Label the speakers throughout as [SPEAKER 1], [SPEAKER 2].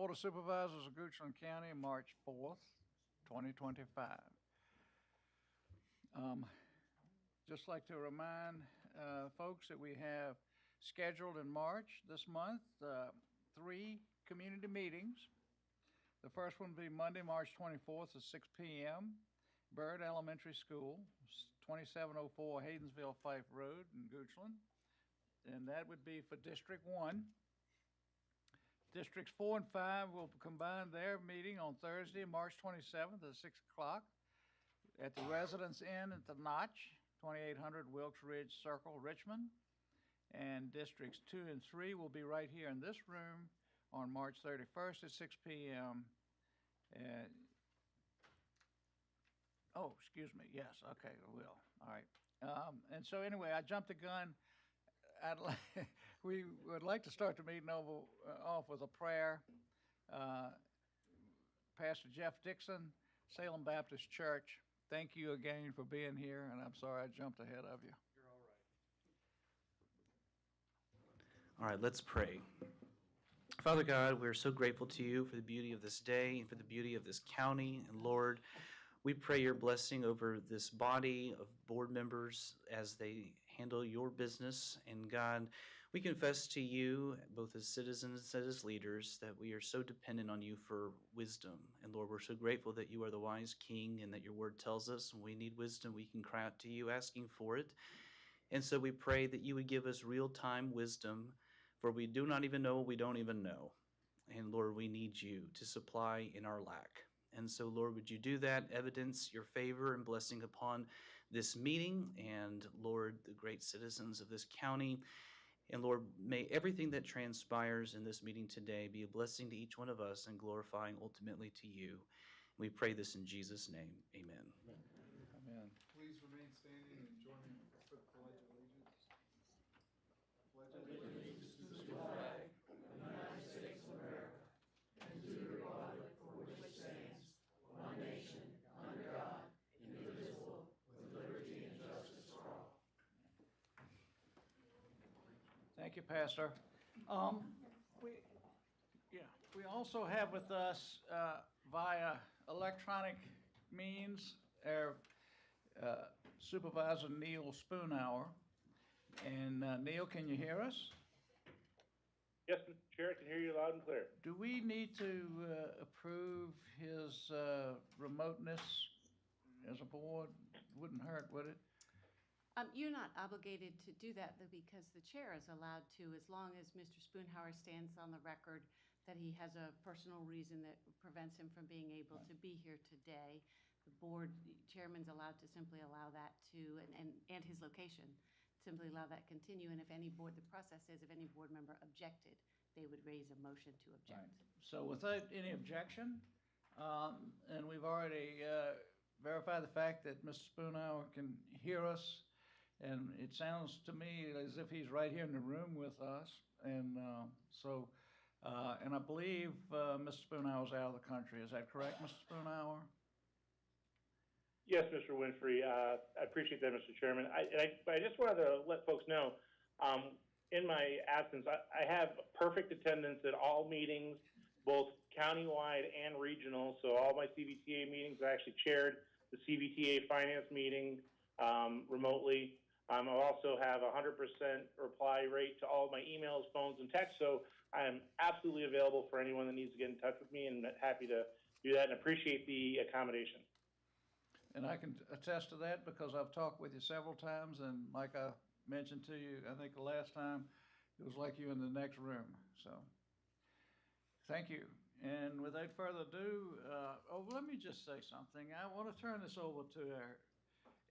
[SPEAKER 1] Board of Supervisors of Goochland County, March 4th, 2025. Just like to remind folks that we have scheduled in March this month 3 community meetings. The first one will be Monday, March 24th at 6 p.m. Byrd Elementary School, 2704 Haydensville Fife Road in Goochland. And that would be for District 1. Districts 4 and 5 will combine their meeting on Thursday, March 27th at 6 o'clock at the Residence Inn at the Notch, 2800 Wilkes Ridge Circle, Richmond. And Districts 2 and 3 will be right here in this room on March 31st at 6 p.m. Oh, excuse me. Yes. Okay, I will. All right. And so anyway, I jumped the gun. We would like to start the meeting off with a prayer. Pastor Jeff Dixon, Salem Baptist Church, thank you again for being here, and I'm sorry I jumped ahead of you.
[SPEAKER 2] You're all right.
[SPEAKER 3] All right, let's pray. Father God, we're so grateful to you for the beauty of this day and for the beauty of this county. And Lord, we pray your blessing over this body of board members as they handle your business. And God, we confess to you, both as citizens and as leaders, that we are so dependent on you for wisdom. And Lord, we're so grateful that you are the wise King and that your word tells us when we need wisdom, we can cry out to you asking for it. And so we pray that you would give us real-time wisdom, for we do not even know what we don't even know. And Lord, we need you to supply in our lack. And so, Lord, would you do that, evidence your favor and blessing upon this meeting, and, Lord, the great citizens of this county. And, Lord, may everything that transpires in this meeting today be a blessing to each one of us and glorifying ultimately to you. We pray this in Jesus' name. Amen.
[SPEAKER 1] Amen.
[SPEAKER 2] Please remain standing and join me for the Pledge of Allegiance. Pledge allegiance to the flag of the United States of America and to the republic for which it stands, one nation, under God, indivisible, with liberty and justice for all.
[SPEAKER 1] Thank you, Pastor. We also have with us via electronic means our Supervisor Neil Spoonhour. And Neil, can you hear us?
[SPEAKER 4] Yes, Mr. Chair, I can hear you loud and clear.
[SPEAKER 1] Do we need to approve his remoteness as a board? Wouldn't hurt, would it?
[SPEAKER 5] You're not obligated to do that, though, because the chair is allowed to, as long as Mr. Spoonhour stands on the record that he has a personal reason that prevents him from being able to be here today. The board chairman's allowed to simply allow that to, and his location, simply allow that continue. And if any board, the process is if any board member objected, they would raise a motion to object.
[SPEAKER 1] Right. So without any objection, and we've already verified the fact that Mr. Spoonhour can hear us, and it sounds to me as if he's right here in the room with us. And and I believe Mr. Spoonhour's out of the country. Is that correct, Mr. Spoonhour?
[SPEAKER 4] Yes, Mr. Winfrey. I appreciate that, Mr. Chairman. I just wanted to let folks know, in my absence, I have perfect attendance at all meetings, both countywide and regional. So all my CVTA meetings, I actually chaired the CVTA finance meeting remotely. I also have a 100% reply rate to all of my emails, phones, and texts. So I am absolutely available for anyone that needs to get in touch with me, and happy to do that and appreciate the accommodation.
[SPEAKER 1] And I can attest to that because I've talked with you several times, and like I mentioned to you, I think the last time, it was like you in the next room. So thank you. And without further ado, let me just say something. I want to turn this over to our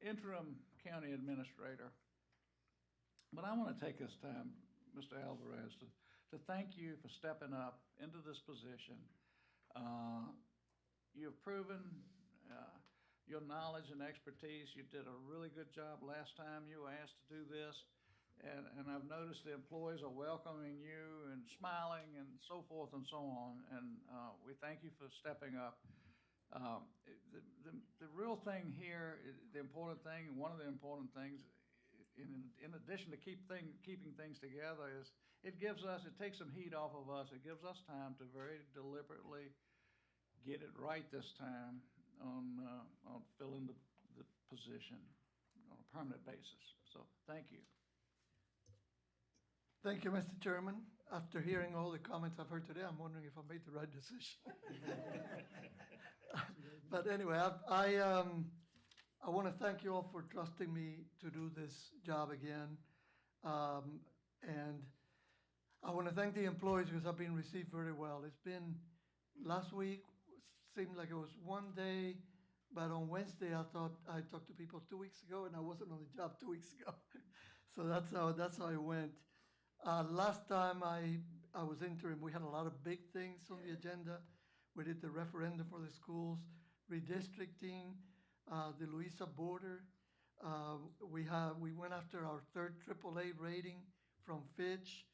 [SPEAKER 1] interim county administrator. But I want to take this time, Mr. Alvarez, to thank you for stepping up into this position. You've proven your knowledge and expertise. You did a really good job last time you were asked to do this. And I've noticed the employees are welcoming you and smiling and so forth and so on. And we thank you for stepping up. The real thing here, the important thing, one of the important things in addition to keeping things together, is it takes some heat off of us. It gives us time to very deliberately get it right this time on filling the position on a permanent basis. So, thank you.
[SPEAKER 2] Thank you, Mr. Chairman. After hearing all the comments I've heard today, I'm wondering if I made the right decision. But anyway, I want to thank you all for trusting me to do this job again. And I want to thank the employees because I've been received very well. It's been, last week seemed like it was one day, but on Wednesday I thought I talked to people 2 weeks ago and I wasn't on the job 2 weeks ago. So that's how it went. Last time I was interim, we had a lot of big things on the agenda. We did the referendum for the schools, redistricting, the Louisa border. We went after our third AAA rating from Fitch.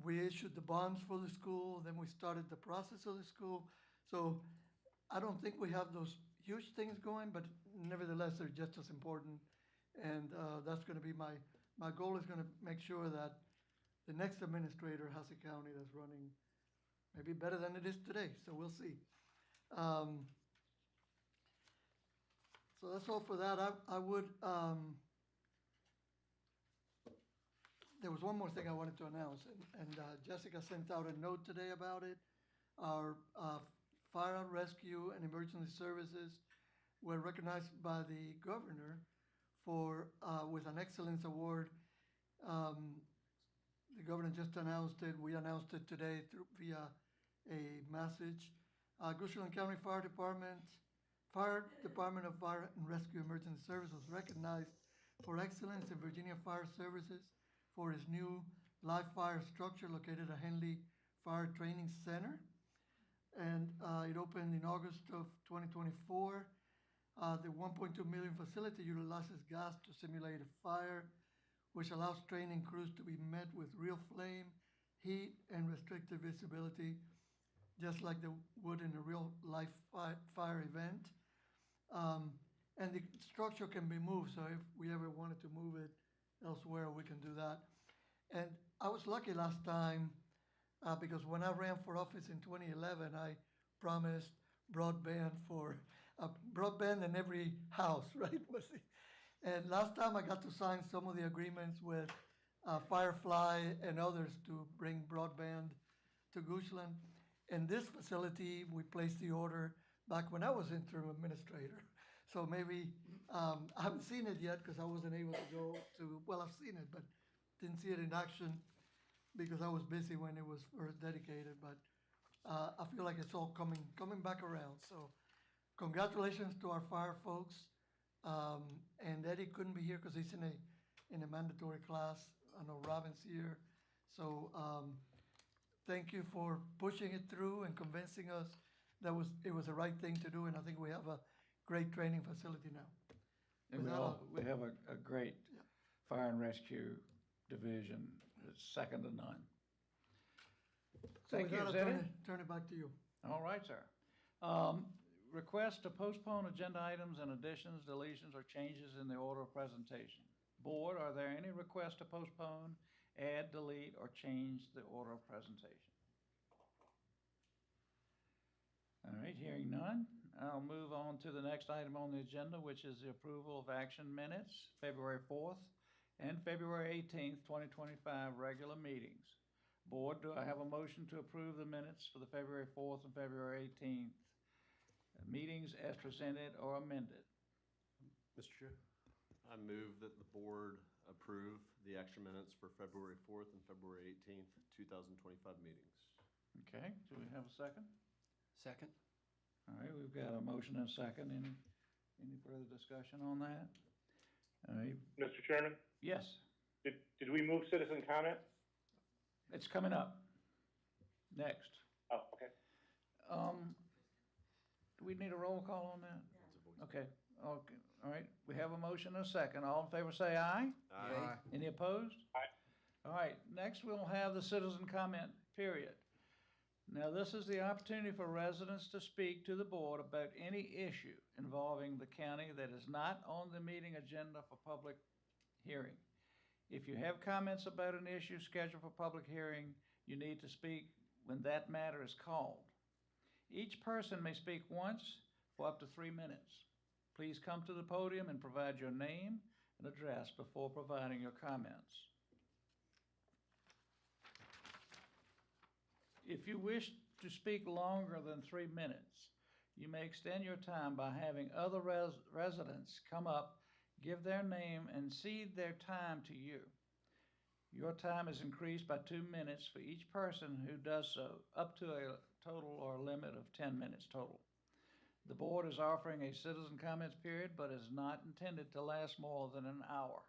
[SPEAKER 2] We issued the bonds for the school, then we started the process of the school. So I don't think we have those huge things going, but nevertheless, they're just as important. And that's going to be my goal is going to make sure that the next administrator has a county that's running maybe better than it is today. So we'll see. So that's all for that. I would, there was one more thing I wanted to announce, and Jessica sent out a note today about it. Our fire and rescue and emergency services were recognized by the governor for with an excellence award. The governor just announced it. We announced it today via a message. Goochland County Fire Department of Fire and Rescue Emergency Services was recognized for excellence in Virginia Fire Services for its new live fire structure located at Henley Fire Training Center. And it opened in August of 2024. The 1.2 million facility utilizes gas to simulate a fire, which allows training crews to be met with real flame, heat, and restricted visibility, just like they would in a real life fire event. And the structure can be moved, so if we ever wanted to move it elsewhere, we can do that. And I was lucky last time because when I ran for office in 2011, I promised broadband in every house, right? And last time I got to sign some of the agreements with Firefly and others to bring broadband to Goochland. In this facility, we placed the order back when I was interim administrator. So maybe, I haven't seen it yet because I wasn't able to go to, well, I've seen it, but didn't see it in action because I was busy when it was first dedicated. But I feel like it's all coming back around. So congratulations to our fire folks. And Eddie couldn't be here because he's in a mandatory class. I know Robin's here. So thank you for pushing it through and convincing us that it was the right thing to do. And I think we have a great training facility now.
[SPEAKER 1] And we have a great fire and rescue division. It's second to none.
[SPEAKER 2] So
[SPEAKER 1] Thank you.
[SPEAKER 2] with that, I'll turn it back to you.
[SPEAKER 1] All right, sir. Request to postpone agenda items and additions, deletions, or changes in the order of presentation. Board, are there any requests to postpone, add, delete, or change the order of presentation? All right, hearing none, I'll move on to the next item on the agenda, which is the approval of action minutes, February 4th and February 18th, 2025 regular meetings. Board, do I have a motion to approve the minutes for the February 4th and February 18th meetings as presented or amended?
[SPEAKER 6] Mr. Chair, I move that the board approve the action minutes for February 4th and February 18th, 2025 meetings.
[SPEAKER 1] Okay, do we have a second?
[SPEAKER 7] Second.
[SPEAKER 1] All right, we've got a motion and a second. Any further discussion on that? All right,
[SPEAKER 4] Mr. Chairman,
[SPEAKER 1] yes,
[SPEAKER 4] did we move citizen comment?
[SPEAKER 1] it's coming up next.
[SPEAKER 4] Oh, okay.
[SPEAKER 1] Do we need a roll call on that? Okay, all right, we have a motion and a second. All in favor say aye.
[SPEAKER 6] Aye.
[SPEAKER 1] Any opposed?
[SPEAKER 4] Aye.
[SPEAKER 1] All right, next we'll have the citizen comment period. Now, this is the opportunity for residents to speak to the board about any issue involving the county that is not on the meeting agenda for public hearing. If you have comments about an issue scheduled for public hearing, you need to speak when that matter is called. Each person may speak once for up to 3 minutes. Please come to the podium and provide your name and address before providing your comments. If you wish to speak longer than 3 minutes, you may extend your time by having other residents come up, give their name, and cede their time to you. Your time is increased by 2 minutes for each person who does so, up to a total or limit of 10 minutes total. The board is offering a citizen comments period, but is not intended to last more than an hour.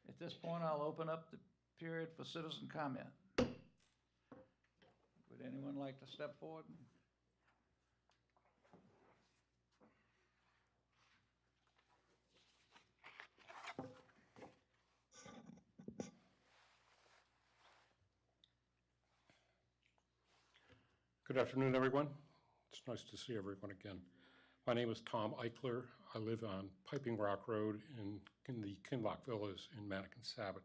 [SPEAKER 1] At this point, I'll open up the period for citizen comment. Would anyone like to step forward?
[SPEAKER 7] Good afternoon, everyone. It's nice to see everyone again. My name is Tom Eichler. I live on Piping Rock Road in the Kinloch Villas in Manikin-Sabot.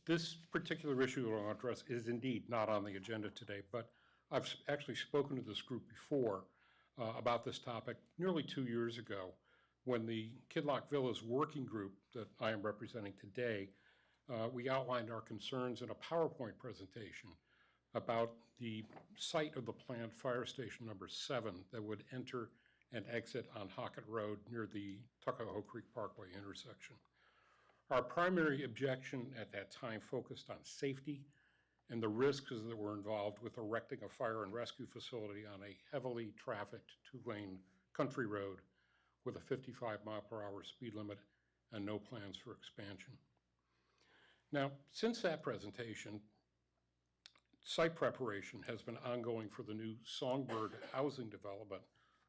[SPEAKER 7] This particular issue that I'll address is indeed not on the agenda today, but I've actually spoken to this group before about this topic nearly 2 years ago when the Kinloch Villas working group that I am representing today, we outlined our concerns in a PowerPoint presentation about the site of the planned fire station number 7 that would enter and exit on Hockett Road near the Tuckahoe Creek Parkway intersection. Our primary objection at that time focused on safety and the risks that were involved with erecting a fire and rescue facility on a heavily trafficked 2-lane country road with a 55-mile-per-hour speed limit and no plans for expansion. Now, since that presentation, site preparation has been ongoing for the new Songbird housing development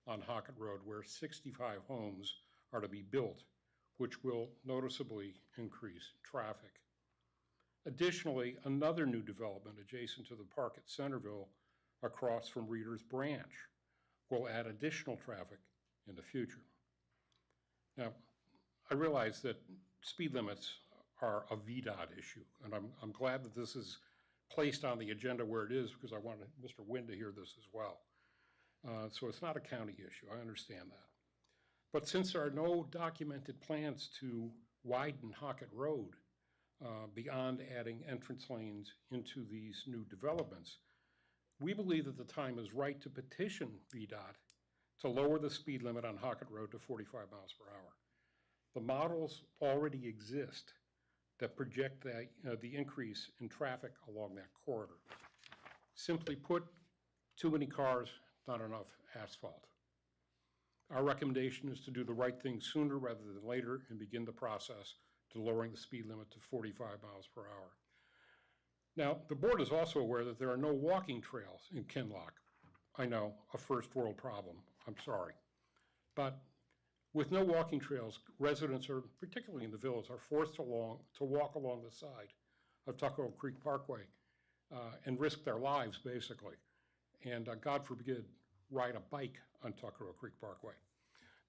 [SPEAKER 7] on Hockett Road, where 65 homes are to be built, which will noticeably increase traffic. Additionally, another new development adjacent to the park at Centerville across from Reader's Branch will add additional traffic in the future. Now, I realize that speed limits are a VDOT issue, and I'm glad that this is placed on the agenda where it is because I wanted Mr. Wynn to hear this as well. So it's not a county issue, I understand that. But since there are no documented plans to widen Hockett Road beyond adding entrance lanes into these new developments, we believe that the time is right to petition VDOT to lower the speed limit on Hockett Road to 45 miles per hour. The models already exist that project the increase in traffic along that corridor. Simply put, too many cars, not enough asphalt. Our recommendation is to do the right thing sooner rather than later and begin the process to lowering the speed limit to 45 miles per hour. Now, the board is also aware that there are no walking trails in Kinloch. I know, a first world problem, I'm sorry. But with no walking trails, residents are, particularly in the villas, are forced to walk along the side of Tuckahoe Creek Parkway and risk their lives, basically. And God forbid, ride a bike on Tuckahoe Creek Parkway.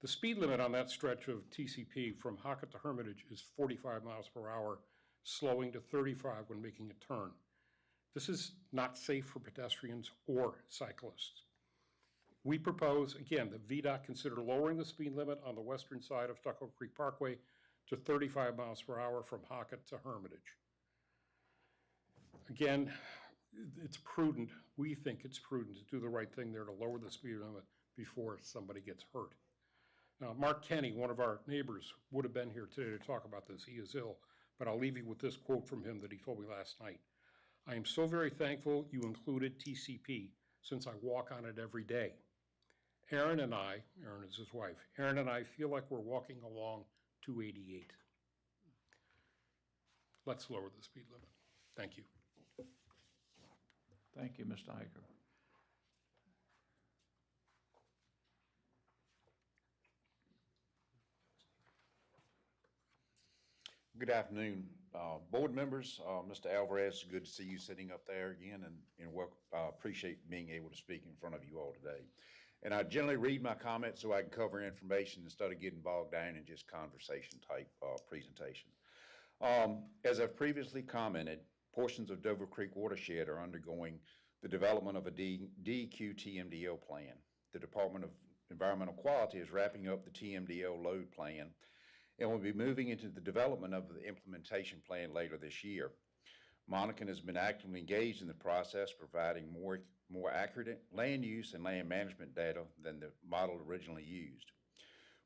[SPEAKER 7] The speed limit on that stretch of TCP from Hockett to Hermitage is 45 miles per hour, slowing to 35 when making a turn. This is not safe for pedestrians or cyclists. We propose, again, that VDOT consider lowering the speed limit on the western side of Tuckahoe Creek Parkway to 35 miles per hour from Hockett to Hermitage. Again, it's prudent, we think it's prudent to do the right thing there to lower the speed limit before somebody gets hurt. Now, Mark Kenny, one of our neighbors, would have been here today to talk about this. He is ill, but I'll leave you with this quote from him that he told me last night. "I am so very thankful you included TCP since I walk on it every day. Aaron and I," Aaron is his wife, "Aaron and I feel like we're walking along 288. Let's lower the speed limit. Thank you.
[SPEAKER 1] Thank you, Mr. Hiker.
[SPEAKER 8] Good afternoon. Board members, Mr. Alvarez, good to see you sitting up there again, and appreciate being able to speak in front of you all today. And I generally read my comments so I can cover information instead of getting bogged down in just conversation type presentation. As I've previously commented, portions of Dover Creek watershed are undergoing the development of a DEQ TMDL plan. The Department of Environmental Quality is wrapping up the TMDL load plan and will be moving into the development of the implementation plan later this year. Monacan has been actively engaged in the process, providing more accurate land use and land management data than the model originally used.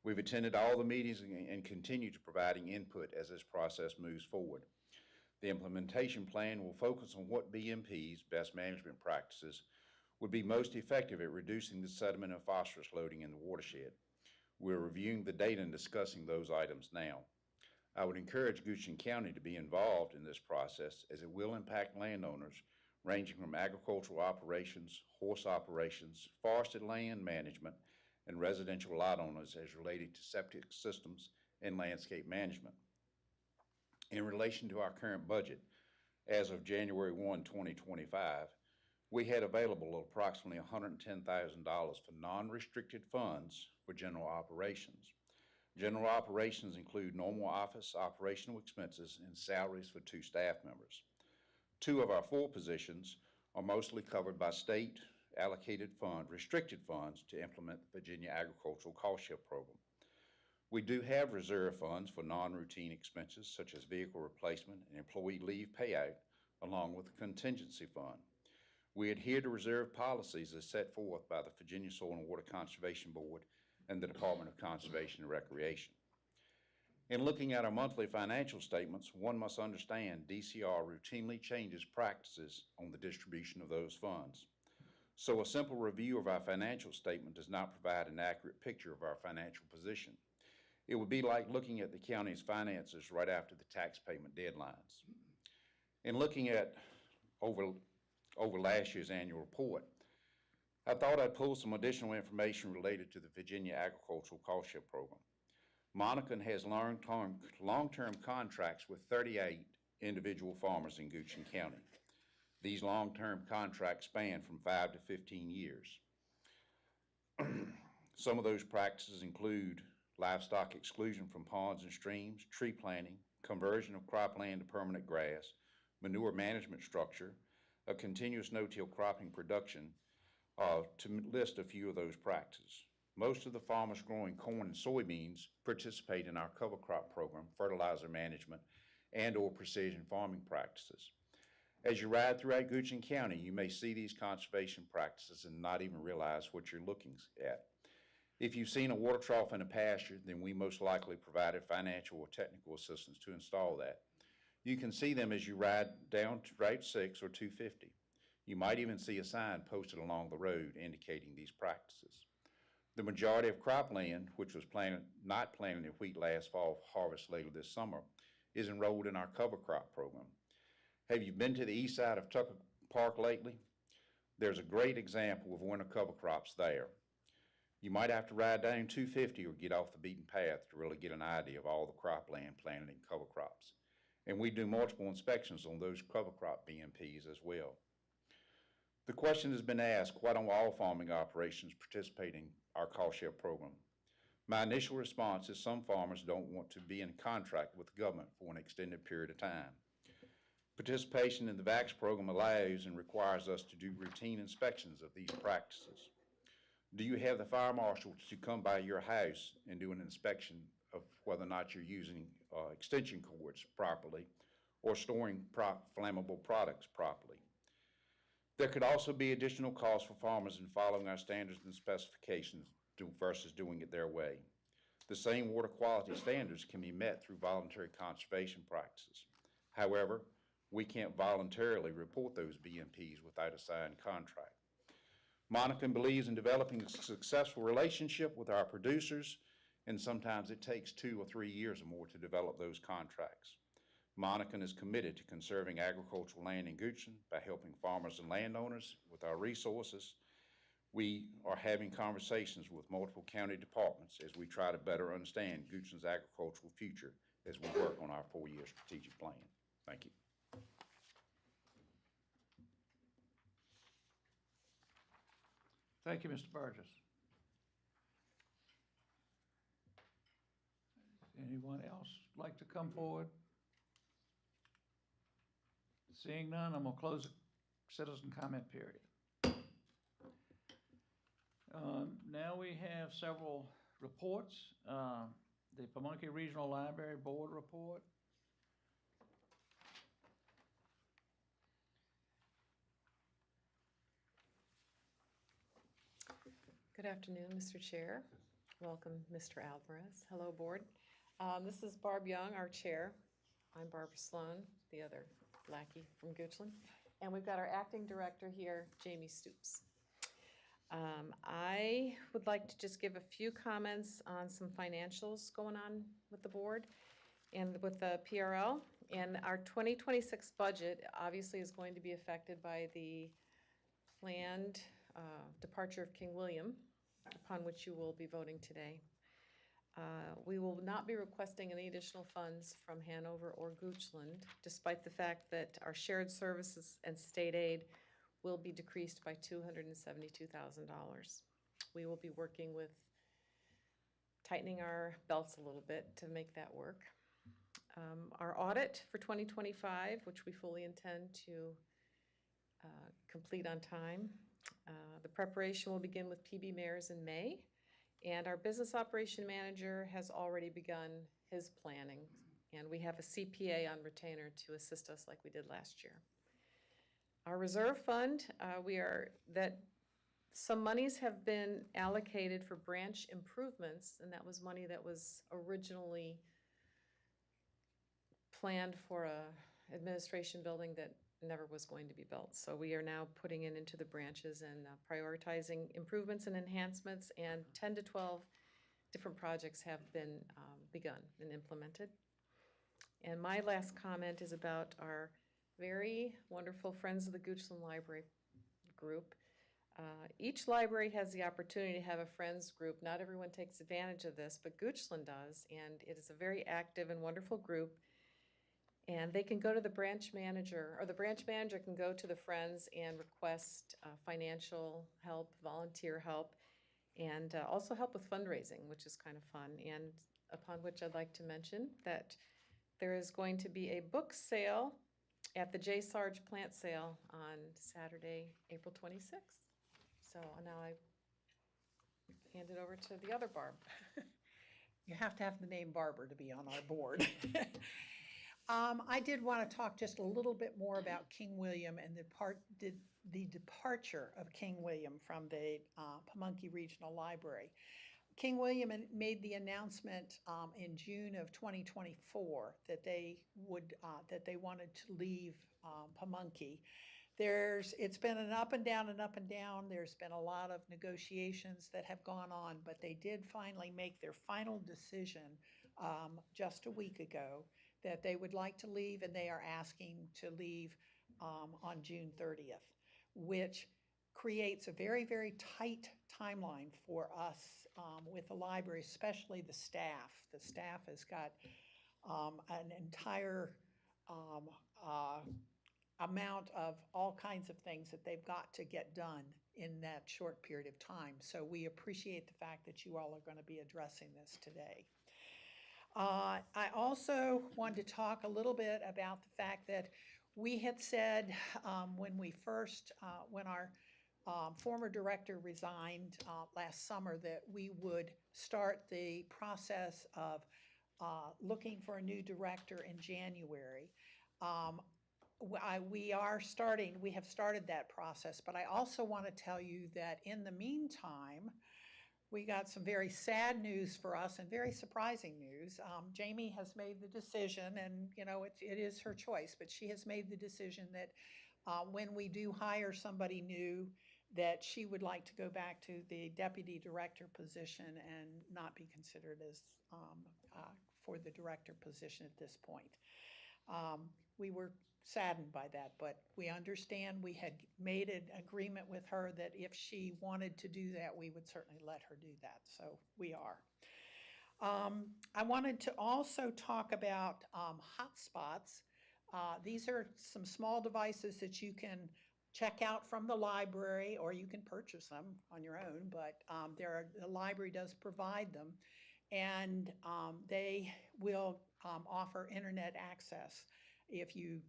[SPEAKER 8] We've attended all the meetings and continue to providing input as this process moves forward. The implementation plan will focus on what BMP's, best management practices, would be most effective at reducing the sediment and phosphorus loading in the watershed. We're reviewing the data and discussing those items now. I would encourage Goochland County to be involved in this process as it will impact landowners ranging from agricultural operations, horse operations, forested land management, and residential lot owners as related to septic systems and landscape management. In relation to our current budget, as of January 1, 2025, we had available approximately $110,000 for non-restricted funds for general operations. General operations include normal office operational expenses and salaries for 2 staff members. 2 of our 4 positions are mostly covered by state allocated restricted funds to implement the Virginia Agricultural Cost Share Program. We do have reserve funds for non-routine expenses such as vehicle replacement and employee leave payout, along with a contingency fund. We adhere to reserve policies as set forth by the Virginia Soil and Water Conservation Board and the Department of Conservation and Recreation. In looking at our monthly financial statements, one must understand DCR routinely changes practices on the distribution of those funds. So a simple review of our financial statement does not provide an accurate picture of our financial position. It would be like looking at the county's finances right after the tax payment deadlines. In looking at over last year's annual report, I thought I'd pull some additional information related to the Virginia Agricultural Cost Share Program. Monacan has long-term contracts with 38 individual farmers in Goochland County. These long-term contracts span from 5 to 15 years. Some of those practices include livestock exclusion from ponds and streams, tree planting, conversion of cropland to permanent grass, manure management structure, a continuous no-till cropping production, to list a few of those practices. Most of the farmers growing corn and soybeans participate in our cover crop program, fertilizer management, and/or precision farming practices. As you ride throughout Goochland County, you may see these conservation practices and not even realize what you're looking at. If you've seen a water trough in a pasture, then we most likely provided financial or technical assistance to install that. You can see them as you ride down Route 6 or 250. You might even see a sign posted along the road indicating these practices. The majority of cropland, which was not planted in wheat last fall, harvest later this summer, is enrolled in our cover crop program. Have you been to the east side of Tucker Park lately? There's a great example of winter cover crops there. You might have to ride down 250 or get off the beaten path to really get an idea of all the cropland planted in cover crops. And we do multiple inspections on those cover crop BMPs as well. The question has been asked, why don't all farming operations participate in our cost share program? My initial response is some farmers don't want to be in contract with the government for an extended period of time. Participation in the VAX program allows and requires us to do routine inspections of these practices. Do you have the fire marshal to come by your house and do an inspection of whether or not you're using extension cords properly or storing flammable products properly? There could also be additional costs for farmers in following our standards and specifications versus doing it their way. The same water quality standards can be met through voluntary conservation practices. However, we can't voluntarily report those BMPs without a signed contract. Monacan believes in developing a successful relationship with our producers, and sometimes it takes 2 or 3 years or more to develop those contracts. Monacan is committed to conserving agricultural land in Goochland by helping farmers and landowners with our resources. We are having conversations with multiple county departments as we try to better understand Goochland's agricultural future as we work on our 4-year strategic plan. Thank you.
[SPEAKER 1] Thank you, Mr. Burgess. Anyone else like to come forward? Seeing none, I'm gonna close the citizen comment period. Now we have several reports. The Pamunkey Regional Library Board report.
[SPEAKER 9] Good afternoon, Mr. Chair. Welcome, Mr. Alvarez. Hello, Board. This is Barb Young, our chair. I'm Barbara Sloan, the other lackey from Goochland. And we've got our acting director here, Jamie Stoops. I would like to just give a few comments on some financials going on with the board and with the PRL. And our 2026 budget obviously is going to be affected by the planned departure of King William, upon which you will be voting today. We will not be requesting any additional funds from Hanover or Goochland, despite the fact that our shared services and state aid will be decreased by $272,000. We will be working with tightening our belts a little bit to make that work. Our audit for 2025, which we fully intend to complete on time. The preparation will begin with PB mayors in May, and our business operation manager has already begun his planning, and we have a CPA on retainer to assist us like we did last year. Our reserve fund, some monies have been allocated for branch improvements, and that was money that was originally planned for a administration building that never was going to be built. So we are now putting it into the branches and prioritizing improvements and enhancements, and 10 to 12 different projects have been begun and implemented. And my last comment is about our very wonderful Friends of the Goochland Library group. Each library has the opportunity to have a friends group. Not everyone takes advantage of this, but Goochland does, and it is a very active and wonderful group. And they can go to the branch manager, or the branch manager can go to the friends and request financial help, volunteer help, and also help with fundraising, which is kind of fun. And upon which I'd like to mention that there is going to be a book sale at the J. Sarge plant sale on Saturday, April 26th. So now I hand it over to the other Barb.
[SPEAKER 10] You have to have the name Barbara to be on our board. I did want to talk just a little bit more about King William and the departure of King William from the Pamunkey Regional Library. King William made the announcement in June of 2024 that they wanted to leave Pamunkey. It's been an up and down and up and down. There's been a lot of negotiations that have gone on, but they did finally make their final decision just a week ago that they would like to leave, and they are asking to leave on June 30th, which creates a very, very tight timeline for us with the library, especially the staff. The staff has got an entire amount of all kinds of things that they've got to get done in that short period of time. So we appreciate the fact that you all are going to be addressing this today. I also wanted to talk a little bit about the fact that we had said when our former director resigned last summer that we would start the process of looking for a new director in January. We have started that process, but I also want to tell you that in the meantime, we got some very sad news for us and very surprising news. Jamie has made the decision, and it is her choice, but she has made the decision that when we do hire somebody new, that she would like to go back to the deputy director position and not be considered as for the director position at this point. We were saddened by that, but we understand. We had made an agreement with her that if she wanted to do that, we would certainly let her do that, so we are. I wanted to also talk about hotspots. These are some small devices that you can check out from the library, or you can purchase them on your own, but the library does provide them. And they will offer internet access if you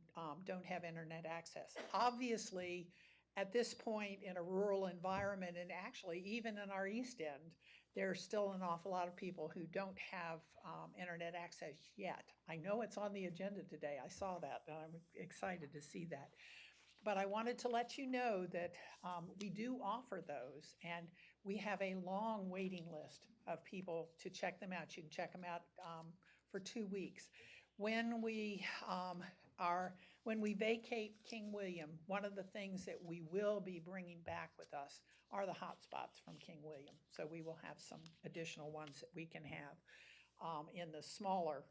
[SPEAKER 10] don't have internet access. Obviously, at this point in a rural environment, and actually even in our East End, there's still an awful lot of people who don't have internet access yet. I know it's on the agenda today. I saw that, and I'm excited to see that. But I wanted to let you know that we do offer those, and we have a long waiting list of people to check them out. You can check them out for 2 weeks. When we vacate King William, one of the things that we will be bringing back with us are the hotspots from King William. So we will have some additional ones that we can have in the smaller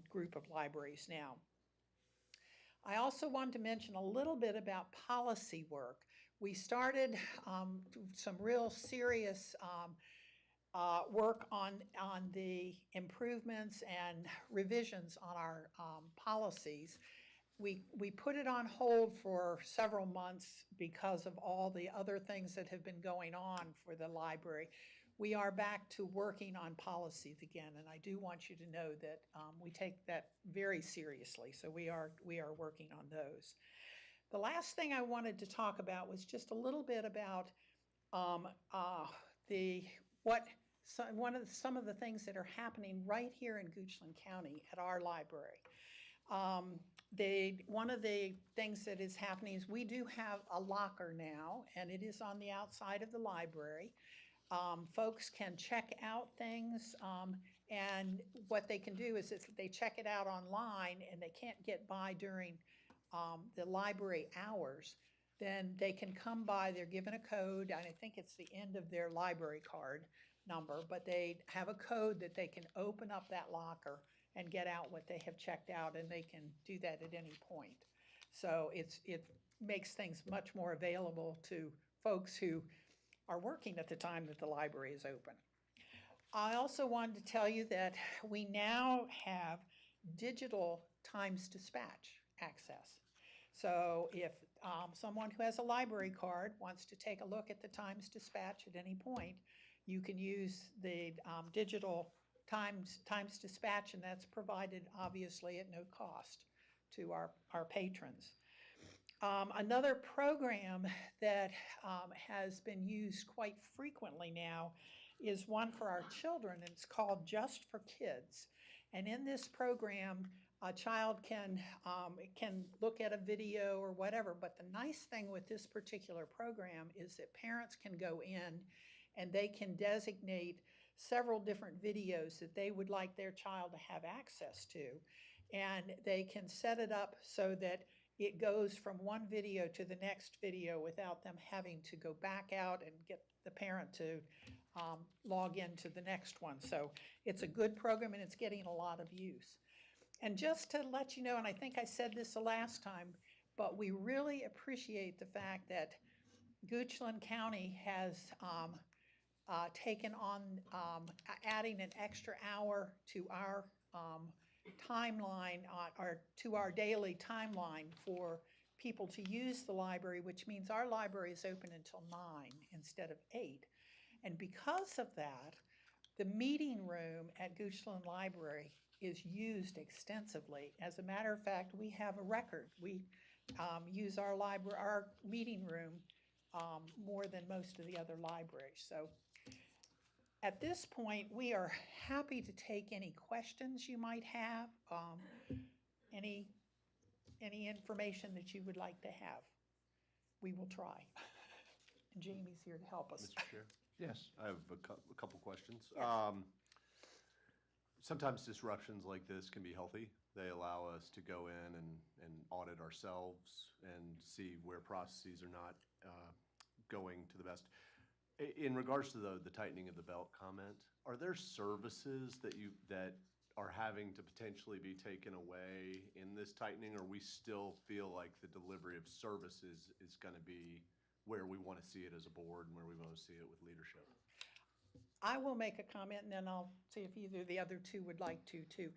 [SPEAKER 10] group of libraries now. I also wanted to mention a little bit about policy work. We started some real serious work on the improvements and revisions on our policies. We put it on hold for several months because of all the other things that have been going on for the library. We are back to working on policies again, and I do want you to know that we take that very seriously, so we are working on those. The last thing I wanted to talk about was just a little bit about some of the things that are happening right here in Goochland County at our library. One of the things that is happening is we do have a locker now, and it is on the outside of the library. Folks can check out things, and what they can do is if they check it out online and they can't get by during the library hours, then they can come by, they're given a code, and I think it's the end of their library card number, but they have a code that they can open up that locker and get out what they have checked out, and they can do that at any point. So it makes things much more available to folks who are working at the time that the library is open. I also wanted to tell you that we now have digital Times Dispatch access. So if someone who has a library card wants to take a look at the Times Dispatch at any point, you can use the digital Times Dispatch, and that's provided obviously at no cost to our patrons. Another program that has been used quite frequently now is one for our children, and it's called Just for Kids. And in this program, a child can look at a video or whatever, but the nice thing with this particular program is that parents can go in and they can designate several different videos that they would like their child to have access to. And they can set it up so that it goes from one video to the next video without them having to go back out and get the parent to log into the next one. So it's a good program, and it's getting a lot of use. And just to let you know, and I think I said this the last time, but we really appreciate the fact that Goochland County has taken on adding an extra hour to our timeline, or to our daily timeline for people to use the library, which means our library is open until 9 instead of 8. And because of that, the meeting room at Goochland Library is used extensively. As a matter of fact, we have a record. We use our meeting room more than most of the other libraries. So at this point, we are happy to take any questions you might have, any information that you would like to have. We will try. And Jamie's here to help us.
[SPEAKER 6] Mr. Chair,
[SPEAKER 1] Yes.
[SPEAKER 6] I have a couple questions.
[SPEAKER 10] Yes.
[SPEAKER 6] Sometimes disruptions like this can be healthy. They allow us to go in and audit ourselves and see where processes are not going to the best. In regards to the tightening of the belt comment, are there services that are having to potentially be taken away in this tightening, or we still feel like the delivery of services is going to be where we want to see it as a board and where we want to see it with leadership?
[SPEAKER 10] I will make a comment, and then I'll see if either of the other two would like to, too.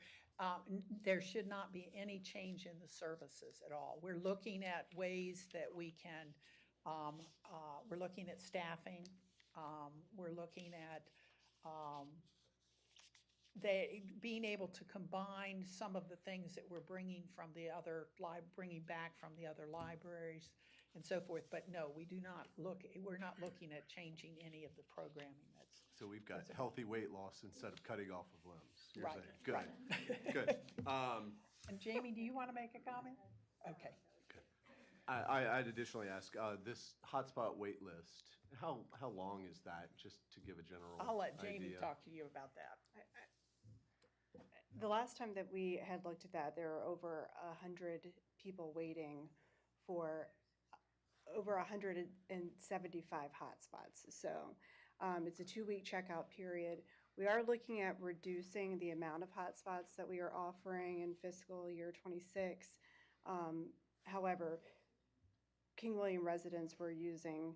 [SPEAKER 10] There should not be any change in the services at all. We're looking at ways that we can, we're looking at staffing. We're looking at being able to combine some of the things that we're bringing from the other, bringing back from the other libraries and so forth. But no, we're not looking at changing any of the programming that's.
[SPEAKER 6] So we've got healthy weight loss instead of cutting off of limbs, you're
[SPEAKER 10] Right,
[SPEAKER 6] saying? Good,
[SPEAKER 10] right.
[SPEAKER 6] good.
[SPEAKER 10] And Jamie, do you want to make a comment? Okay.
[SPEAKER 6] I'd additionally ask, this hotspot wait list, how long is that, just to give a general idea?
[SPEAKER 10] I'll let Jamie talk to you about that.
[SPEAKER 11] The last time that we had looked at that, there were over 100 people waiting for over 175 hotspots. So it's a 2-week checkout period. We are looking at reducing the amount of hotspots that we are offering in fiscal year ~26. However, King William residents were using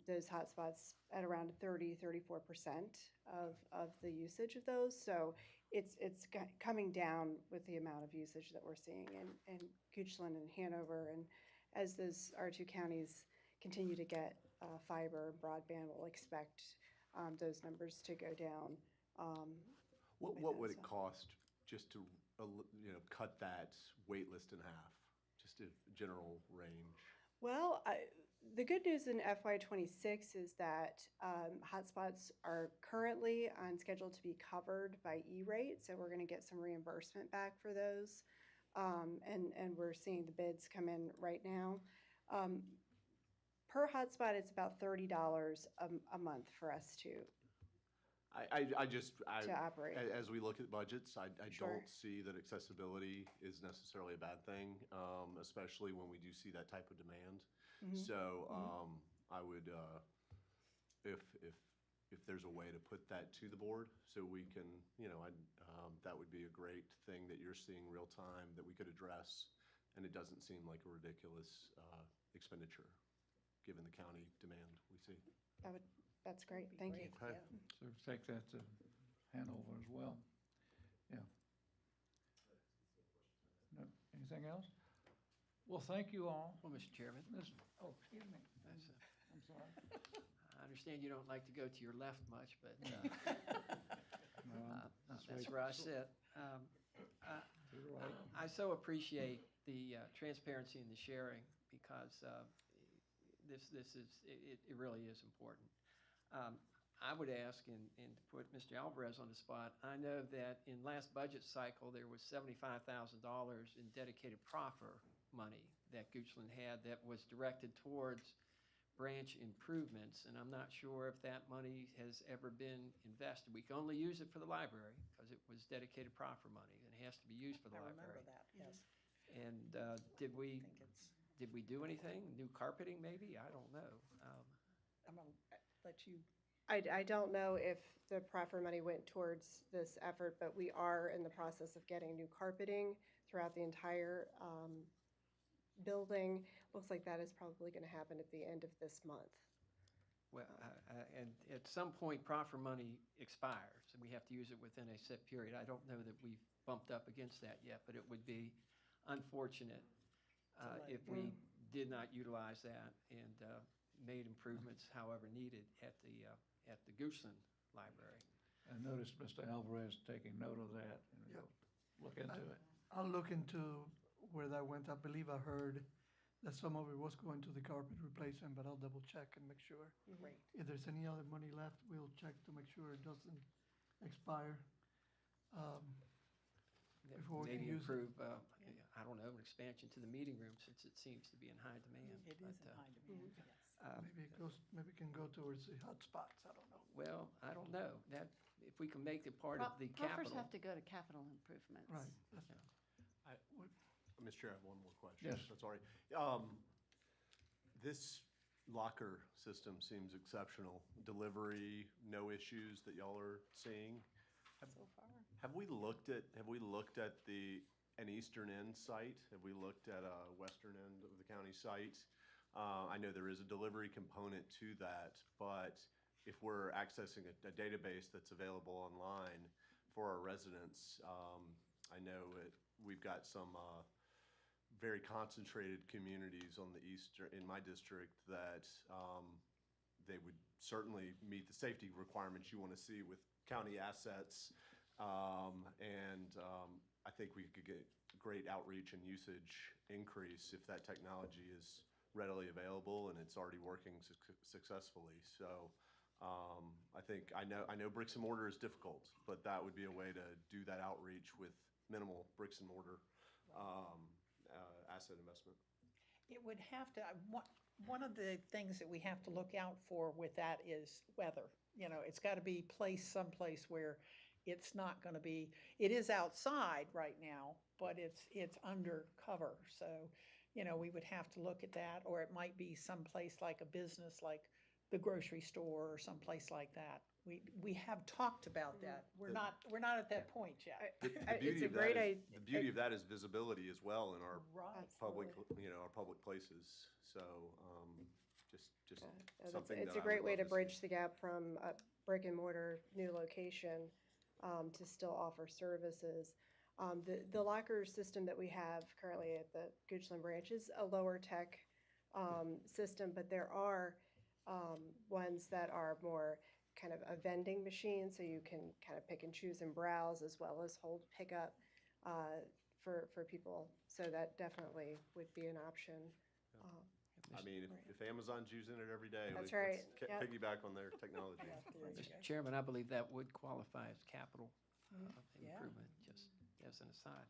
[SPEAKER 11] those hotspots at around 30–34% of the usage of those. So it's coming down with the amount of usage that we're seeing in Goochland and Hanover. And as our two counties continue to get fiber and broadband, we'll expect those numbers to go down.
[SPEAKER 6] What would it cost just to, cut that wait list in half? Just a general range.
[SPEAKER 11] Well, the good news in FY26 is that hotspots are currently on schedule to be covered by E-rate, so we're going to get some reimbursement back for those, and we're seeing the bids come in right now. Per hotspot, it's about $30 a month for us to operate.
[SPEAKER 6] As we look at budgets, I
[SPEAKER 11] Sure.
[SPEAKER 6] don't see that accessibility is necessarily a bad thing, especially when we do see that type of demand. So I would, if there's a way to put that to the board, so we can, that would be a great thing that you're seeing real time that we could address, and it doesn't seem like a ridiculous expenditure, given the county demand we see.
[SPEAKER 11] That's great. Thank you.
[SPEAKER 6] Okay.
[SPEAKER 1] So take that to Hanover as well. Yeah. No, anything else? Well, thank you all.
[SPEAKER 12] Well, Mr. Chairman,
[SPEAKER 1] Oh, excuse me. I'm sorry.
[SPEAKER 12] I understand you don't like to go to your left much, but
[SPEAKER 1] No,
[SPEAKER 12] that's where I sit. I so appreciate the transparency and the sharing because it really is important. I would ask, and to put Mr. Alvarez on the spot, I know that in last budget cycle, there was $75,000 in dedicated proffer money that Goochland had that was directed towards branch improvements, and I'm not sure if that money has ever been invested. We can only use it for the library because it was dedicated proffer money, and it has to be used for the
[SPEAKER 10] I
[SPEAKER 12] library.
[SPEAKER 10] remember that, yes.
[SPEAKER 12] And did we
[SPEAKER 10] I think it's,
[SPEAKER 12] do anything? New carpeting, maybe? I don't know.
[SPEAKER 10] I'm going to let you.
[SPEAKER 11] I don't know if the proffer money went towards this effort, but we are in the process of getting new carpeting throughout the entire building. Looks like that is probably going to happen at the end of this month.
[SPEAKER 12] Well, and at some point, proffer money expires, and we have to use it within a set period. I don't know that we've bumped up against that yet, but it would be unfortunate if we did not utilize that and made improvements however needed at the Goochland Library.
[SPEAKER 1] I noticed Mr. Alvarez taking note of that, and we'll look into it.
[SPEAKER 2] I'll look into where that went. I believe I heard that some of it was going to the carpet replacement, but I'll double check and make sure.
[SPEAKER 10] Great.
[SPEAKER 2] If there's any other money left, we'll check to make sure it doesn't expire. Before we can
[SPEAKER 12] Maybe
[SPEAKER 2] use it.
[SPEAKER 12] improve, I don't know, an expansion to the meeting room since it seems to be in high demand.
[SPEAKER 10] It is in high demand, yes.
[SPEAKER 2] Maybe it can go towards the hot spots, I don't know.
[SPEAKER 12] Well, I don't know. That, if we can make it part of the
[SPEAKER 5] Proffers
[SPEAKER 12] capital.
[SPEAKER 5] have to go to capital improvements.
[SPEAKER 2] Right.
[SPEAKER 6] Mr. Chair, I have one more question.
[SPEAKER 1] Yes.
[SPEAKER 6] That's all right. This locker system seems exceptional. Delivery, no issues that y'all are seeing.
[SPEAKER 11] So far.
[SPEAKER 6] Have we looked at an eastern end site? Have we looked at a western end of the county site? I know there is a delivery component to that, but if we're accessing a database that's available online for our residents, I know we've got some very concentrated communities on the in my district that they would certainly meet the safety requirements you want to see with county assets. I think we could get great outreach and usage increase if that technology is readily available and it's already working successfully. So I know bricks and mortar is difficult, but that would be a way to do that outreach with minimal bricks and mortar asset investment.
[SPEAKER 10] It would have to, one of the things that we have to look out for with that is weather. You know, it's got to be placed someplace where it's not going to be, it is outside right now, but it's under cover. So, you know, we would have to look at that, or it might be someplace like a business, like the grocery store or someplace like that. We have talked about that. We're not at that point yet.
[SPEAKER 6] The
[SPEAKER 11] It's
[SPEAKER 6] beauty
[SPEAKER 11] a
[SPEAKER 6] of
[SPEAKER 11] great
[SPEAKER 6] that is, the beauty of that is visibility as well in our
[SPEAKER 10] Right.
[SPEAKER 6] public, our public places. So, just something
[SPEAKER 11] It's
[SPEAKER 6] that
[SPEAKER 11] a
[SPEAKER 6] I
[SPEAKER 11] great
[SPEAKER 6] would
[SPEAKER 11] way
[SPEAKER 6] love
[SPEAKER 11] to
[SPEAKER 6] see.
[SPEAKER 11] bridge the gap from a brick and mortar new location to still offer services. The locker system that we have currently at the Goochland branch is a lower tech system, but there are ones that are more kind of a vending machine, so you can kind of pick and choose and browse as well as hold pickup for people. So that definitely would be an option.
[SPEAKER 6] I mean, if Amazon's using it every day,
[SPEAKER 11] That's
[SPEAKER 6] let's
[SPEAKER 11] right. Yep.
[SPEAKER 6] piggyback on their technology.
[SPEAKER 12] Mr. Chairman, I believe that would qualify as capital
[SPEAKER 10] Yeah.
[SPEAKER 12] improvement, just as an aside.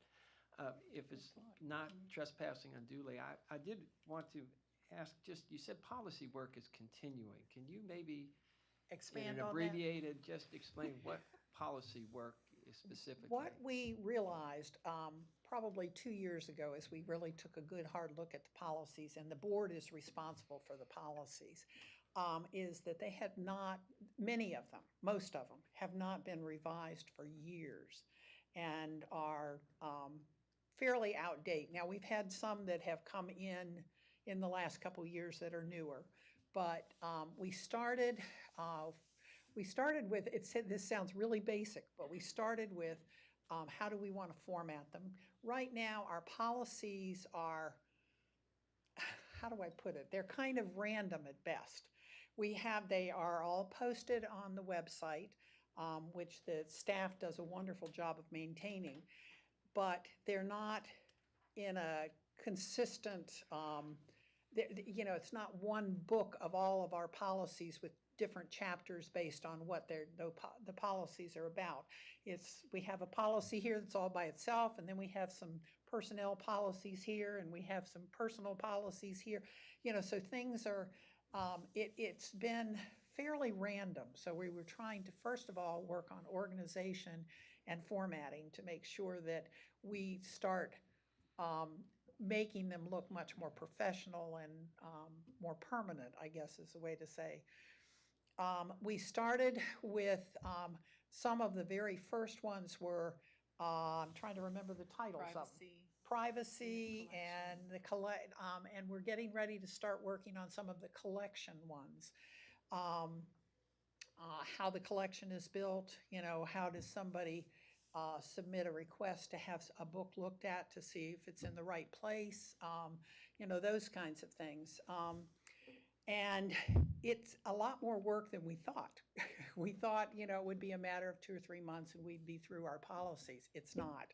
[SPEAKER 12] If it's not trespassing unduly, I did want to ask, just, you said policy work is continuing. Can you maybe, in
[SPEAKER 10] Expand
[SPEAKER 12] an
[SPEAKER 10] on that.
[SPEAKER 12] abbreviated, just explain what policy work is specifically?
[SPEAKER 10] What we realized probably 2 years ago, as we really took a good hard look at the policies, and the board is responsible for the policies, is that they had not, many of them, most of them, have not been revised for years and are fairly outdated. Now, we've had some that have come in the last couple of years that are newer, but we started with, this sounds really basic, but we started with how do we want to format them. Right now, our policies are, how do I put it? They're kind of random at best. They are all posted on the website, which the staff does a wonderful job of maintaining, but they're not in a consistent, you know, it's not one book of all of our policies with different chapters based on what the policies are about. We have a policy here that's all by itself, and then we have some personnel policies here, and we have some personal policies here. You know, so things are, it's been fairly random. So we were trying to, first of all, work on organization and formatting to make sure that we start making them look much more professional and more permanent, I guess is the way to say. We started with some of the very first ones were, I'm trying to remember the titles of them. Privacy and and we're getting ready to start working on some of the collection ones. How the collection is built, you know, how does somebody submit a request to have a book looked at to see if it's in the right place, you know, those kinds of things. And it's a lot more work than we thought. We thought, you know, it would be a matter of 2 or 3 months and we'd be through our policies. It's not.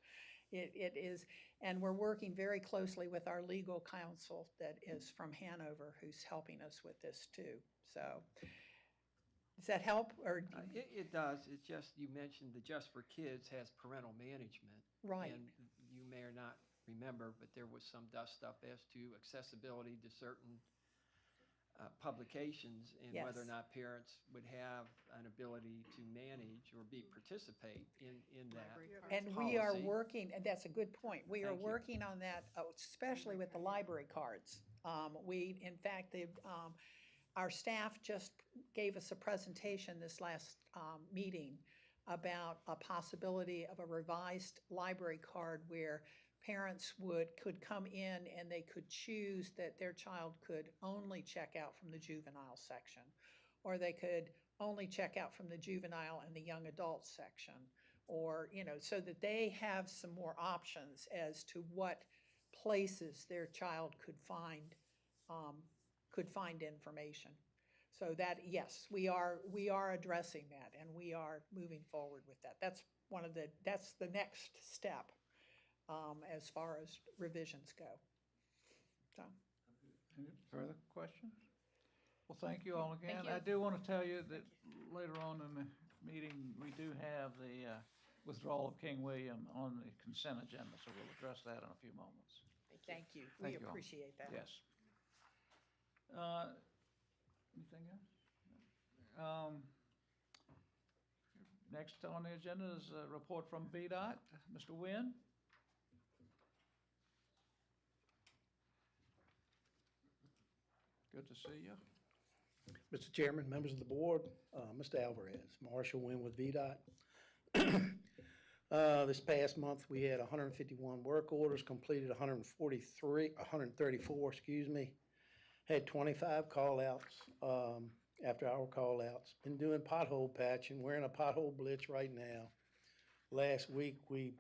[SPEAKER 10] It is, and we're working very closely with our legal counsel that is from Hanover, who's helping us with this too. So, does that help? Or
[SPEAKER 12] It does. It's just, you mentioned the Just for Kids has parental management.
[SPEAKER 10] Right.
[SPEAKER 12] And you may or not remember, but there was some dust up as to accessibility to certain publications and whether or
[SPEAKER 10] Yes.
[SPEAKER 12] not parents would have an ability to manage or participate in that.
[SPEAKER 10] And we are
[SPEAKER 12] policy.
[SPEAKER 10] working, and that's a good point. We are
[SPEAKER 12] Thank you.
[SPEAKER 10] working on that, especially with the library cards. In fact, our staff just gave us a presentation this last meeting about a possibility of a revised library card where parents could come in and they could choose that their child could only check out from the juvenile section, or they could only check out from the juvenile and the young adult section, or, so that they have some more options as to what places their child could find information. So that, yes, we are addressing that, and we are moving forward with that. That's the next step, as far as revisions go. So,
[SPEAKER 1] Any further questions? Well, thank you all again.
[SPEAKER 5] Thank you.
[SPEAKER 1] I do want to tell you that later on in the meeting, we do have the withdrawal of King William on the consent agenda, so we'll address that in a few moments.
[SPEAKER 10] thank you.
[SPEAKER 1] Thank
[SPEAKER 10] We
[SPEAKER 1] you all.
[SPEAKER 10] appreciate that.
[SPEAKER 1] Yes. Anything else? Next on the agenda is a report from VDOT. Mr. Wynn? Good to see you.
[SPEAKER 13] Mr. Chairman, members of the board, Mr. Alvarez, Marshall Wynn with VDOT. This past month, we had 151 work orders, completed 134, excuse me. Had 25 call-outs, after-hour call-outs. Been doing pothole patching. We're in a pothole blitz right now. Last week, we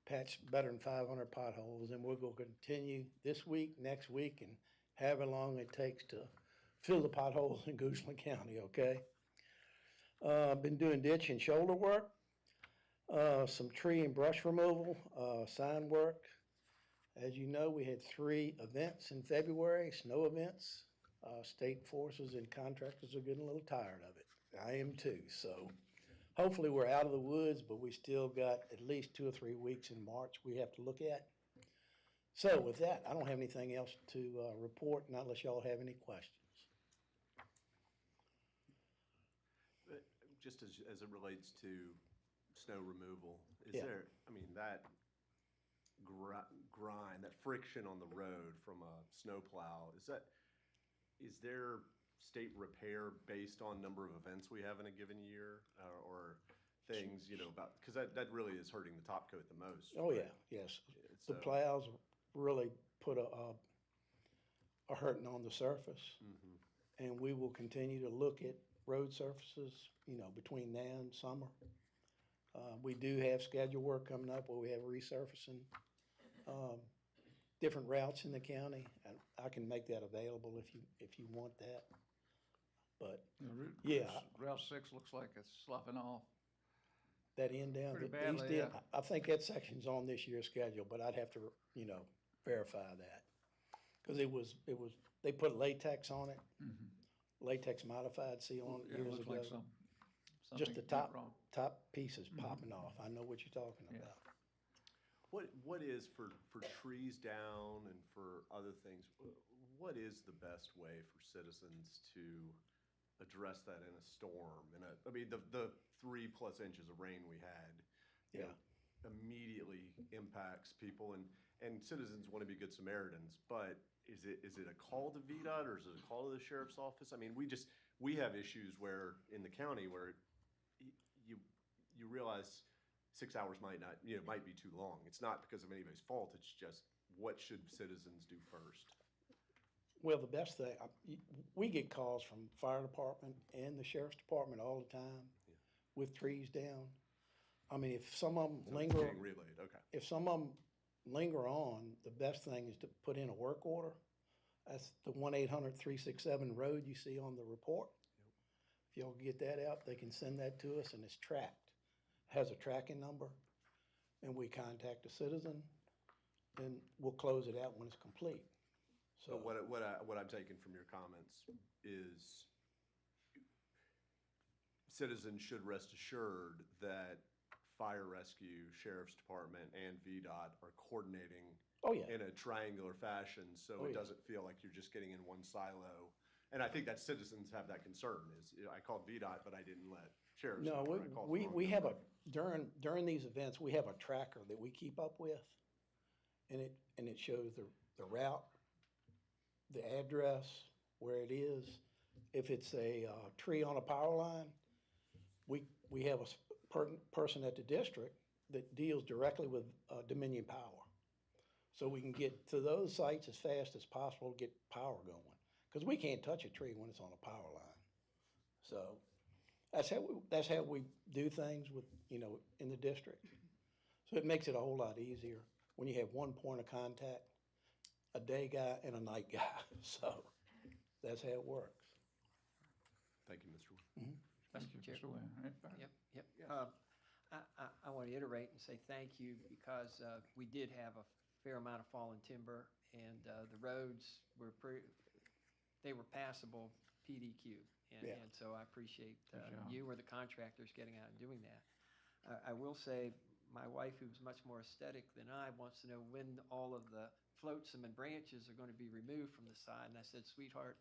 [SPEAKER 13] patched better than 500 potholes, and we're going to continue this week, next week, and however long it takes to fill the potholes in Goochland County, okay? Been doing ditch and shoulder work, some tree and brush removal, sign work. As you know, we had 3 events in February, snow events. State forces and contractors are getting a little tired of it. I am too, so hopefully we're out of the woods, but we still got at least 2 or 3 weeks in March we have to look at. So with that, I don't have anything else to report, not unless y'all have any questions.
[SPEAKER 6] Just as it relates to snow removal, is
[SPEAKER 13] Yeah.
[SPEAKER 6] there, I mean, that grind, that friction on the road from a snowplow, is there state repair based on number of events we have in a given year, or things, about, because that really is hurting the top coat the most.
[SPEAKER 13] Oh,
[SPEAKER 6] right?
[SPEAKER 13] yeah, yes.
[SPEAKER 6] So-
[SPEAKER 13] The plows really put a hurting on the surface.
[SPEAKER 6] Mhm.
[SPEAKER 13] And we will continue to look at road surfaces, between now and summer. We do have schedule work coming up where we have resurfacing different routes in the county. And I can make that available if you want that. But yeah.
[SPEAKER 1] Route 6 looks like it's sloughing off.
[SPEAKER 13] that end down,
[SPEAKER 1] Pretty
[SPEAKER 13] the east
[SPEAKER 1] badly,
[SPEAKER 13] end,
[SPEAKER 1] yeah.
[SPEAKER 13] I think that section's on this year's schedule, but I'd have to, verify that. Because they put latex on it, latex modified seal on it
[SPEAKER 1] Yeah, it
[SPEAKER 13] years
[SPEAKER 1] looks
[SPEAKER 13] ago.
[SPEAKER 1] like
[SPEAKER 13] Just
[SPEAKER 1] something
[SPEAKER 13] the
[SPEAKER 1] went wrong.
[SPEAKER 13] top piece is popping off. I know what you're talking
[SPEAKER 1] Yeah.
[SPEAKER 13] about.
[SPEAKER 6] What is for trees down and for other things, what is the best way for citizens to address that in a storm? I mean, the 3+ inches of rain we had, immediately impacts people, and citizens want to be good Samaritans, but is it a call to VDOT or is it a call to the sheriff's office? I mean, we have issues where, in the county, where you realize 6 hours might be too long. It's not because of anybody's fault, it's just, what should citizens do first?
[SPEAKER 13] Well, the best thing, we get calls from fire department and the sheriff's department all the time with trees down. I mean, if some of them
[SPEAKER 6] So it's
[SPEAKER 13] linger,
[SPEAKER 6] getting relayed, okay.
[SPEAKER 13] if some of them linger on, the best thing is to put in a work order. That's the 1-800-367-ROAD you see on the report. If y'all get that out, they can send that to us, and it's tracked. Has a tracking number, and we contact the citizen, and we'll close it out when it's complete.
[SPEAKER 6] So what I'm taking from your comments is citizens should rest assured that fire rescue, sheriff's department, and VDOT are coordinating
[SPEAKER 13] Oh, yeah.
[SPEAKER 6] in a triangular fashion, so
[SPEAKER 13] Oh,
[SPEAKER 6] it
[SPEAKER 13] yeah.
[SPEAKER 6] doesn't feel like you're just getting in one silo. And I think that citizens have that concern, I called VDOT, but I didn't let sheriff's.
[SPEAKER 13] No,
[SPEAKER 6] department. I called the
[SPEAKER 13] we
[SPEAKER 6] wrong
[SPEAKER 13] have
[SPEAKER 6] number.
[SPEAKER 13] during these events, we have a tracker that we keep up with. And it shows the route, the address, where it is. If it's a tree on a power line, we have a person at the district that deals directly with Dominion Power. So we can get to those sites as fast as possible to get power going. Because we can't touch a tree when it's on a power line. So that's how we do things with, you know, in the district. So it makes it a whole lot easier when you have one point of contact, a day guy and a night guy. So that's how it works.
[SPEAKER 6] Thank you, Mr. Wood.
[SPEAKER 1] Thank you,
[SPEAKER 12] Chair.
[SPEAKER 1] Mr. Wynn.
[SPEAKER 12] Yep. I want to iterate and say thank you because we did have a fair amount of fallen timber and the roads were they were passable PDQ.
[SPEAKER 13] Yeah.
[SPEAKER 12] And so I appreciate
[SPEAKER 1] Good job.
[SPEAKER 12] you or the contractors getting out and doing that. I will say, my wife, who's much more aesthetic than I, wants to know when all of the flotsam and branches are going to be removed from the side. And I said, sweetheart,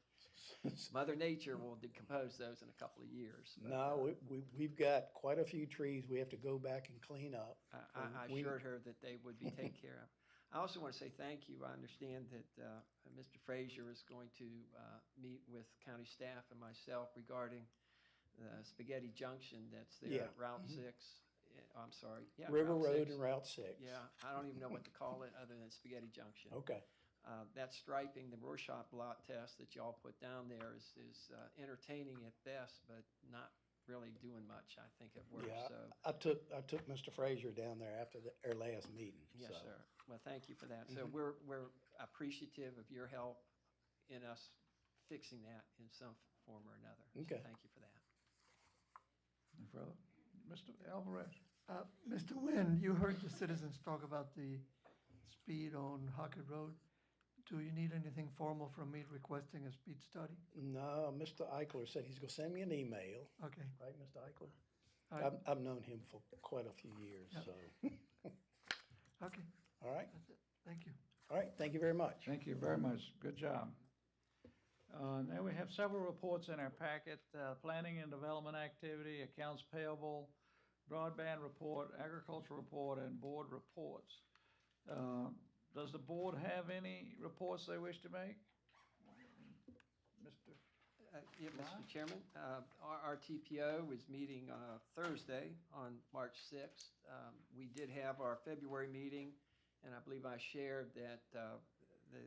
[SPEAKER 12] Mother Nature will decompose those in a couple of years. But,
[SPEAKER 13] No, we've got quite a few trees we have to go back and clean up.
[SPEAKER 12] I assured her that they would be taken care of. I also want to say thank you. I understand that Mr. Frazier is going to meet with county staff and myself regarding Spaghetti Junction that's there
[SPEAKER 13] Yeah.
[SPEAKER 12] at Route 6. I'm sorry. Yeah,
[SPEAKER 13] River
[SPEAKER 12] Route
[SPEAKER 13] Road
[SPEAKER 12] 6.
[SPEAKER 13] and Route 6.
[SPEAKER 12] Yeah, I don't even know what to call it other than Spaghetti Junction.
[SPEAKER 13] Okay.
[SPEAKER 12] That striping, the Rorschach blot test that y'all put down there is entertaining at best, but not really doing much, I think, at work.
[SPEAKER 13] Yeah,
[SPEAKER 12] So,
[SPEAKER 13] I took Mr. Frazier down there after our last meeting.
[SPEAKER 12] yes,
[SPEAKER 13] so.
[SPEAKER 12] sir. Well, thank you for that. So we're appreciative of your help in us fixing that in some form or another.
[SPEAKER 13] Okay.
[SPEAKER 12] So thank you for that.
[SPEAKER 1] Any further? Mr. Alvarez?
[SPEAKER 2] Mr. Nguyen, you heard the citizens talk about the speed on Hockett Road. Do you need anything formal from me requesting a speed study?
[SPEAKER 13] No, Mr. Eichler said he's gonna send me an email,
[SPEAKER 2] Okay.
[SPEAKER 13] right, Mr. Eichler?
[SPEAKER 2] All right.
[SPEAKER 13] I've known him for quite a few years,
[SPEAKER 2] Yep.
[SPEAKER 13] so.
[SPEAKER 2] Okay,
[SPEAKER 13] All right,
[SPEAKER 2] that's it. Thank you.
[SPEAKER 13] all right, thank you very much.
[SPEAKER 1] Thank you very much. Good job. Now we have several reports in our packet, planning and development activity, accounts payable, broadband report, agricultural report, and board reports. Does the board have any reports they wish to make? Mr.
[SPEAKER 12] Yeah, Mr. Chairman, our TPO is meeting Thursday on March 6th. We did have our February meeting, and I believe I shared that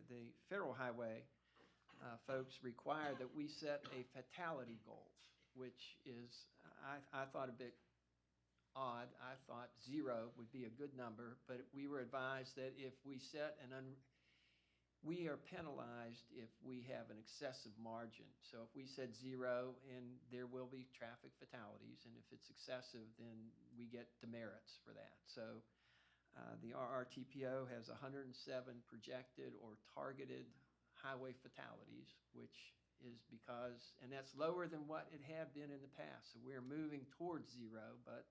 [SPEAKER 12] the federal highway folks require that we set a fatality goal, which is, I thought, a bit odd. I thought 0 would be a good number, but we were advised that if we set we are penalized if we have an excessive margin. So if we said 0, and there will be traffic fatalities, and if it's excessive, then we get demerits for that. So the RRTPO has 107 projected or targeted highway fatalities, which is because, and that's lower than what it had been in the past. So we're moving towards 0, but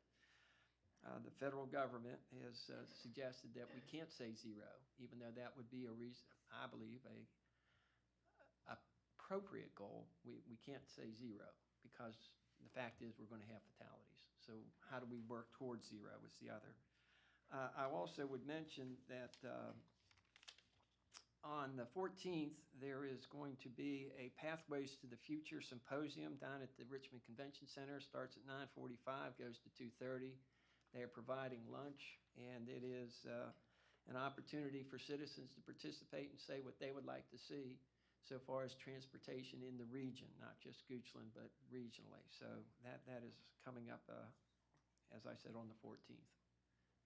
[SPEAKER 12] the federal government has suggested that we can't say 0, even though that would be a reason, I believe, a appropriate goal. We can't say 0 because the fact is we're going to have fatalities. So how do we work towards 0 is the other. I also would mention that on the 14th, there is going to be a Pathways to the Future Symposium down at the Richmond Convention Center. Starts at 9:45, goes to 2:30. They are providing lunch, and it is an opportunity for citizens to participate and say what they would like to see so far as transportation in the region, not just Goochland, but regionally. So that is coming up, as I said, on the 14th.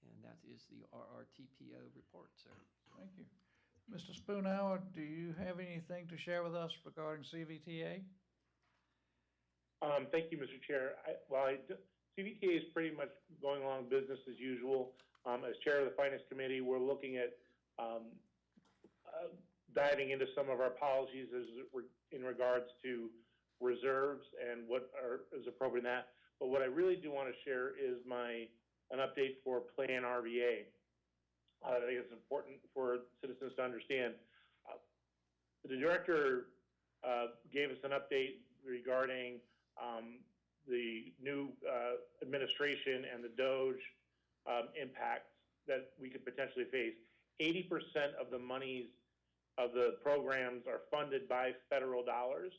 [SPEAKER 12] And that is the RRTPO report, sir.
[SPEAKER 1] Thank you. Mr. Spoonhour, do you have anything to share with us regarding CVTA?
[SPEAKER 4] Thank you, Mr. Chair. CVTA is pretty much going along business as usual. As Chair of the Finance Committee, we're looking at diving into some of our policies in regards to reserves and what is appropriate in that. But what I really do want to share is an update for Plan RVA. I think it's important for citizens to understand. The director gave us an update regarding the new administration and the DOGE impacts that we could potentially face. 80% of the monies of the programs are funded by federal dollars.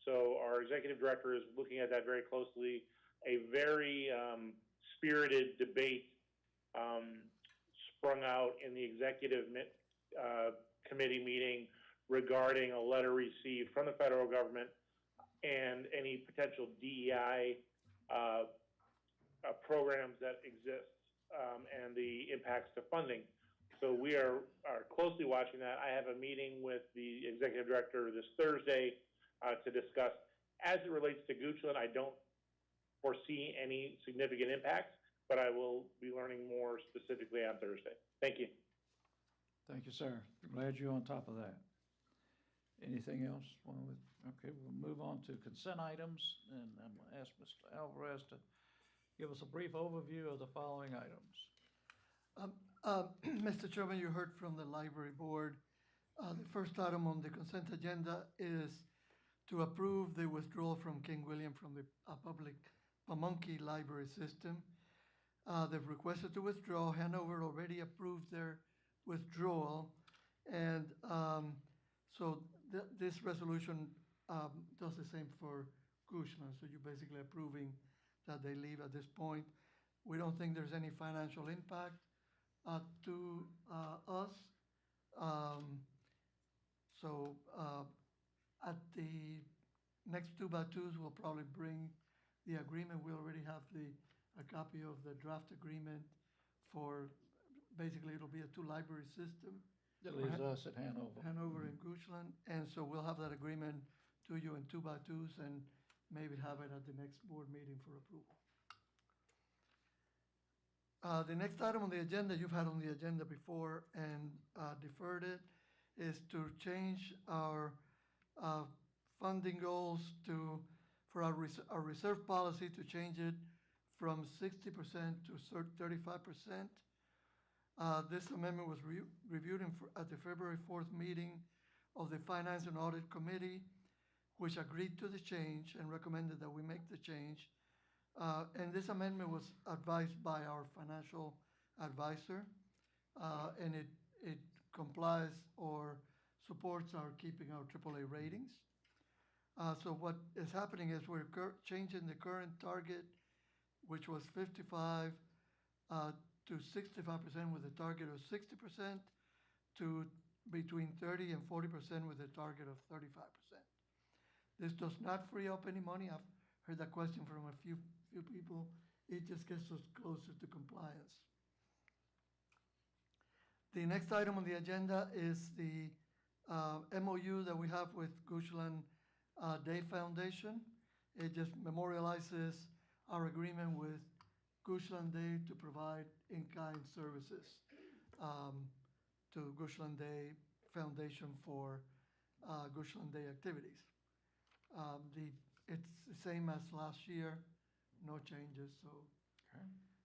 [SPEAKER 4] So our executive director is looking at that very closely. A very spirited debate sprung out in the executive committee meeting regarding a letter received from the federal government and any potential DEI programs that exist, and the impacts to funding. So we are closely watching that. I have a meeting with the executive director this Thursday to discuss. As it relates to Goochland, I don't foresee any significant impacts, but I will be learning more specifically on Thursday. Thank you.
[SPEAKER 1] Thank you, sir. Glad you're on top of that. Anything else? Okay, we'll move on to consent items, and I'm going to ask Mr. Alvarez to give us a brief overview of the following items.
[SPEAKER 14] Mr. Chairman, you heard from the library board. The first item on the consent agenda is to approve the withdrawal from King William from the public Pamunkey library system. They've requested to withdraw. Hanover already approved their withdrawal. And so this resolution does the same for Goochland. So you're basically approving that they leave at this point. We don't think there's any financial impact to us. So at the next 2x2s, we'll probably bring the agreement. We already have a copy of the draft agreement for, basically it'll be a 2 library system.
[SPEAKER 1] That leaves us at Hanover.
[SPEAKER 14] Hanover and Goochland. And so we'll have that agreement to you in 2x2s and maybe have it at the next board meeting for approval. The next item on the agenda, you've had on the agenda before and deferred it, is to change our funding goals for our reserve policy, to change it from 60% to 35%. This amendment was reviewed at the February 4th meeting of the Finance and Audit Committee, which agreed to the change and recommended that we make the change. And this amendment was advised by our financial advisor, and it complies or supports our keeping our AAA ratings. So what is happening is we're changing the current target, which was 55 to 65% with a target of 60%, to between 30 and 40% with a target of 35%. This does not free up any money. I've heard that question from a few people. It just gets us closer to compliance. The next item on the agenda is the MOU that we have with Goochland Day Foundation. It just memorializes our agreement with Goochland Day to provide in-kind services to Goochland Day Foundation for Goochland Day activities. It's the same as last year, no changes. So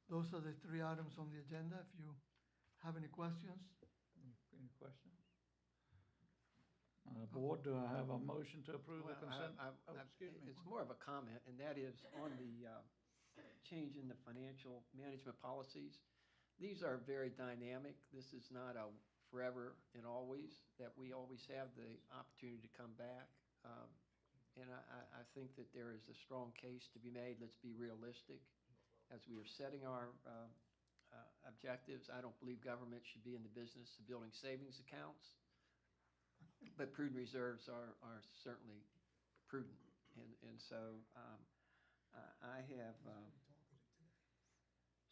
[SPEAKER 14] those are the 3 items on the agenda. If you have any questions.
[SPEAKER 1] Any questions? Board, do I have a motion to approve the consent? Excuse me.
[SPEAKER 12] It's more of a comment, and that is on the change in the financial management policies. These are very dynamic. This is not a forever and always, that we always have the opportunity to come back. And I think that there is a strong case to be made. Let's be realistic. As we are setting our objectives, I don't believe government should be in the business of building savings accounts, but prudent reserves are certainly prudent. And so I have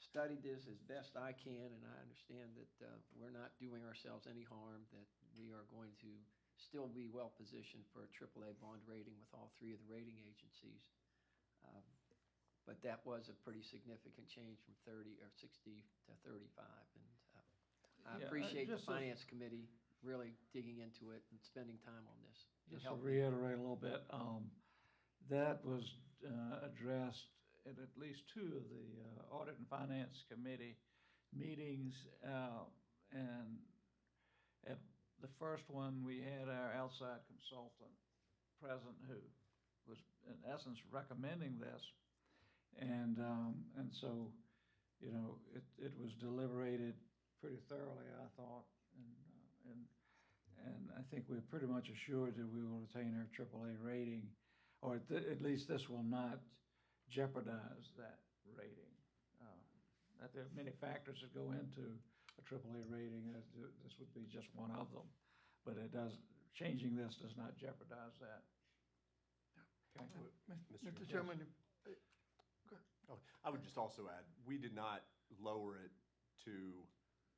[SPEAKER 12] studied this as best I can, and I understand that we're not doing ourselves any harm, that we are going to still be well positioned for a AAA bond rating with all 3 of the rating agencies. But that was a pretty significant change from 30 or 60 to 35. And I appreciate the Finance Committee really digging into it and spending time on this.
[SPEAKER 1] Just to reiterate a little bit, that was addressed at least 2 of the Audit and Finance Committee meetings, and at the first one, we had our outside consultant present who was in essence recommending this. And so, you know, it was deliberated pretty thoroughly, I thought, and I think we're pretty much assured that we will retain our AAA rating, or at least this will not jeopardize that rating. That there are many factors that go into a AAA rating. This would be just one of them, but changing this does not jeopardize that.
[SPEAKER 14] Mr. Chairman,
[SPEAKER 6] Oh, I would just also add, we did not lower it to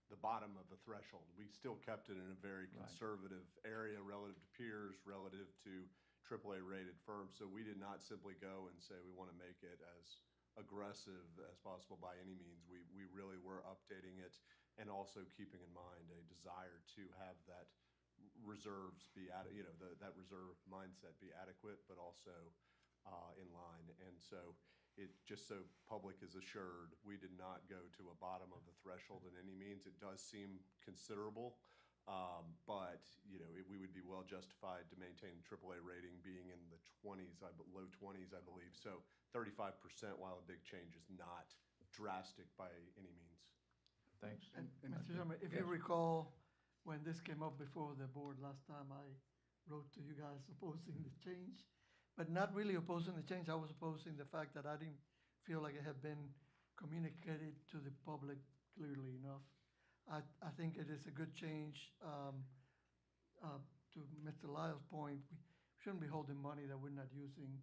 [SPEAKER 6] the bottom of the threshold. We still kept it in a very conservative area relative to peers, relative to AAA-rated firms. So we did not simply go and say we want to make it as aggressive as possible by any means. We really were updating it and also keeping in mind a desire to have that reserves be that reserve mindset be adequate, but also in line. And so it, just so public is assured, we did not go to a bottom of the threshold in any means. It does seem considerable, but we would be well justified to maintain the AAA rating being in the 20s, low 20s, I believe. So 35%, while a big change, is not drastic by any means.
[SPEAKER 1] Thanks.
[SPEAKER 14] and Mr. Chairman, if you recall, when this came up before the board last time, I wrote to you guys opposing the change, but not really opposing the change. I was opposing the fact that I didn't feel like it had been communicated to the public clearly enough. I think it is a good change. To Mr. Lyle's point, we shouldn't be holding money that we're not using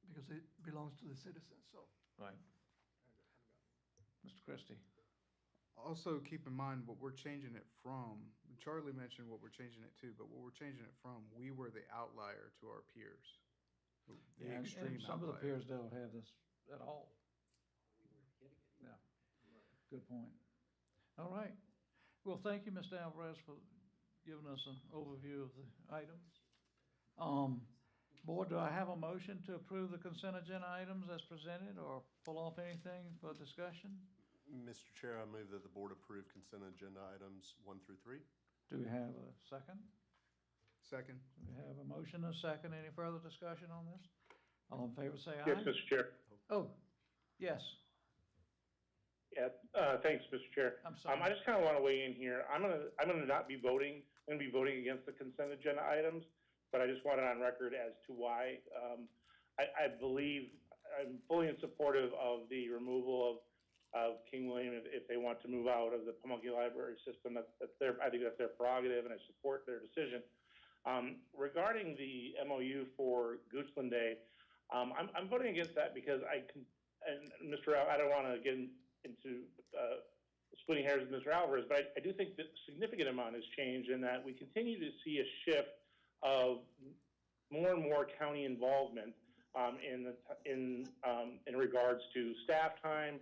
[SPEAKER 14] because it belongs to the citizens, so.
[SPEAKER 1] Right. Mr. Christie.
[SPEAKER 2] Also, keep in mind what we're changing it from. Charlie mentioned what we're changing it to, but what we're changing it from, we were the outlier to our peers. The
[SPEAKER 1] And
[SPEAKER 2] extreme
[SPEAKER 1] some of the
[SPEAKER 2] outlier.
[SPEAKER 1] peers don't have this at all. Yeah, good point. All right. Well, thank you, Mr. Alvarez, for giving us an overview of the items. Board, do I have a motion to approve the consent agenda items as presented or pull off anything for discussion?
[SPEAKER 6] Mr. Chair, I move that the board approve consent agenda items 1 through 3.
[SPEAKER 1] Do we have a second?
[SPEAKER 2] Second.
[SPEAKER 1] We have a motion and a second. Any further discussion on this? All in favor, say aye.
[SPEAKER 4] Yes, Mr. Chair.
[SPEAKER 1] Oh, yes.
[SPEAKER 4] Yeah, thanks, Mr. Chair.
[SPEAKER 1] I'm sorry.
[SPEAKER 4] I just kind of want to weigh in here. I'm gonna not be voting. I'm gonna be voting against the consent agenda items, but I just want it on record as to why. I believe I'm fully in supportive of the removal of King William if they want to move out of the Pamunkey Library system. I think that's their prerogative, and I support their decision. Regarding the MOU for Goochland Day, I'm voting against that because and Mr. I don't want to get into splitting hairs with Mr. Alvarez, but I do think that a significant amount has changed in that we continue to see a shift of more and more county involvement in regards to staff time,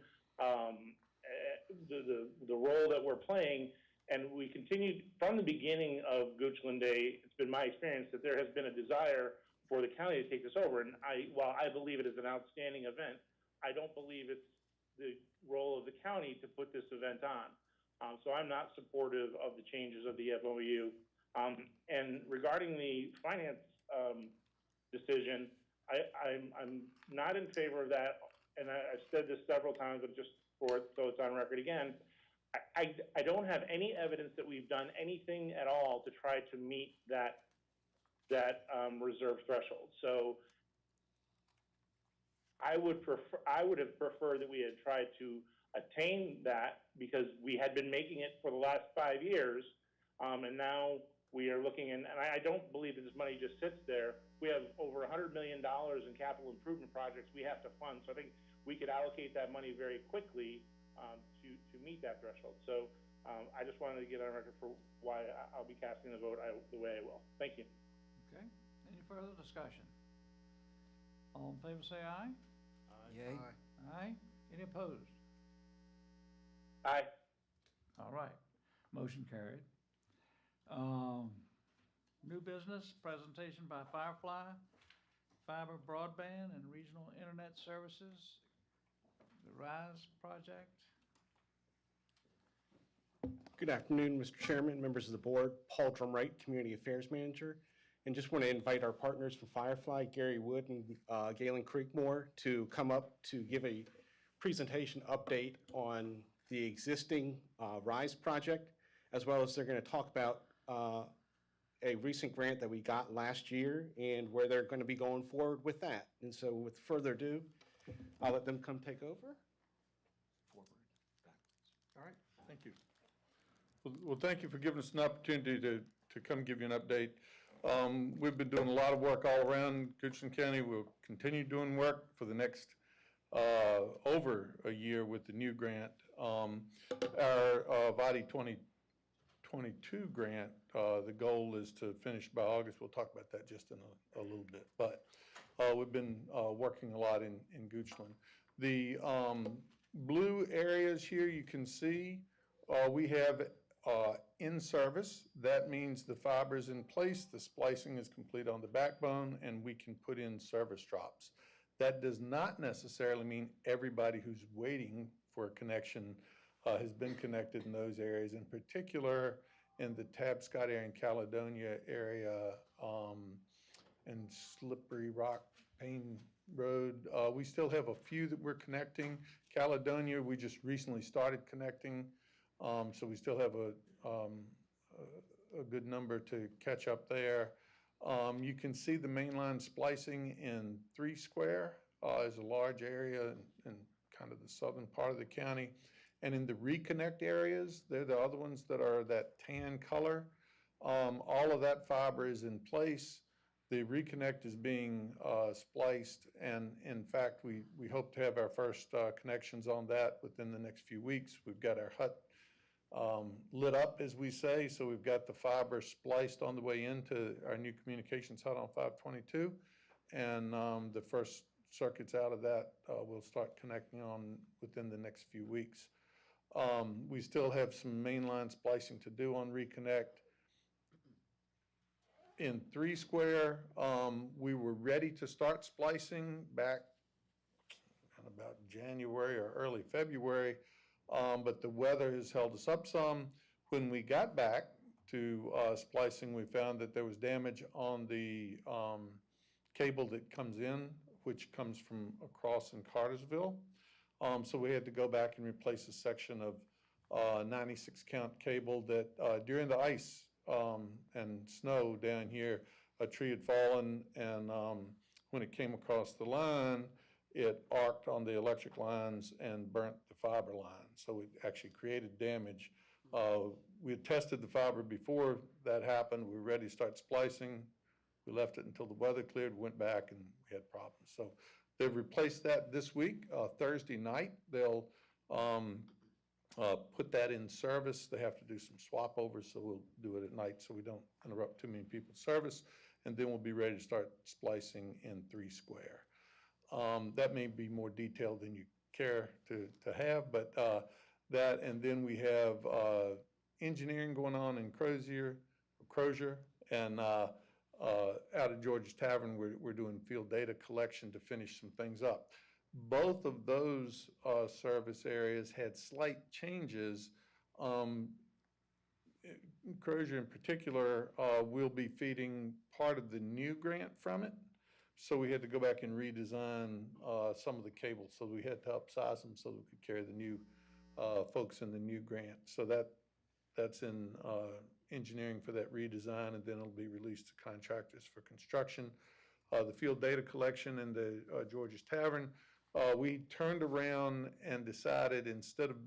[SPEAKER 4] the role that we're playing, and we continue from the beginning of Goochland Day. It's been my experience that there has been a desire for the county to take this over, and while I believe it is an outstanding event, I don't believe it's the role of the county to put this event on. So I'm not supportive of the changes of the MOU. And regarding the finance decision, I'm not in favor of that, and I've said this several times, but just so it's on record again, I don't have any evidence that we've done anything at all to try to meet that reserve threshold. So I would have preferred that we had tried to attain that because we had been making it for the last 5 years, and now we are looking, and I don't believe that this money just sits there. We have over $100 million in capital improvement projects we have to fund, so I think we could allocate that money very quickly to meet that threshold. So I just wanted to get on record for why I'll be casting the vote the way I will. Thank you.
[SPEAKER 1] Okay. Any further discussion? All in favor, say aye.
[SPEAKER 2] Yay.
[SPEAKER 1] Aye. Any opposed?
[SPEAKER 4] Aye.
[SPEAKER 1] All right. Motion carried. New business, presentation by Firefly, Fiber Broadband and Regional Internet Services, the RISE project.
[SPEAKER 15] Good afternoon, Mr. Chairman, members of the board. Paul Drumwright, Community Affairs Manager. And just want to invite our partners from Firefly, Gary Wood and Galen Creekmore, to come up to give a presentation update on the existing RISE project, as well as they're going to talk about a recent grant that we got last year and where they're going to be going forward with that. And so with further ado, I'll let them come take over.
[SPEAKER 6] Forward, backwards.
[SPEAKER 2] All right, thank you. Well, thank you for giving us an opportunity to come give you an update
[SPEAKER 16] We've been doing a lot of work all around Goochland County. We'll continue doing work for the next over a year with the new grant. Our VADI 2022 grant, the goal is to finish by August. We'll talk about that just in a little bit. But we've been working a lot in Goochland. The blue areas here you can see, we have in service. That means the fiber is in place, the splicing is complete on the backbone, and we can put in service drops. That does not necessarily mean everybody who's waiting for a connection has been connected in those areas. In particular, in the Tabscott area and Caledonia area, and Slippery Rock, Payne Road, we still have a few that we're connecting. Caledonia, we just recently started connecting, so we still have a good number to catch up there. You can see the mainline splicing in 3 Square is a large area in kind of the southern part of the county. And in the reconnect areas, they're the other ones that are that tan color. All of that fiber is in place. The reconnect is being spliced, and in fact, we hope to have our first connections on that within the next few weeks. We've got our hut lit up, as we say, so we've got the fiber spliced on the way into our new communications hut on 522, and the first circuits out of that we'll start connecting on within the next few weeks. We still have some mainline splicing to do on reconnect. In 3 Square, we were ready to start splicing back in about January or early February, but the weather has held us up some. When we got back to splicing, we found that there was damage on the cable that comes in, which comes from across in Cartersville. So we had to go back and replace a section of 96 count cable that during the ice and snow down here, a tree had fallen, and when it came across the line, it arced on the electric lines and burnt the fiber line. So it actually created damage. We had tested the fiber before that happened. We were ready to start splicing. We left it until the weather cleared, went back, and we had problems. So they've replaced that this week. Thursday night, they'll put that in service. They have to do some swap overs, so we'll do it at night so we don't interrupt too many people's service. And then we'll be ready to start splicing in 3 Square. That may be more detailed than you care to have, but that, and then we have engineering going on in Crozier, and out at George's Tavern, we're doing field data collection to finish some things up. Both of those service areas had slight changes. Crozier in particular will be feeding part of the new grant from it. So we had to go back and redesign some of the cables. So we had to upsize them so that we could carry the new folks in the new grant. So that's in engineering for that redesign, and then it'll be released to contractors for construction. The field data collection in the George's Tavern, we turned around and decided instead of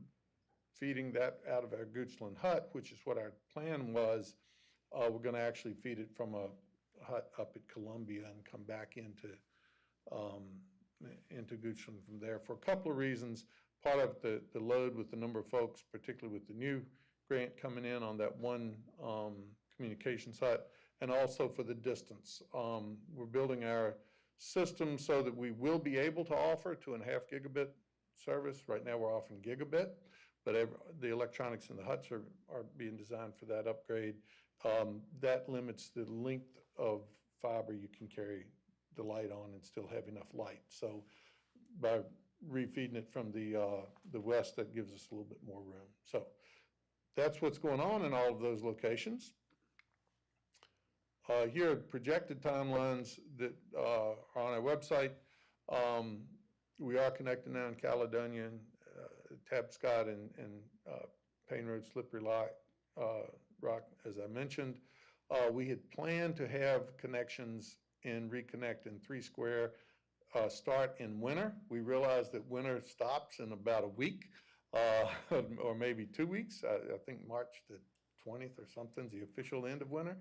[SPEAKER 16] feeding that out of our Goochland hut, which is what our plan was, we're going to actually feed it from a hut up at Columbia and come back into Goochland from there for a couple of reasons. Part of the load with the number of folks, particularly with the new grant coming in on that one communications hut, and also for the distance. We're building our system so that we will be able to offer 2.5 gigabit service. Right now we're offering gigabit, but the electronics in the huts are being designed for that upgrade. That limits the length of fiber you can carry the light on and still have enough light. So by refeeding it from the west, that gives us a little bit more room. So that's what's going on in all of those locations. Here are projected timelines that are on our website. We are connecting now in Caledonia, and Tabscott, and Payne Road, Slippery Rock, as I mentioned. We had planned to have connections in Reconnect in 3 Square start in winter. We realized that winter stops in about a week, or maybe 2 weeks. I think March the 20th or something is the official end of winter.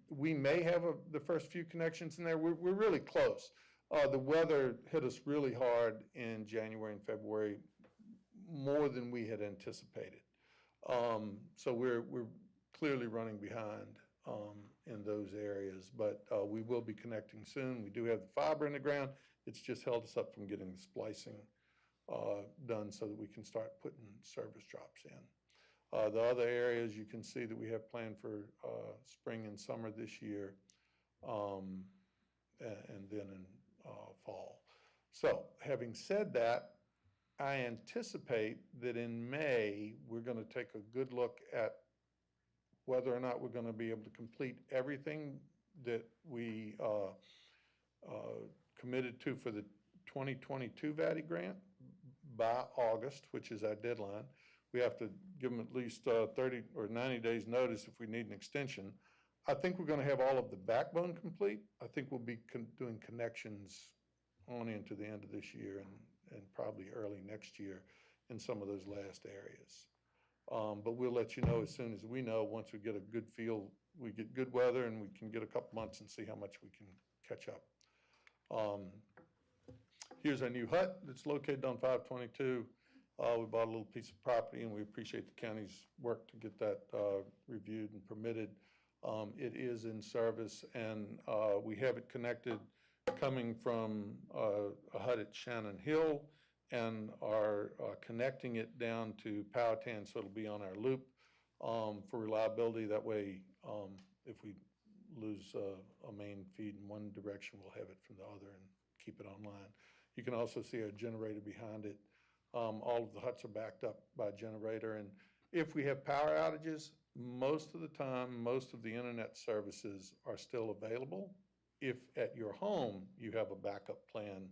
[SPEAKER 16] We may have the first few connections in there. We're really close. The weather hit us really hard in January and February, more than we had anticipated. So we're clearly running behind in those areas, but we will be connecting soon. We do have the fiber in the ground. It's just held us up from getting the splicing done so that we can start putting service drops in. The other areas you can see that we have planned for spring and summer this year, and then in fall. So having said that, I anticipate that in May, we're going to take a good look at whether or not we're going to be able to complete everything that we committed to for the 2022 VATI grant by August, which is our deadline. We have to give them at least 30 or 90 days notice if we need an extension. I think we're going to have all of the backbone complete. I think we'll be doing connections on into the end of this year and probably early next year in some of those last areas. But we'll let you know as soon as we know, once we get a good feel, we get good weather and we can get a couple months and see how much we can catch up. Here's our new hut that's located on 522. We bought a little piece of property and we appreciate the county's work to get that reviewed and permitted. It is in service and we have it connected coming from a hut at Shannon Hill and are connecting it down to Powhatan, so it'll be on our loop for reliability. That way, if we lose a main feed in one direction, we'll have it from the other and keep it online. You can also see a generator behind it. All of the huts are backed up by a generator, and if we have power outages, most of the time, most of the internet services are still available. If at your home you have a backup plan,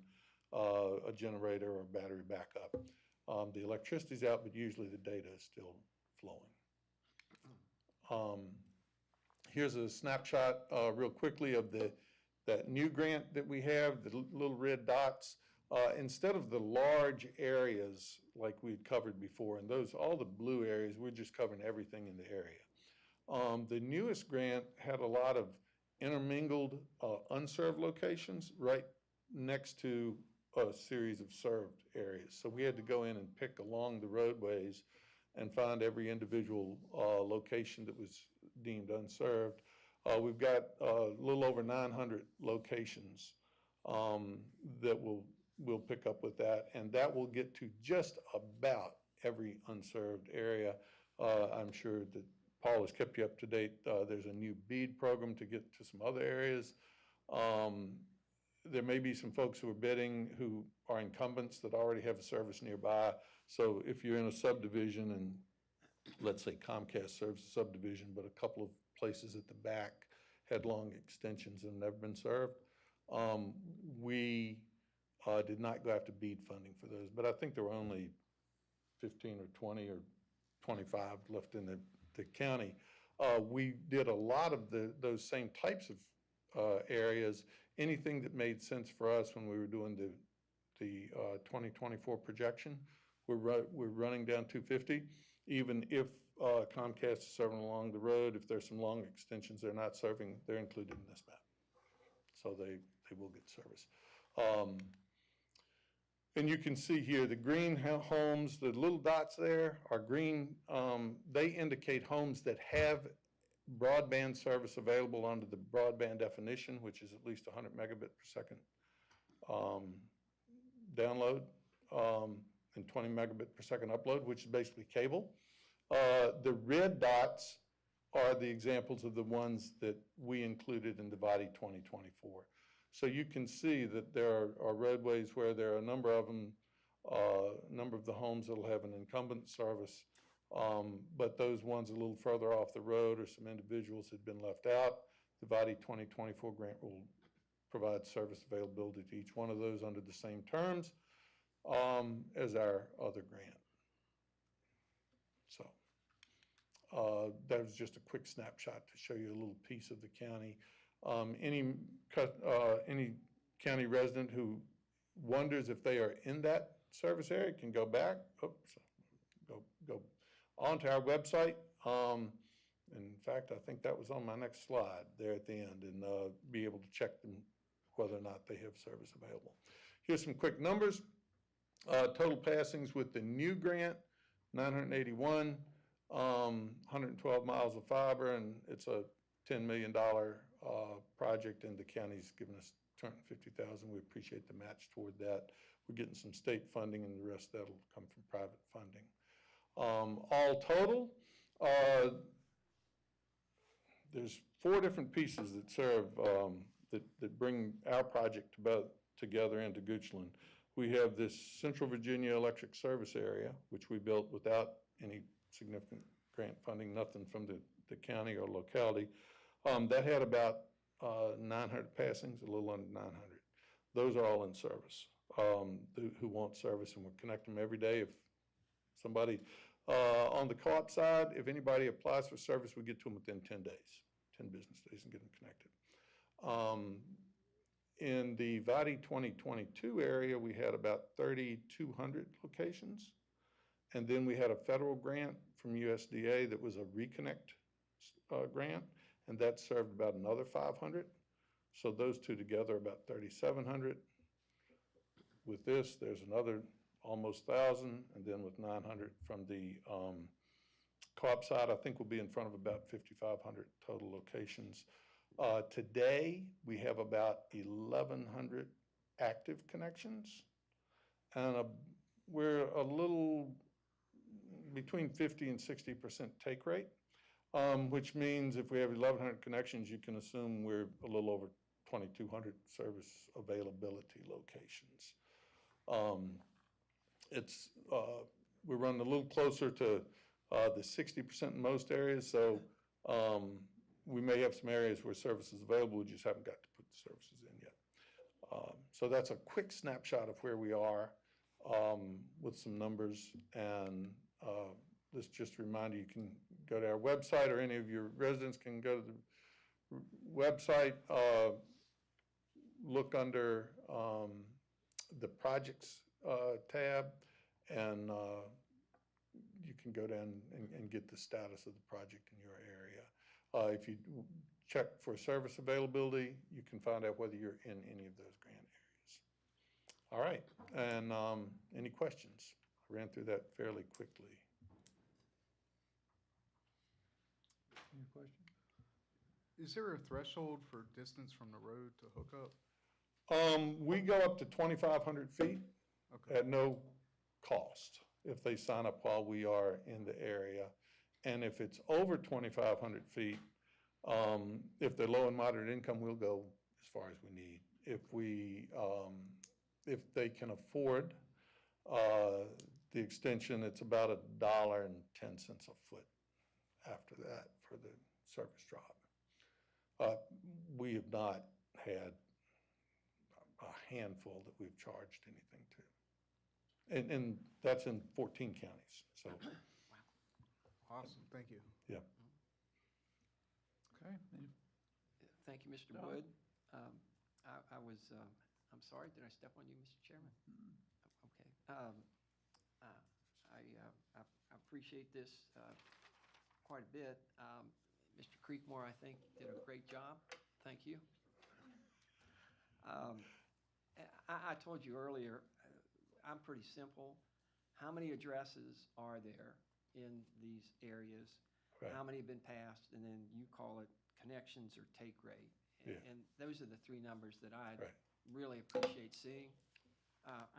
[SPEAKER 16] a generator or battery backup. The electricity's out, but usually the data is still flowing. Here's a snapshot real quickly of that new grant that we have, the little red dots. Instead of the large areas like we'd covered before, and those, all the blue areas, we're just covering everything in the area. The newest grant had a lot of intermingled unserved locations right next to a series of served areas. So we had to go in and pick along the roadways and find every individual location that was deemed unserved. We've got a little over 900 locations that we'll pick up with that, and that will get to just about every unserved area. I'm sure that Paul has kept you up to date. There's a new BEAD program to get to some other areas. There may be some folks who are bidding who are incumbents that already have a service nearby. So if you're in a subdivision and let's say Comcast serves a subdivision, but a couple of places at the back had long extensions and never been served, we did not go after BEAD funding for those. But I think there were only 15 or 20 or 25 left in the county. We did a lot of those same types of areas. Anything that made sense for us when we were doing the 2024 projection, we're running down 250. Even if Comcast is serving along the road, if there's some long extensions they're not serving, they're included in this map. So they will get service. And you can see here the green homes, the little dots there are green. They indicate homes that have broadband service available under the broadband definition, which is at least 100 megabit per second download and 20 megabit per second upload, which is basically cable. The red dots are the examples of the ones that we included in the VATI 2024. So you can see that there are roadways where there are a number of them, a number of the homes that will have an incumbent service, but those ones a little further off the road or some individuals had been left out. The VATI 2024 grant will provide service availability to each one of those under the same terms as our other grant. So that was just a quick snapshot to show you a little piece of the county. Any county resident who wonders if they are in that service area can go back, go onto our website. In fact, I think that was on my next slide there at the end, and be able to check them whether or not they have service available. Here's some quick numbers. Total passings with the new grant, 981, 112 miles of fiber, and it's a $10 million project, and the county's given us $250,000. We appreciate the match toward that. We're getting some state funding, and the rest that'll come from private funding. All total, there's 4 different pieces that serve, that bring our project together into Goochland. We have this Central Virginia Electric Service Area, which we built without any significant grant funding, nothing from the county or locality. That had about 900 passings, a little under 900. Those are all in service, who want service, and we connect them every day. If somebody, on the co-op side, if anybody applies for service, we get to them within 10 days, 10 business days, and get them connected. In the Vadi 2022 area, we had about 3,200 locations. And then we had a federal grant from USDA that was a reconnect grant, and that served about another 500. So those two together, about 3,700. With this, there's another almost 1,000, and then with 900 from the co-op side, I think we'll be in front of about 5,500 total locations. Today, we have about 1,100 active connections, and we're a little between 50 and 60% take rate, which means if we have 1,100 connections, you can assume we're a little over 2,200 service availability locations. We're running a little closer to the 60% in most areas, so we may have some areas where service is available, we just haven't got to put the services in yet. So that's a quick snapshot of where we are with some numbers, and this just a reminder, you can go to our website, or any of your residents can go to the website, look under the projects tab, and you can go down and get the status of the project in your area. If you check for service availability, you can find out whether you're in any of those grant areas. All right, and any questions? I ran through that fairly quickly.
[SPEAKER 1] Any questions?
[SPEAKER 2] Is there a threshold for distance from the road to hook up?
[SPEAKER 16] We go up to 2,500 feet
[SPEAKER 2] Okay.
[SPEAKER 16] at no cost if they sign up while we are in the area. And if it's over 2,500 feet, if they're low and moderate income, we'll go as far as we need. If they can afford the extension, it's about $1.10 a foot after that for the service drop. We have not had a handful that we've charged anything to. And that's in 14 counties, so.
[SPEAKER 2] Awesome, thank you.
[SPEAKER 16] Yeah.
[SPEAKER 1] Okay.
[SPEAKER 12] Thank you, Mr. Wood. I'm sorry, did I step on you, Mr. Chairman? Okay. I appreciate this quite a bit. Mr. Creekmore, I think, did a great job. Thank you. I told you earlier, I'm pretty simple. How many addresses are there in these areas?
[SPEAKER 16] Right.
[SPEAKER 12] How many have been passed? And then you call it connections or take rate.
[SPEAKER 16] Yeah.
[SPEAKER 12] And those are the 3 numbers that I
[SPEAKER 16] Right.
[SPEAKER 12] really appreciate seeing.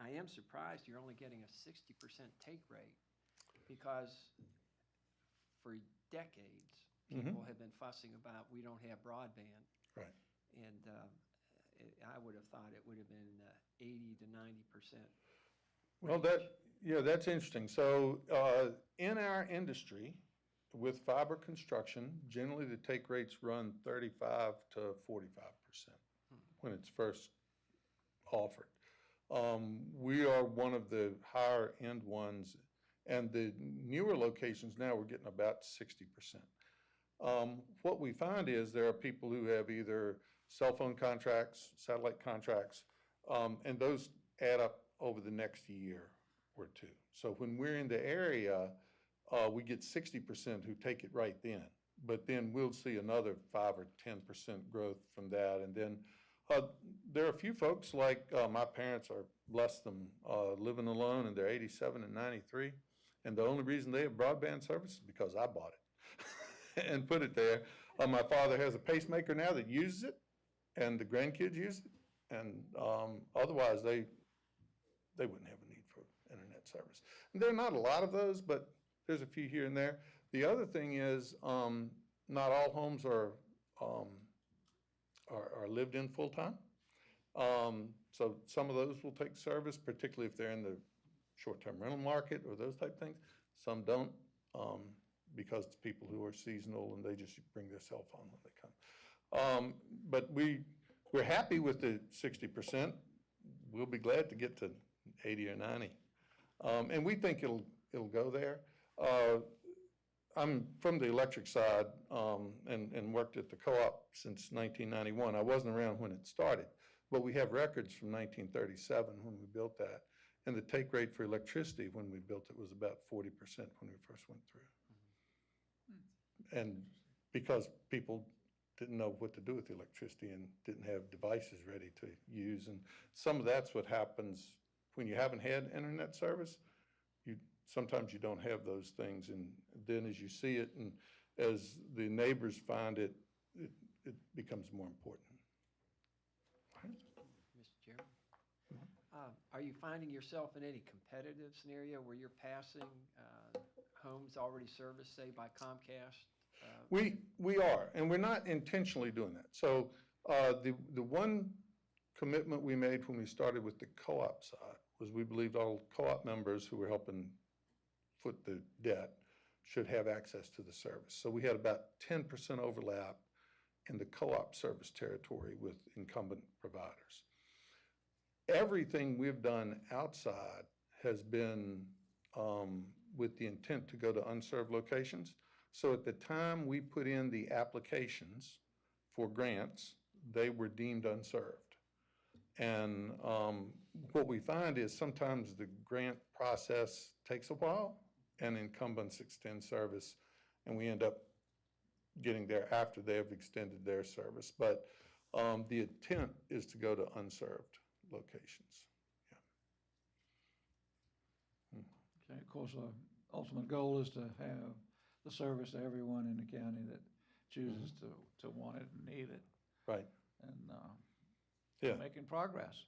[SPEAKER 12] I am surprised you're only getting a 60% take rate, because for decades, people have been fussing about we don't have broadband.
[SPEAKER 16] Right.
[SPEAKER 12] And I would have thought it would have been 80 to 90%.
[SPEAKER 16] Well, that's interesting. So in our industry, with fiber construction, generally the take rates run 35 to 45% when it's first offered. We are one of the higher end ones, and the newer locations now we're getting about 60%. What we find is there are people who have either cell phone contracts, satellite contracts, and those add up over the next year or 2. So when we're in the area, we get 60% who take it right then. but then we'll see another 5 or 10% growth from that. And then there are a few folks like my parents are, bless them, living alone, and they're 87 and 93. And the only reason they have broadband service is because I bought it and put it there. My father has a pacemaker now that uses it, and the grandkids use it. And otherwise, they wouldn't have a need for internet service. And there are not a lot of those, but there's a few here and there. The other thing is, not all homes are lived in full time. So some of those will take service, particularly if they're in the short-term rental market or those type things. Some don't, because it's people who are seasonal and they just bring their cell phone when they come. But we're happy with the 60%. We'll be glad to get to 80 or 90. And we think it'll go there. I'm from the electric side and worked at the co-op since 1991. I wasn't around when it started, but we have records from 1937 when we built that. And the take rate for electricity when we built it was about 40% when we first went through. And because people didn't know what to do with the electricity and didn't have devices ready to use. And some of that's what happens when you haven't had internet service. Sometimes you don't have those things, and then as you see it and as the neighbors find it, it becomes more important.
[SPEAKER 12] Mr. Chairman? Are you finding yourself in any competitive scenario where you're passing homes already serviced, say, by Comcast?
[SPEAKER 16] We are, and we're not intentionally doing that. So the one commitment we made when we started with the co-op side was we believed all co-op members who were helping foot the debt should have access to the service. So we had about 10% overlap in the co-op service territory with incumbent providers. Everything we've done outside has been with the intent to go to unserved locations. So at the time we put in the applications for grants, they were deemed unserved. And what we find is sometimes the grant process takes a while and incumbents extend service, and we end up getting there after they have extended their service. But the intent is to go to unserved locations. Yeah.
[SPEAKER 1] Okay, of course, the ultimate goal is to have the service to everyone in the county that chooses to want it and need it.
[SPEAKER 16] Right.
[SPEAKER 1] And making progress.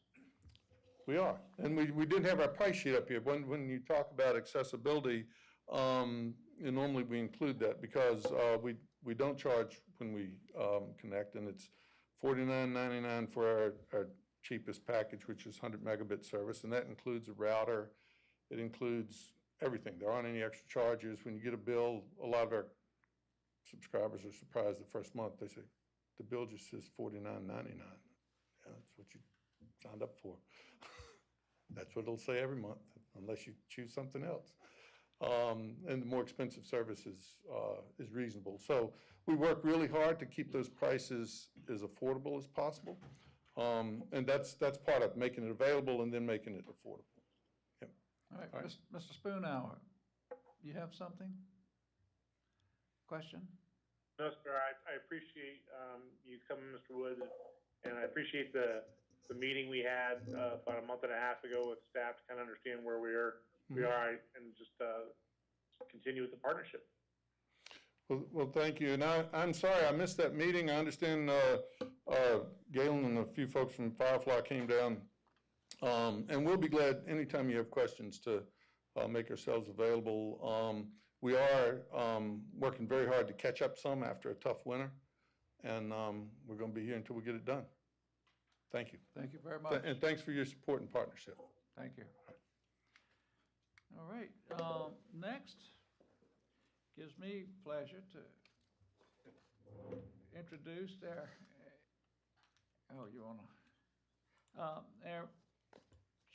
[SPEAKER 16] We are, and we didn't have our price sheet up here. When you talk about accessibility, and normally we include that because we don't charge when we connect, and it's $49.99 for our cheapest package, which is 100 megabit service, and that includes a router. It includes everything. There aren't any extra charges. When you get a bill, a lot of our subscribers are surprised the first month. They say, the bill just says $49.99. Yeah, that's what you signed up for. That's what it'll say every month, unless you choose something else. And the more expensive service is reasonable. So we work really hard to keep those prices as affordable as possible. And that's part of making it available and then making it affordable. Yep.
[SPEAKER 1] All right, Mr. Spoonhour, you have something? Question?
[SPEAKER 4] No, sir, I appreciate you coming, Mr. Wood, and I appreciate the meeting we had about a month and a half ago with staff to kind of understand where we are and just continue with the partnership.
[SPEAKER 16] Well, thank you. And I'm sorry I missed that meeting. I understand Galen and a few folks from Firefly came down. And we'll be glad anytime you have questions to make ourselves available. We are working very hard to catch up some after a tough winter. And we're going to be here until we get it done. Thank you.
[SPEAKER 1] Thank you very much.
[SPEAKER 16] And thanks for your support and partnership.
[SPEAKER 1] Thank you. All right, next, gives me pleasure to introduce our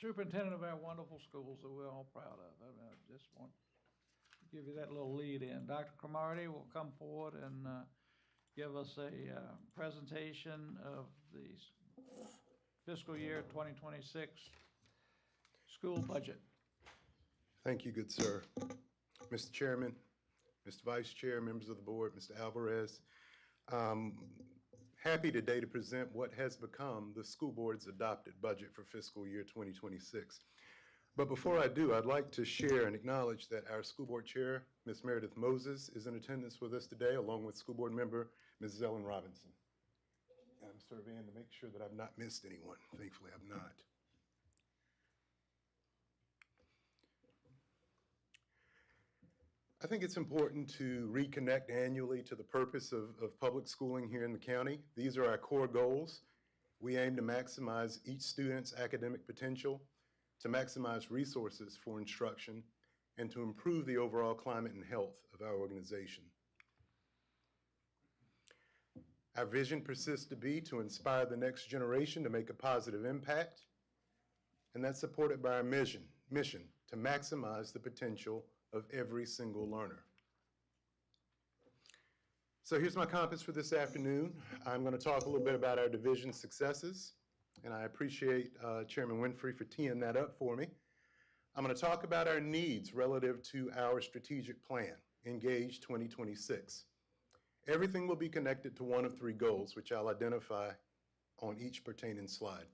[SPEAKER 1] superintendent of our wonderful schools that we're all proud of. I just want to give you that little lead in. Dr. Cromartie will come forward and give us a presentation of the fiscal year 2026 school budget.
[SPEAKER 17] Thank you, good sir. Mr. Chairman, Mr. Vice Chair, members of the board, Mr. Alvarez. Happy today to present what has become the school board's adopted budget for fiscal year 2026. But before I do, I'd like to share and acknowledge that our school board chair, Ms. Meredith Moses, is in attendance with us today, along with school board member Ms. Ellen Robinson. I'm surveying to make sure that I've not missed anyone. Thankfully, I've not. I think it's important to reconnect annually to the purpose of public schooling here in the county. These are our core goals. We aim to maximize each student's academic potential, to maximize resources for instruction, and to improve the overall climate and health of our organization. Our vision persists to be to inspire the next generation to make a positive impact, and that's supported by our mission to maximize the potential of every single learner. So here's my compass for this afternoon. I'm going to talk a little bit about our division successes, and I appreciate Chairman Winfrey for teeing that up for me. I'm going to talk about our needs relative to our strategic plan, Engage 2026. Everything will be connected to one of three goals, which I'll identify on each pertaining slide.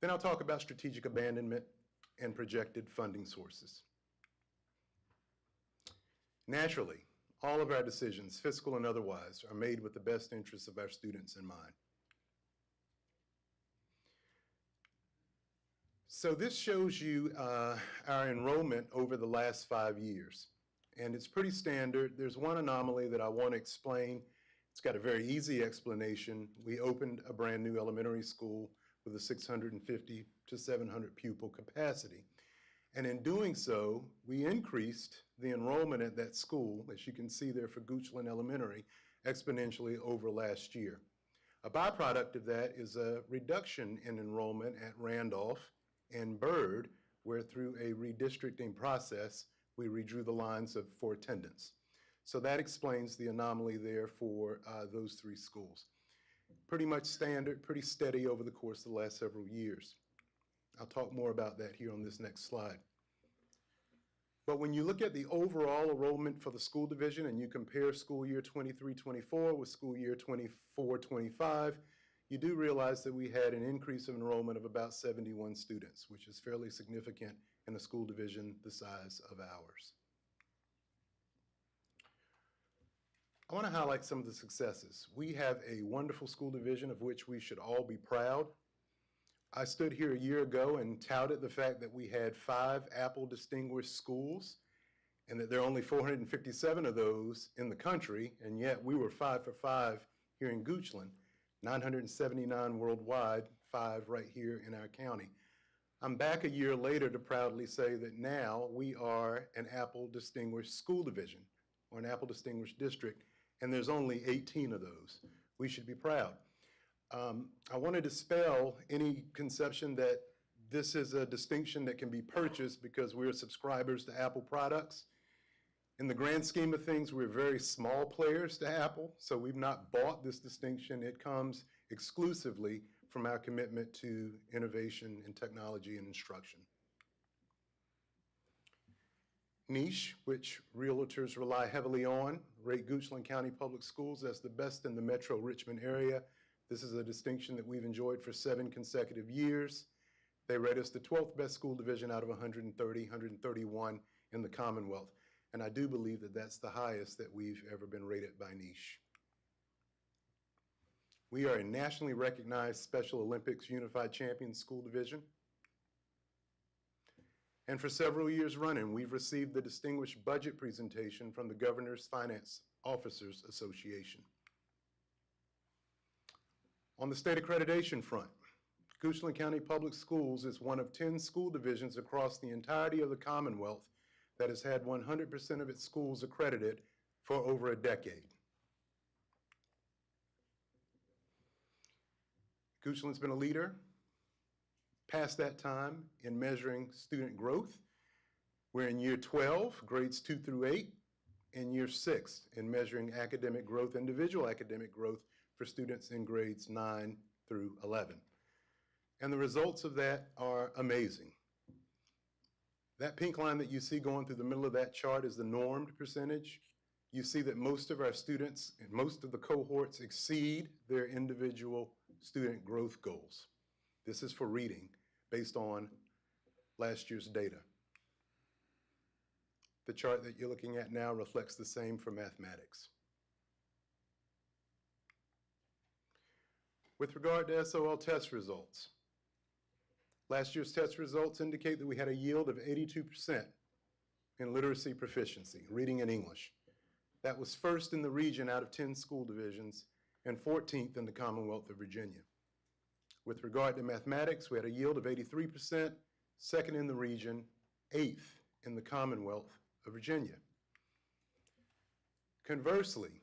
[SPEAKER 17] Then I'll talk about strategic abandonment and projected funding sources. Naturally, all of our decisions, fiscal and otherwise, are made with the best interests of our students in mind. So this shows you our enrollment over the last 5 years. And it's pretty standard. There's one anomaly that I want to explain. It's got a very easy explanation. We opened a brand new elementary school with a 650 to 700 pupil capacity. And in doing so, we increased the enrollment at that school, as you can see there for Goochland Elementary, exponentially over last year. A byproduct of that is a reduction in enrollment at Randolph and Byrd, where through a redistricting process, we redrew the lines for attendance. So that explains the anomaly there for those three schools. Pretty much standard, pretty steady over the course of the last several years. I'll talk more about that here on this next slide. But when you look at the overall enrollment for the school division and you compare school year 23-24 with school year 24-25, you do realize that we had an increase of enrollment of about 71 students, which is fairly significant in a school division the size of ours. I want to highlight some of the successes. We have a wonderful school division of which we should all be proud. I stood here a year ago and touted the fact that we had 5 Apple Distinguished Schools and that there are only 457 of those in the country, and yet we were 5 for 5 here in Goochland, 979 worldwide, 5 right here in our county. I'm back a year later to proudly say that now we are an Apple Distinguished School Division or an Apple Distinguished District, and there's only 18 of those. We should be proud. I want to dispel any conception that this is a distinction that can be purchased because we're subscribers to Apple products. In the grand scheme of things, we're very small players to Apple, so we've not bought this distinction. It comes exclusively from our commitment to innovation in technology and instruction. Niche, which realtors rely heavily on, rate Goochland County Public Schools as the best in the Metro Richmond area. This is a distinction that we've enjoyed for 7 consecutive years. They rate us the 12th best school division out of 131 in the Commonwealth. And I do believe that that's the highest that we've ever been rated by Niche. We are a nationally recognized Special Olympics Unified Champions School Division. And for several years running, we've received the Distinguished Budget Presentation from the Governor's Finance Officers Association. On the state accreditation front, Goochland County Public Schools is one of 10 school divisions across the entirety of the Commonwealth that has had 100% of its schools accredited for over a decade. Goochland's been a leader past that time in measuring student growth. We're in year 12, grades 2 through 8, and year 6 in measuring academic growth, individual academic growth for students in grades 9 through 11. And the results of that are amazing. That pink line that you see going through the middle of that chart is the normed percentage. you see that most of our students and most of the cohorts exceed their individual student growth goals. This is for reading based on last year's data. The chart that you're looking at now reflects the same for mathematics. With regard to SOL test results, last year's test results indicate that we had a yield of 82% in literacy proficiency, reading and English. That was first in the region out of 10 school divisions and 14th in the Commonwealth of Virginia. With regard to mathematics, we had a yield of 83%, second in the region, 8th in the Commonwealth of Virginia. Conversely,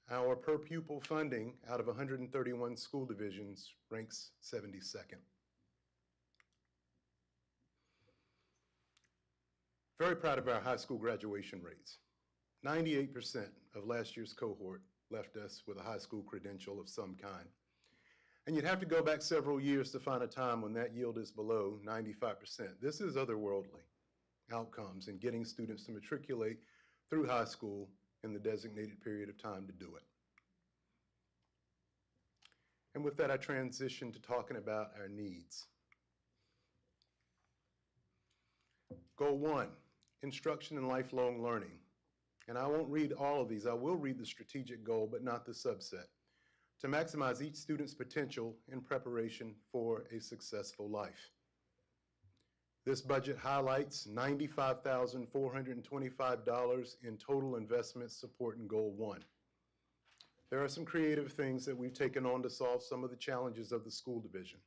[SPEAKER 17] our per pupil funding out of 131 school divisions ranks 72nd. Very proud of our high school graduation rates. 98% of last year's cohort left us with a high school credential of some kind. And you'd have to go back several years to find a time when that yield is below 95%. This is otherworldly outcomes in getting students to matriculate through high school in the designated period of time to do it. And with that, I transition to talking about our needs. Goal 1, instruction and lifelong learning. And I won't read all of these. I will read the strategic goal, but not the subset. To maximize each student's potential in preparation for a successful life. This budget highlights $95,425 in total investments supporting Goal 1. There are some creative things that we've taken on to solve some of the challenges of the school division.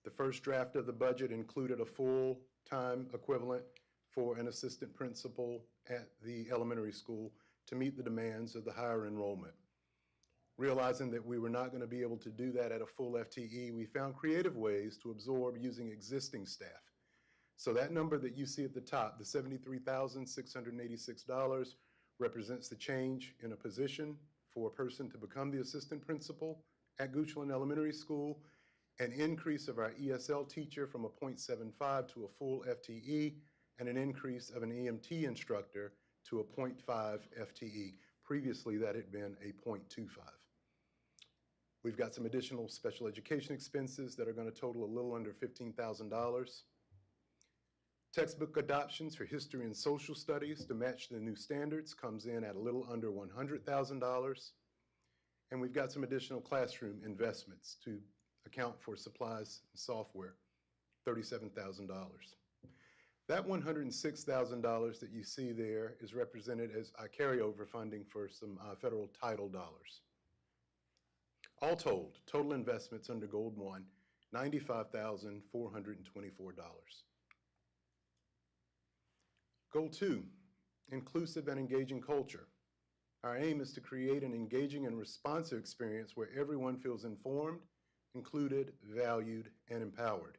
[SPEAKER 17] The first draft of the budget included a full-time equivalent for an assistant principal at the elementary school to meet the demands of the higher enrollment. Realizing that we were not going to be able to do that at a full FTE, we found creative ways to absorb using existing staff. So that number that you see at the top, the $73,686, represents the change in a position for a person to become the assistant principal at Goochland Elementary School, an increase of our ESL teacher from a .75 to a full FTE, and an increase of an EMT instructor to a .5 FTE. Previously, that had been a .25. We've got some additional special education expenses that are going to total a little under $15,000. Textbook adoptions for history and social studies to match the new standards comes in at a little under $100,000. And we've got some additional classroom investments to account for supplies and software, $37,000. That $106,000 that you see there is represented as carryover funding for some federal title dollars. All told, total investments under Goal 1, $95,424. Goal 2, inclusive and engaging culture. Our aim is to create an engaging and responsive experience where everyone feels informed, included, valued, and empowered.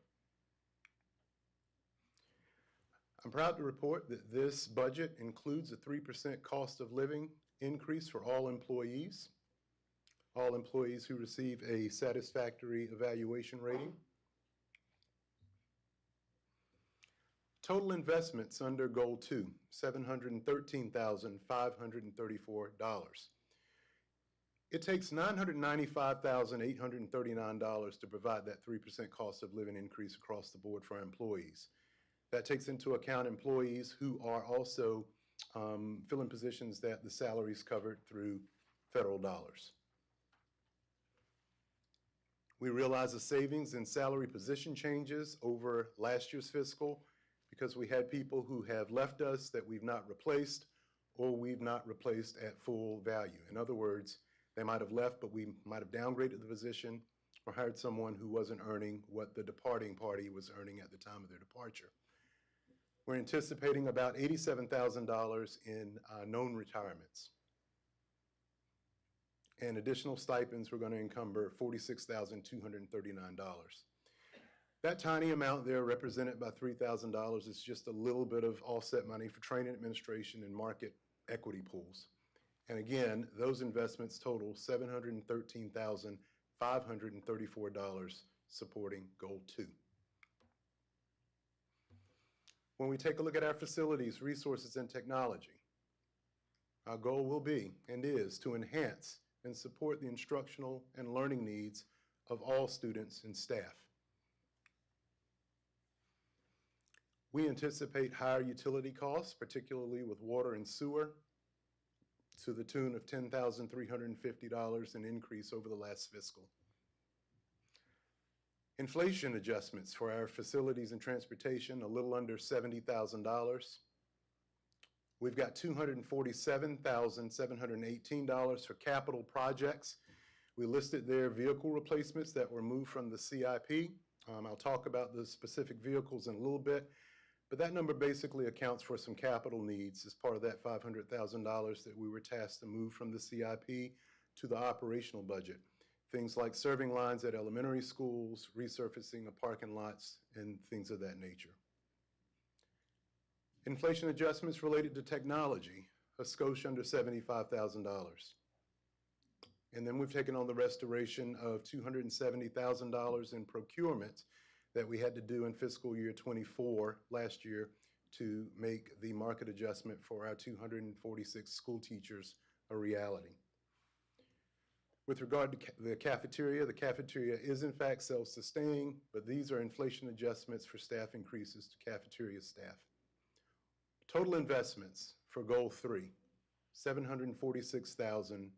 [SPEAKER 17] I'm proud to report that this budget includes a 3% cost of living increase for all employees who receive a satisfactory evaluation rating. Total investments under Goal 2, $713,534. It takes $995,839 to provide that 3% cost of living increase across the board for our employees. That takes into account employees who are also filling positions that the salaries covered through federal dollars. We realize the savings in salary position changes over last year's fiscal because we had people who have left us that we've not replaced or we've not replaced at full value. In other words, they might have left, but we might have downgraded the position or hired someone who wasn't earning what the departing party was earning at the time of their departure. We're anticipating about $87,000 in known retirements. And additional stipends, we're going to encumber $46,239. That tiny amount there, represented by $3,000, is just a little bit of offset money for training administration and market equity pools. And again, those investments total $713,534 supporting Goal 2. When we take a look at our facilities, resources, and technology, Our goal will be and is to enhance and support the instructional and learning needs of all students and staff. We anticipate higher utility costs, particularly with water and sewer, to the tune of $10,350 in increase over the last fiscal. Inflation adjustments for our facilities and transportation, a little under $70,000. We've got $247,718 for capital projects. We listed there vehicle replacements that were moved from the CIP. I'll talk about the specific vehicles in a little bit, but that number basically accounts for some capital needs as part of that $500,000 that we were tasked to move from the CIP to the operational budget. Things like serving lines at elementary schools, resurfacing of parking lots, and things of that nature. Inflation adjustments related to technology, a skosh under $75,000. And then we've taken on the restoration of $270,000 in procurement that we had to do in fiscal year 24 last year to make the market adjustment for our 246 school teachers a reality. With regard to the cafeteria is in fact self-sustaining, but these are inflation adjustments for staff increases to cafeteria staff. Total investments for goal 3, $746,581.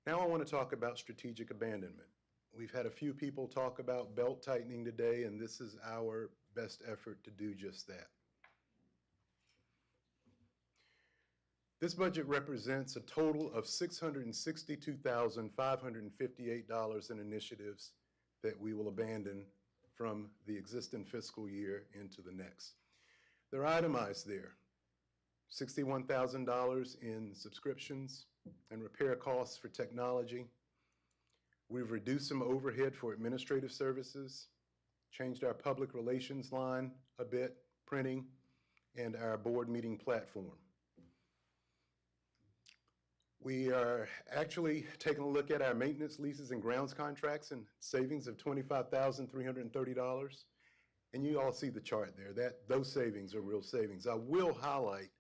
[SPEAKER 17] Now I want to talk about strategic abandonment. We've had a few people talk about belt tightening today, and this is our best effort to do just that. This budget represents a total of $662,558 in initiatives that we will abandon from the existing fiscal year into the next. They're itemized there. $61,000 in subscriptions and repair costs for technology. We've reduced some overhead for administrative services, changed our public relations line a bit, printing, and our board meeting platform. We are actually taking a look at our maintenance leases and grounds contracts and savings of $25,330. And you all see the chart there. Those savings are real savings. I will highlight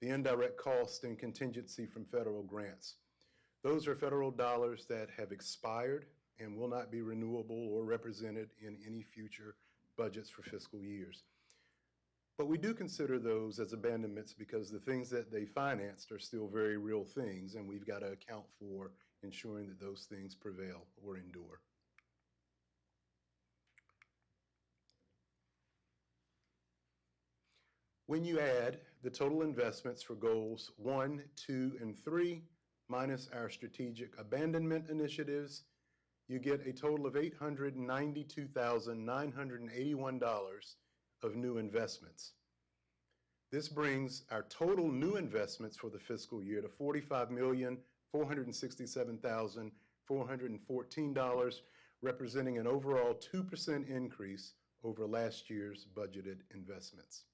[SPEAKER 17] the indirect cost and contingency from federal grants. Those are federal dollars that have expired and will not be renewable or represented in any future budgets for fiscal years. But we do consider those as abandonments because the things that they financed are still very real things, and we've got to account for ensuring that those things prevail or endure. When you add the total investments for goals 1, 2, and 3, minus our strategic abandonment initiatives, you get a total of $892,981 of new investments. This brings our total new investments for the fiscal year to $45,467,414, representing an overall 2% increase over last year's budgeted investments.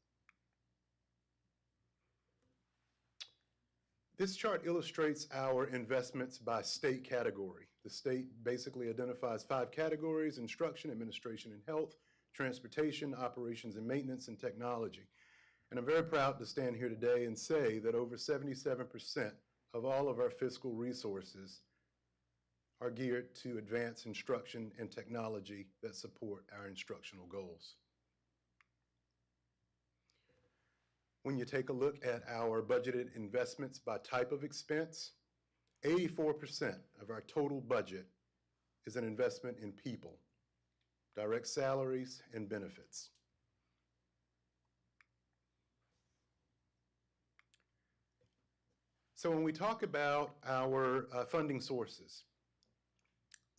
[SPEAKER 17] This chart illustrates our investments by state category. The state basically identifies 5 categories: instruction, administration and health, transportation, operations and maintenance, and technology. And I'm very proud to stand here today and say that over 77% of all of our fiscal resources are geared to advance instruction and technology that support our instructional goals. When you take a look at our budgeted investments by type of expense, 84% of our total budget is an investment in people, direct salaries and benefits. So when we talk about our funding sources,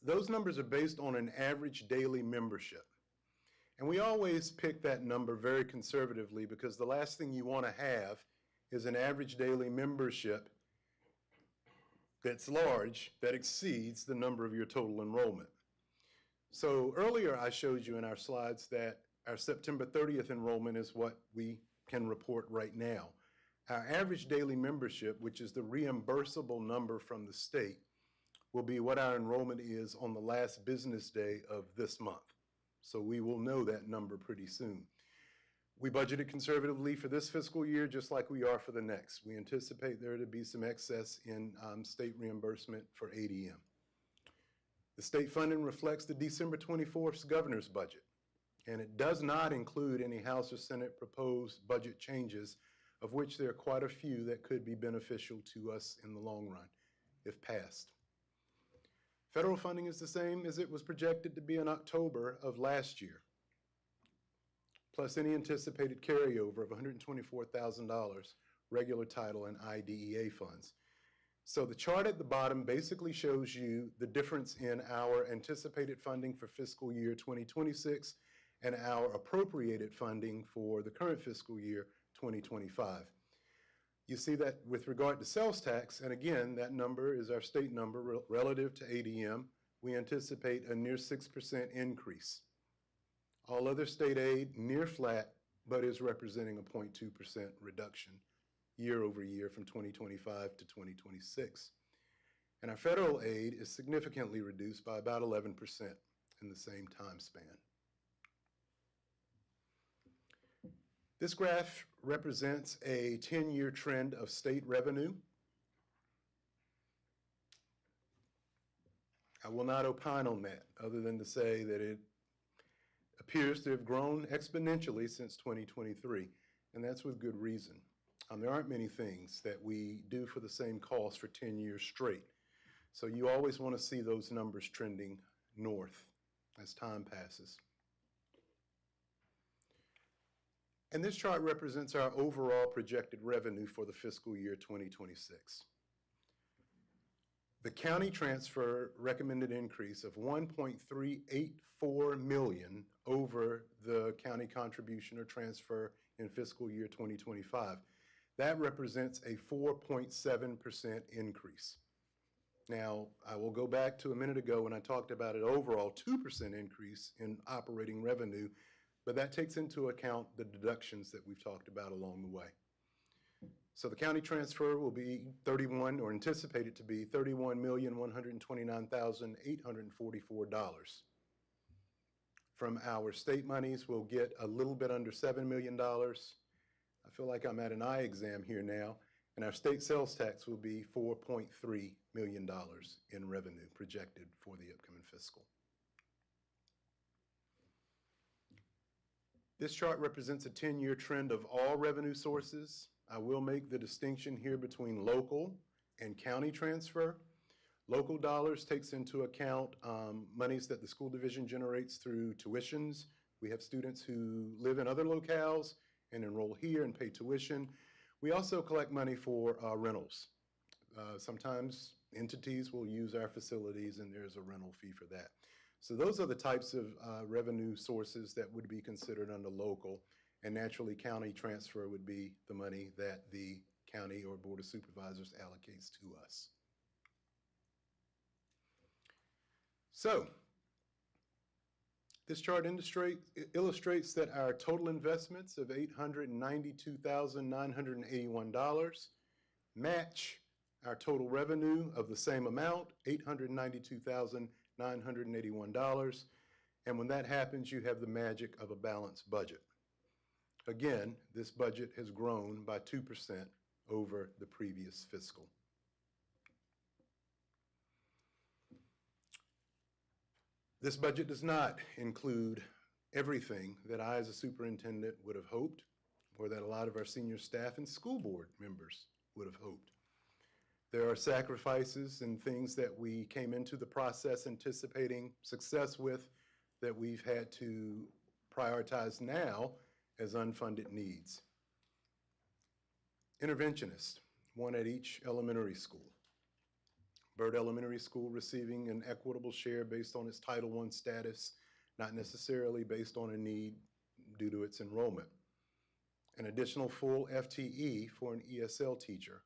[SPEAKER 17] those numbers are based on an average daily membership. And we always pick that number very conservatively because the last thing you want to have is an average daily membership that's large, that exceeds the number of your total enrollment. So earlier I showed you in our slides that our September 30th enrollment is what we can report right now. Our average daily membership, which is the reimbursable number from the state, will be what our enrollment is on the last business day of this month. So we will know that number pretty soon. We budgeted conservatively for this fiscal year, just like we are for the next. We anticipate there to be some excess in state reimbursement for ADM. The state funding reflects the December 24th governor's budget, and it does not include any House or Senate proposed budget changes, of which there are quite a few that could be beneficial to us in the long run, if passed. Federal funding is the same as it was projected to be in October of last year, plus any anticipated carryover of $124,000 regular title and IDEA funds. So the chart at the bottom basically shows you the difference in our anticipated funding for fiscal year 2026 and our appropriated funding for the current fiscal year 2025. You see that with regard to sales tax, and again, that number is our state number relative to ADM, we anticipate a near 6% increase. All other state aid near flat, but is representing a 0.2% reduction year over year from 2025 to 2026. And our federal aid is significantly reduced by about 11% in the same time span. This graph represents a 10-year trend of state revenue. I will not opine on that, other than to say that it appears to have grown exponentially since 2023, and that's with good reason. There aren't many things that we do for the same cost for 10 years straight. So you always want to see those numbers trending north as time passes. And this chart represents our overall projected revenue for the fiscal year 2026. The county transfer recommended increase of $1.384 million over the county contribution or transfer in fiscal year 2025. That represents a 4.7% increase. Now, I will go back to a minute ago when I talked about an overall 2% increase in operating revenue, but that takes into account the deductions that we've talked about along the way. So the county transfer will be anticipated to be $31,129,844. From our state monies, we'll get a little bit under $7 million. I feel like I'm at an eye exam here now, and our state sales tax will be $4.3 million in revenue projected for the upcoming fiscal. This chart represents a 10-year trend of all revenue sources. I will make the distinction here between local and county transfer. Local dollars takes into account monies that the school division generates through tuitions. We have students who live in other locales and enroll here and pay tuition. We also collect money for rentals. Sometimes entities will use our facilities and there's a rental fee for that. So those are the types of revenue sources that would be considered under local, and naturally county transfer would be the money that the county or Board of Supervisors allocates to us. So this chart illustrates that our total investments of $892,981 match our total revenue of the same amount, $892,981. And when that happens, you have the magic of a balanced budget. Again, this budget has grown by 2% over the previous fiscal. This budget does not include everything that I as a superintendent would have hoped, or that a lot of our senior staff and school board members would have hoped. There are sacrifices and things that we came into the process anticipating success with that we've had to prioritize now as unfunded needs. Interventionists, one at each elementary school. Byrd Elementary School receiving an equitable share based on its Title I status, not necessarily based on a need due to its enrollment. An additional full FTE for an ESL teacher,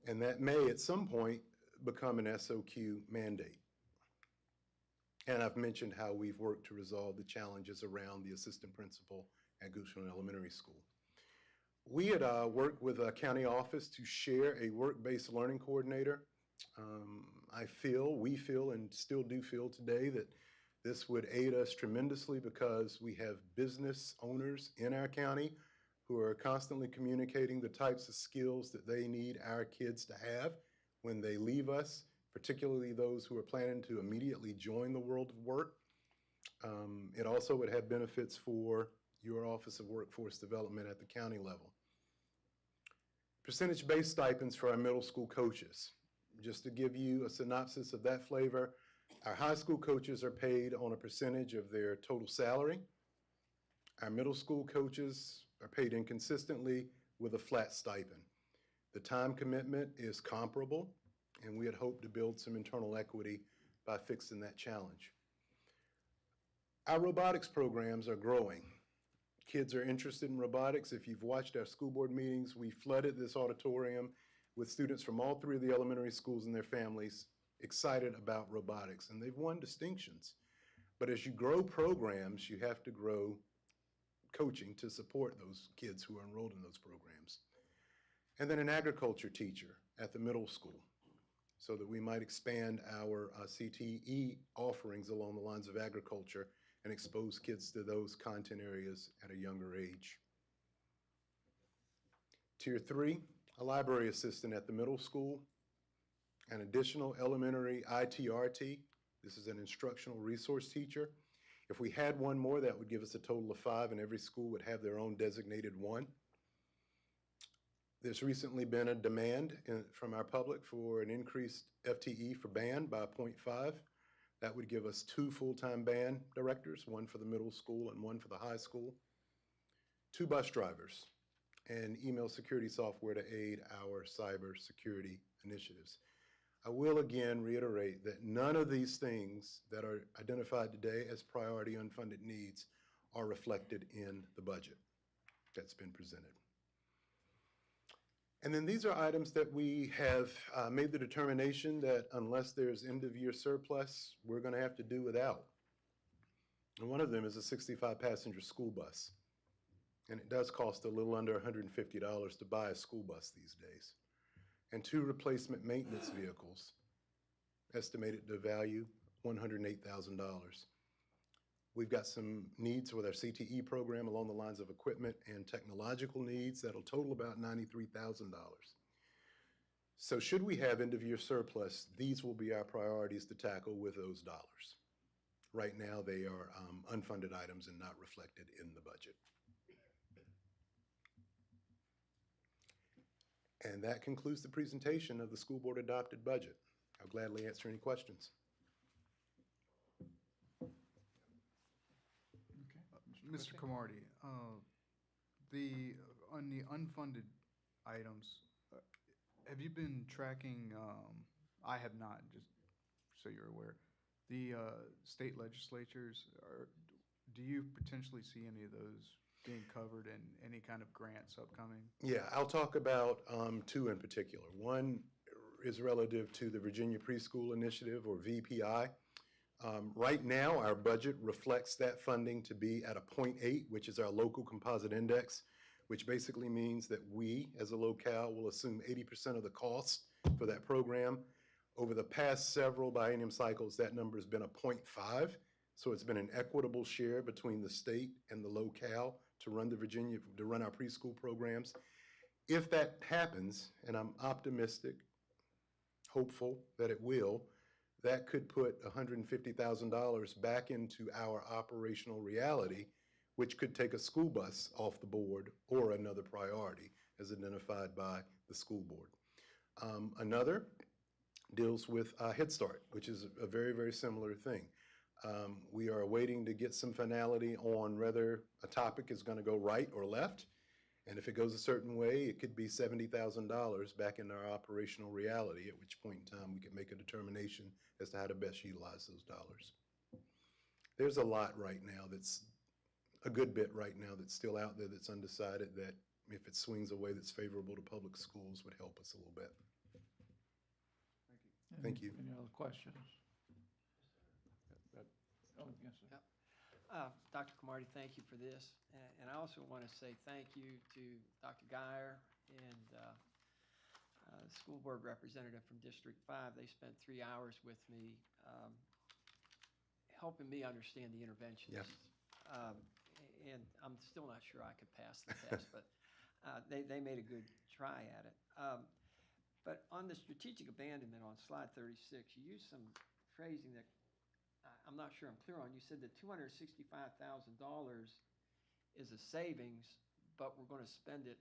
[SPEAKER 17] and that may at some point become an SOQ mandate. And I've mentioned how we've worked to resolve the challenges around the assistant principal at Goochland Elementary School. We had worked with a county office to share a work-based learning coordinator. We feel, and still do feel today, that This would aid us tremendously because we have business owners in our county who are constantly communicating the types of skills that they need our kids to have when they leave us, particularly those who are planning to immediately join the world of work. It also would have benefits for your Office of Workforce Development at the county level. Percentage-based stipends for our middle school coaches. Just to give you a synopsis of that flavor, our high school coaches are paid on a percentage of their total salary. Our middle school coaches are paid inconsistently with a flat stipend. The time commitment is comparable, and we had hoped to build some internal equity by fixing that challenge. Our robotics programs are growing. Kids are interested in robotics. If you've watched our school board meetings, we flooded this auditorium with students from all 3 of the elementary schools and their families excited about robotics, and they've won distinctions. But as you grow programs, you have to grow coaching to support those kids who are enrolled in those programs. And then an agriculture teacher at the middle school, so that we might expand our CTE offerings along the lines of agriculture and expose kids to those content areas at a younger age. Tier 3, a library assistant at the middle school, an additional elementary ITRT. This is an instructional resource teacher. If we had one more, that would give us a total of 5, and every school would have their own designated one. There's recently been a demand from our public for an increased FTE for band by 0.5. That would give us 2 full-time band directors, one for the middle school and one for the high school, 2 bus drivers, and email security software to aid our cyber security initiatives. I will again reiterate that none of these things that are identified today as priority unfunded needs are reflected in the budget that's been presented. And then these are items that we have made the determination that unless there's end-of-year surplus, we're going to have to do without. And one of them is a 65-passenger school bus. And it does cost a little under $150 to buy a school bus these days. And 2 replacement maintenance vehicles, estimated to value $108,000. We've got some needs with our CTE program along the lines of equipment and technological needs that'll total about $93,000. So should we have end-of-year surplus, these will be our priorities to tackle with those dollars. Right now, they are unfunded items and not reflected in the budget. And that concludes the presentation of the school board adopted budget. I'll gladly answer any questions.
[SPEAKER 2] Mr. Camardi, on the unfunded items, have you been tracking, I have not, just so you're aware, the state legislatures, do you potentially see any of those being covered in any kind of grants upcoming?
[SPEAKER 17] Yeah, I'll talk about 2 in particular. One is relative to the Virginia Preschool Initiative, or VPI. Right now, our budget reflects that funding to be at a 0.8, which is our local composite index, which basically means that we, as a locale, will assume 80% of the cost for that program. Over the past several biennium cycles, that number has been a 0.5, so it's been an equitable share between the state and the locale to run our preschool programs. If that happens, and I'm optimistic, hopeful that it will, that could put $150,000 back into our operational reality, which could take a school bus off the board or another priority as identified by the school board. Another deals with Head Start, which is a very, very similar thing. We are waiting to get some finality on whether a topic is going to go right or left. And if it goes a certain way, it could be $70,000 back in our operational reality, at which point in time we can make a determination as to how to best utilize those dollars. There's a lot right now that's, a good bit right now that's still out there that's undecided, that if it swings a way that's favorable to public schools would help us a little bit. Thank you.
[SPEAKER 1] Any other questions? Oh, yes, sir.
[SPEAKER 12] Dr. Camardi, thank you for this. And I also want to say thank you to Dr. Geyer and the school board representative from District 5. They spent 3 hours with me helping me understand the interventions.
[SPEAKER 17] Yeah.
[SPEAKER 12] And I'm still not sure I could pass the test, but they made a good try at it. But on the strategic abandonment on slide 36, you used some phrasing that I'm not sure I'm clear on. You said that $265,000 is a savings, but we're going to spend it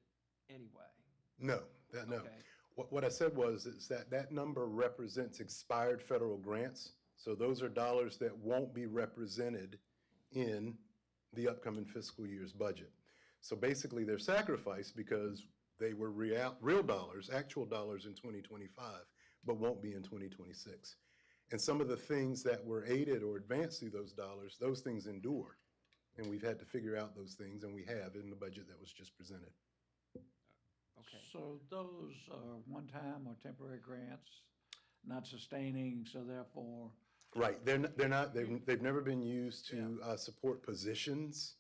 [SPEAKER 12] anyway.
[SPEAKER 17] No, no.
[SPEAKER 12] Okay.
[SPEAKER 17] What I said was is that number represents expired federal grants. So those are dollars that won't be represented in the upcoming fiscal year's budget. So basically they're sacrificed because they were real dollars, actual dollars in 2025, but won't be in 2026. And some of the things that were aided or advanced through those dollars, those things endure. And we've had to figure out those things, and we have in the budget that was just presented.
[SPEAKER 12] Okay.
[SPEAKER 1] So those are one-time or temporary grants, not sustaining, so therefore.
[SPEAKER 17] Right, they've never been used to support positions.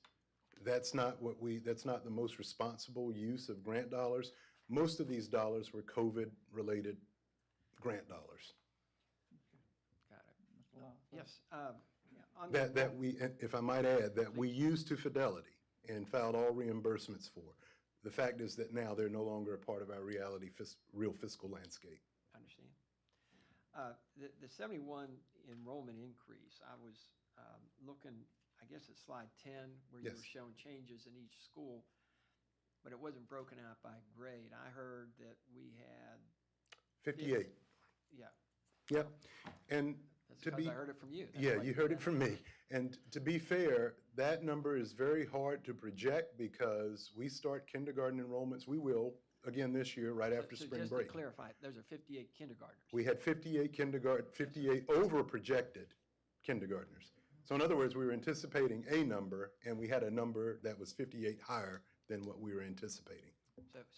[SPEAKER 17] That's not the most responsible use of grant dollars. Most of these dollars were COVID-related grant dollars.
[SPEAKER 12] Got it.
[SPEAKER 1] Mr. Lyle?
[SPEAKER 12] Yes. On the-
[SPEAKER 17] That we, if I might add, that we used to Fidelity and filed all reimbursements for. The fact is that now they're no longer a part of our real fiscal landscape.
[SPEAKER 12] Understand. The 71 enrollment increase, I was looking, I guess at slide 10, where you
[SPEAKER 17] Yes.
[SPEAKER 12] were showing changes in each school, but it wasn't broken out by grade. I heard that we had
[SPEAKER 17] 58.
[SPEAKER 12] Yeah.
[SPEAKER 17] Yep. And
[SPEAKER 12] That's
[SPEAKER 17] to
[SPEAKER 12] because
[SPEAKER 17] be,
[SPEAKER 12] I heard it from you. That's
[SPEAKER 17] yeah,
[SPEAKER 12] why
[SPEAKER 17] you heard it from me. And to be fair, that number is very hard to project because we start kindergarten enrollments. We will, again this year, right after spring break.
[SPEAKER 12] Just to clarify, those are 58 kindergartners.
[SPEAKER 17] We had 58 over projected kindergartners. So in other words, we were anticipating a number and we had a number that was 58 higher than what we were anticipating.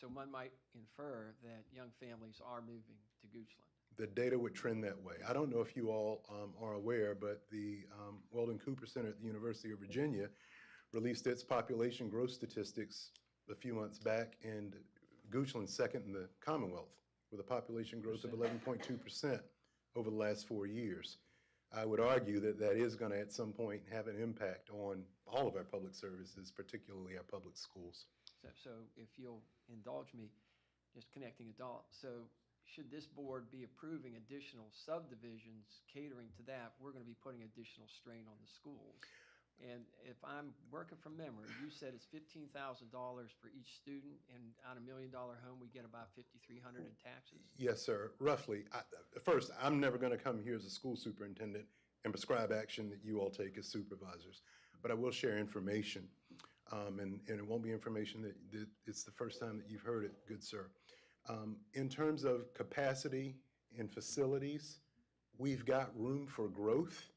[SPEAKER 12] So one might infer that young families are moving to Goochland.
[SPEAKER 17] The data would trend that way. I don't know if you all are aware, but the Weldon Cooper Center at the University of Virginia released its population growth statistics a few months back, and Goochland's second in the Commonwealth with a population growth of 11.2% over the last 4 years. I would argue that that is going to at some point have an impact on all of our public services, particularly our public schools.
[SPEAKER 12] So if you'll indulge me, just connecting adults. So should this board be approving additional subdivisions catering to that, we're going to be putting additional strain on the schools. And if I'm working from memory, you said it's $15,000 for each student, and on $1 million home, we get about $5,300 in taxes?
[SPEAKER 17] Yes, sir, roughly. First, I'm never going to come here as a school superintendent and prescribe action that you all take as supervisors, but I will share information. And it won't be information that it's the first time that you've heard it, good sir. In terms of capacity and facilities, we've got room for growth.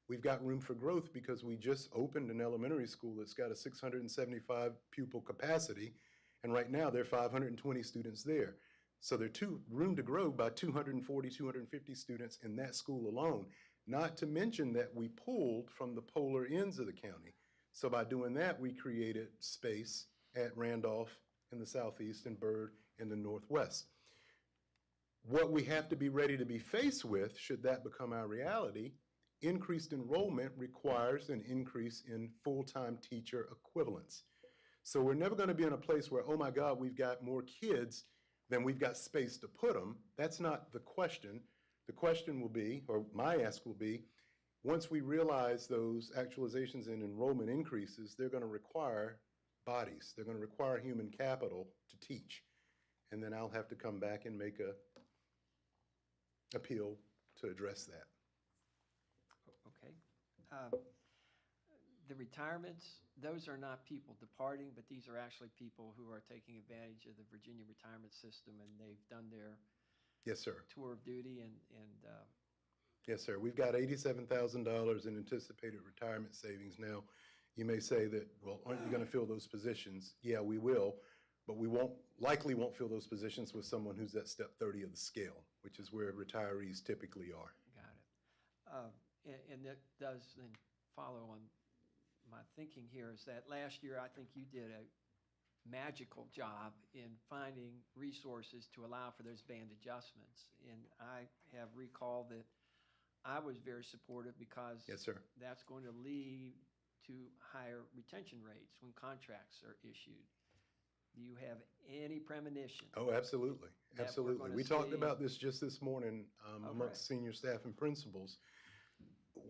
[SPEAKER 17] We've got room for growth because we just opened an elementary school that's got a 675 pupil capacity, and right now there are 520 students there. So there's room to grow by 240, 250 students in that school alone, not to mention that we pulled from the polar ends of the county. So by doing that, we created space at Randolph in the southeast and Byrd in the northwest. What we have to be ready to be faced with, should that become our reality, increased enrollment requires an increase in full-time teacher equivalents. So we're never going to be in a place where, oh my God, we've got more kids than we've got space to put them. That's not the question. The question will be, or my ask will be, once we realize those actualizations and enrollment increases, they're going to require bodies. They're going to require human capital to teach. And then I'll have to come back and make a appeal to address that.
[SPEAKER 12] Okay. The retirements, those are not people departing, but these are actually people who are taking advantage of the Virginia retirement system, and they've done their
[SPEAKER 17] Yes, sir.
[SPEAKER 12] tour of duty and
[SPEAKER 17] Yes, sir. We've got $87,000 in anticipated retirement savings. Now, you may say that, well, aren't you going to fill those positions? Yeah, we will, but we likely won't fill those positions with someone who's at step 30 of the scale, which is where retirees typically are.
[SPEAKER 12] got it. And that does then follow on my thinking here is that last year I think you did a magical job in finding resources to allow for those band adjustments. And I have recalled that I was very supportive because
[SPEAKER 17] Yes, sir.
[SPEAKER 12] that's going to lead to higher retention rates when contracts are issued. Do you have any premonition?
[SPEAKER 17] Oh, absolutely,
[SPEAKER 12] That we're
[SPEAKER 17] absolutely.
[SPEAKER 12] gonna
[SPEAKER 17] We talked
[SPEAKER 12] see-
[SPEAKER 17] about this just this morning
[SPEAKER 12] Okay.
[SPEAKER 17] amongst senior staff and principals.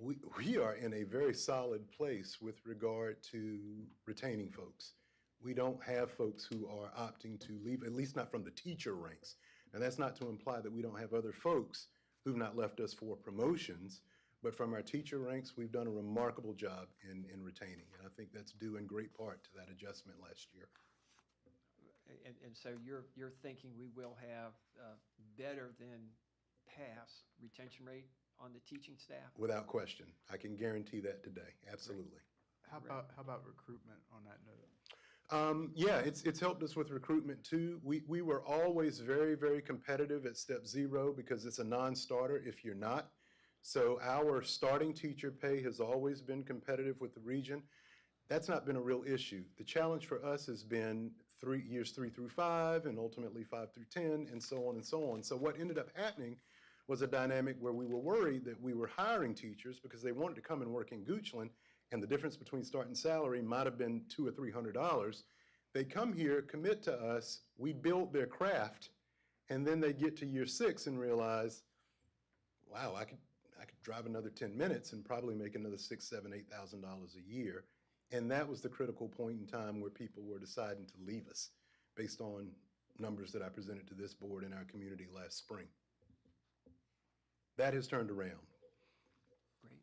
[SPEAKER 17] We are in a very solid place with regard to retaining folks. We don't have folks who are opting to leave, at least not from the teacher ranks. And that's not to imply that we don't have other folks who've not left us for promotions, but from our teacher ranks, we've done a remarkable job in retaining. And I think that's due in great part to that adjustment last year.
[SPEAKER 12] And so you're thinking we will have better than past retention rate on the teaching staff?
[SPEAKER 17] Without question. I can guarantee that today, absolutely.
[SPEAKER 2] How about recruitment on that note?
[SPEAKER 17] Yeah, it's helped us with recruitment too. We were always very, very competitive at step 0 because it's a non-starter if you're not. So our starting teacher pay has always been competitive with the region. That's not been a real issue. The challenge for us has been years 3 through 5 and ultimately 5 through 10 and so on and so on. So what ended up happening was a dynamic where we were worried that we were hiring teachers because they wanted to come and work in Goochland, and the difference between starting salary might have been $200 or $300. They come here, commit to us, we build their craft, and then they get to year 6 and realize, wow, I could drive another 10 minutes and probably make another $6,000, $7,000, $8,000 a year. And that was the critical point in time where people were deciding to leave us based on numbers that I presented to this board in our community last spring. That has turned around.
[SPEAKER 12] Great.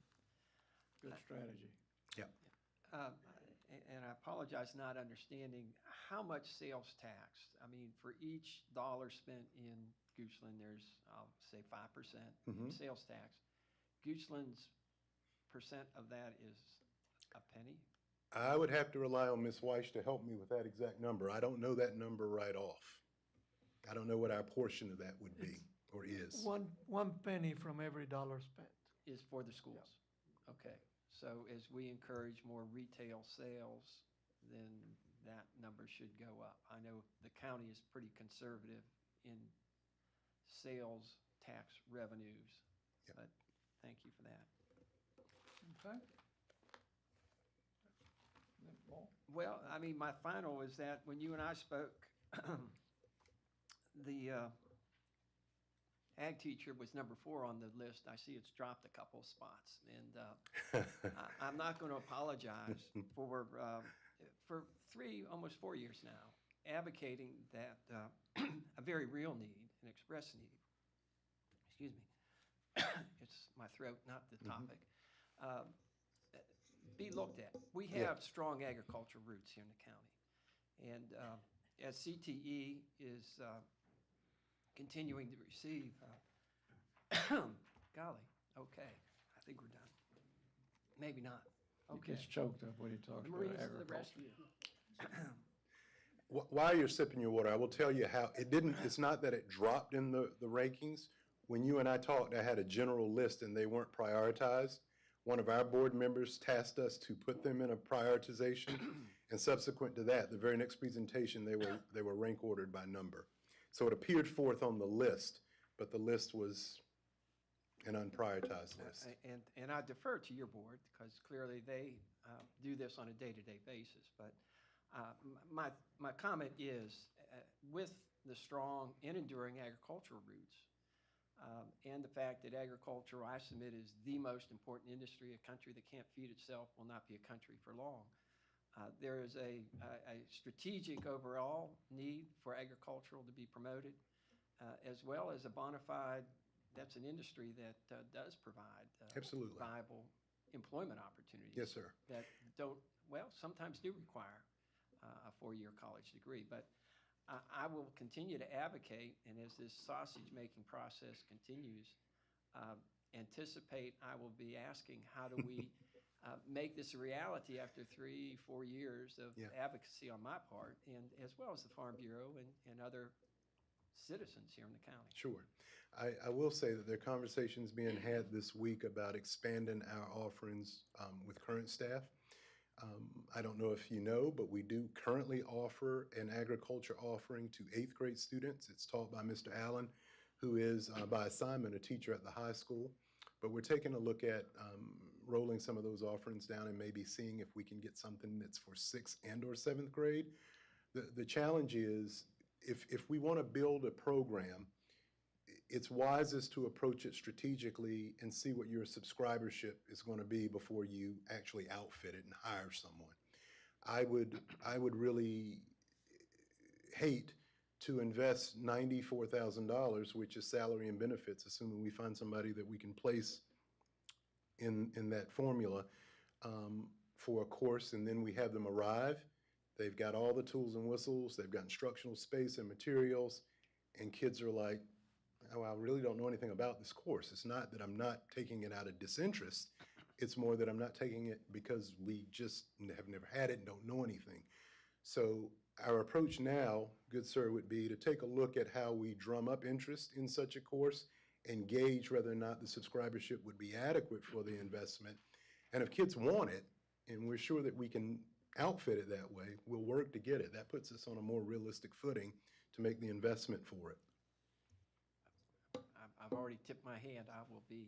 [SPEAKER 1] Good strategy.
[SPEAKER 17] Yeah.
[SPEAKER 12] And I apologize not understanding how much sales tax. I mean, for each dollar spent in Goochland, there's, I'll say 5% in sales tax. Goochland's percent of that is a penny?
[SPEAKER 17] I would have to rely on Ms. Weiss to help me with that exact number. I don't know that number right off. I don't know what our portion of that would be or is.
[SPEAKER 14] One penny from every dollar spent.
[SPEAKER 12] Is for the schools? Okay. So as we encourage more retail sales, then that number should go up. I know the county is pretty conservative in sales tax revenues, but thank you for that.
[SPEAKER 1] Okay.
[SPEAKER 12] Well, I mean, my final is that when you and I spoke, the ag teacher was number 4 on the list. I see it's dropped a couple of spots. And I'm not going to apologize for 3, almost 4 years now, advocating that a very real need, an express need, excuse me, it's my throat, not the topic, be looked at. We have strong agricultural roots here in the county. And as CTE is continuing to receive, golly, okay, I think we're done. Maybe not.
[SPEAKER 1] He
[SPEAKER 12] Okay.
[SPEAKER 1] gets choked up when he talks
[SPEAKER 12] The
[SPEAKER 1] about
[SPEAKER 12] Marines for the
[SPEAKER 1] agriculture.
[SPEAKER 12] rescue.
[SPEAKER 17] While you're sipping your water, I will tell you how it's not that it dropped in the rankings. When you and I talked, I had a general list and they weren't prioritized. One of our board members tasked us to put them in a prioritization, and subsequent to that, the very next presentation, they were rank ordered by number. So it appeared 4th on the list, but the list was an unprioritized list.
[SPEAKER 12] And I defer to your board because clearly they do this on a day-to-day basis. But my comment is, with the strong and enduring agricultural roots, and the fact that agriculture, I submit, is the most important industry. A country that can't feed itself will not be a country for long. There is a strategic overall need for agricultural to be promoted, as well as a bona fide, that's an industry that does provide
[SPEAKER 17] Absolutely.
[SPEAKER 12] viable employment opportunities.
[SPEAKER 17] Yes, sir.
[SPEAKER 12] That sometimes do require a 4-year college degree. But I will continue to advocate, and as this sausage-making process continues, anticipate I will be asking how do we make this a reality after 3-4 years of advocacy on my part, and as well as the Farm Bureau and other citizens here in the county.
[SPEAKER 17] Sure. I will say that there are conversations being had this week about expanding our offerings with current staff. I don't know if you know, but we do currently offer an agriculture offering to 8th grade students. It's taught by Mr. Allen, who is by assignment a teacher at the high school. But we're taking a look at rolling some of those offerings down and maybe seeing if we can get something that's for 6th and or 7th grade. The challenge is, if we want to build a program, it's wisest to approach it strategically and see what your subscribership is going to be before you actually outfit it and hire someone. I would really hate to invest $94,000, which is salary and benefits, assuming we find somebody that we can place in that formula for a course, and then we have them arrive. They've got all the tools and whistles, they've got instructional space and materials, and kids are like, oh, I really don't know anything about this course. It's not that I'm not taking it out of disinterest, it's more that I'm not taking it because we just have never had it and don't know anything. So our approach now, good sir, would be to take a look at how we drum up interest in such a course and gauge whether or not the subscribership would be adequate for the investment. And if kids want it, and we're sure that we can outfit it that way, we'll work to get it. That puts us on a more realistic footing to make the investment for it.
[SPEAKER 12] I've already tipped my hand. I will be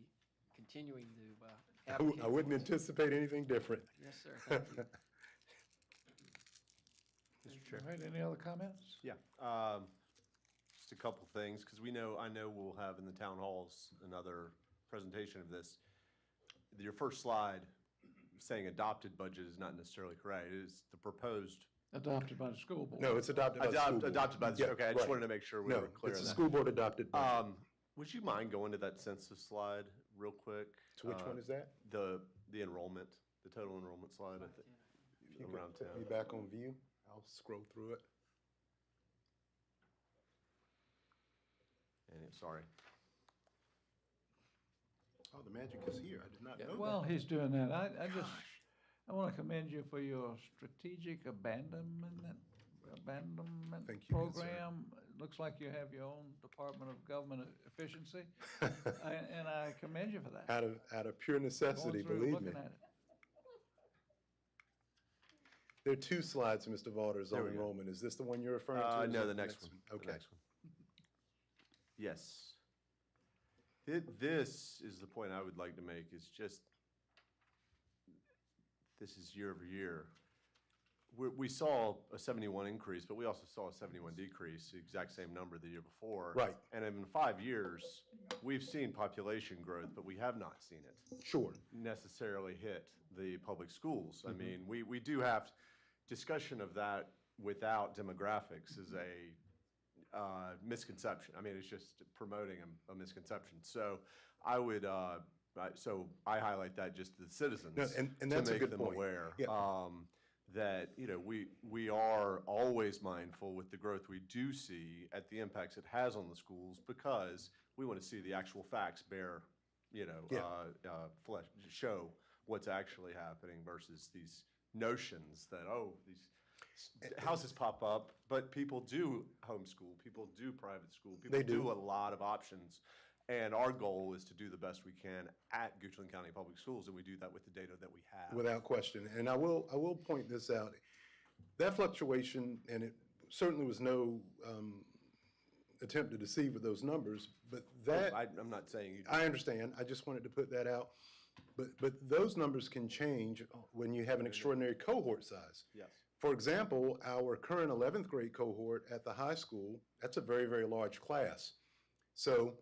[SPEAKER 12] continuing to advocate.
[SPEAKER 17] I wouldn't anticipate anything different.
[SPEAKER 12] Yes, sir. Thank you.
[SPEAKER 1] Mr. Chair. All right, any other comments?
[SPEAKER 6] Yeah, just a couple things, because I know we'll have in the town halls another presentation of this. Your first slide saying adopted budget is not necessarily correct. It is the proposed.
[SPEAKER 1] Adopted by the school board.
[SPEAKER 17] No, it's adopted by the school board.
[SPEAKER 6] Adopted by the,
[SPEAKER 17] Yeah,
[SPEAKER 6] okay, I just
[SPEAKER 17] right.
[SPEAKER 6] wanted to make sure we were clear on that.
[SPEAKER 17] No, it's a school board adopted budget.
[SPEAKER 6] Would you mind going to that census slide real quick?
[SPEAKER 17] So which one is that?
[SPEAKER 6] The enrollment, the total enrollment slide, I think,
[SPEAKER 17] If you
[SPEAKER 6] around
[SPEAKER 17] could put me
[SPEAKER 6] town.
[SPEAKER 17] back on view, I'll scroll through it.
[SPEAKER 6] Sorry.
[SPEAKER 17] Oh, the magic is here. I did not know that.
[SPEAKER 1] Well, he's doing that. I want to commend you for your strategic abandonment
[SPEAKER 17] Thank you, good sir.
[SPEAKER 1] program. It looks like you have your own Department of Government Efficiency, and I commend you for that.
[SPEAKER 17] Out of pure necessity,
[SPEAKER 1] Going through,
[SPEAKER 17] believe
[SPEAKER 1] looking
[SPEAKER 17] me.
[SPEAKER 1] at it.
[SPEAKER 17] There are 2 slides, Mr. Waters,
[SPEAKER 6] There
[SPEAKER 17] on
[SPEAKER 6] we go.
[SPEAKER 17] enrollment. Is this the one you're referring to? or is
[SPEAKER 6] No,
[SPEAKER 17] it
[SPEAKER 6] the next one.
[SPEAKER 17] Okay.
[SPEAKER 6] The next one. Yes. This is the point I would like to make, is just, this is year over year. We saw a 71 increase, but we also saw a 71 decrease, the exact same number the year before.
[SPEAKER 17] Right.
[SPEAKER 6] And in 5 years, we've seen population growth, but we have not seen it
[SPEAKER 17] Sure.
[SPEAKER 6] necessarily hit the public schools. I mean, we do have discussion of that without demographics is a misconception. I mean, it's just promoting a misconception. So I would, so I highlight that just to the citizens
[SPEAKER 17] No, and that's a
[SPEAKER 6] to make
[SPEAKER 17] good
[SPEAKER 6] them
[SPEAKER 17] point.
[SPEAKER 6] aware
[SPEAKER 17] Yeah.
[SPEAKER 6] that, we are always mindful with the growth we do see at the impacts it has on the schools, because we want to see the actual facts bear, flesh, show what's actually happening versus these notions that, these houses pop up, but people do homeschool, people do private school, people
[SPEAKER 17] They do.
[SPEAKER 6] a lot of options. And our goal is to do the best we can at Goochland County Public Schools, and we do that with the data that we have.
[SPEAKER 17] Without question. And I will point this out. That fluctuation, and it certainly was no attempt to deceive with those numbers, but that.
[SPEAKER 6] I'm not saying you.
[SPEAKER 17] I understand. I just wanted to put that out. But those numbers can change when you have an extraordinary cohort size.
[SPEAKER 6] Yes.
[SPEAKER 17] For example, our current 11th grade cohort at the high school, that's a very, very large class. So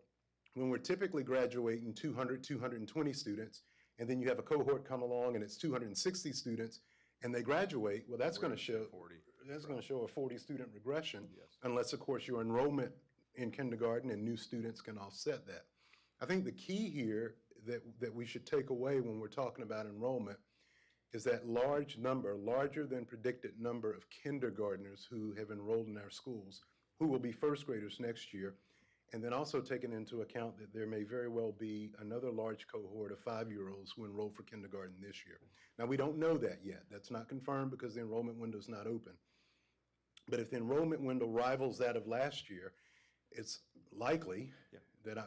[SPEAKER 17] when we're typically graduating 200, 220 students, and then you have a cohort come along and it's 260 students, and they graduate, well, that's going to show
[SPEAKER 6] 40.
[SPEAKER 17] That's going to show a 40 student regression,
[SPEAKER 6] Yes.
[SPEAKER 17] unless, of course, your enrollment in kindergarten and new students can offset that. I think the key here that we should take away when we're talking about enrollment is that large number, larger than predicted number of kindergartners who have enrolled in our schools, who will be first graders next year, and then also taking into account that there may very well be another large cohort of 5-year-olds who enroll for kindergarten this year. Now, we don't know that yet. That's not confirmed because the enrollment window is not open. But if the enrollment window rivals that of last year, it's likely that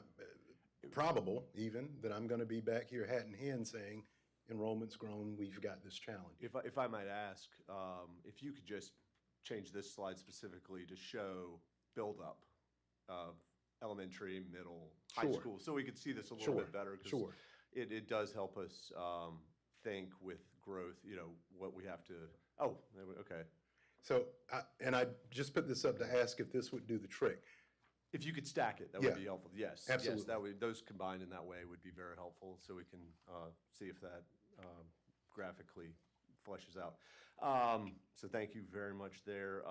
[SPEAKER 17] probable even, that I'm going to be back here hat in hand saying, enrollment's grown, we've got this challenge.
[SPEAKER 6] If I might ask, if you could just change this slide specifically to show buildup of elementary, middle, high
[SPEAKER 17] Sure.
[SPEAKER 6] school, so we could see this a little bit better. 'Cause
[SPEAKER 17] Sure.
[SPEAKER 6] it does help us think with growth, you know, what we have to, oh, okay.
[SPEAKER 17] So, and I just put this up to ask if this would do the trick.
[SPEAKER 6] If you could stack it, that
[SPEAKER 17] Yeah.
[SPEAKER 6] would be helpful. Yes.
[SPEAKER 17] Absolutely.
[SPEAKER 6] Yes, that would, those combined in that way would be very helpful, so we can see if that graphically fleshes out. So thank you very much there.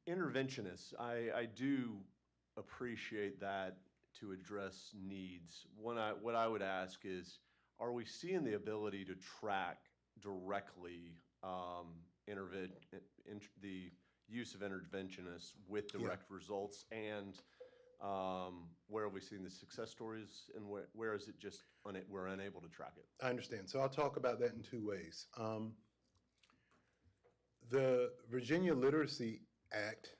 [SPEAKER 6] Interventionists, I do appreciate that to address needs. What I would ask is, are we seeing the ability to track directly the use of interventionists with direct results, and where have we seen the success stories, and where is it just we're unable to track it?
[SPEAKER 17] I understand. So I'll talk about that in two ways. The Virginia Literacy Act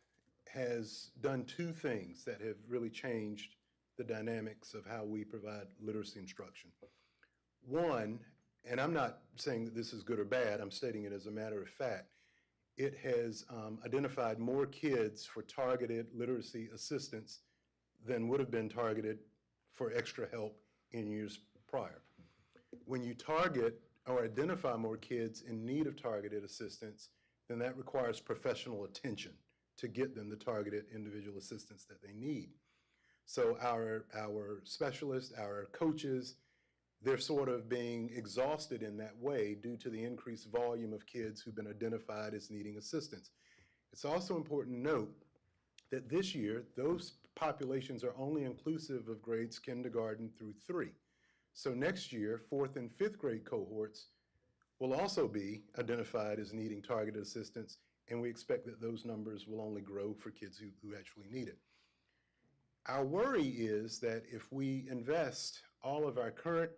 [SPEAKER 17] has done two things that have really changed the dynamics of how we provide literacy instruction. One, and I'm not saying that this is good or bad, I'm stating it as a matter of fact, it has identified more kids for targeted literacy assistance than would have been targeted for extra help in years prior. When you target or identify more kids in need of targeted assistance, then that requires professional attention to get them the targeted individual assistance that they need. So our specialists, our coaches, they're sort of being exhausted in that way due to the increased volume of kids who've been identified as needing assistance. It's also important to note that this year, those populations are only inclusive of grades kindergarten through 3. So next year, 4th and 5th grade cohorts will also be identified as needing targeted assistance, and we expect that those numbers will only grow for kids who actually need it. Our worry is that if we invest all of our current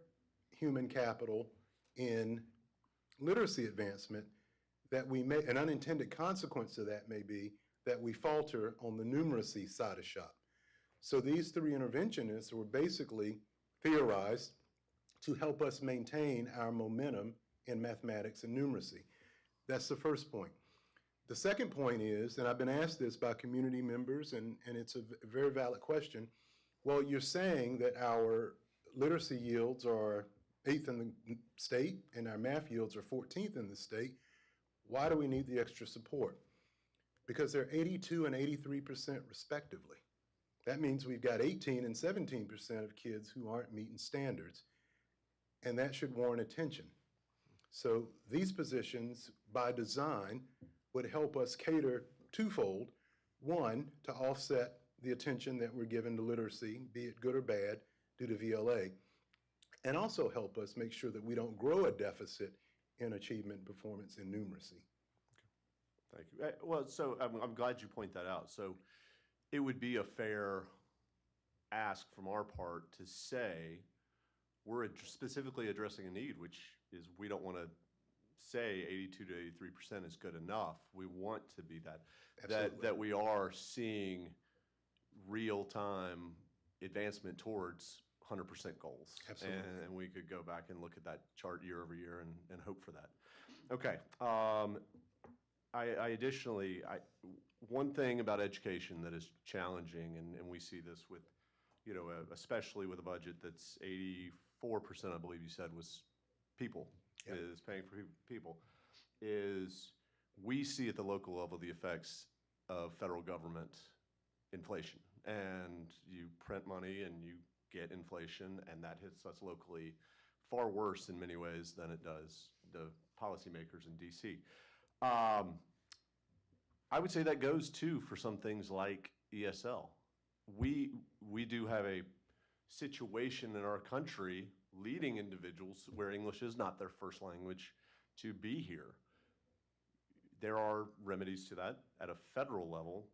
[SPEAKER 17] human capital in literacy advancement, that we may, an unintended consequence of that may be that we falter on the numeracy side of shop. So these 3 interventionists were basically theorized to help us maintain our momentum in mathematics and numeracy. That's the first point. The second point is, and I've been asked this by community members, and it's a very valid question, well, you're saying that our literacy yields are 8th in the state and our math yields are 14th in the state. Why do we need the extra support? Because they're 82 and 83% respectively. That means we've got 18 and 17% of kids who aren't meeting standards, and that should warrant attention. So these positions, by design, would help us cater twofold. One, to offset the attention that we're given to literacy, be it good or bad, due to VLA, and also help us make sure that we don't grow a deficit in achievement and performance in numeracy.
[SPEAKER 6] Thank you. Well, so I'm glad you point that out. So it would be a fair ask from our part to say we're specifically addressing a need, which is we don't want to say 82 to 83% is good enough. We want to be that we are seeing real-time advancement towards 100% goals.
[SPEAKER 17] Absolutely.
[SPEAKER 6] And we could go back and look at that chart year over year and hope for that. Okay. I additionally, one thing about education that is challenging, and we see this with, you know, especially with a budget that's 84%, I believe you said, was people, is paying for people, is we see at the local level the effects of federal government inflation. And you print money and you get inflation, and that hits us locally far worse in many ways than it does the policymakers in DC. I would say that goes too for some things like ESL. We do have a situation in our country leading individuals where English is not their first language to be here. There are remedies to that at a federal level,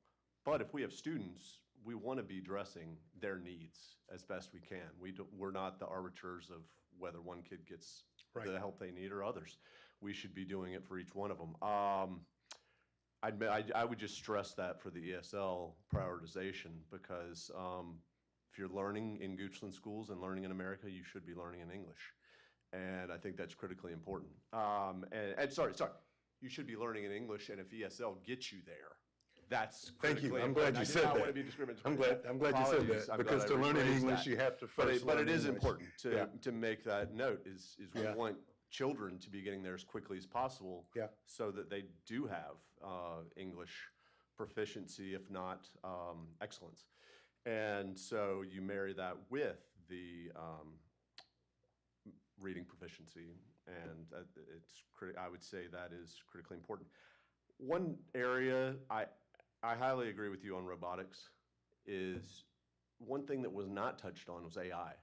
[SPEAKER 6] but if we have students, we want to be addressing their needs as best we can. We're not the arbiters of whether one kid gets the help they need or others. We should be doing it for each one of them. I would just stress that for the ESL prioritization, because if you're learning in Goochland schools and learning in America, you should be learning in English. And I think that's critically important. And sorry, you should be learning in English, and if ESL gets you there, that's
[SPEAKER 17] Thank you.
[SPEAKER 6] critically
[SPEAKER 17] I'm glad
[SPEAKER 6] important.
[SPEAKER 17] you
[SPEAKER 6] I
[SPEAKER 17] said
[SPEAKER 6] did not
[SPEAKER 17] that.
[SPEAKER 6] want to be discriminatory.
[SPEAKER 17] I'm glad you said
[SPEAKER 6] Apologies.
[SPEAKER 17] that,
[SPEAKER 6] I'm
[SPEAKER 17] because
[SPEAKER 6] glad
[SPEAKER 17] to
[SPEAKER 6] I
[SPEAKER 17] learn in
[SPEAKER 6] rephrased
[SPEAKER 17] English,
[SPEAKER 6] that.
[SPEAKER 17] you have to
[SPEAKER 6] But
[SPEAKER 17] first
[SPEAKER 6] but
[SPEAKER 17] learn
[SPEAKER 6] it is
[SPEAKER 17] English.
[SPEAKER 6] important
[SPEAKER 17] Yeah.
[SPEAKER 6] to make that note, is we
[SPEAKER 17] Yeah.
[SPEAKER 6] want children to be getting there as quickly as possible.
[SPEAKER 17] Yeah.
[SPEAKER 6] So that they do have English proficiency, if not excellence. And so you marry that with the reading proficiency, and I would say that is critically important. One area I highly agree with you on robotics is one thing that was not touched on was AI.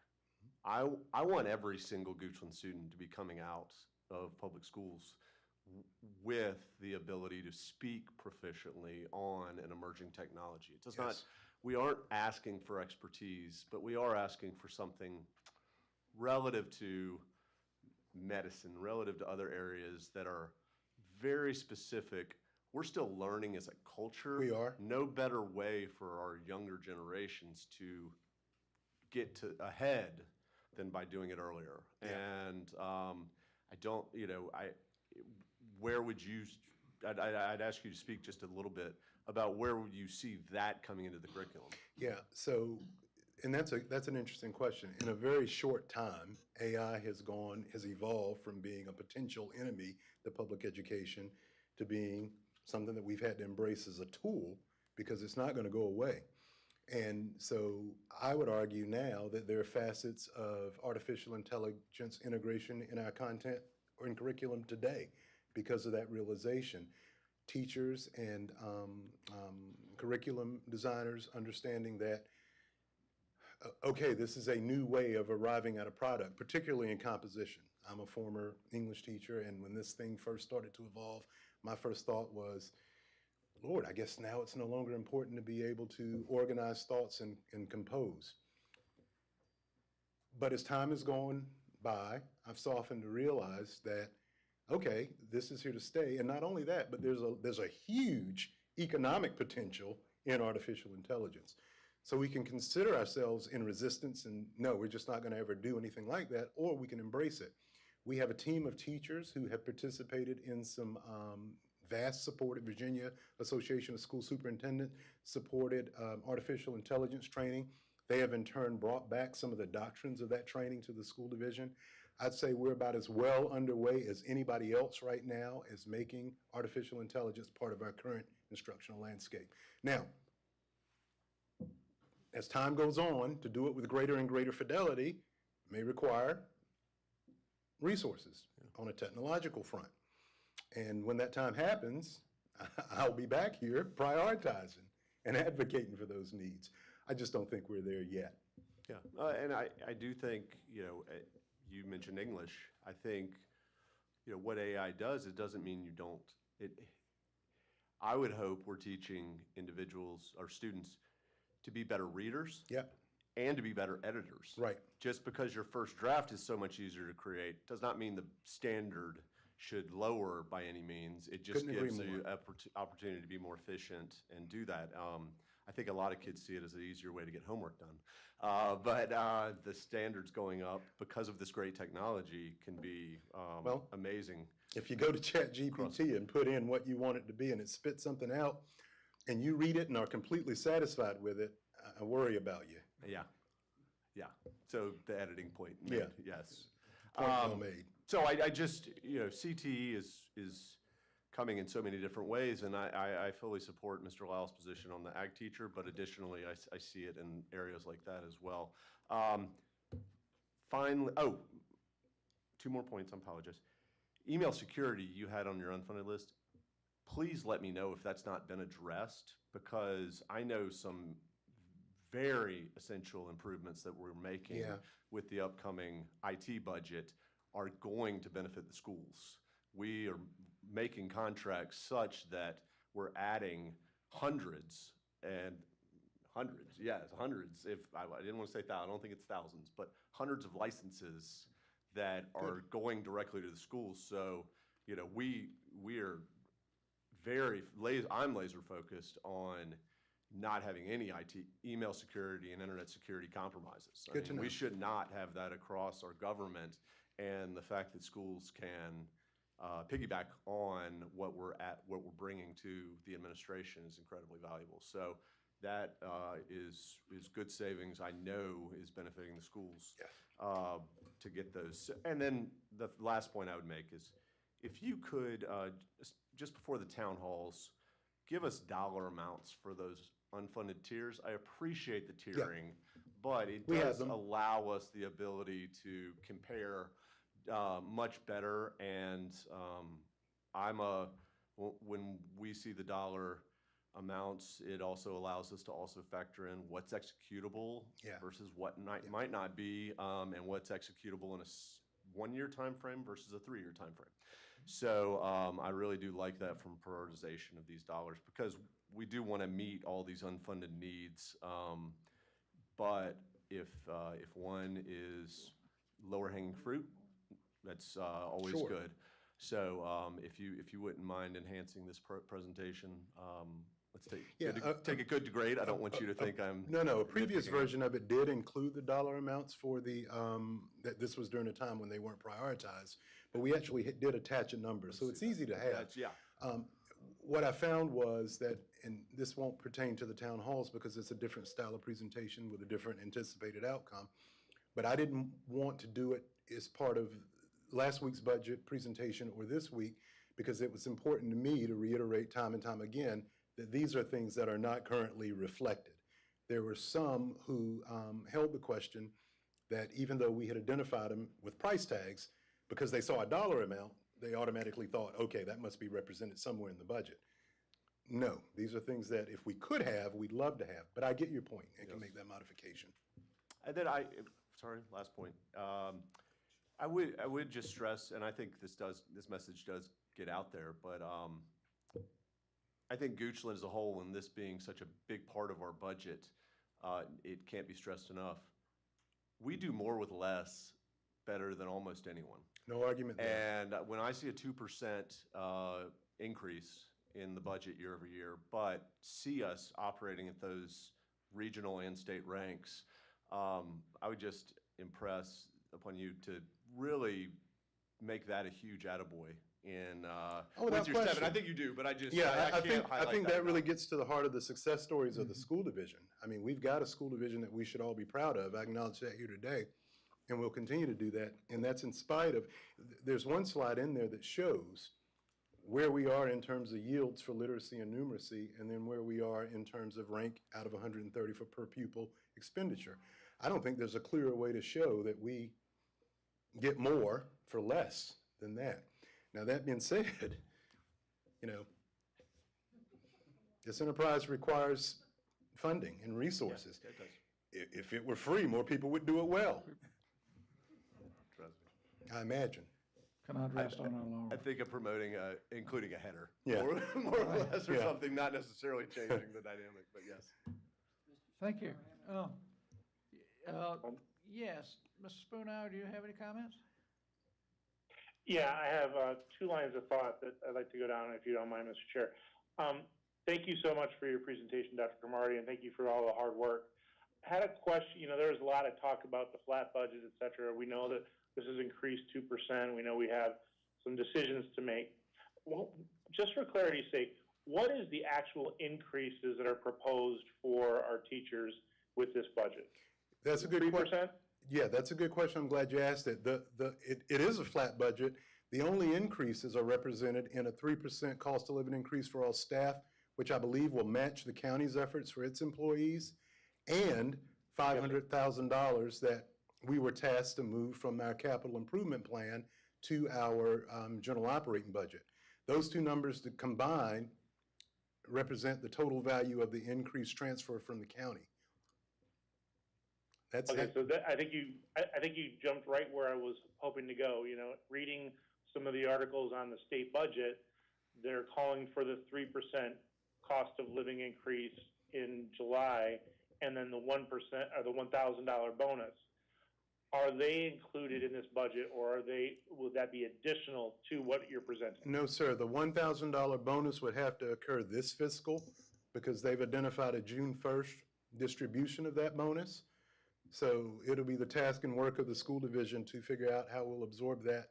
[SPEAKER 6] I want every single Goochland student to be coming out of public schools with the ability to speak proficiently on an emerging technology. It does not,
[SPEAKER 17] Yes.
[SPEAKER 6] we aren't asking for expertise, but we are asking for something relative to medicine, relative to other areas that are very specific. We're still learning as a culture.
[SPEAKER 17] We are.
[SPEAKER 6] No better way for our younger generations to get to ahead than by doing it earlier.
[SPEAKER 17] Yeah.
[SPEAKER 6] And I don't, where would you, I'd ask you to speak just a little bit about where would you see that coming into the curriculum?
[SPEAKER 17] Yeah, so, and that's an interesting question. In a very short time, AI has evolved from being a potential enemy to public education to being something that we've had to embrace as a tool, because it's not going to go away. And so I would argue now that there are facets of artificial intelligence integration in our content or in curriculum today because of that realization. Teachers and curriculum designers understanding that, okay, this is a new way of arriving at a product, particularly in composition. I'm a former English teacher, and when this thing first started to evolve, my first thought was, Lord, I guess now it's no longer important to be able to organize thoughts and compose. But as time has gone by, I've softened to realize that, okay, this is here to stay. And not only that, but there's a huge economic potential in artificial intelligence. So we can consider ourselves in resistance and no, we're just not going to ever do anything like that, or we can embrace it. We have a team of teachers who have participated in some vast support at Virginia Association of School Superintendents, supported artificial intelligence training. They have in turn brought back some of the doctrines of that training to the school division. I'd say we're about as well underway as anybody else right now as making artificial intelligence part of our current instructional landscape. Now, as time goes on, to do it with greater and greater fidelity may require resources on a technological front. And when that time happens, I'll be back here prioritizing and advocating for those needs. I just don't think we're there yet.
[SPEAKER 6] Yeah, and I do think, you mentioned English. I think, what AI does, it doesn't mean you don't. I would hope we're teaching individuals or students to be better readers.
[SPEAKER 17] Yeah.
[SPEAKER 6] And to be better editors.
[SPEAKER 17] Right.
[SPEAKER 6] Just because your first draft is so much easier to create does not mean the standard should lower by any means. It just gives you an opportunity to be more efficient and do that. I think a lot of kids see it as an easier way to get homework done. But the standards going up because of this great technology can be amazing.
[SPEAKER 17] If you go to ChatGPT and put in what you want it to be and it spits something out and you read it and are completely satisfied with it, I worry about you.
[SPEAKER 6] Yeah. So the editing point.
[SPEAKER 17] Yeah.
[SPEAKER 6] Yes.
[SPEAKER 17] Point well made.
[SPEAKER 6] So I just, CTE is coming in so many different ways, and I fully support Mr. Lyle's position on the ag teacher, but additionally, I see it in areas like that as well. Finally, two more points, I apologize. Email security you had on your unfunded list. Please let me know if that's not been addressed, because I know some very essential improvements that we're making with the upcoming IT budget are going to benefit the schools. We are making contracts such that we're adding hundreds. If I didn't want to say thousands, I don't think it's thousands, but hundreds of licenses that are going directly to the schools. So, we are I'm laser focused on not having any email security and internet security compromises.
[SPEAKER 17] Good to know.
[SPEAKER 6] We should not have that across our government, and the fact that schools can piggyback on what we're bringing to the administration is incredibly valuable. So that is good savings. I know is benefiting the schools to get those. And then the last point I would make is, if you could just before the town halls, give us dollar amounts for those unfunded tiers. I appreciate the tiering, but it does allow us the ability to compare much better. And when we see the dollar amounts, it also allows us to also factor in what's executable versus what might not be, and what's executable in a 1-year time frame versus a 3-year time frame. So I really do like that from prioritization of these dollars, because we do want to meet all these unfunded needs. But if one is lower hanging fruit, that's always good. So if you wouldn't mind enhancing this presentation, let's take a good to great. I don't want you to think I'm...
[SPEAKER 17] No, a previous version of it did include the dollar amounts for the, this was during a time when they weren't prioritized, but we actually did attach a number, so it's easy to have. What I found was that, and this won't pertain to the town halls because it's a different style of presentation with a different anticipated outcome, but I didn't want to do it as part of last week's budget presentation or this week, because it was important to me to reiterate time and time again that these are things that are not currently reflected. There were some who held the question that even though we had identified them with price tags, because they saw a dollar amount, they automatically thought, okay, that must be represented somewhere in the budget. No, these are things that if we could have, we'd love to have, but I get your point. It can make that modification.
[SPEAKER 6] And then sorry, last point. I would just stress, and I think this message does get out there, but I think Goochland as a whole, and this being such a big part of our budget, it can't be stressed enough. We do more with less better than almost anyone.
[SPEAKER 17] No argument there.
[SPEAKER 6] And when I see a 2% increase in the budget year over year, but see us operating at those regional and state ranks, I would just impress upon you to really make that a huge attaboy in with your step. And I think you do, but I
[SPEAKER 17] think that really gets to the heart of the success stories of the school division. I mean, we've got a school division that we should all be proud of. I acknowledge that here today, and we'll continue to do that. And that's in spite of, there's one slide in there that shows where we are in terms of yields for literacy and numeracy, and then where we are in terms of rank out of 130 for per pupil expenditure. I don't think there's a clearer way to show that we get more for less than that. Now, that being said, this enterprise requires funding and resources.
[SPEAKER 6] Yeah, it does.
[SPEAKER 17] If it were free, more people would do it well. I imagine.
[SPEAKER 1] Cannot rest on our laurels.
[SPEAKER 6] I think of promoting, including a header, more or less, or something, not necessarily changing the dynamic, but yes.
[SPEAKER 1] Thank you. Yes, Mr. Spoonhour, do you have any comments?
[SPEAKER 4] Yeah, I have 2 lines of thought that I'd like to go down, if you don't mind, Mr. Chair. Thank you so much for your presentation, Dr. Cromartie, and thank you for all the hard work. I had a question. There was a lot of talk about the flat budget, et cetera. We know that this has increased 2%. We know we have some decisions to make. Well, just for clarity's sake, what is the actual increases that are proposed for our teachers with this budget?
[SPEAKER 17] That's a good question. Yeah, that's a good question. I'm glad you asked it. It is a flat budget. The only increases are represented in a 3% cost of living increase for all staff, which I believe will match the county's efforts for its employees, and $500,000 that we were tasked to move from our capital improvement plan to our general operating budget. Those 2 numbers to combine represent the total value of the increased transfer from the county. That's
[SPEAKER 4] okay, so I think you jumped right where I was hoping to go. Reading some of the articles on the state budget, they're calling for the 3% cost of living increase in July, and then the 1% or the $1,000 bonus. Are they included in this budget, or would that be additional to what you're presenting?
[SPEAKER 17] No, sir. The $1,000 bonus would have to occur this fiscal because they've identified a June 1st distribution of that bonus. So it'll be the task and work of the school division to figure out how we'll absorb that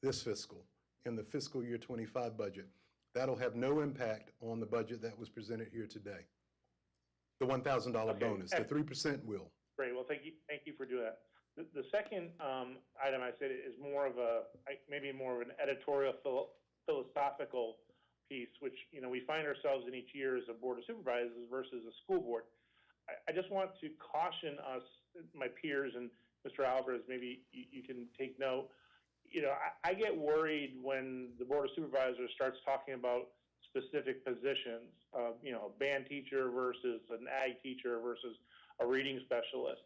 [SPEAKER 17] this fiscal. in the fiscal year 25 budget. That'll have no impact on the budget that was presented here today. The $1,000 bonus, the 3% will.
[SPEAKER 4] Great, well, thank you for doing that. The second item I said is more of maybe more of an editorial philosophical piece, which, you know, we find ourselves in each year as a board of supervisors versus a school board. I just want to caution us, my peers, and Mr. Alvarez, maybe you can take note. You know, I get worried when the board of supervisors starts talking about specific positions, you know, a band teacher versus an ag teacher versus a reading specialist.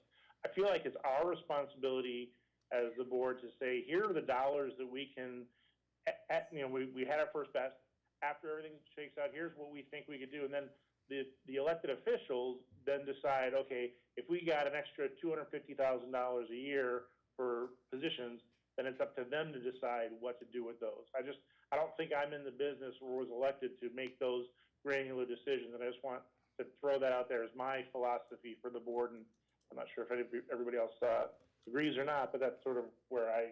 [SPEAKER 4] I feel like it's our responsibility as the board to say, here are the dollars that we can, you know, we had our first best. After everything shakes out, here's what we think we could do. And then the elected officials then decide, okay, if we got an extra $250,000 a year for positions, then it's up to them to decide what to do with those. I don't think I'm in the business or was elected to make those granular decisions, and I just want to throw that out there as my philosophy for the board, and I'm not sure if everybody else agrees or not, but that's sort of where I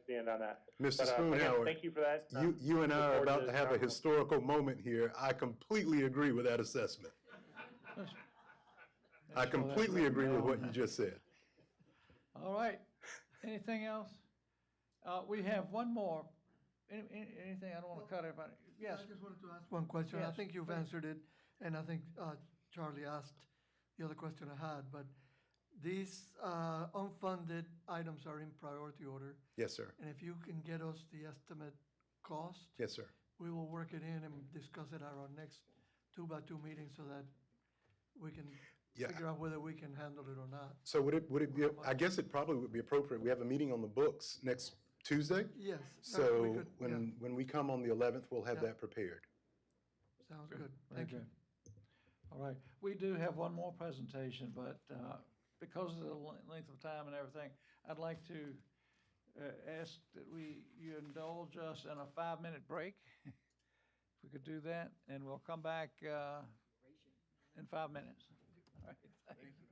[SPEAKER 4] stand on that.
[SPEAKER 17] Mr.
[SPEAKER 4] Again,
[SPEAKER 17] Spoonhour,
[SPEAKER 4] thank you for that.
[SPEAKER 17] you and I are
[SPEAKER 4] Look forward
[SPEAKER 17] about to have a historical moment here. I completely agree with that assessment. I completely agree with what you just said.
[SPEAKER 1] All right. Anything else? We have one more. Anything? I don't want to cut everybody. Yes.
[SPEAKER 14] I just wanted to ask one question. I
[SPEAKER 1] Yes,
[SPEAKER 14] think you've
[SPEAKER 1] please.
[SPEAKER 14] answered it, and I think Charlie asked the other question I had, but these unfunded items are in priority order,
[SPEAKER 17] Yes, sir.
[SPEAKER 14] and if you can get us the estimate cost,
[SPEAKER 17] Yes, sir.
[SPEAKER 14] we will work it in and discuss it at our next 2x2 meeting so that we can
[SPEAKER 17] Yeah.
[SPEAKER 14] figure out whether we can handle it or not.
[SPEAKER 17] So would it be, I guess it probably would be appropriate, we have a meeting on the books next Tuesday?
[SPEAKER 14] Yes.
[SPEAKER 17] So
[SPEAKER 14] we could-
[SPEAKER 17] when we come on the 11th, we'll have
[SPEAKER 14] Yeah.
[SPEAKER 17] that prepared.
[SPEAKER 14] Sounds good.
[SPEAKER 1] Very
[SPEAKER 14] Thank you.
[SPEAKER 1] good. All right. We do have one more presentation, but because of the length of time and everything, I'd like to ask that you indulge us in a 5-minute break. If we could do that, and we'll come back in 5 minutes. All right. Thank you.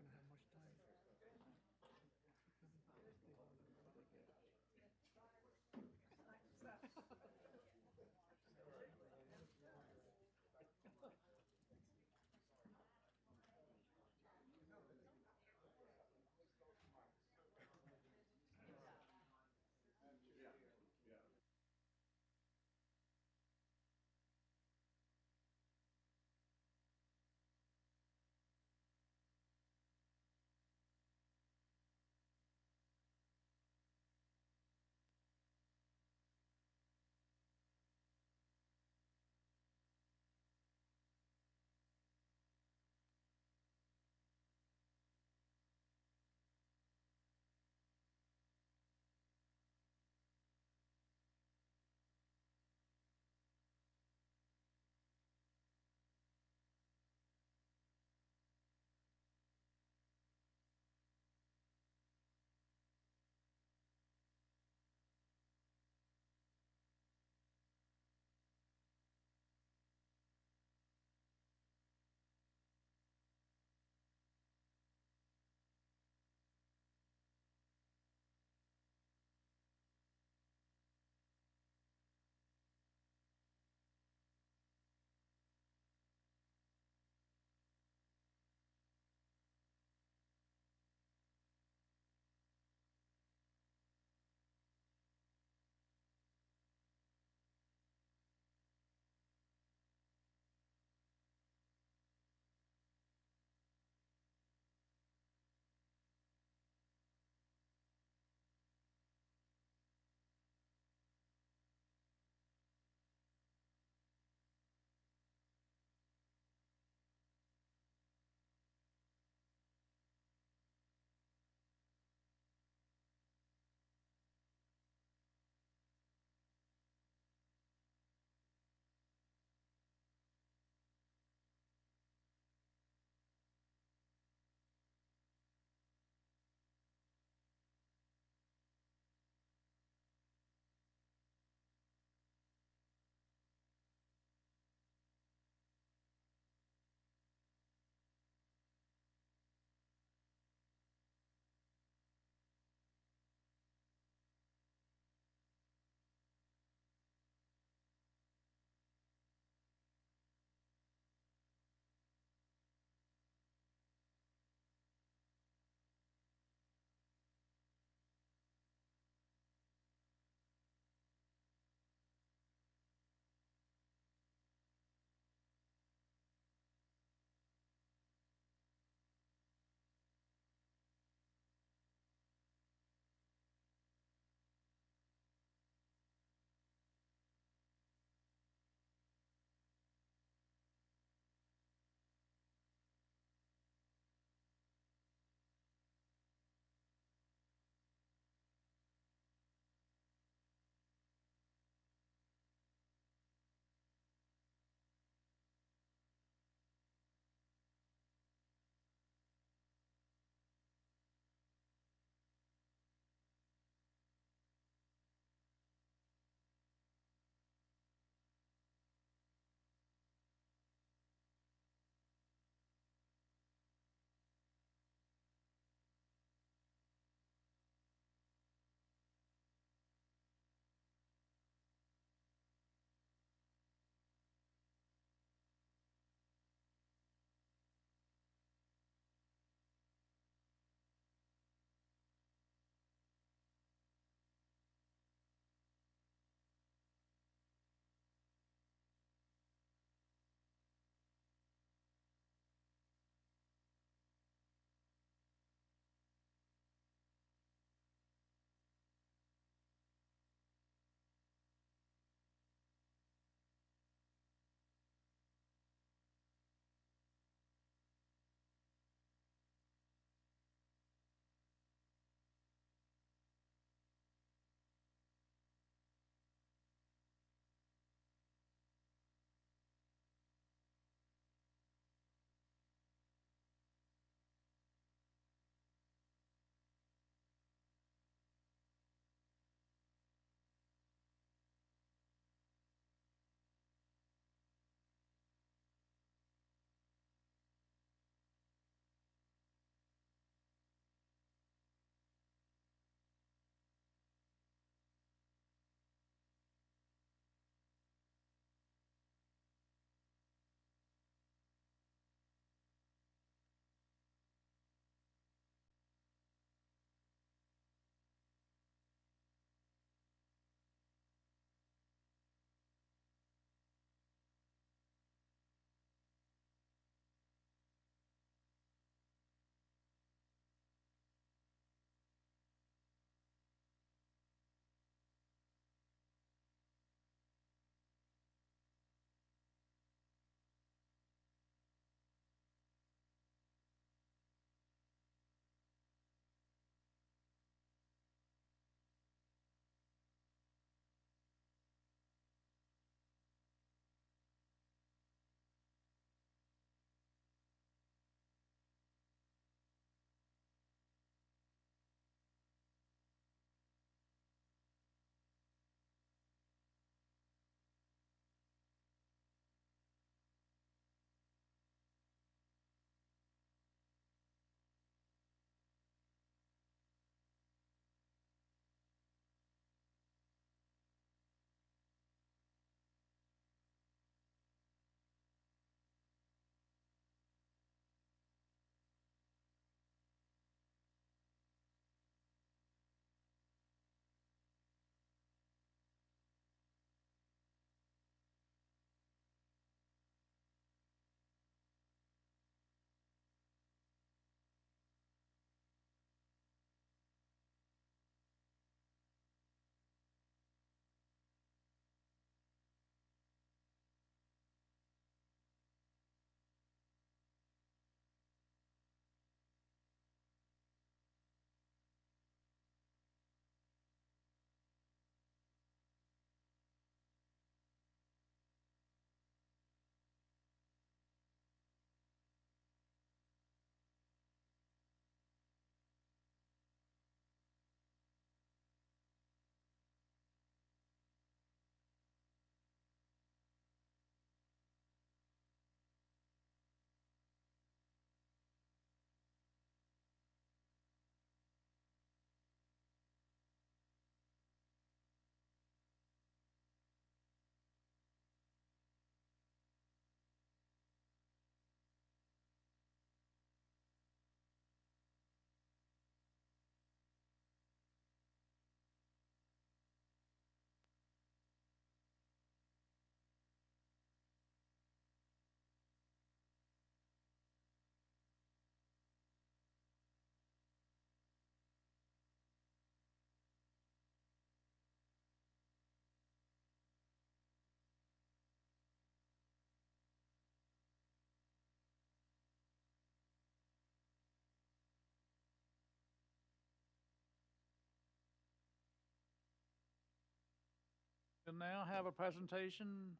[SPEAKER 1] We'll now have a presentation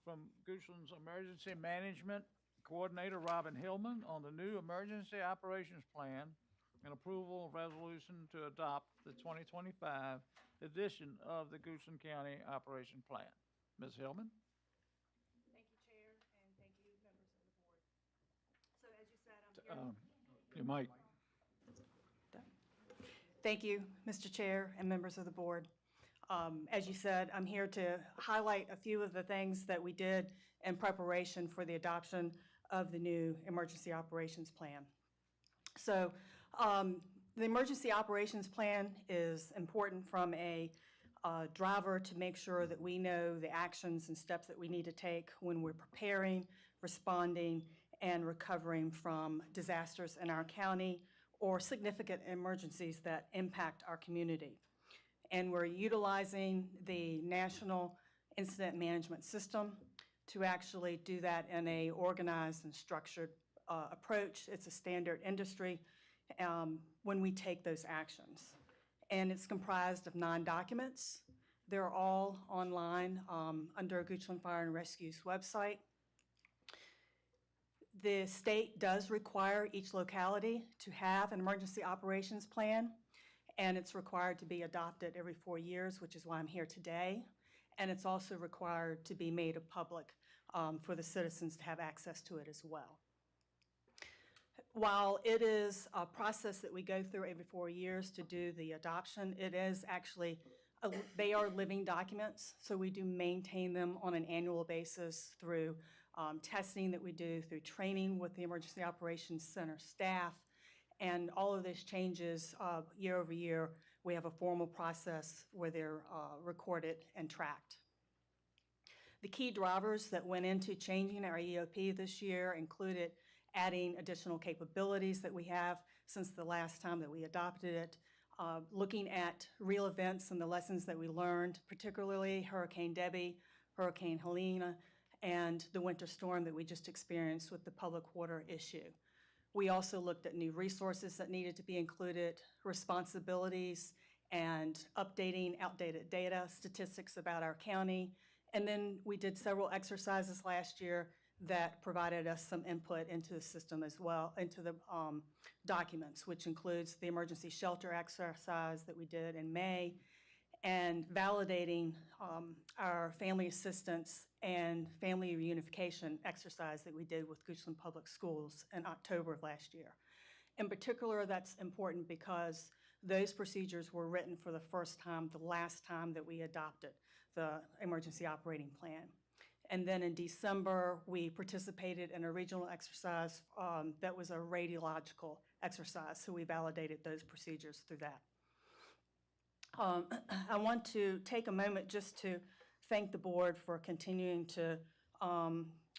[SPEAKER 1] from Goochland's Emergency Management Coordinator, Robin Hillman, on the new Emergency Operations Plan and approval of resolution to adopt the 2025 edition of the Goochland County Operation Plan. Ms. Hillman?
[SPEAKER 18] Thank you, Chair, and thank you, members of the board. So as you said, I'm here.
[SPEAKER 1] Your mic.
[SPEAKER 18] Thank you, Mr. Chair and members of the board. As you said, I'm here to highlight a few of the things that we did in preparation for the adoption of the new Emergency Operations Plan. So the Emergency Operations Plan is important from a driver to make sure that we know the actions and steps that we need to take when we're preparing, responding, and recovering from disasters in our county or significant emergencies that impact our community. And we're utilizing the National Incident Management System to actually do that in a organized and structured approach. It's a standard industry when we take those actions. And it's comprised of 9 documents. They're all online under Goochland Fire and Rescue's website. The state does require each locality to have an emergency operations plan, and it's required to be adopted every 4 years, which is why I'm here today. And it's also required to be made public for the citizens to have access to it as well. While it is a process that we go through every 4 years to do the adoption, it is actually, they are living documents, so we do maintain them on an annual basis through testing that we do, through training with the Emergency Operations Center staff, and all of this changes year over year. We have a formal process where they're recorded and tracked. The key drivers that went into changing our EOP this year included adding additional capabilities that we have since the last time that we adopted it, looking at real events and the lessons that we learned, particularly Hurricane Debbie, Hurricane Helene, and the winter storm that we just experienced with the public water issue. We also looked at new resources that needed to be included, responsibilities, and updating outdated data, statistics about our county. And then we did several exercises last year that provided us some input into the system as well, into the documents, which includes the emergency shelter exercise that we did in May, and validating our family assistance and family reunification exercise that we did with Goochland Public Schools in October of last year. In particular, that's important because those procedures were written for the first time, the last time that we adopted the emergency operating plan. And then in December, we participated in a regional exercise that was a radiological exercise, so we validated those procedures through that. I want to take a moment just to thank the board for continuing to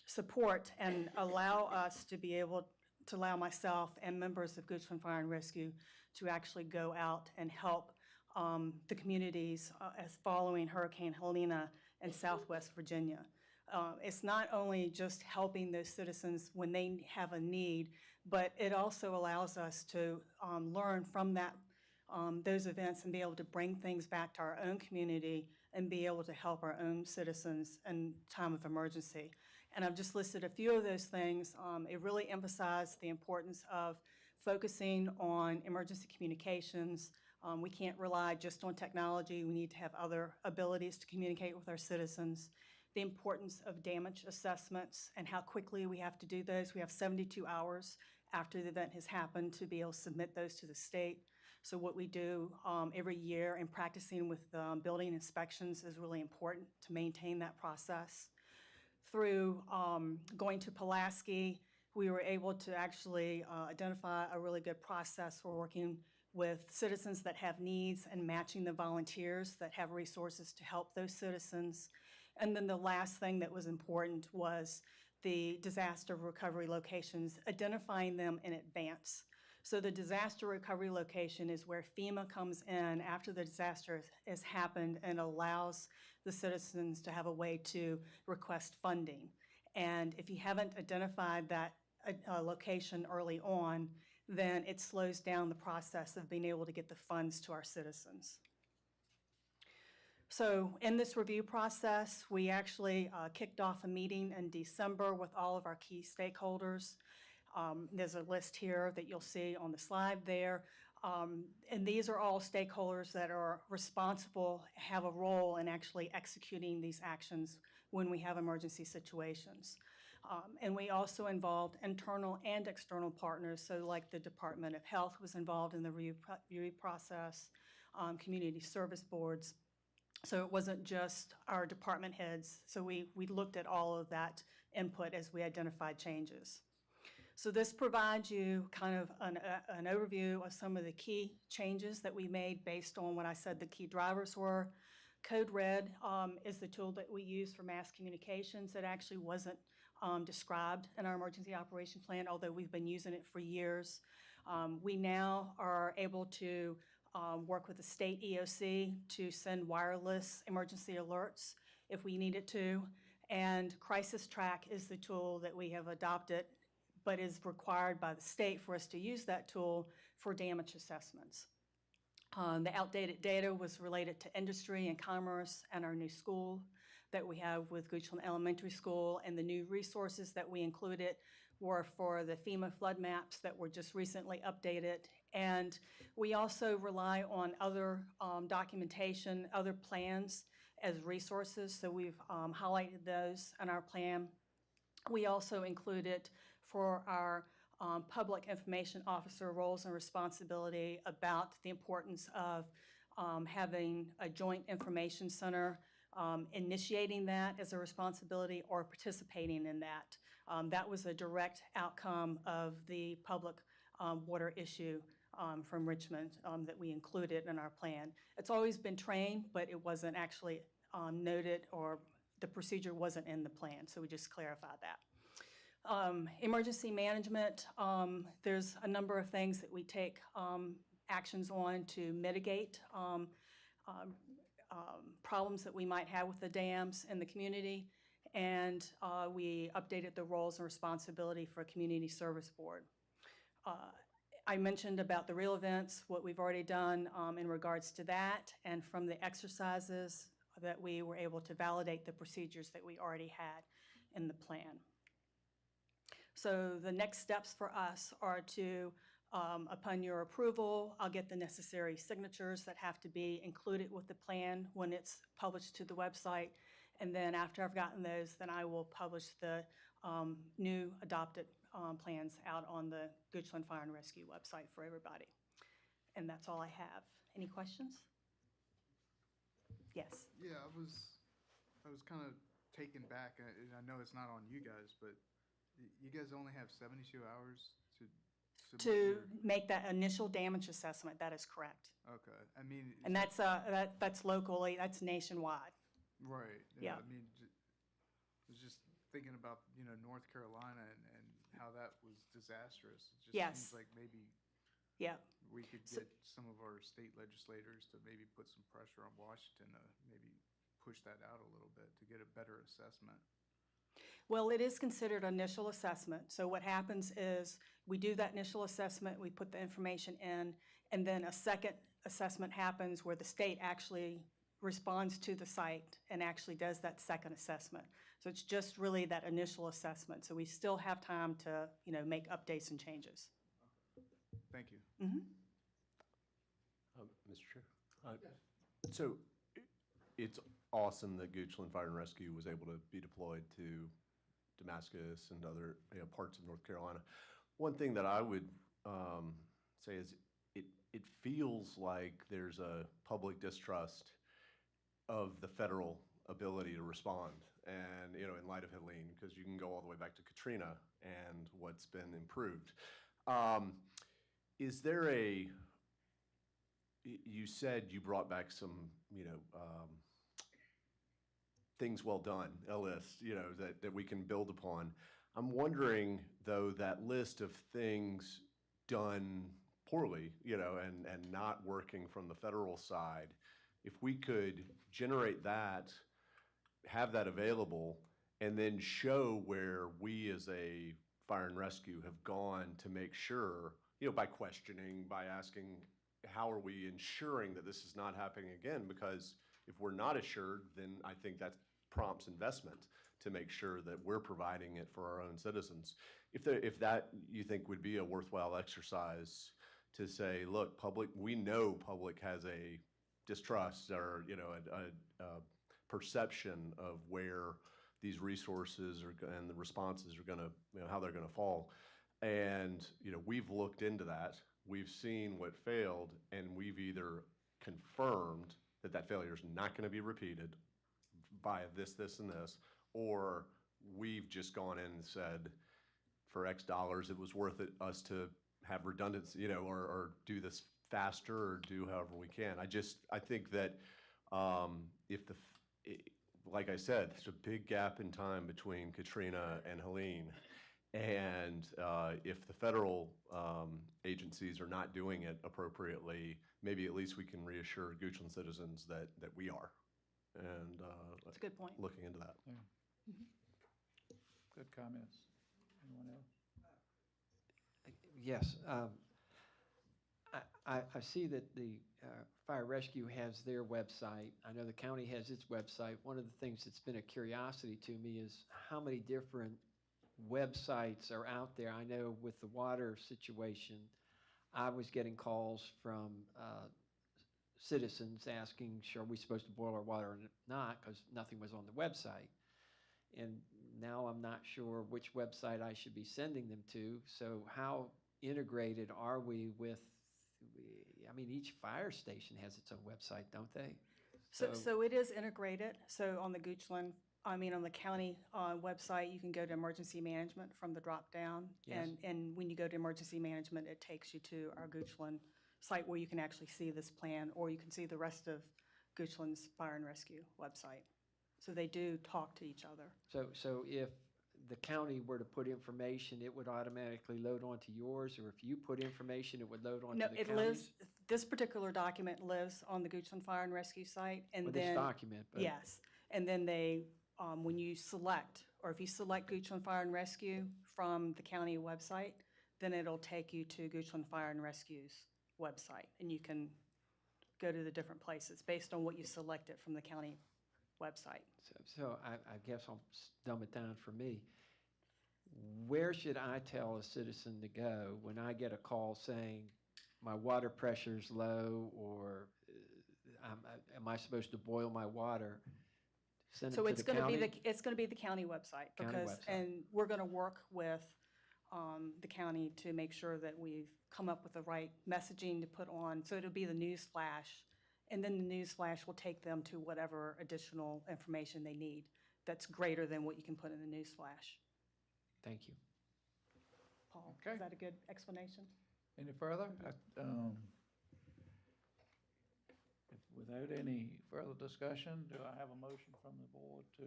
[SPEAKER 18] support and allow us to be able to allow myself and members of Goochland Fire and Rescue to actually go out and help the communities as following Hurricane Helene in Southwest Virginia. It's not only just helping those citizens when they have a need, but it also allows us to learn from that those events and be able to bring things back to our own community and be able to help our own citizens in time of emergency. And I've just listed a few of those things. It really emphasized the importance of focusing on emergency communications. We can't rely just on technology. We need to have other abilities to communicate with our citizens. The importance of damage assessments and how quickly we have to do those. We have 72 hours after the event has happened to be able to submit those to the state. So what we do every year in practicing with building inspections is really important to maintain that process. Through going to Pulaski, we were able to actually identify a really good process for working with citizens that have needs and matching the volunteers that have resources to help those citizens. And then the last thing that was important was the disaster recovery locations, identifying them in advance. So the disaster recovery location is where FEMA comes in after the disaster has happened and allows the citizens to have a way to request funding. And if you haven't identified that location early on, then it slows down the process of being able to get the funds to our citizens. So in this review process, we actually kicked off a meeting in December with all of our key stakeholders. There's a list here that you'll see on the slide there. And these are all stakeholders that are responsible, have a role in actually executing these actions when we have emergency situations. And we also involved internal and external partners, so like the Department of Health was involved in the review process, community service boards. So it wasn't just our department heads. So we looked at all of that input as we identified changes. So this provides you kind of an overview of some of the key changes that we made based on what I said the key drivers were. Code Red is the tool that we use for mass communications. It actually wasn't described in our emergency operation plan, although we've been using it for years. We now are able to work with the state EOC to send wireless emergency alerts if we needed to. And Crisis Track is the tool that we have adopted, but is required by the state for us to use that tool for damage assessments. The outdated data was related to industry and commerce and our new school that we have with Goochland Elementary School, and the new resources that we included were for the FEMA flood maps that were just recently updated. And we also rely on other documentation, other plans as resources, so we've highlighted those in our plan. We also included for our public information officer roles and responsibility about the importance of having a joint information center, initiating that as a responsibility or participating in that. That was a direct outcome of the public water issue from Richmond that we included in our plan. It's always been trained, but it wasn't actually noted, or the procedure wasn't in the plan, so we just clarified that. Emergency management, there's a number of things that we take actions on to mitigate problems that we might have with the dams in the community, and we updated the roles and responsibility for a community service board. I mentioned about the real events, what we've already done in regards to that, and from the exercises that we were able to validate the procedures that we already had in the plan. So the next steps for us are to, upon your approval, I'll get the necessary signatures that have to be included with the plan when it's published to the website. And then after I've gotten those, then I will publish the new adopted plans out on the Goochland Fire and Rescue website for everybody. And that's all I have. Any questions? Yes.
[SPEAKER 2] Yeah, I was kind of taken back, and I know it's not on you guys, but you guys only have 72 hours
[SPEAKER 18] to make that initial damage assessment. That is correct.
[SPEAKER 2] Okay, I mean,
[SPEAKER 18] and that's locally, that's nationwide.
[SPEAKER 2] Right.
[SPEAKER 18] Yeah.
[SPEAKER 2] I mean, I was just thinking about North Carolina and how that was disastrous. It just seems like maybe we could get some of our state legislators to maybe put some pressure on Washington to maybe push that out a little bit to get a better assessment.
[SPEAKER 18] Well, it is considered initial assessment. So what happens is we do that initial assessment, we put the information in, and then a second assessment happens where the state actually responds to the site and actually does that second assessment. So it's just really that initial assessment. So we still have time to, make updates and changes.
[SPEAKER 2] Thank you.
[SPEAKER 18] Mm-hmm.
[SPEAKER 6] Mr. Chair? So it's awesome that Goochland Fire and Rescue was able to be deployed to Damascus and other parts of North Carolina. One thing that I would say is it feels like there's a public distrust of the federal ability to respond, and in light of Helene, because you can go all the way back to Katrina and what's been improved. Is there you said you brought back some things well done, a list, that we can build upon. I'm wondering, though, that list of things done poorly, and not working from the federal side, if we could generate that, have that available, and then show where we as a fire and rescue have gone to make sure, by questioning, by asking, how are we ensuring that this is not happening again? Because If we're not assured, then I think that prompts investment to make sure that we're providing it for our own citizens. If that you think would be a worthwhile exercise to say, look, we know public has a distrust or, a perception of where these resources and the responses are gonna, how they're gonna fall. And, we've looked into that, we've seen what failed, and we've either confirmed that that failure is not gonna be repeated by this, and this, or we've just gone in and said, for X dollars, it was worth it us to have redundancy, or do this faster or do however we can. I think that like I said, there's a big gap in time between Katrina and Helene. And if the federal agencies are not doing it appropriately, maybe at least we can reassure Goochland citizens that we are. And
[SPEAKER 18] That's a good point.
[SPEAKER 6] looking into that.
[SPEAKER 1] Good comments. Anyone else?
[SPEAKER 12] Yes. I see that the Fire Rescue has their website. I know the county has its website. One of the things that's been a curiosity to me is how many different websites are out there. I know with the water situation, I was getting calls from citizens asking, are we supposed to boil our water or not, because nothing was on the website. And now I'm not sure which website I should be sending them to. So how integrated are we with, each fire station has its own website, don't they?
[SPEAKER 18] So it is integrated. So on the on the county website, you can go to emergency management from the drop down.
[SPEAKER 12] Yes.
[SPEAKER 18] And when you go to emergency management, it takes you to our Goochland site where you can actually see this plan, or you can see the rest of Goochland's Fire and Rescue website. So they do talk to each other.
[SPEAKER 12] So if the county were to put information, it would automatically load onto yours, or if you put information, it would load onto
[SPEAKER 18] No,
[SPEAKER 12] the
[SPEAKER 18] it
[SPEAKER 12] county's?
[SPEAKER 18] lives, this particular document lives on the Goochland Fire and Rescue site, and
[SPEAKER 12] Well,
[SPEAKER 18] then.
[SPEAKER 12] this document, but.
[SPEAKER 18] Yes, and then they, when you select, or if you select Goochland Fire and Rescue from the county website, then it'll take you to Goochland Fire and Rescue's website, and you can go to the different places based on what you selected from the county website.
[SPEAKER 12] So I guess I'll dumb it down for me. Where should I tell a citizen to go when I get a call saying my water pressure's low, or am I supposed to boil my water? Send it
[SPEAKER 18] So
[SPEAKER 12] to
[SPEAKER 18] it's
[SPEAKER 12] the
[SPEAKER 18] gonna be
[SPEAKER 12] county?
[SPEAKER 18] it's gonna be the county website,
[SPEAKER 12] County
[SPEAKER 18] because,
[SPEAKER 12] website.
[SPEAKER 18] and we're gonna work with the county to make sure that we've come up with the right messaging to put on. So it'll be the news flash, and then the news flash will take them to whatever additional information they need that's greater than what you can put in the news flash.
[SPEAKER 12] Thank you.
[SPEAKER 18] Paul,
[SPEAKER 1] Okay.
[SPEAKER 18] is that a good explanation?
[SPEAKER 1] Any further? Without any further discussion, do I have a motion from the board to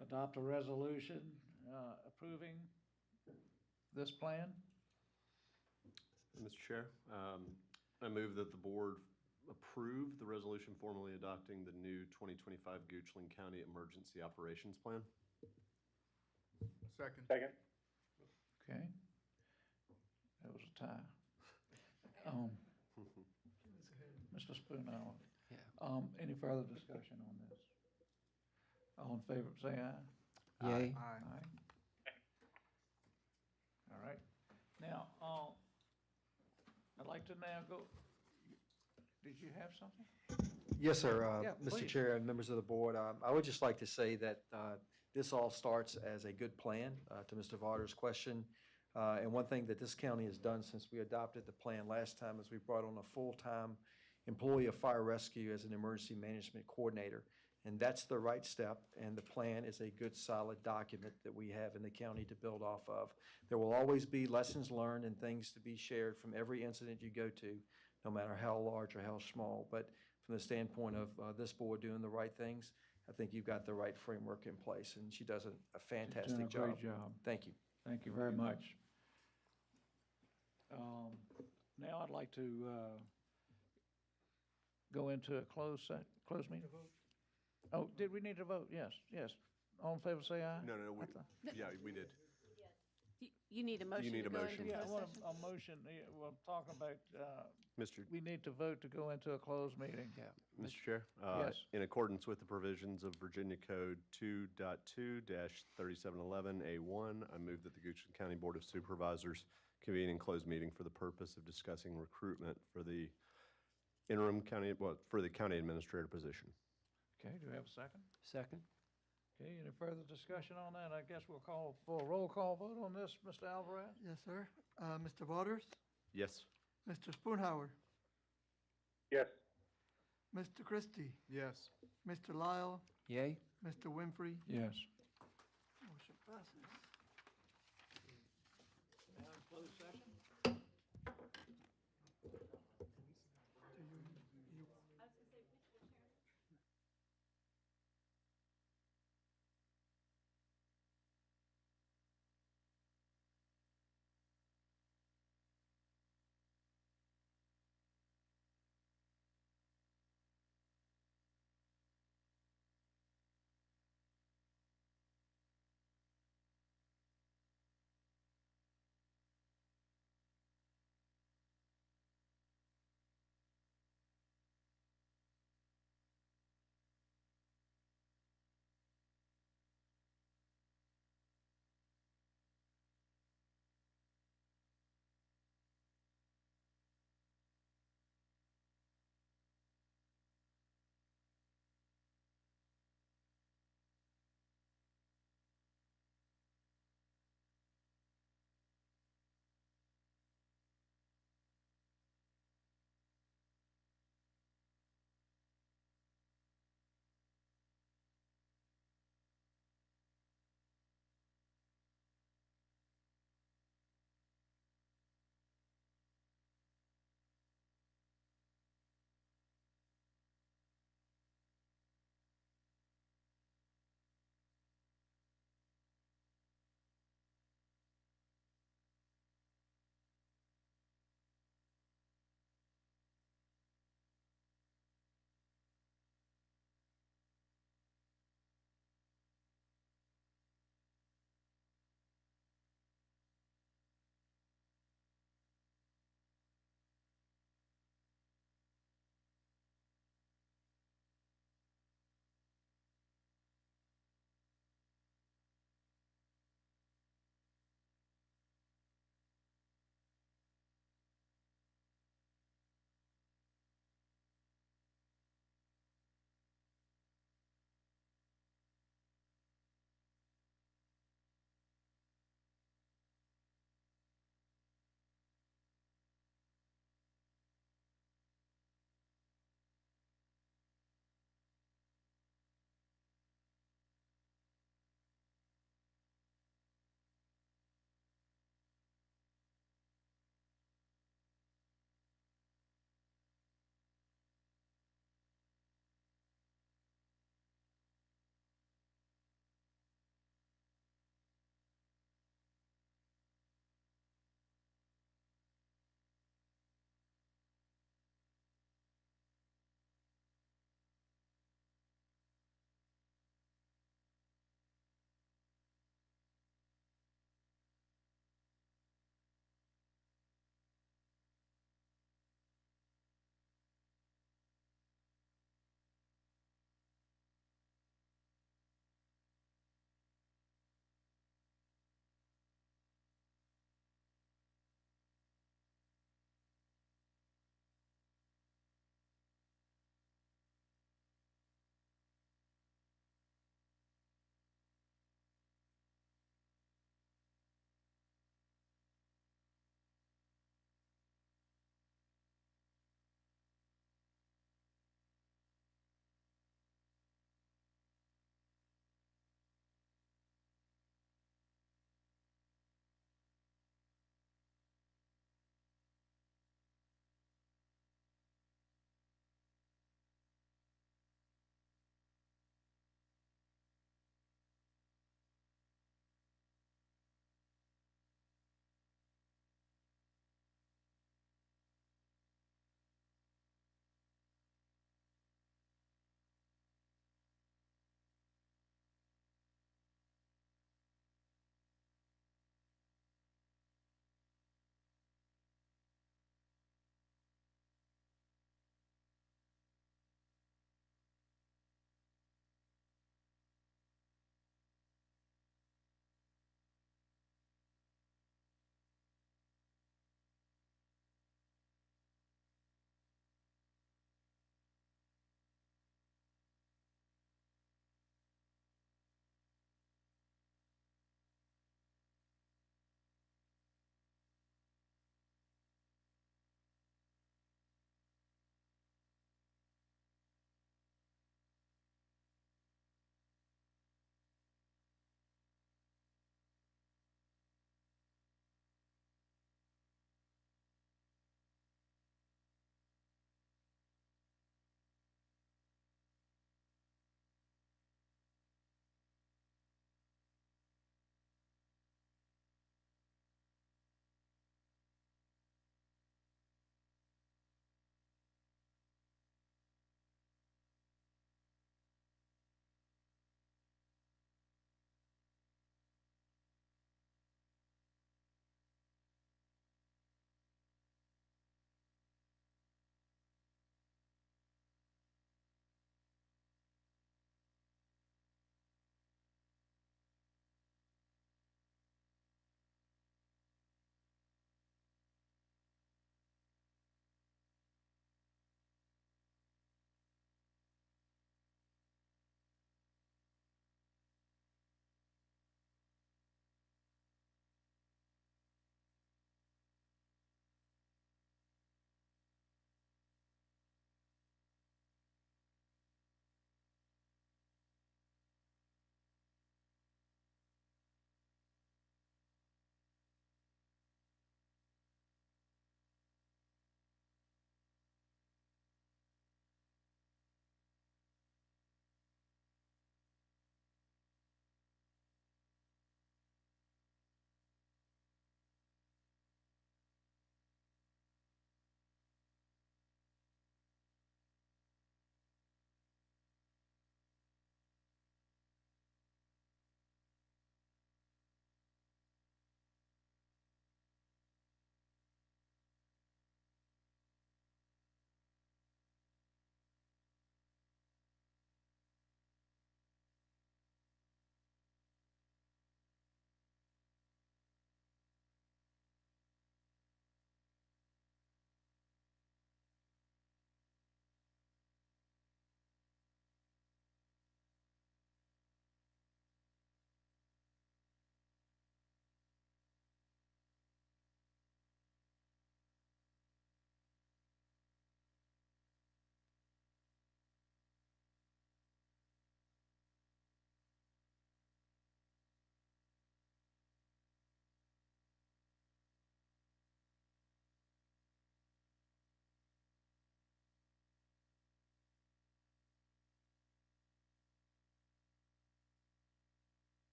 [SPEAKER 1] adopt a resolution approving this plan?
[SPEAKER 6] Mr. Chair, I move that the board approve the resolution formally adopting the new 2025 Goochland County Emergency Operations Plan.
[SPEAKER 2] Second.
[SPEAKER 1] Okay. That was a tie. Mr. Spoonhour.
[SPEAKER 12] Yeah.
[SPEAKER 1] Any further discussion on this? All in favor, say aye.
[SPEAKER 12] Yay.
[SPEAKER 1] Aye. All right. Now, I'd like to now go, did you have something?
[SPEAKER 19] Yes, sir.
[SPEAKER 1] Yeah,
[SPEAKER 19] Mr.
[SPEAKER 1] please.
[SPEAKER 19] Chair and members of the board, I would just like to say that this all starts as a good plan, to Mr. Varder's question. And one thing that this county has done since we adopted the plan last time is we brought on a full-time employee of fire rescue as an emergency management coordinator. And that's the right step, and the plan is a good, solid document that we have in the county to build off of. There will always be lessons learned and things to be shared from every incident you go to, no matter how large or how small. But from the standpoint of this board doing the right things, I think you've got the right framework in place, and she does a fantastic job.
[SPEAKER 1] Great job.
[SPEAKER 19] Thank you.
[SPEAKER 1] Thank you very much. Now I'd like to go into a closed meeting. Oh, did we need to vote? Yes. All in favor, say aye.
[SPEAKER 6] No, we did.
[SPEAKER 5] You need a motion
[SPEAKER 6] need
[SPEAKER 5] to
[SPEAKER 6] a
[SPEAKER 5] go
[SPEAKER 6] motion?
[SPEAKER 5] into
[SPEAKER 1] Yeah, I
[SPEAKER 5] closed
[SPEAKER 1] want
[SPEAKER 5] session?
[SPEAKER 1] a motion, well, talking about,
[SPEAKER 6] Mr.
[SPEAKER 1] we need to vote to go into a closed meeting.
[SPEAKER 12] Yeah.
[SPEAKER 6] Mr. Chair?
[SPEAKER 1] Yes.
[SPEAKER 6] In accordance with the provisions of Virginia Code 2.2-3711A1, I move that the Goochland County Board of Supervisors convene in closed meeting for the purpose of discussing recruitment for the interim county, for the county administrator position.
[SPEAKER 1] Okay, do we have a second?
[SPEAKER 12] Second?
[SPEAKER 1] Okay, any further discussion on that? I guess we'll call for a roll call vote on this, Mr. Alvarez?
[SPEAKER 14] Yes, sir. Mr. Waters?
[SPEAKER 6] Yes.
[SPEAKER 14] Mr. Spoonhour?
[SPEAKER 4] Yes.
[SPEAKER 14] Mr. Christie?
[SPEAKER 6] Yes.
[SPEAKER 14] Mr. Lyle?
[SPEAKER 12] Yay?
[SPEAKER 14] Mr. Winfrey?
[SPEAKER 1] Yes.
[SPEAKER 14] Motion passes.
[SPEAKER 1] Now, closed session?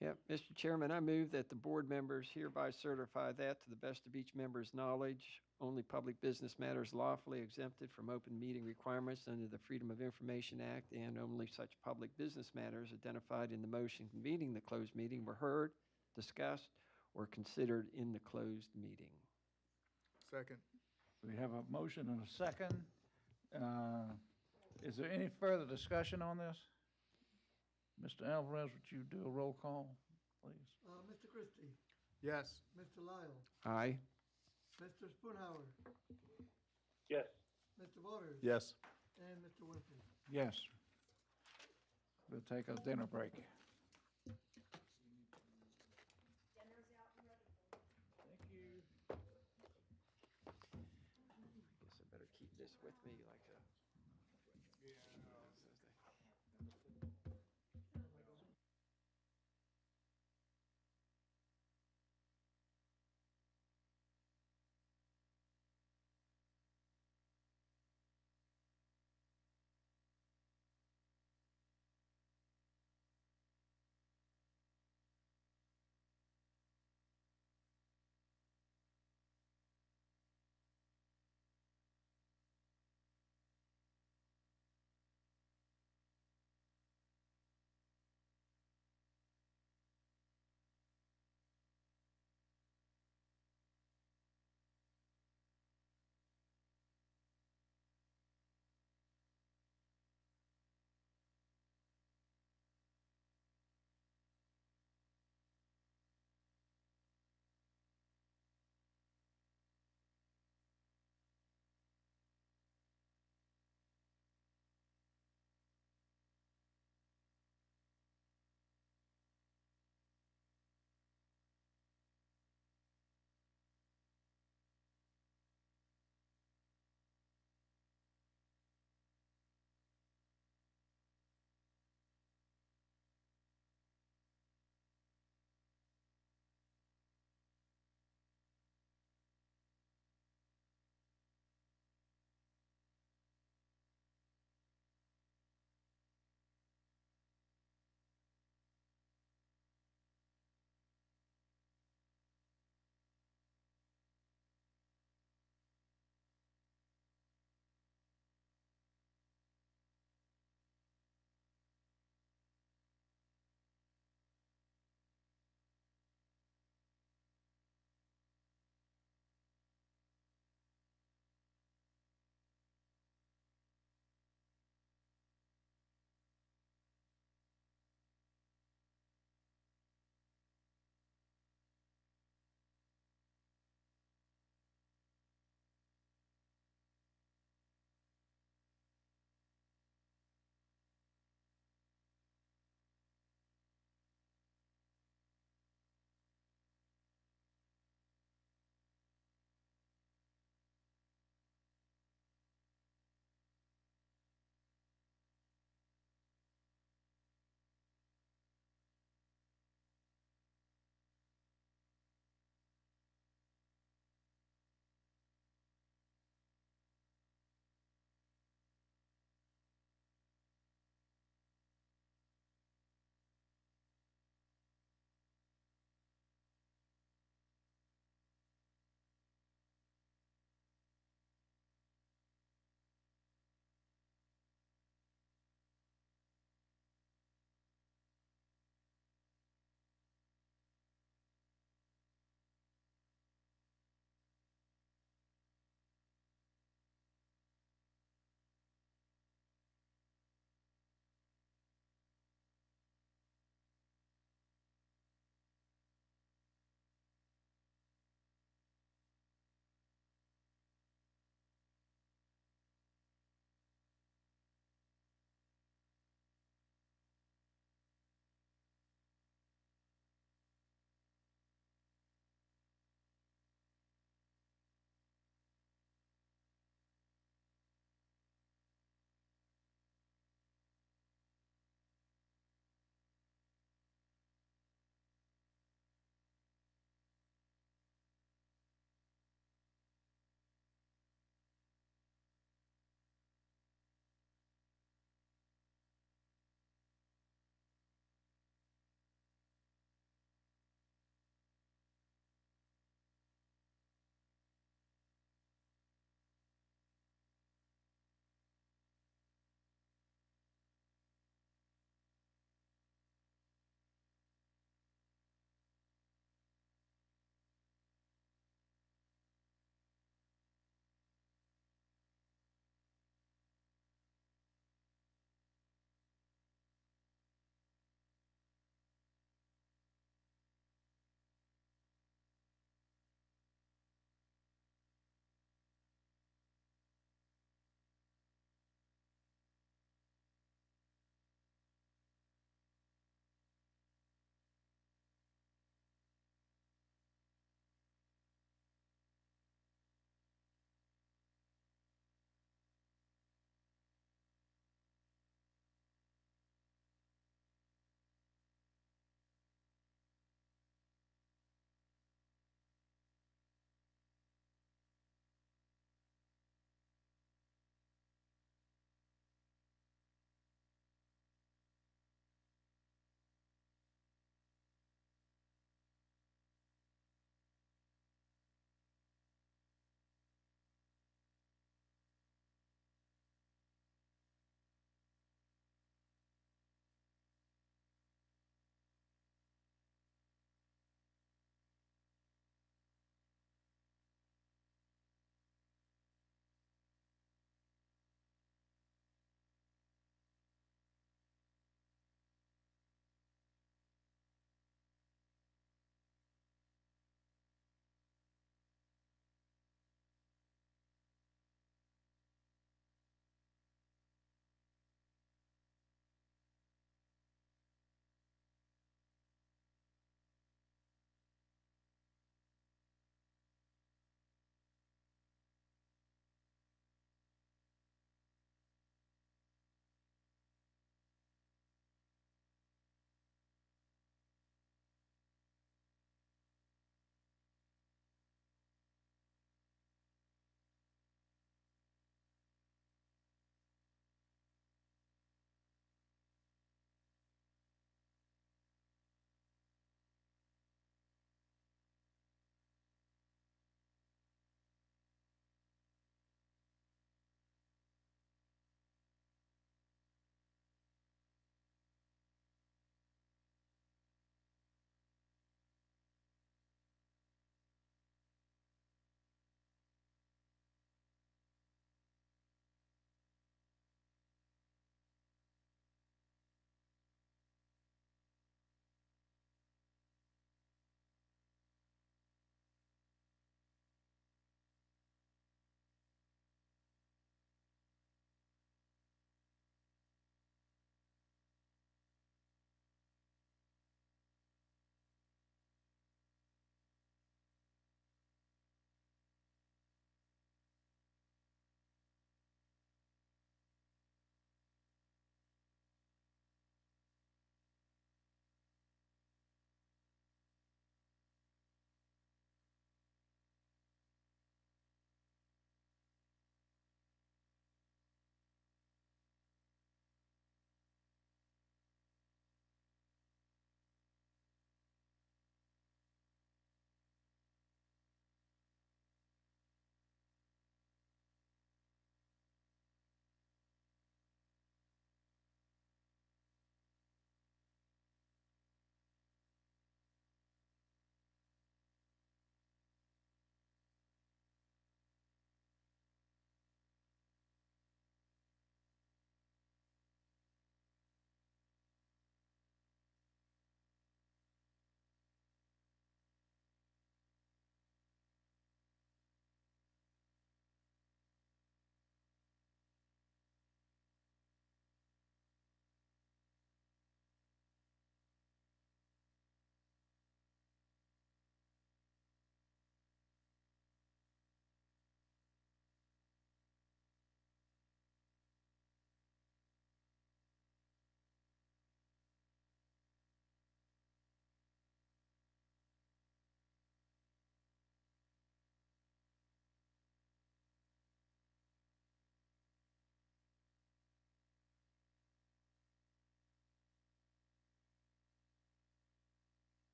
[SPEAKER 12] Yep, Mr. Chairman, I move that the board members hereby certify that, to the best of each member's knowledge, only public business matters lawfully exempted from open meeting requirements under the Freedom of Information Act, and only such public business matters identified in the motion convening the closed meeting were heard, discussed, or considered in the closed meeting.
[SPEAKER 2] Second.
[SPEAKER 1] We have a motion and a second. Is there any further discussion on this? Mr. Alvarez, would you do a roll call, please?
[SPEAKER 14] Mr. Christie,
[SPEAKER 2] Yes.
[SPEAKER 14] Mr. Lyle,
[SPEAKER 12] Aye.
[SPEAKER 14] Mr. Spoonhour,
[SPEAKER 4] Yes.
[SPEAKER 14] Mr. Waters.
[SPEAKER 6] Yes.
[SPEAKER 14] And Mr. Winfrey.
[SPEAKER 1] Yes. We'll take a dinner break. Thank you.
[SPEAKER 12] I guess I better keep this with me like a.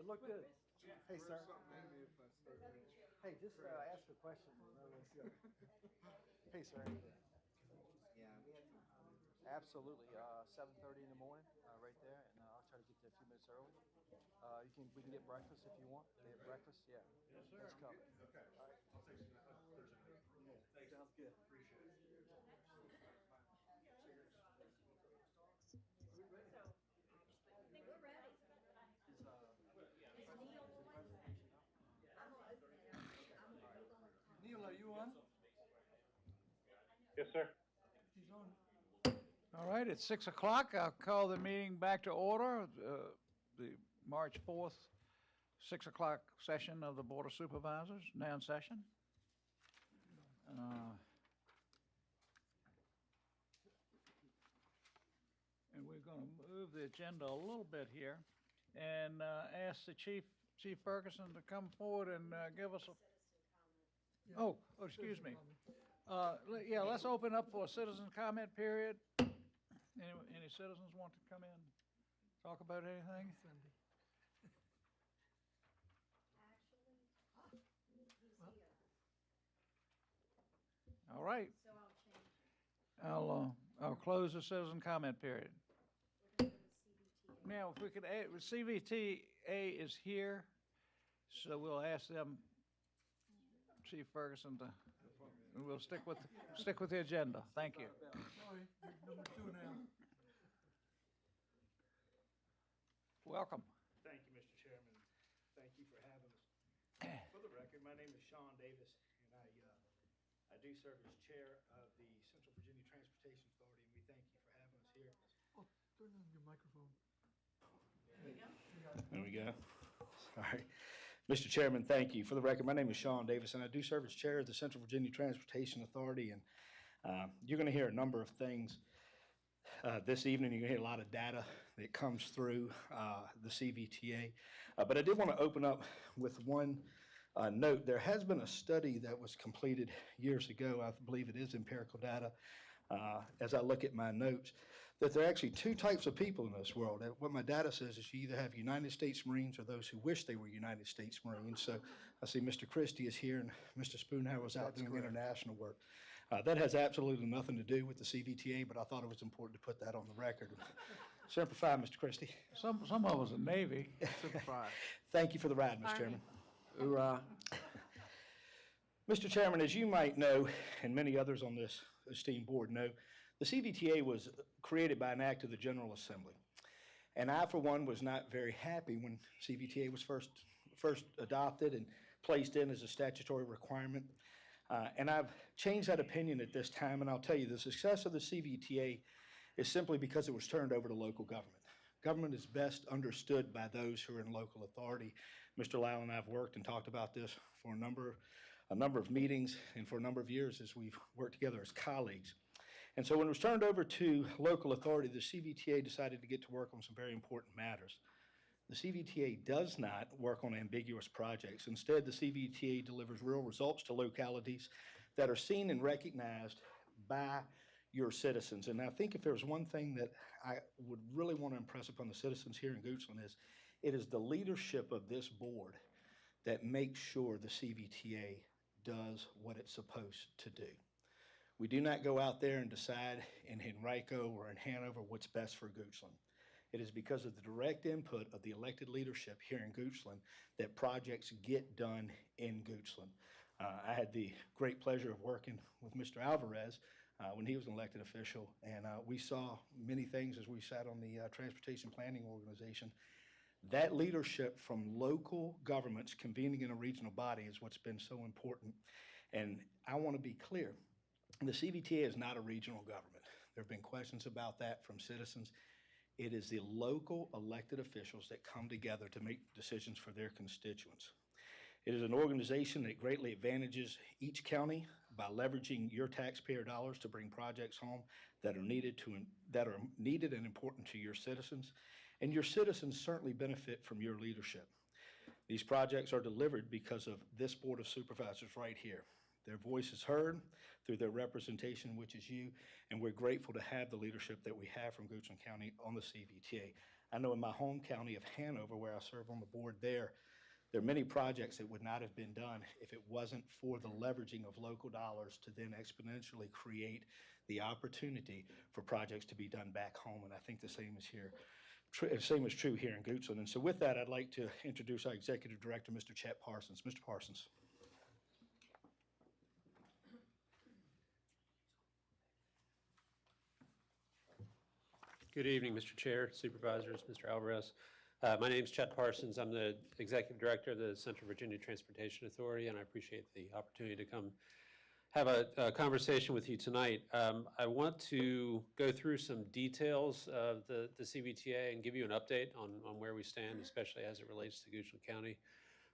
[SPEAKER 19] look good. Hey, sir. Hey, just ask a question. Let's go. Hey, sir. How you doing? Absolutely. 7:30 in the morning, right there, and I'll try to get there a few minutes early. We can get breakfast if you want. They have breakfast. Yeah. Yes, sir. That's coming. Okay. All right. I'll take some Thursday night. Yeah. Sounds good. Appreciate it.
[SPEAKER 14] Neil, are you on?
[SPEAKER 4] Yes, sir.
[SPEAKER 14] He's on.
[SPEAKER 1] All right, it's 6 o'clock. I'll call the meeting back to order. The March 4th, 6 o'clock session of the Board of Supervisors, now in session. And we're going to move the agenda a little bit here and ask the Chief Ferguson to come forward and give us a... Oh, excuse me. Yeah, let's open up for a citizen comment period. Any citizens want to come in, talk about anything? All right. I'll close the citizen comment period. Now, if we could add, CVTA is here, so we'll ask them, Chief Ferguson, we'll stick with the agenda. Thank you.
[SPEAKER 14] Sorry, number 2 now.
[SPEAKER 1] Welcome.
[SPEAKER 20] Thank you, Mr. Chairman. Thank you for having us. For the record, my name is Sean Davis, and I do serve as chair of the Central Virginia Transportation Authority, and we thank you for having us here.
[SPEAKER 14] Oh, turn on your microphone.
[SPEAKER 20] There we go. All right. Mr. Chairman, thank you. For the record, my name is Sean Davis, and I do serve as chair of the Central Virginia Transportation Authority, and you're going to hear a number of things this evening. You're going to hear a lot of data that comes through the CVTA, but I did want to open up with one note. There has been a study that was completed years ago. I believe it is empirical data. As I look at my notes, that there are actually two types of people in this world. What my data says is you either have United States Marines or those who wish they were United States Marines. So I see Mr. Christie is here and Mr. Spoonhour was out doing international work. That has absolutely nothing to do with the CVTA, but I thought it was important to put that on the record. Semper Fi, Mr. Christie.
[SPEAKER 1] Some of us are Navy. Semper Fi.
[SPEAKER 20] Thank you for the ride, Mr. Chairman.
[SPEAKER 12] Hoorah.
[SPEAKER 20] Mr. Chairman, as you might know, and many others on this esteemed board know, the CVTA was created by an act of the General Assembly. And I, for one, was not very happy when CVTA was first adopted and placed in as a statutory requirement. And I've changed that opinion at this time, and I'll tell you, the success of the CVTA is simply because it was turned over to local government. Government is best understood by those who are in local authority. Mr. Lyle and I have worked and talked about this for a number of meetings and for a number of years as we've worked together as colleagues. And so when it was turned over to local authority, the CVTA decided to get to work on some very important matters. The CVTA does not work on ambiguous projects. Instead, the CVTA delivers real results to localities that are seen and recognized by your citizens. And I think if there's one thing that I would really want to impress upon the citizens here in Goochland is it is the leadership of this board that makes sure the CVTA does what it's supposed to do. We do not go out there and decide in Henrico or in Hanover what's best for Goochland. It is because of the direct input of the elected leadership here in Goochland that projects get done in Goochland. I had the great pleasure of working with Mr. Alvarez when he was an elected official, and we saw many things as we sat on the Transportation Planning Organization. That leadership from local governments convening in a regional body is what's been so important. And I want to be clear, the CVTA is not a regional government. There have been questions about that from citizens. It is the local elected officials that come together to make decisions for their constituents. It is an organization that greatly advantages each county by leveraging your taxpayer dollars to bring projects home that are needed and important to your citizens. And your citizens certainly benefit from your leadership. These projects are delivered because of this Board of Supervisors right here. Their voice is heard through their representation, which is you, and we're grateful to have the leadership that we have from Goochland County on the CVTA. I know in my home county of Hanover, where I serve on the board there are many projects that would not have been done if it wasn't for the leveraging of local dollars to then exponentially create the opportunity for projects to be done back home. And I think the same is here. Same is true here in Goochland. And so with that, I'd like to introduce our Executive Director, Mr. Chet Parsons. Mr. Parsons.
[SPEAKER 21] Good evening, Mr. Chair, Supervisors, Mr. Alvarez. My name is Chet Parsons. I'm the Executive Director of the Central Virginia Transportation Authority, and I appreciate the opportunity to come have a conversation with you tonight. I want to go through some details of the CVTA and give you an update on where we stand, especially as it relates to Goochland County.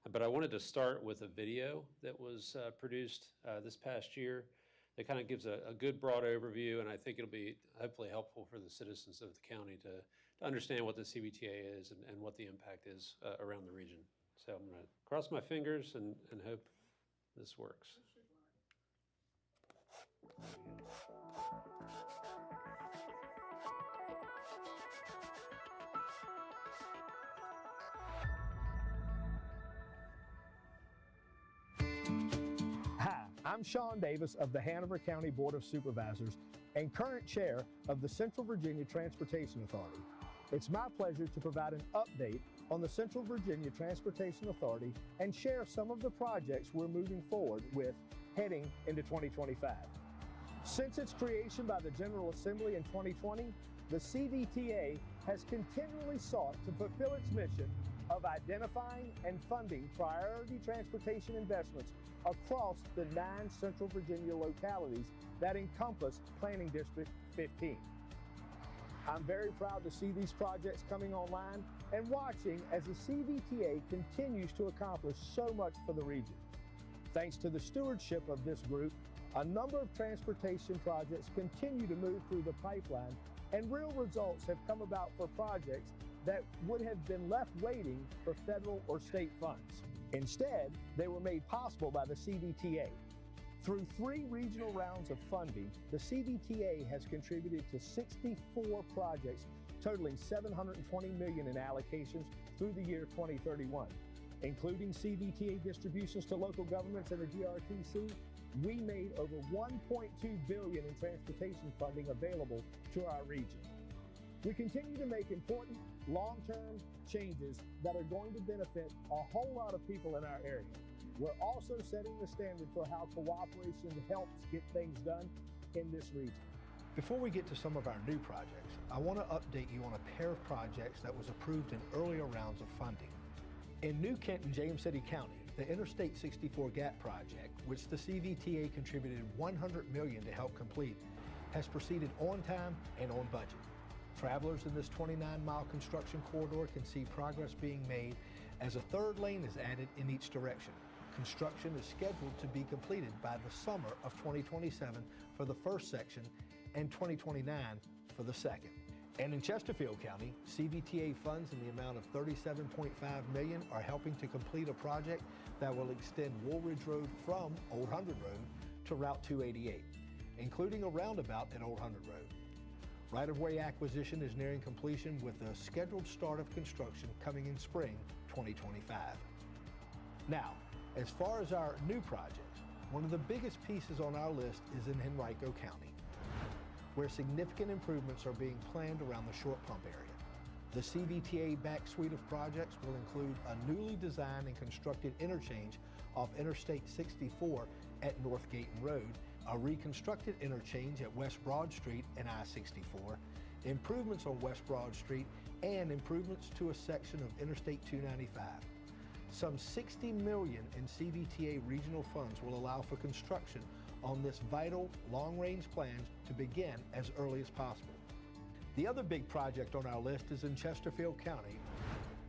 [SPEAKER 21] But I wanted to start with a video that was produced this past year that kind of gives a good broad overview, and I think it'll be hopefully helpful for the citizens of the county to understand what the CVTA is and what the impact is around the region. So I'm going to cross my fingers and hope this works.
[SPEAKER 22] Hi, I'm Sean Davis of the Hanover County Board of Supervisors and current chair of the Central Virginia Transportation Authority. It's my pleasure to provide an update on the Central Virginia Transportation Authority and share some of the projects we're moving forward with heading into 2025. Since its creation by the General Assembly in 2020, the CVTA has continually sought to fulfill its mission of identifying and funding priority transportation investments across the 9 Central Virginia localities that encompass Planning District 15. I'm very proud to see these projects coming online and watching as the CVTA continues to accomplish so much for the region. Thanks to the stewardship of this group, a number of transportation projects continue to move through the pipeline, and real results have come about for projects that would have been left waiting for federal or state funds. Instead, they were made possible by the CVTA. Through 3 regional rounds of funding, the CVTA has contributed to 64 projects totaling $720 million in allocations through the year 2031. Including CVTA distributions to local governments and the GRTC, we made over $1.2 billion in transportation funding available to our region. We continue to make important long-term changes that are going to benefit a whole lot of people in our area. We're also setting the standard for how cooperation helps get things done in this region.
[SPEAKER 20] Before we get to some of our new projects, I want to update you on a pair of projects that was approved in earlier rounds of funding. In New Kent and James City County, the Interstate 64 GAP project, which the CVTA contributed $100 million to help complete, has proceeded on time and on budget. Travelers in this 29-mile construction corridor can see progress being made as a 3rd lane is added in each direction. Construction is scheduled to be completed by the summer of 2027 for the first section and 2029 for the second. And in Chesterfield County, CVTA funds in the amount of $37.5 million are helping to complete a project that will extend Woolridge Road from Old Hundred Road to Route 288, including a roundabout at Old Hundred Road. Right-of-way acquisition is nearing completion with a scheduled start of construction coming in spring 2025. Now, as far as our new projects, one of the biggest pieces on our list is in Henrico County, where significant improvements are being planned around the Short Pump area. The CVTA-backed suite of projects will include a newly designed and constructed interchange off Interstate 64 at North Gayton Road, a reconstructed interchange at West Broad Street and I-64, improvements on West Broad Street, and improvements to a section of Interstate 295. Some $60 million in CVTA regional funds will allow for construction on this vital long-range plan to begin as early as possible. The other big project on our list is in Chesterfield County,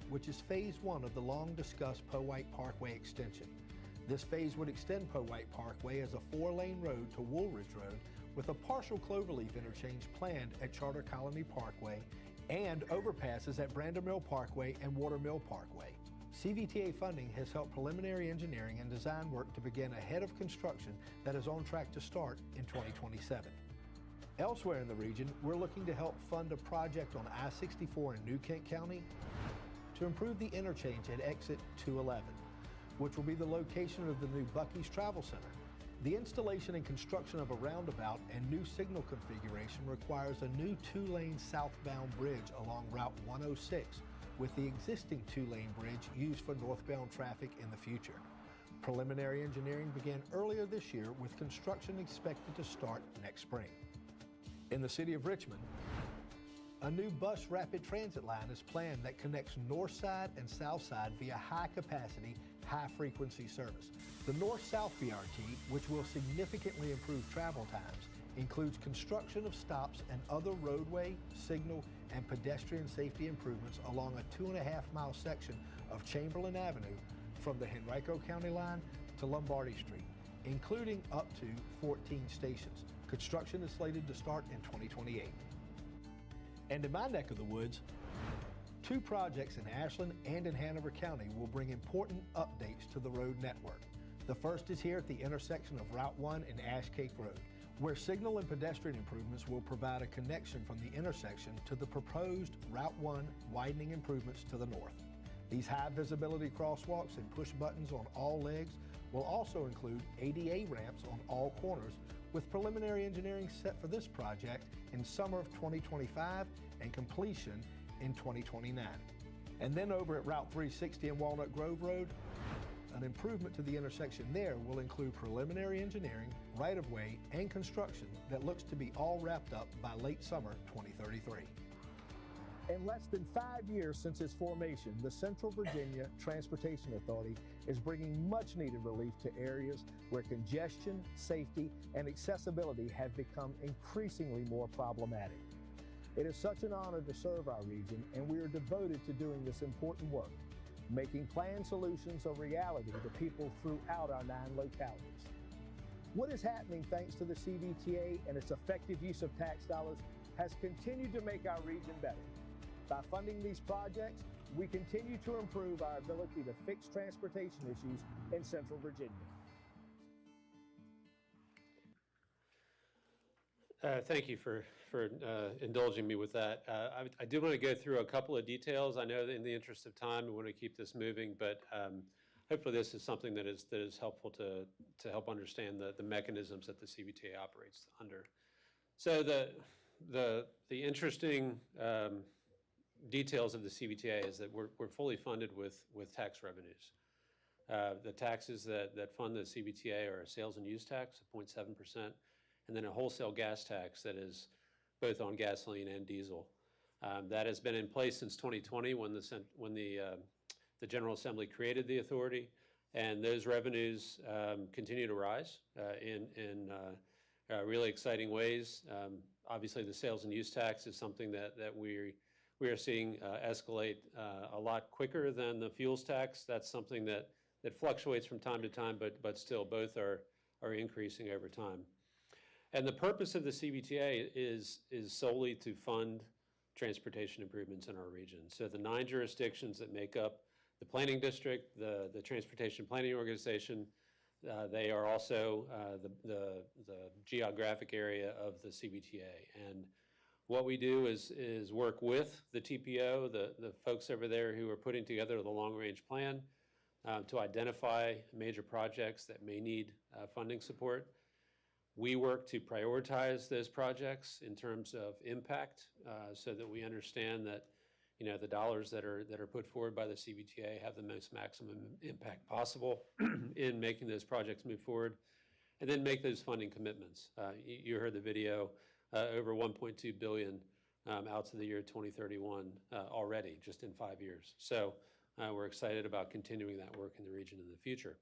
[SPEAKER 20] which is Phase 1 of the long-discussed Powhite Parkway extension. This phase would extend Powhite Parkway as a 4-lane road to Woolridge Road with a partial cloverleaf interchange planned at Charter Colony Parkway and overpasses at Brander Mill Parkway and Watermill Parkway. CVTA funding has helped preliminary engineering and design work to begin ahead of construction that is on track to start in 2027.
[SPEAKER 22] Elsewhere in the region, we're looking to help fund a project on I-64 in New Kent County to improve the interchange at exit 211, which will be the location of the new Buc-ee's Travel Center. The installation and construction of a roundabout and new signal configuration requires a new two-lane southbound bridge along Route 106, with the existing two-lane bridge used for northbound traffic in the future. Preliminary engineering began earlier this year, with construction expected to start next spring. In the city of Richmond, a new bus rapid transit line is planned that connects North Side and South Side via high-capacity, high-frequency service. The North-South BRT, which will significantly improve travel times, includes construction of stops and other roadway, signal, and pedestrian safety improvements along a 2.5-mile section of Chamberlain Avenue from the Henrico County line to Lombardy Street, including up to 14 stations. Construction is slated to start in 2028. And in my neck of the woods, 2 projects in Ashland and in Hanover County will bring important updates to the road network. The first is here at the intersection of Route 1 and Ash Cake Road, where signal and pedestrian improvements will provide a connection from the intersection to the proposed Route 1 widening improvements to the north. These high visibility crosswalks and push buttons on all legs will also include ADA ramps on all corners, with preliminary engineering set for this project in summer of 2025 and completion in 2029. And then over at Route 360 and Walnut Grove Road, an improvement to the intersection there will include preliminary engineering, right-of-way, and construction that looks to be all wrapped up by late summer 2033. In less than 5 years since its formation, the Central Virginia Transportation Authority is bringing much-needed relief to areas where congestion, safety, and accessibility have become increasingly more problematic. It is such an honor to serve our region, and we are devoted to doing this important work, making planned solutions a reality to people throughout our 9 localities. What is happening thanks to the CVTA and its effective use of tax dollars has continued to make our region better. By funding these projects, we continue to improve our ability to fix transportation issues in Central Virginia.
[SPEAKER 21] Thank you for indulging me with that. I do want to go through a couple of details. I know that in the interest of time, we want to keep this moving, but hopefully this is something that is helpful to help understand the mechanisms that the CVTA operates under. So the interesting details of the CVTA is that we're fully funded with tax revenues. The taxes that fund the CVTA are a sales and use tax of 0.7%, and then a wholesale gas tax that is both on gasoline and diesel. That has been in place since 2020 when the General Assembly created the authority, and those revenues continue to rise in really exciting ways. Obviously, the sales and use tax is something that we are seeing escalate a lot quicker than the fuels tax. That's something that fluctuates from time to time, but still both are increasing over time. And the purpose of the CVTA is solely to fund transportation improvements in our region. So the 9 jurisdictions that make up the planning district, the Transportation Planning Organization, they are also the geographic area of the CVTA. And what we do is work with the TPO, the folks over there who are putting together the long-range plan to identify major projects that may need funding support. We work to prioritize those projects in terms of impact so that we understand that the dollars that are put forward by the CVTA have the most maximum impact possible in making those projects move forward, and then make those funding commitments. You heard the video, over $1.2 billion out to the year 2031 already, just in 5 years. So we're excited about continuing that work in the region in the future.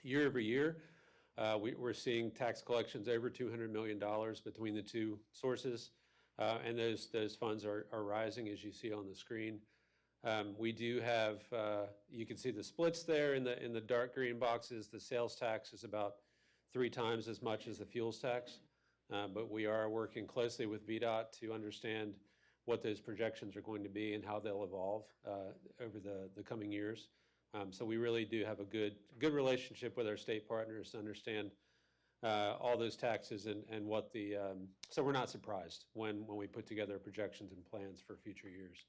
[SPEAKER 21] Year over year, we're seeing tax collections over $200 million between the 2 sources, and those funds are rising, as you see on the screen. We do have, you can see the splits there in the dark green boxes. The sales tax is about 3 times as much as the fuels tax, but we are working closely with VDOT to understand what those projections are going to be and how they'll evolve over the coming years. So we really do have a good relationship with our state partners to understand all those taxes and what the, so we're not surprised when we put together projections and plans for future years.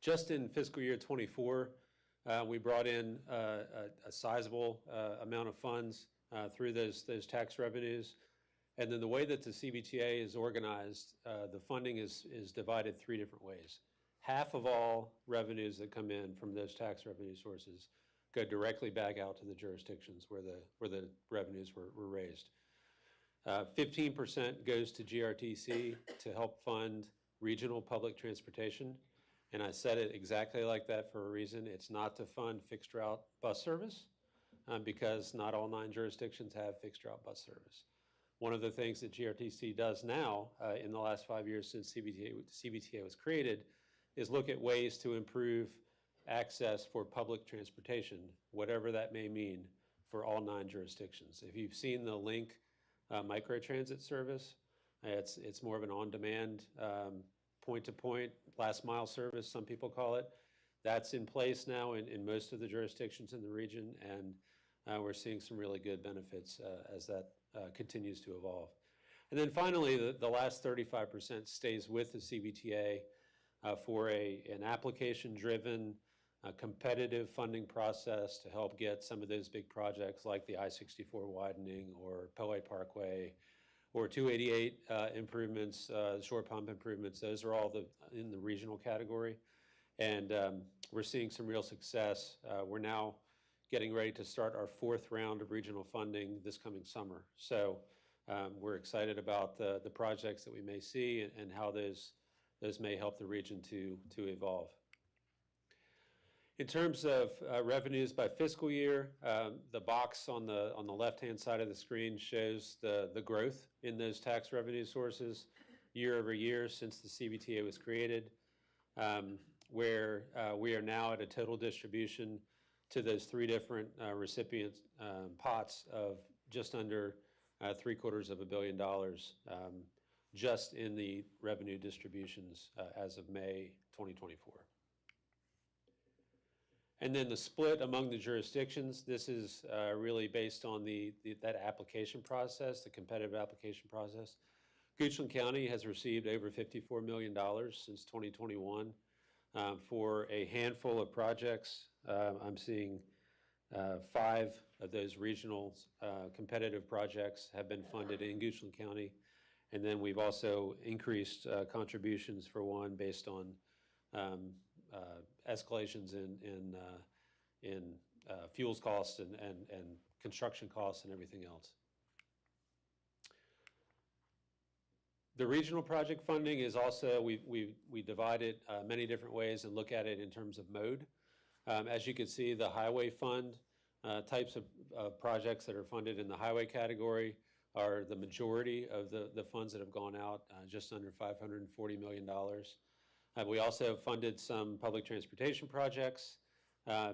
[SPEAKER 21] Just in fiscal year '24, we brought in a sizable amount of funds through those tax revenues. And then the way that the CBTA is organized, the funding is divided three different ways. Half of all revenues that come in from those tax revenue sources go directly back out to the jurisdictions where the revenues were raised. 15% goes to GRTC to help fund regional public transportation. And I said it exactly like that for a reason. It's not to fund fixed route bus service because not all 9 jurisdictions have fixed route bus service. One of the things that GRTC does now in the last 5 years since CBTA was created is look at ways to improve access for public transportation, whatever that may mean, for all 9 jurisdictions. If you've seen the Link microtransit service, it's more of an on-demand point-to-point, last-mile service, some people call it. That's in place now in most of the jurisdictions in the region, and we're seeing some really good benefits as that continues to evolve. And then finally, the last 35% stays with the CBTA for an application-driven, competitive funding process to help get some of those big projects like the I-64 widening or Poway Parkway or 288 improvements, shore pump improvements. Those are all in the regional category. And we're seeing some real success. We're now getting ready to start our 4th round of regional funding this coming summer. So we're excited about the projects that we may see and how those may help the region to evolve. In terms of revenues by fiscal year, the box on the left-hand side of the screen shows the growth in those tax revenue sources year over year since the CBTA was created, where we are now at a total distribution to those 3 different recipient pots of just under $750 million just in the revenue distributions as of May 2024. And then the split among the jurisdictions, this is really based on that application process, the competitive application process. Goochland County has received over $54 million since 2021 for a handful of projects. I'm seeing 5 of those regional competitive projects have been funded in Goochland County. And then we've also increased contributions for one based on escalations in fuels costs and construction costs and everything else. The regional project funding is also, we divide it many different ways and look at it in terms of mode. As you can see, the highway fund types of projects that are funded in the highway category are the majority of the funds that have gone out, just under $540 million. We also funded some public transportation projects,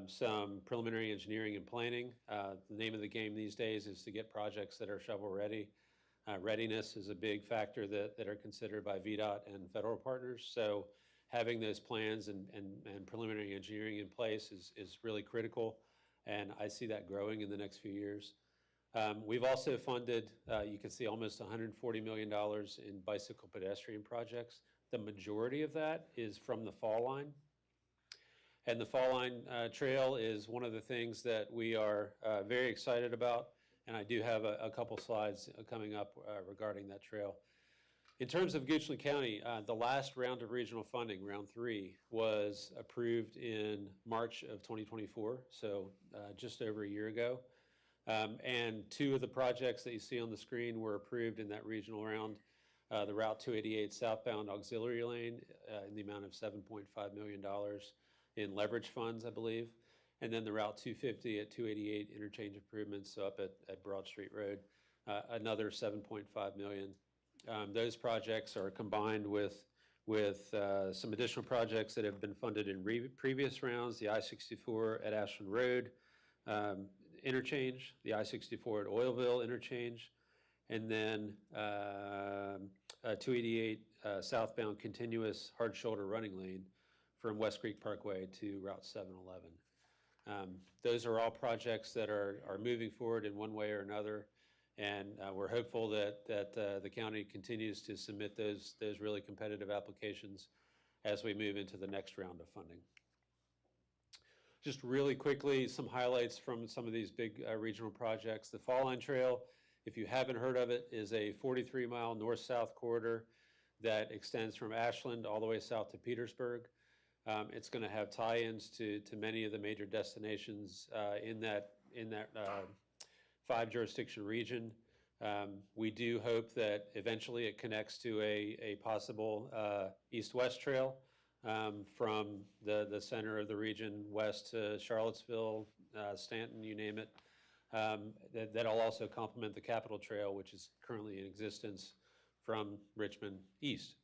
[SPEAKER 21] some preliminary engineering and planning. The name of the game these days is to get projects that are shovel-ready. Readiness is a big factor that are considered by VDOT and federal partners. So having those plans and preliminary engineering in place is really critical, and I see that growing in the next few years. We've also funded, you can see almost $140 million in bicycle pedestrian projects. The majority of that is from the Fall Line. And the Fall Line Trail is one of the things that we are very excited about. And I do have a couple slides coming up regarding that trail. In terms of Goochland County, the last round of regional funding, round 3, was approved in March of 2024, so just over a year ago. And 2 of the projects that you see on the screen were approved in that regional round. The Route 288 southbound auxiliary lane in the amount of $7.5 million in leverage funds, I believe. And then the Route 250 at 288 interchange improvements up at Broad Street Road, another $7.5 million. Those projects are combined with some additional projects that have been funded in previous rounds, the I-64 at Ashland Road interchange, the I-64 at Oilville interchange, and then 288 southbound continuous hard shoulder running lane from West Creek Parkway to Route 711. Those are all projects that are moving forward in one way or another, and we're hopeful that the county continues to submit those really competitive applications as we move into the next round of funding. Just really quickly, some highlights from some of these big regional projects. The Fall Line Trail, if you haven't heard of it, is a 43-mile north-south corridor that extends from Ashland all the way south to Petersburg. It's going to have tie-ins to many of the major destinations in that 5-jurisdiction region. We do hope that eventually it connects to a possible east-west trail from the center of the region west to Charlottesville, Stanton, you name it. That'll also complement the Capitol Trail, which is currently in existence from Richmond east.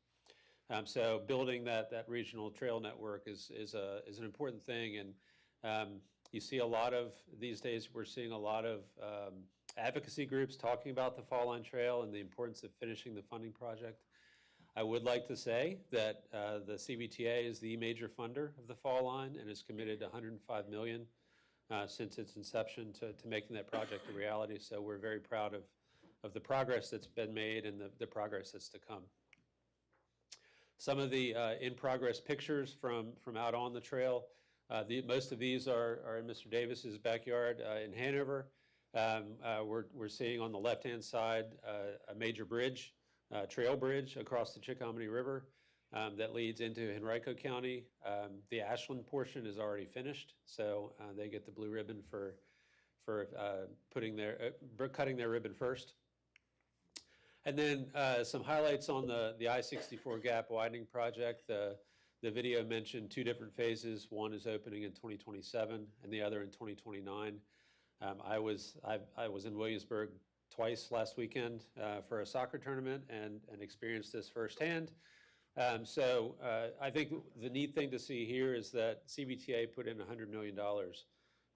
[SPEAKER 21] So building that regional trail network is an important thing, and you see a lot of, these days we're seeing a lot of advocacy groups talking about the Fall Line Trail and the importance of finishing the funding project. I would like to say that the CVTA is the major funder of the Fall Line and has committed $105 million since its inception to making that project a reality. So we're very proud of the progress that's been made and the progress that's to come. Some of the in-progress pictures from out on the trail, most of these are in Mr. Davis's backyard in Hanover. We're seeing on the left-hand side a major bridge, trail bridge across the Chickahominy River that leads into Henrico County. The Ashland portion is already finished, so they get the blue ribbon for cutting their ribbon first. And then some highlights on the I-64 gap widening project. The video mentioned 2 different phases. One is opening in 2027 and the other in 2029. I was in Williamsburg twice last weekend for a soccer tournament and experienced this firsthand. So I think the neat thing to see here is that CVTA put in $100 million,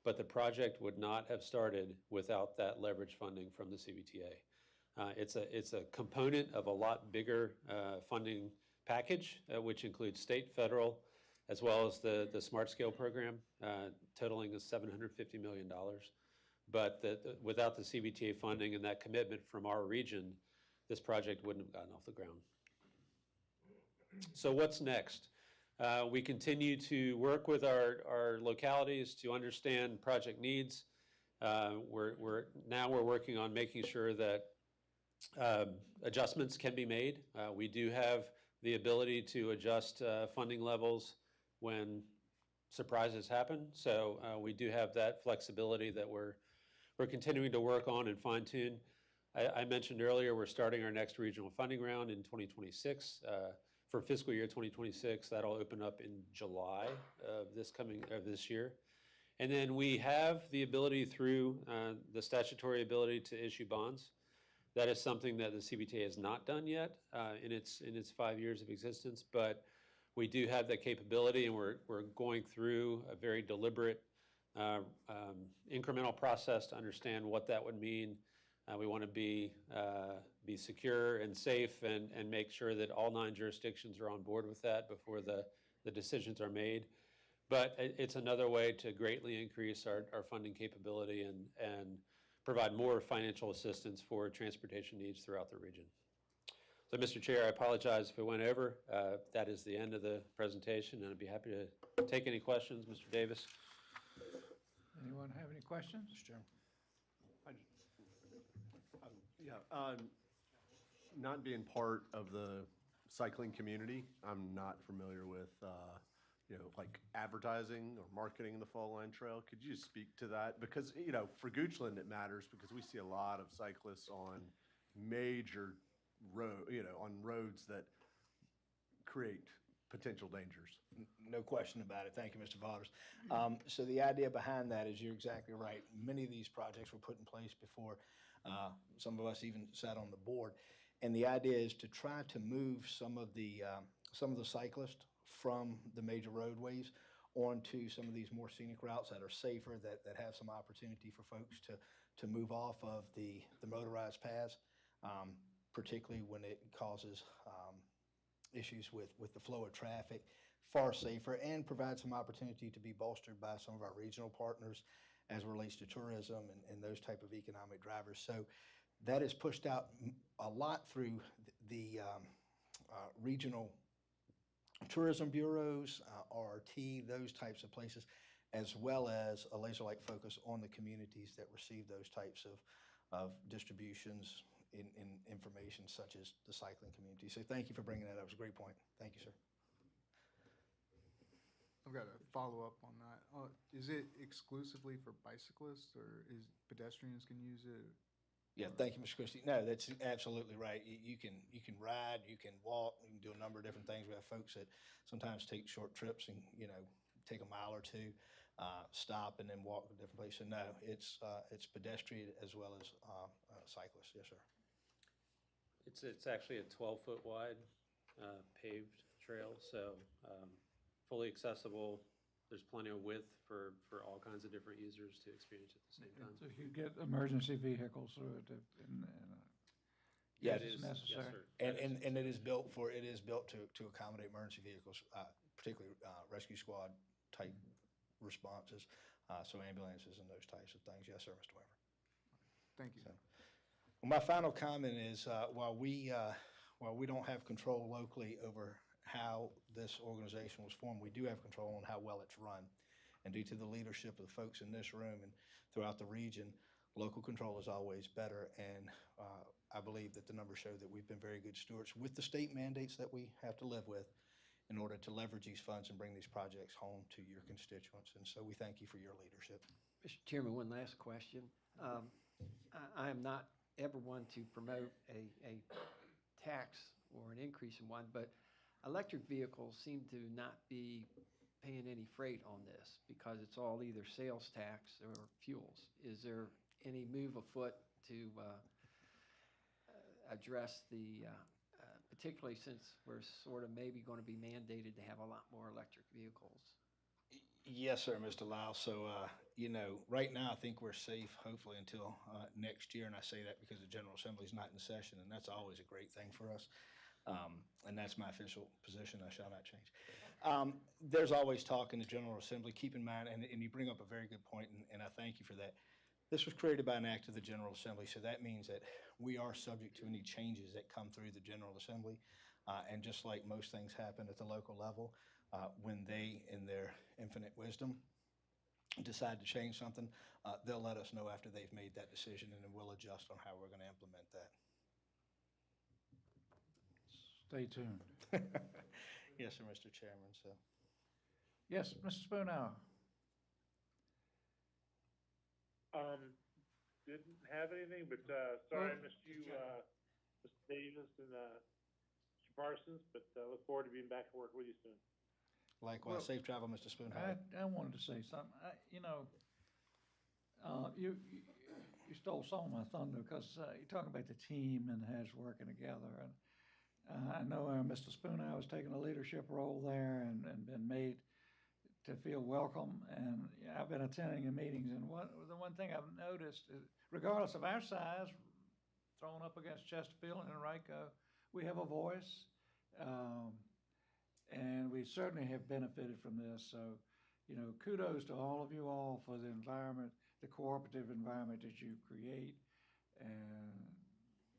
[SPEAKER 21] but the project would not have started without that leverage funding from the CVTA. It's a component of a lot bigger funding package, which includes state, federal, as well as the Smart Scale program, totaling $750 million. But without the CVTA funding and that commitment from our region, this project wouldn't have gotten off the ground. So what's next? We continue to work with our localities to understand project needs. We're working on making sure that adjustments can be made. We do have the ability to adjust funding levels when surprises happen. So we do have that flexibility that we're continuing to work on and fine tune. I mentioned earlier we're starting our next regional funding round in 2026. For fiscal year 2026, that'll open up in July of this year. And then we have the ability through the statutory ability to issue bonds. That is something that the CVTA has not done yet in its 5 years of existence, but we do have that capability, and we're going through a very deliberate incremental process to understand what that would mean. We want to be secure and safe and make sure that all 9 jurisdictions are on board with that before the decisions are made. But it's another way to greatly increase our funding capability and provide more financial assistance for transportation needs throughout the region. So, Mr. Chair, I apologize if it went over. That is the end of the presentation, and I'd be happy to take any questions. Mr. Davis?
[SPEAKER 1] Anyone have any questions? Mr. Chairman.
[SPEAKER 6] Not being part of the cycling community, I'm not familiar with, like advertising or marketing the Fall Line Trail. Could you speak to that? Because, for Goochland it matters because we see a lot of cyclists on major on roads that create potential dangers.
[SPEAKER 20] No question about it. Thank you, Mr. Vaughters. So the idea behind that is you're exactly right. Many of these projects were put in place before some of us even sat on the board. And the idea is to try to move some of the cyclists from the major roadways onto some of these more scenic routes that are safer, that have some opportunity for folks to move off of the motorized paths, particularly when it causes issues with the flow of traffic. far safer and provide some opportunity to be bolstered by some of our regional partners as it relates to tourism and those type of economic drivers. So that is pushed out a lot through the regional tourism bureaus, RRT, those types of places, as well as a laser-like focus on the communities that receive those types of distributions in information such as the cycling community. So thank you for bringing that up. It was a great point. Thank you, sir.
[SPEAKER 2] I've got a follow-up on that. Is it exclusively for bicyclists, or is pedestrians can use it?
[SPEAKER 20] Yeah, thank you, Mr. Christie. No, that's absolutely right. You can ride, you can walk, you can do a number of different things. We have folks that sometimes take short trips and, take a mile or two, stop and then walk to different places. So no, it's pedestrian as well as cyclists. Yes, sir.
[SPEAKER 21] It's actually a 12-foot wide paved trail, so fully accessible. There's plenty of width for all kinds of different users to experience at the same time.
[SPEAKER 1] So you get emergency vehicles through it
[SPEAKER 20] Yeah,
[SPEAKER 1] it is necessary.
[SPEAKER 21] Yes, sir.
[SPEAKER 20] And it is built to accommodate emergency vehicles, particularly rescue squad type responses, so ambulances and those types of things. Yes, sir, Mr. Weber.
[SPEAKER 2] Thank you.
[SPEAKER 20] So, well, my final comment is while we don't have control locally over how this organization was formed, we do have control on how well it's run. And due to the leadership of the folks in this room and throughout the region, local control is always better. And I believe that the numbers show that we've been very good stewards with the state mandates that we have to live with in order to leverage these funds and bring these projects home to your constituents. And so we thank you for your leadership.
[SPEAKER 12] Mr. Chairman, one last question. I am not ever one to promote a tax or an increase in one, but electric vehicles seem to not be paying any freight on this because it's all either sales tax or fuels. Is there any move afoot to address the, particularly since we're sort of maybe going to be mandated to have a lot more electric vehicles?
[SPEAKER 20] Yes, sir, Mr. Lyle. So, right now I think we're safe, hopefully, until next year. And I say that because the General Assembly is not in session, and that's always a great thing for us. And that's my official position. I shall not change. There's always talk in the General Assembly. Keep in mind, and you bring up a very good point, and I thank you for that. This was created by an act of the General Assembly, so that means that we are subject to any changes that come through the General Assembly. And just like most things happen at the local level, when they, in their infinite wisdom, decide to change something, they'll let us know after they've made that decision, and then we'll adjust on how we're going to implement that.
[SPEAKER 1] Stay tuned.
[SPEAKER 20] Yes, sir, Mr. Chairman. So,
[SPEAKER 1] yes, Mr. Spoonhour.
[SPEAKER 4] Didn't have anything, but sorry I missed you, Mr. Davis and Mr. Parsons, but look forward to being back to work with you soon.
[SPEAKER 20] Likewise, safe travel, Mr. Spoonhour.
[SPEAKER 1] I wanted to say something. You stole some of my thunder because you're talking about the team and the heads working together. And I know Mr. Spoonhour has taken a leadership role there and been made to feel welcome. And I've been attending the meetings, and the one thing I've noticed is, regardless of our size, thrown up against Chesterfield and Henrico, we have a voice, and we certainly have benefited from this. So, kudos to all of you all for the environment, the cooperative environment that you create, and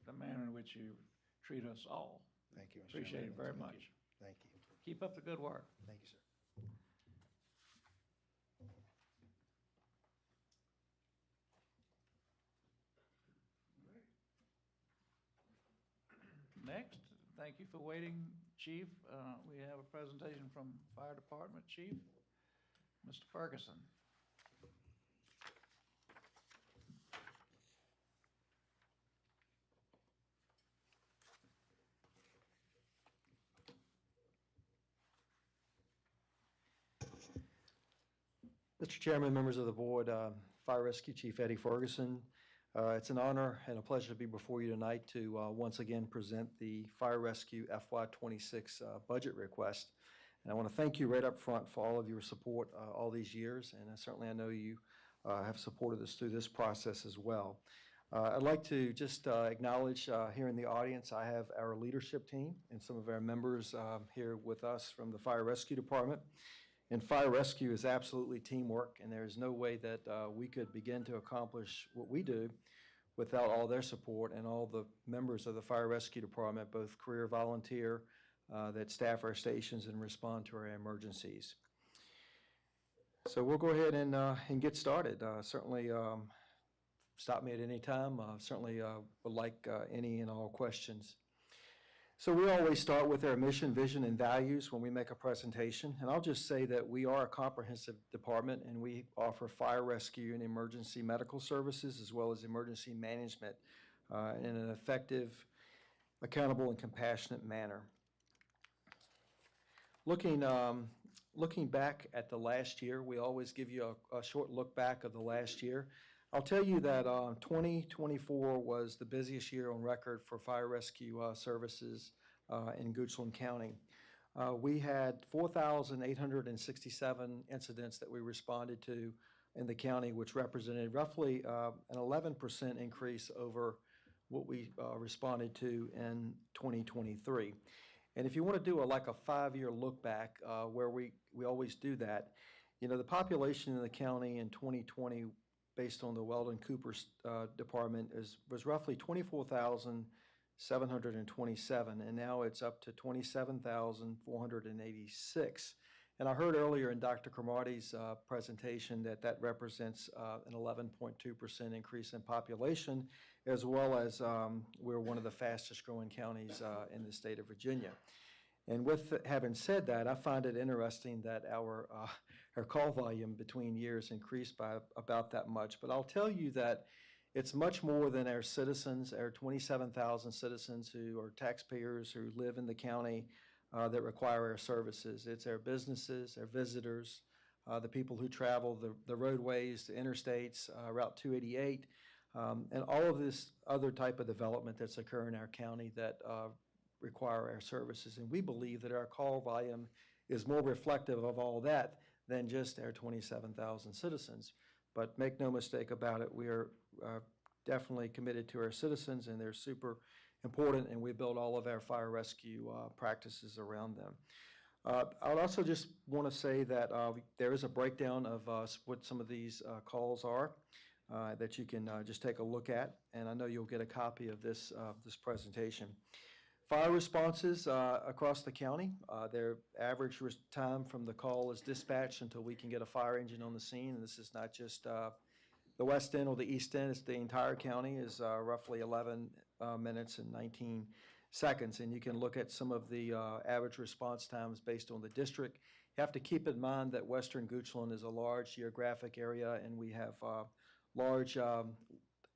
[SPEAKER 1] the manner in which you treat us all.
[SPEAKER 20] Thank you, Mr.
[SPEAKER 1] Appreciate it very
[SPEAKER 20] Chairman.
[SPEAKER 1] much.
[SPEAKER 20] Thank you.
[SPEAKER 1] Keep up the good work.
[SPEAKER 20] Thank you, sir.
[SPEAKER 1] Next, thank you for waiting, Chief. We have a presentation from Fire Department Chief, Mr. Ferguson.
[SPEAKER 19] Mr. Chairman, members of the board, Fire Rescue Chief Eddie Ferguson. It's an honor and a pleasure to be before you tonight to once again present the Fire Rescue FY26 budget request. And I want to thank you right up front for all of your support all these years, and certainly I know you have supported us through this process as well. I'd like to just acknowledge here in the audience, I have our leadership team and some of our members here with us from the Fire Rescue Department. And fire rescue is absolutely teamwork, and there is no way that we could begin to accomplish what we do without all their support and all the members of the Fire Rescue Department, both career volunteer, that staff our stations and respond to our emergencies. So we'll go ahead and get started. Certainly stop me at any time. Certainly would like any and all questions. So we always start with our mission, vision, and values when we make a presentation. And I'll just say that we are a comprehensive department, and we offer fire rescue and emergency medical services as well as emergency management in an effective, accountable, and compassionate manner. Looking back at the last year, we always give you a short look back of the last year. I'll tell you that 2024 was the busiest year on record for fire rescue services in Goochland County. We had 4,867 incidents that we responded to in the county, which represented roughly an 11% increase over what we responded to in 2023. And if you want to do like a 5-year look back, where we always do that, you know, the population in the county in 2020, based on the Weldon Cooper department, was roughly 24,727, and now it's up to 27,486. And I heard earlier in Dr. Cromartie's presentation that represents an 11.2% increase in population, as well as we're one of the fastest growing counties in the state of Virginia. And with having said that, I find it interesting that our call volume between years increased by about that much. But I'll tell you that it's much more than our citizens, our 27,000 citizens who are taxpayers who live in the county that require our services. It's our businesses, our visitors, the people who travel the roadways, the interstates, Route 288, and all of this other type of development that's occurring in our county that require our services. And we believe that our call volume is more reflective of all that than just our 27,000 citizens. But make no mistake about it, we are definitely committed to our citizens, and they're super important, and we build all of our fire rescue practices around them. I would also just want to say that there is a breakdown of what some of these calls are that you can just take a look at, and I know you'll get a copy of this presentation. Fire responses across the county, their average time from the call is dispatched until we can get a fire engine on the scene. And this is not just the west end or the east end, it's the entire county is roughly 11 minutes and 19 seconds. And you can look at some of the average response times based on the district. You have to keep in mind that Western Goochland is a large geographic area, and we have large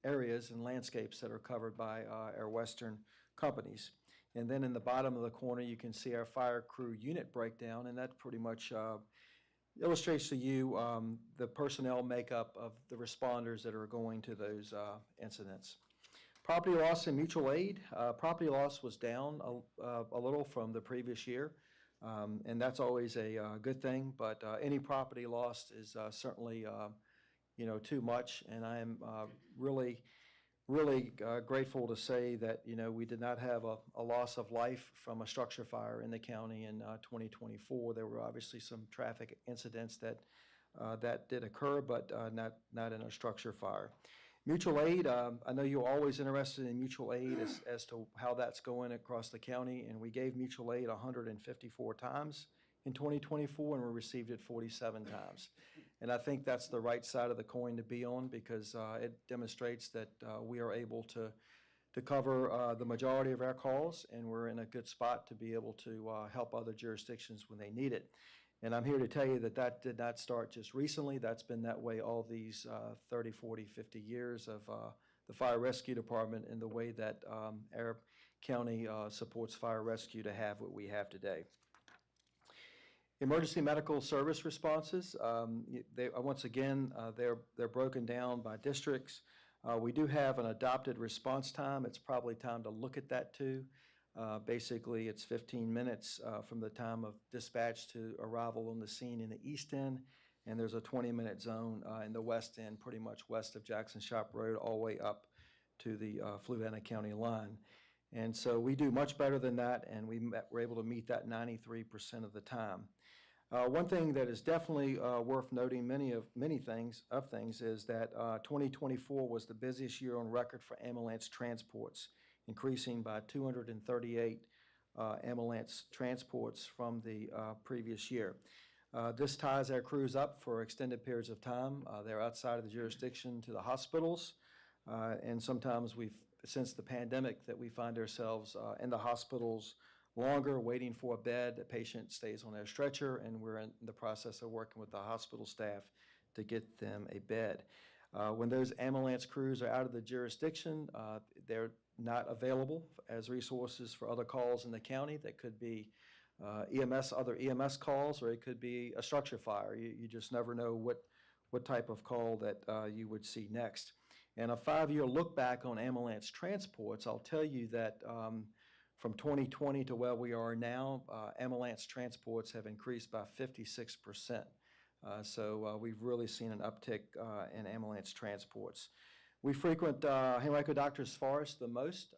[SPEAKER 19] areas and landscapes that are covered by our western companies. And then in the bottom of the corner, you can see our fire crew unit breakdown, and that pretty much illustrates to you the personnel makeup of the responders that are going to those incidents. Property loss and mutual aid. Property loss was down a little from the previous year, and that's always a good thing, but any property lost is certainly too much, and I am really grateful to say that, we did not have a loss of life from a structure fire in the county in 2024. There were obviously some traffic incidents that did occur, but not in a structure fire. Mutual aid, I know you're always interested in mutual aid as to how that's going across the county, and we gave mutual aid 154 times in 2024, and we received it 47 times. And I think that's the right side of the coin to be on, because it demonstrates that we are able to cover the majority of our calls, and we're in a good spot to be able to help other jurisdictions when they need it. And I'm here to tell you that did not start just recently. That's been that way all these 30, 40, 50 years of the Fire Rescue Department and the way that our county supports fire rescue to have what we have today. Emergency medical service responses, once again, they're broken down by districts. We do have an adopted response time. It's probably time to look at that too. Basically, it's 15 minutes from the time of dispatch to arrival on the scene in the east end, and there's a 20-minute zone in the west end, pretty much west of Jackson Shop Road, all the way up to the Fluvanna County line. And so we do much better than that, and we're able to meet that 93% of the time. One thing that is definitely worth noting, many things is that 2024 was the busiest year on record for ambulance transports, increasing by 238 ambulance transports from the previous year. This ties our crews up for extended periods of time. They're outside of the jurisdiction to the hospitals, and sometimes since the pandemic, that we find ourselves in the hospitals longer, waiting for a bed. The patient stays on their stretcher, and we're in the process of working with the hospital staff to get them a bed. When those ambulance crews are out of the jurisdiction, they're not available as resources for other calls in the county. That could be other EMS calls, or it could be a structure fire. You just never know what type of call that you would see next. And a 5-year look back on ambulance transports, I'll tell you that from 2020 to where we are now, ambulance transports have increased by 56%. So we've really seen an uptick in ambulance transports. We frequent Henrico Doctors Forest the most.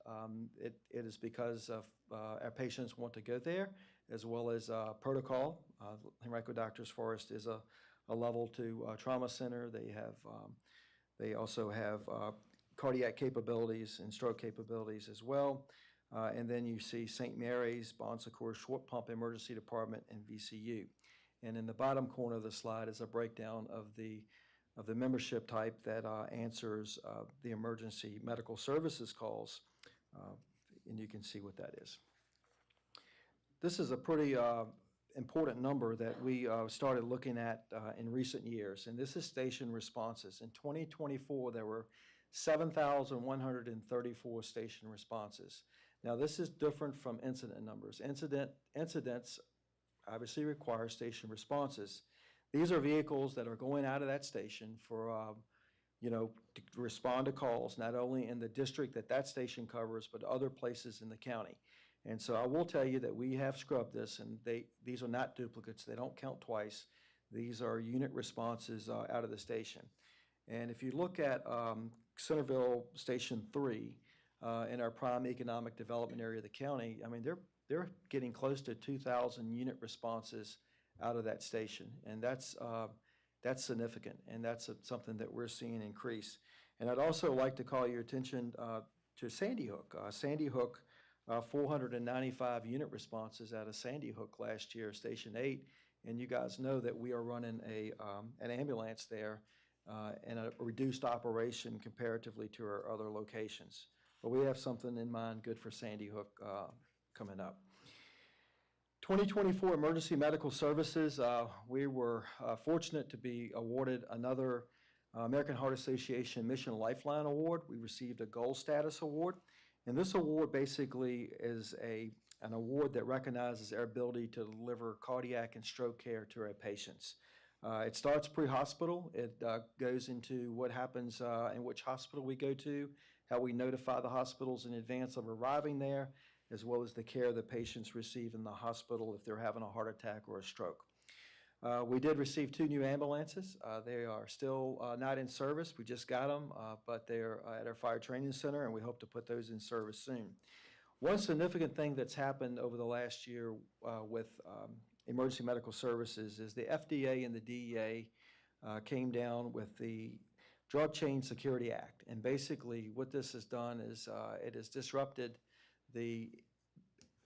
[SPEAKER 19] It is because of our patients want to go there, as well as protocol. Henrico Doctors Forest is a level 2 trauma center. They also have cardiac capabilities and stroke capabilities as well. And then you see St. Mary's, Bon Secours Short Pump Emergency Department, and VCU. And in the bottom corner of the slide is a breakdown of the membership type that answers the emergency medical services calls, and you can see what that is. This is a pretty important number that we started looking at in recent years, and this is station responses. In 2024, there were 7,134 station responses. Now, this is different from incident numbers. Incidents obviously require station responses. These are vehicles that are going out of that station for, to respond to calls, not only in the district that station covers, but other places in the county. And so I will tell you that we have scrubbed this, and these are not duplicates. They don't count twice. These are unit responses out of the station. And if you look at Centerville Station 3 in our prime economic development area of the county, I mean, they're getting close to 2,000 unit responses out of that station, and that's significant, and that's something that we're seeing increase. And I'd also like to call your attention to Sandy Hook. Sandy Hook, 495 unit responses out of Sandy Hook last year, Station 8, and you guys know that we are running an ambulance there and a reduced operation comparatively to our other locations. But we have something in mind good for Sandy Hook coming up. 2024 Emergency Medical Services, we were fortunate to be awarded another American Heart Association Mission Lifeline Award. We received a Gold Status Award, and this award basically is an award that recognizes our ability to deliver cardiac and stroke care to our patients. It starts pre-hospital. It goes into what happens in which hospital we go to, how we notify the hospitals in advance of arriving there, as well as the care the patients receive in the hospital if they're having a heart attack or a stroke. We did receive 2 new ambulances. They are still not in service. We just got them, but they're at our fire training center, and we hope to put those in service soon. One significant thing that's happened over the last year with emergency medical services is the FDA and the DEA came down with the Drug Chain Security Act. And basically what this has done is it has disrupted the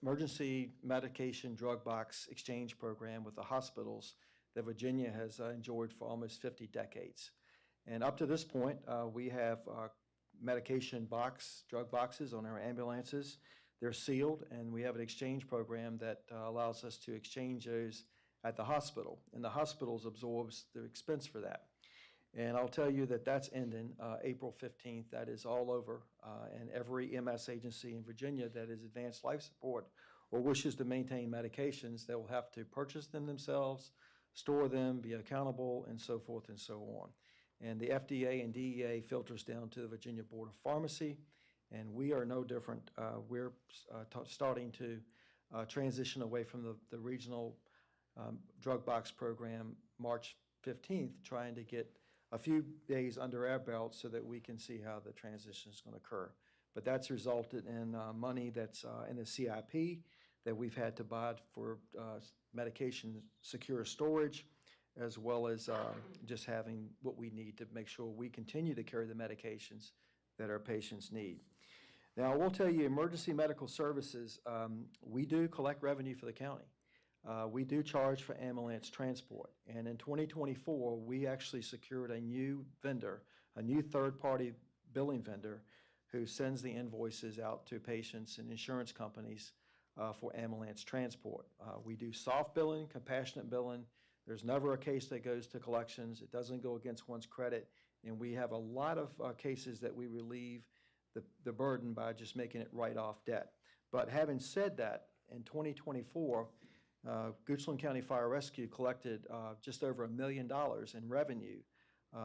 [SPEAKER 19] emergency medication drug box exchange program with the hospitals that Virginia has enjoyed for almost 50 decades. And up to this point, we have medication drug boxes on our ambulances. They're sealed, and we have an exchange program that allows us to exchange those at the hospital, and the hospitals absorbs the expense for that. And I'll tell you that that's ending April 15th. That is all over, and every EMS agency in Virginia that is advanced life support or wishes to maintain medications, they will have to purchase them themselves, store them, be accountable, and so forth and so on. And the FDA and DEA filters down to the Virginia Board of Pharmacy, and we are no different. We're starting to transition away from the regional drug box program March 15th, trying to get a few days under our belt so that we can see how the transition is going to occur. But that's resulted in money that's in the CIP that we've had to buy for medication secure storage, as well as just having what we need to make sure we continue to carry the medications that our patients need. Now, I will tell you, emergency medical services, we do collect revenue for the county. We do charge for ambulance transport. And in 2024, we actually secured a new vendor, a new third-party billing vendor who sends the invoices out to patients and insurance companies for ambulance transport. We do soft billing, compassionate billing. There's never a case that goes to collections. It doesn't go against one's credit. And we have a lot of cases that we relieve the burden by just making it right off debt. But having said that, in 2024, Goochland County Fire Rescue collected just over $1 million in revenue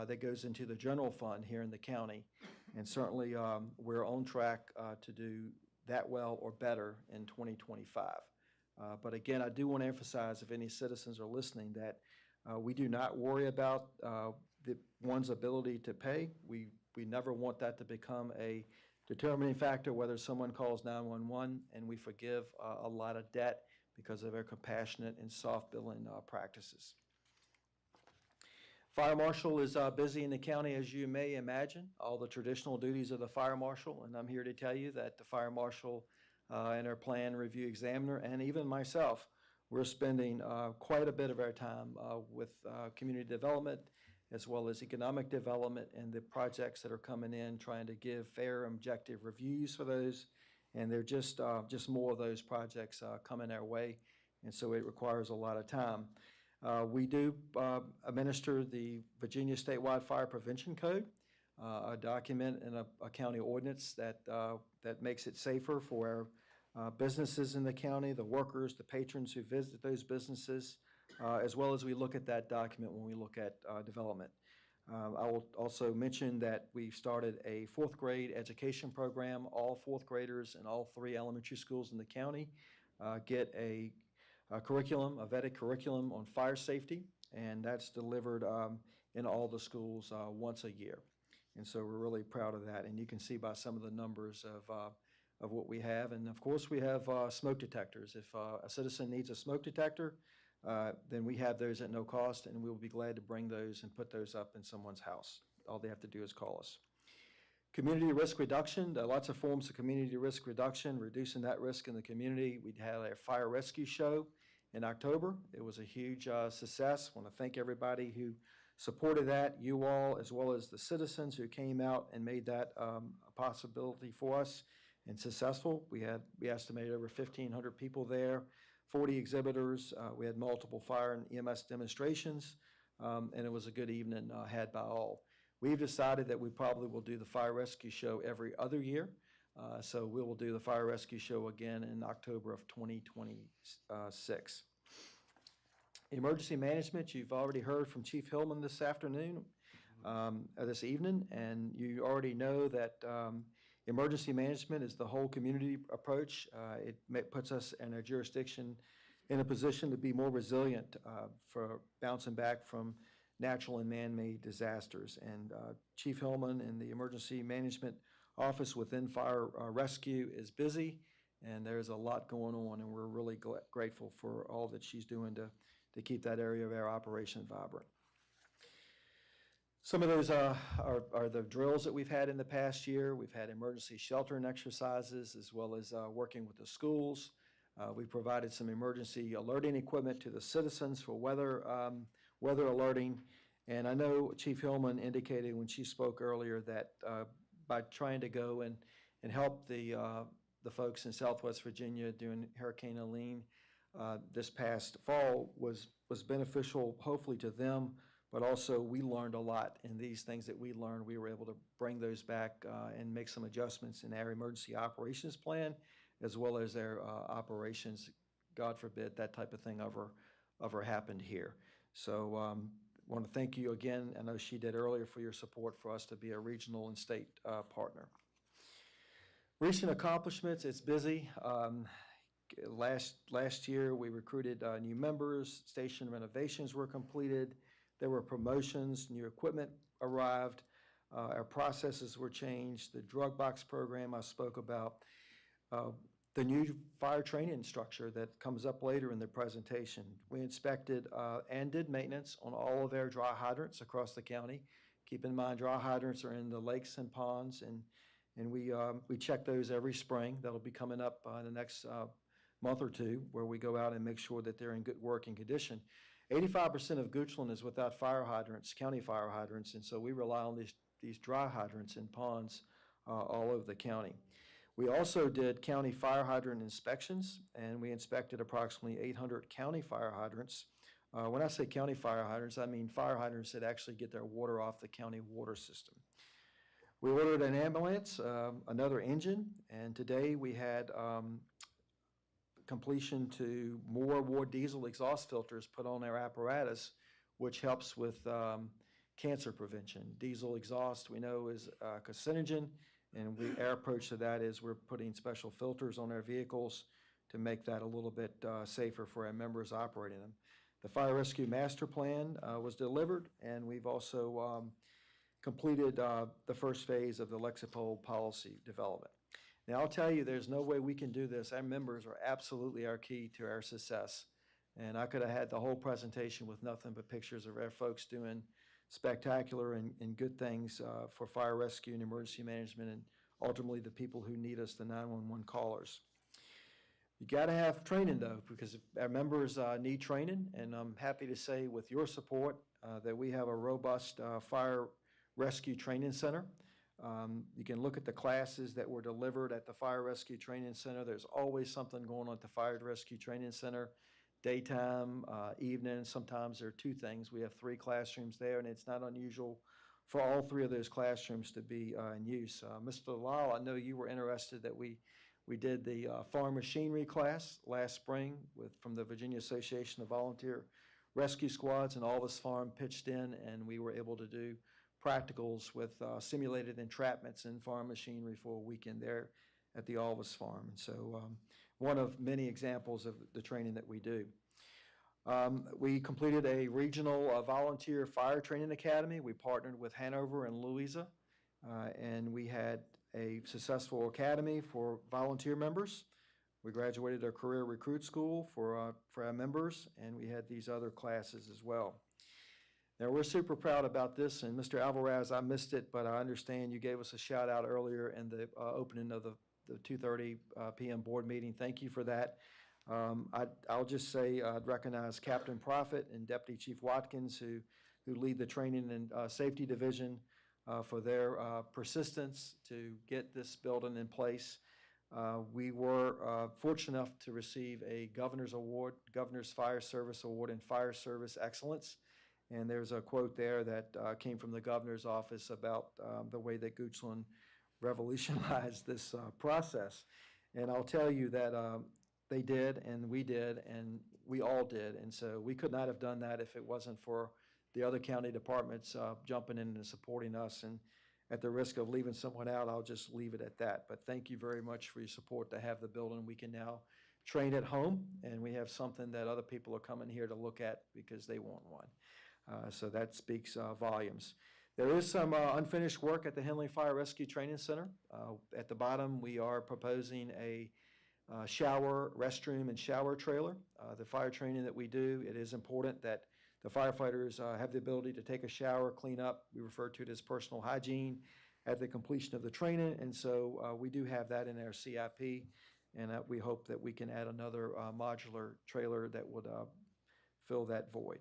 [SPEAKER 19] that goes into the general fund here in the county. And certainly we're on track to do that well or better in 2025. But again, I do want to emphasize, if any citizens are listening, that we do not worry about one's ability to pay. We never want that to become a determining factor whether someone calls 911, and we forgive a lot of debt because of our compassionate and soft billing practices. Fire marshal is busy in the county, as you may imagine, all the traditional duties of the fire marshal, and I'm here to tell you that the fire marshal and our plan review examiner, and even myself, we're spending quite a bit of our time with community development as well as economic development and the projects that are coming in, trying to give fair and objective reviews for those. And there are just more of those projects coming our way, and so it requires a lot of time. We do administer the Virginia Statewide Fire Prevention Code, a document and a county ordinance that makes it safer for our businesses in the county, the workers, the patrons who visit those businesses, as well as we look at that document when we look at development. I will also mention that we've started a 4th grade education program. All 4th graders in all 3 elementary schools in the county get a curriculum, a vetted curriculum on fire safety, and that's delivered in all the schools once a year. And so we're really proud of that, and you can see by some of the numbers of what we have. And of course, we have smoke detectors. If a citizen needs a smoke detector, then we have those at no cost, and we will be glad to bring those and put those up in someone's house. All they have to do is call us. Community risk reduction, there are lots of forms of community risk reduction, reducing that risk in the community. We had our fire rescue show in October. It was a huge success. I want to thank everybody who supported that, you all, as well as the citizens who came out and made that a possibility for us and successful. We estimated over 1,500 people there, 40 exhibitors. We had multiple fire and EMS demonstrations, and it was a good evening had by all. We've decided that we probably will do the fire rescue show every other year. So we will do the fire rescue show again in October of 2026. Emergency management, you've already heard from Chief Hillman this evening, and you already know that emergency management is the whole community approach. It puts us in a jurisdiction in a position to be more resilient for bouncing back from natural and man-made disasters. And Chief Hillman and the emergency management office within fire rescue is busy, and there's a lot going on, and we're really grateful for all that she's doing to keep that area of our operation vibrant. Some of those are the drills that we've had in the past year. We've had emergency sheltering exercises, as well as working with the schools. We provided some emergency alerting equipment to the citizens for weather alerting. And I know Chief Hillman indicated when she spoke earlier that by trying to go and help the folks in Southwest Virginia during Hurricane Helene this past fall was beneficial, hopefully, to them. But also, we learned a lot, and these things that we learned, we were able to bring those back and make some adjustments in our emergency operations plan, as well as their operations. God forbid that type of thing ever happened here. So I want to thank you again. I know she did earlier for your support for us to be a regional and state partner. Recent accomplishments, it's busy. Last year, we recruited new members. Station renovations were completed. There were promotions, new equipment arrived. Our processes were changed. The drug box program I spoke about. The new fire training structure that comes up later in the presentation. We inspected and did maintenance on all of our dry hydrants across the county. Keep in mind, dry hydrants are in the lakes and ponds, and we check those every spring. That'll be coming up in the next month or two, where we go out and make sure that they're in good working condition. 85% of Goochland is without fire hydrants, county fire hydrants, and so we rely on these dry hydrants in ponds all over the county. We also did county fire hydrant inspections, and we inspected approximately 800 county fire hydrants. When I say county fire hydrants, I mean fire hydrants that actually get their water off the county water system. We ordered an ambulance, another engine, and today we had completion to more Ward diesel exhaust filters put on our apparatus, which helps with cancer prevention. Diesel exhaust, we know, is a carcinogen, and our approach to that is we're putting special filters on our vehicles to make that a little bit safer for our members operating them. The Fire Rescue Master Plan was delivered, and we've also completed the first phase of the Lexipol policy development. Now, I'll tell you, there's no way we can do this. Our members are absolutely our key to our success. And I could have had the whole presentation with nothing but pictures of our folks doing spectacular and good things for fire rescue and emergency management, and ultimately the people who need us, the 911 callers. You got to have training, though, because our members need training, and I'm happy to say with your support that we have a robust fire rescue training center. You can look at the classes that were delivered at the Fire Rescue Training Center. There's always something going on at the Fire Rescue Training Center. Daytime, evening, sometimes there are two things. We have 3 classrooms there, and it's not unusual for all 3 of those classrooms to be in use. Mr. Lyle, I know you were interested that we did the farm machinery class last spring from the Virginia Association of Volunteer Rescue Squads, and Alvis Farm pitched in, and we were able to do practicals with simulated entrapments in farm machinery for a weekend there at the Alvis Farm. And so one of many examples of the training that we do. We completed a regional volunteer fire training academy. We partnered with Hanover and Louisa, and we had a successful academy for volunteer members. We graduated our career recruit school for our members, and we had these other classes as well. Now, we're super proud about this, and Mr. Alvarez, I missed it, but I understand you gave us a shout out earlier in the opening of the 2:30 p.m. board meeting. Thank you for that. I'll just say I'd recognize Captain Profit and Deputy Chief Watkins, who lead the Training and Safety Division, for their persistence to get this building in place. We were fortunate enough to receive a Governor's Award, Governor's Fire Service Award in Fire Service Excellence. And there's a quote there that came from the governor's office about the way that Goochland revolutionized this process. And I'll tell you that they did, and we all did. And so we could not have done that if it wasn't for the other county departments jumping in and supporting us. And at the risk of leaving someone out, I'll just leave it at that. But thank you very much for your support to have the building. We can now train at home, and we have something that other people are coming here to look at because they want one. So that speaks volumes. There is some unfinished work at the Henley Fire Rescue Training Center. At the bottom, we are proposing a shower, restroom, and shower trailer. The fire training that we do, it is important that the firefighters have the ability to take a shower, clean up. We refer to it as personal hygiene at the completion of the training. And so we do have that in our CIP, and we hope that we can add another modular trailer that would fill that void.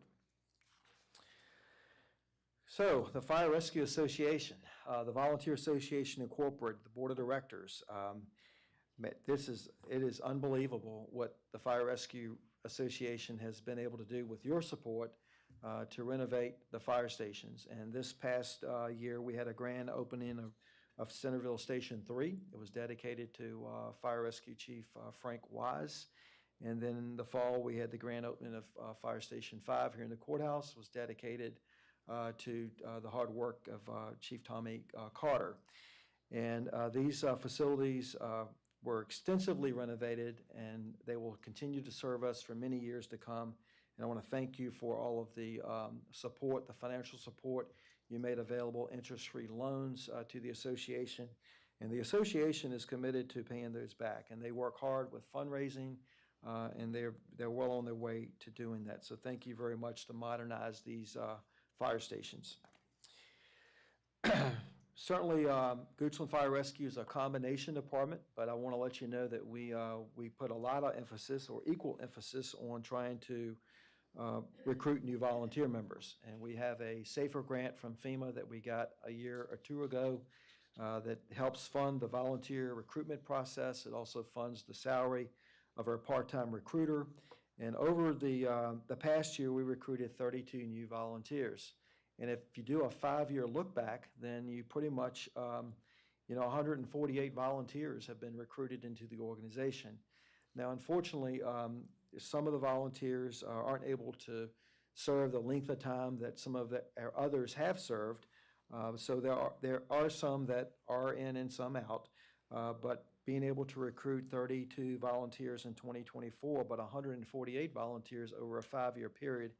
[SPEAKER 19] So the Fire Rescue Association, the Volunteer Association Incorporated, the Board of Directors, it is unbelievable what the Fire Rescue Association has been able to do with your support to renovate the fire stations. And this past year, we had a grand opening of Centerville Station 3. It was dedicated to Fire Rescue Chief Frank Wise. And then in the fall, we had the grand opening of Fire Station 5 here in the courthouse. It was dedicated to the hard work of Chief Tommy Carter. And these facilities were extensively renovated, and they will continue to serve us for many years to come. And I want to thank you for all of the support, the financial support You made available interest-free loans to the association, and the association is committed to paying those back. And they work hard with fundraising, and they're well on their way to doing that. So thank you very much to modernize these fire stations. Certainly, Goochland Fire Rescue is a combination department, but I want to let you know that we put a lot of emphasis, or equal emphasis, on trying to recruit new volunteer members. And we have a SAFER grant from FEMA that we got a year or two ago that helps fund the volunteer recruitment process. It also funds the salary of our part-time recruiter. And over the past year, we recruited 32 new volunteers. And if you do a 5-year look back, then you pretty much, 148 volunteers have been recruited into the organization. Now, unfortunately, some of the volunteers aren't able to serve the length of time that some of our others have served. So there are some that are in and some out. But being able to recruit 32 volunteers in 2024, but 148 volunteers over a 5-year period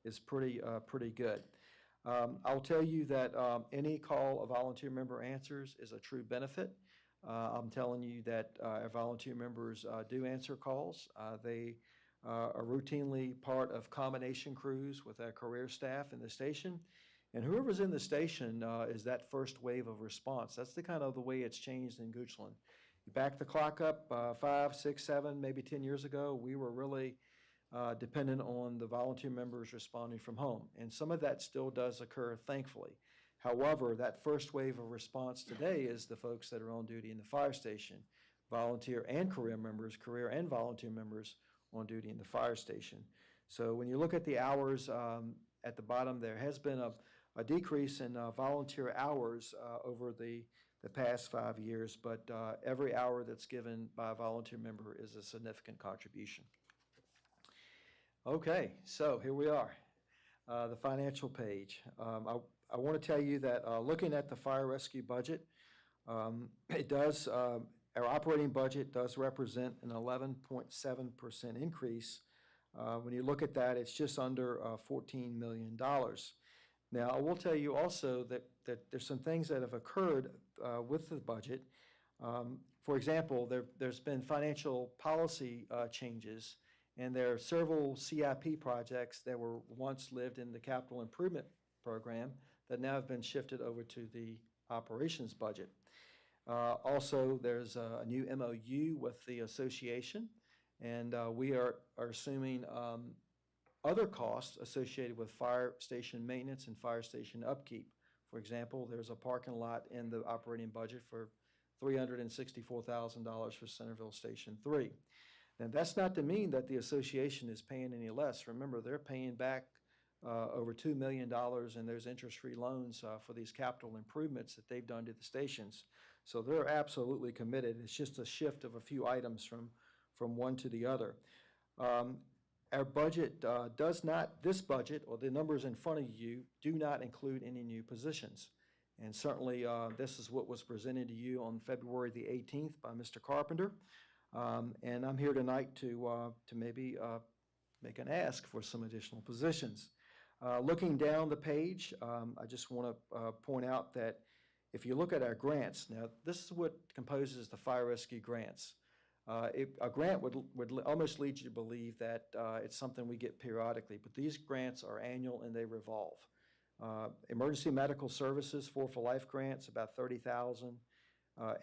[SPEAKER 19] is pretty good. I'll tell you that any call a volunteer member answers is a true benefit. I'm telling you that our volunteer members do answer calls. They are routinely part of combination crews with our career staff in the station. And whoever's in the station is that first wave of response. That's the kind of the way it's changed in Goochland. You back the clock up 5, 6, 7, maybe 10 years ago, we were really dependent on the volunteer members responding from home. And some of that still does occur, thankfully. However, that first wave of response today is the folks that are on duty in the fire station, volunteer and career members, career and volunteer members on duty in the fire station. So when you look at the hours at the bottom, there has been a decrease in volunteer hours over the past 5 years, but every hour that's given by a volunteer member is a significant contribution. Okay, so here we are, the financial page. I want to tell you that looking at the fire rescue budget, it does, our operating budget does represent an 11.7% increase. When you look at that, it's just under $14 million. Now, I will tell you also that there's some things that have occurred with the budget. For example, there's been financial policy changes, and there are several CIP projects that were once lived in the capital improvement program that now have been shifted over to the operations budget. Also, there's a new MOU with the association, and we are assuming other costs associated with fire station maintenance and fire station upkeep. For example, there's a parking lot in the operating budget for $364,000 for Centerville Station 3. Now, that's not to mean that the association is paying any less. Remember, they're paying back over $2 million in those interest-free loans for these capital improvements that they've done to the stations. So they're absolutely committed. It's just a shift of a few items from one to the other. Our budget does not, this budget, or the numbers in front of you, do not include any new positions. And certainly, this is what was presented to you on February the 18th by Mr. Carpenter. And I'm here tonight to maybe make an ask for some additional positions. Looking down the page, I just want to point out that if you look at our grants, now this is what composes the fire rescue grants. A grant would almost lead you to believe that it's something we get periodically, but these grants are annual and they revolve. Emergency medical services, 4 for Life grants, about $30,000.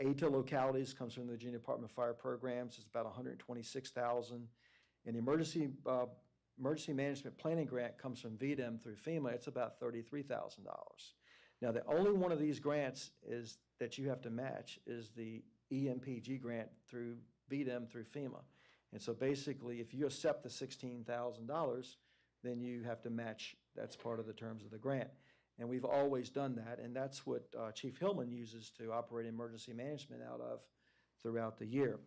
[SPEAKER 19] Aid to localities comes from the Virginia Department of Fire Programs, it's about $126,000. And the emergency management planning grant comes from VDEM through FEMA, it's about $33,000. Now, the only one of these grants is that you have to match is the EMPG grant through VDEM through FEMA. And so basically, if you accept the $16,000, then you have to match, that's part of the terms of the grant. And we've always done that, and that's what Chief Hillman uses to operate emergency management out of throughout the year.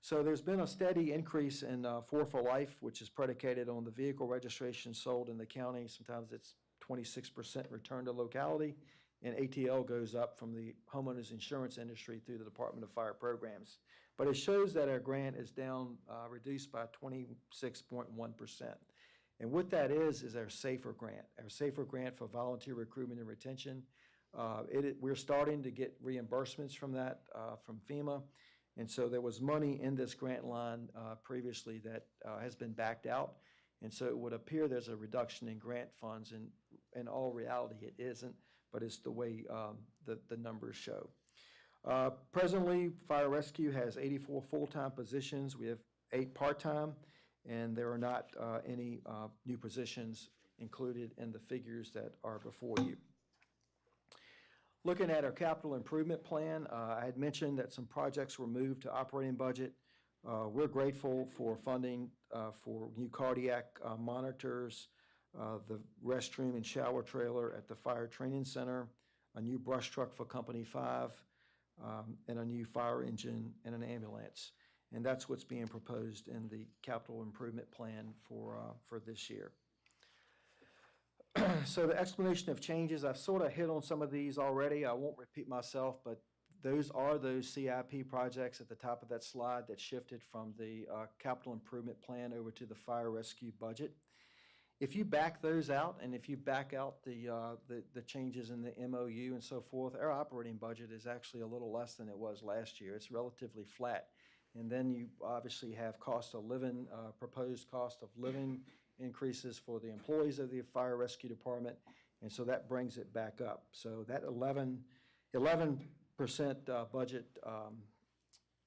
[SPEAKER 19] So there's been a steady increase in 4 for Life, which is predicated on the vehicle registration sold in the county. Sometimes it's 26% return to locality, and ATL goes up from the homeowners insurance industry through the Department of Fire Programs. But it shows that our grant is down, reduced by 26.1%. And what that is our SAFER grant, for volunteer recruitment and retention. We're starting to get reimbursements from that, from FEMA. And so there was money in this grant line previously that has been backed out. And so it would appear there's a reduction in grant funds. In all reality, it isn't, but it's the way the numbers show. Presently, Fire Rescue has 84 full-time positions. We have 8 part-time, and there are not any new positions included in the figures that are before you. Looking at our capital improvement plan, I had mentioned that some projects were moved to operating budget. We're grateful for funding for new cardiac monitors, the restroom and shower trailer at the Fire Training Center, a new brush truck for Company 5, and a new fire engine and an ambulance. And that's what's being proposed in the capital improvement plan for this year. So the explanation of changes, I've sort of hit on some of these already. I won't repeat myself, but those are those CIP projects at the top of that slide that shifted from the capital improvement plan over to the fire rescue budget. If you back those out, and if you back out the changes in the MOU and so forth, our operating budget is actually a little less than it was last year. It's relatively flat. And then you obviously have cost of living, proposed cost of living increases for the employees of the fire rescue department, and so that brings it back up. So that 11% budget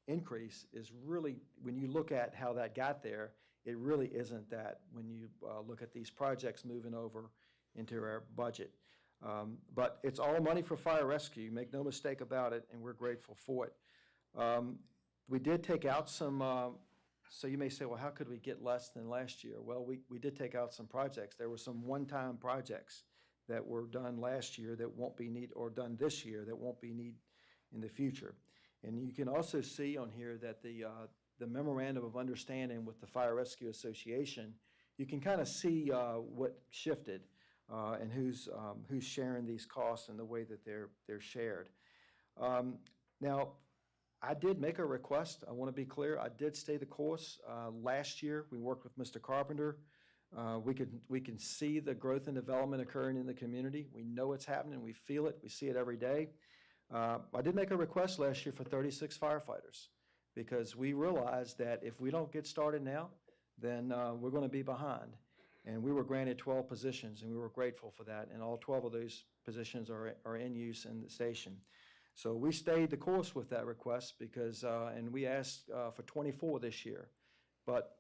[SPEAKER 19] increase is really, when you look at how that got there, it really isn't that when you look at these projects moving over into our budget. But it's all money for fire rescue, make no mistake about it, and we're grateful for it. We did take out some, so you may say, well, how could we get less than last year? Well, we did take out some projects. There were some one-time projects that were done last year that won't be need, or done this year that won't be need in the future. And you can also see on here that the memorandum of understanding with the Fire Rescue Association, you can kind of see what shifted and who's sharing these costs and the way that they're shared. Now, I did make a request. I want to be clear. I did stay the course. Last year, we worked with Mr. Carpenter. We can see the growth and development occurring in the community. We know it's happening. We feel it. We see it every day. I did make a request last year for 36 firefighters because we realized that if we don't get started now, then we're going to be behind. And we were granted 12 positions, and we were grateful for that. And all 12 of those positions are in use in the station. So we stayed the course with that request because, and we asked for 24 this year. But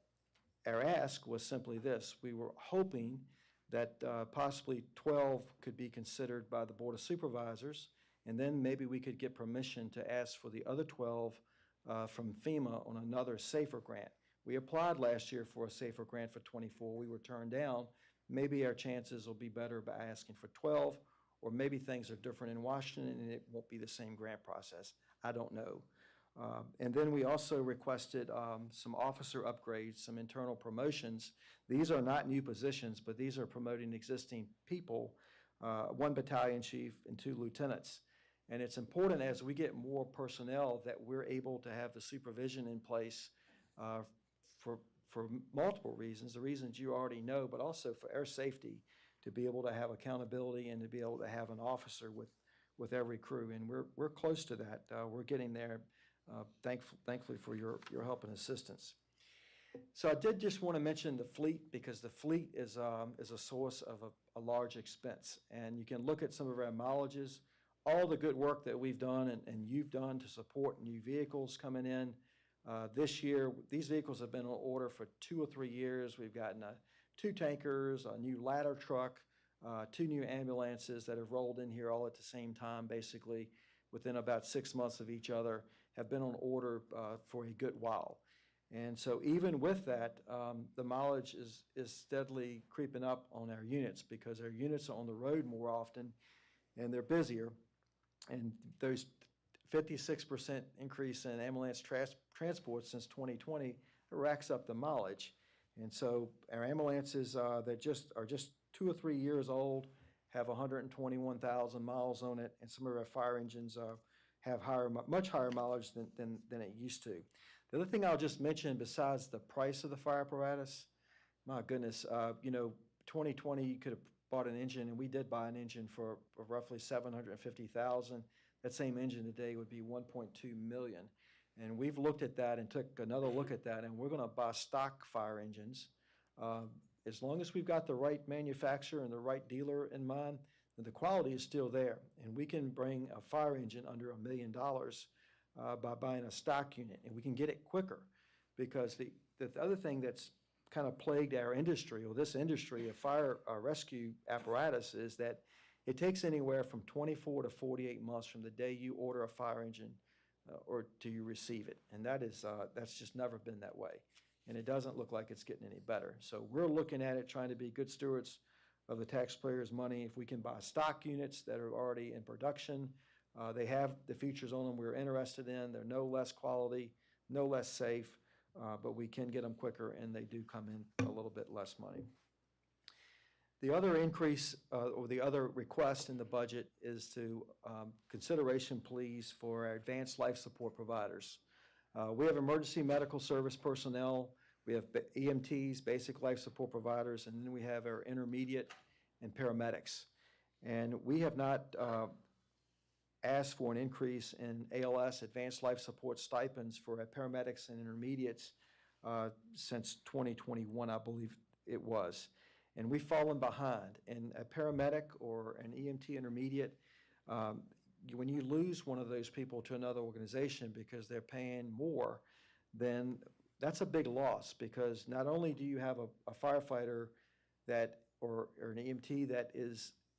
[SPEAKER 19] our ask was simply this. We were hoping that possibly 12 could be considered by the Board of Supervisors, and then maybe we could get permission to ask for the other 12 from FEMA on another SAFER grant. We applied last year for a SAFER grant for 24. We were turned down. Maybe our chances will be better by asking for 12, or maybe things are different in Washington and it won't be the same grant process. I don't know. And then we also requested some officer upgrades, some internal promotions. These are not new positions, but these are promoting existing people, 1 battalion chief and 2 lieutenants. And it's important as we get more personnel that we're able to have the supervision in place for multiple reasons, the reasons you already know, but also for our safety, to be able to have accountability and to be able to have an officer with every crew. And we're close to that. We're getting there, thankfully for your help and assistance. So I did just want to mention the fleet, because the fleet is a source of a large expense. And you can look at some of our mileages, all the good work that we've done and you've done to support new vehicles coming in. This year, these vehicles have been on order for 2 or 3 years. We've gotten 2 tankers, a new ladder truck, 2 new ambulances that have rolled in here all at the same time, basically within about 6 months of each other, have been on order for a good while. And so even with that, the mileage is steadily creeping up on our units, because our units are on the road more often and they're busier. And those 56% increase in ambulance transport since 2020 racks up the mileage. And so our ambulances that are just 2 or 3 years old have 121,000 miles on it, and some of our fire engines have much higher mileage than it used to. The other thing I'll just mention, besides the price of the fire apparatus, My goodness, 2020, you could have bought an engine, and we did buy an engine for roughly $750,000. That same engine today would be $1.2 million. And we've looked at that and took another look at that, and we're going to buy stock fire engines. As long as we've got the right manufacturer and the right dealer in mind, then the quality is still there. And we can bring a fire engine under $1 million by buying a stock unit, and we can get it quicker. Because the other thing that's kind of plagued our industry, or this industry of fire rescue apparatus, is that it takes anywhere from 24 to 48 months from the day you order a fire engine or till you receive it. And that's just never been that way. And it doesn't look like it's getting any better. So we're looking at it, trying to be good stewards of the taxpayers' money. If we can buy stock units that are already in production, they have the features on them we're interested in. They're no less quality, no less safe, but we can get them quicker, and they do come in a little bit less money. The other increase or the other request in the budget is to consideration, please, for our advanced life support providers. We have emergency medical service personnel, we have EMTs, basic life support providers, and then we have our intermediate and paramedics. And we have not asked for an increase in ALS, advanced life support stipends, for our paramedics and intermediates since 2021, I believe it was. And we've fallen behind. And a paramedic or an EMT intermediate, when you lose one of those people to another organization because they're paying more, then that's a big loss, because not only do you have a firefighter that, or an EMT that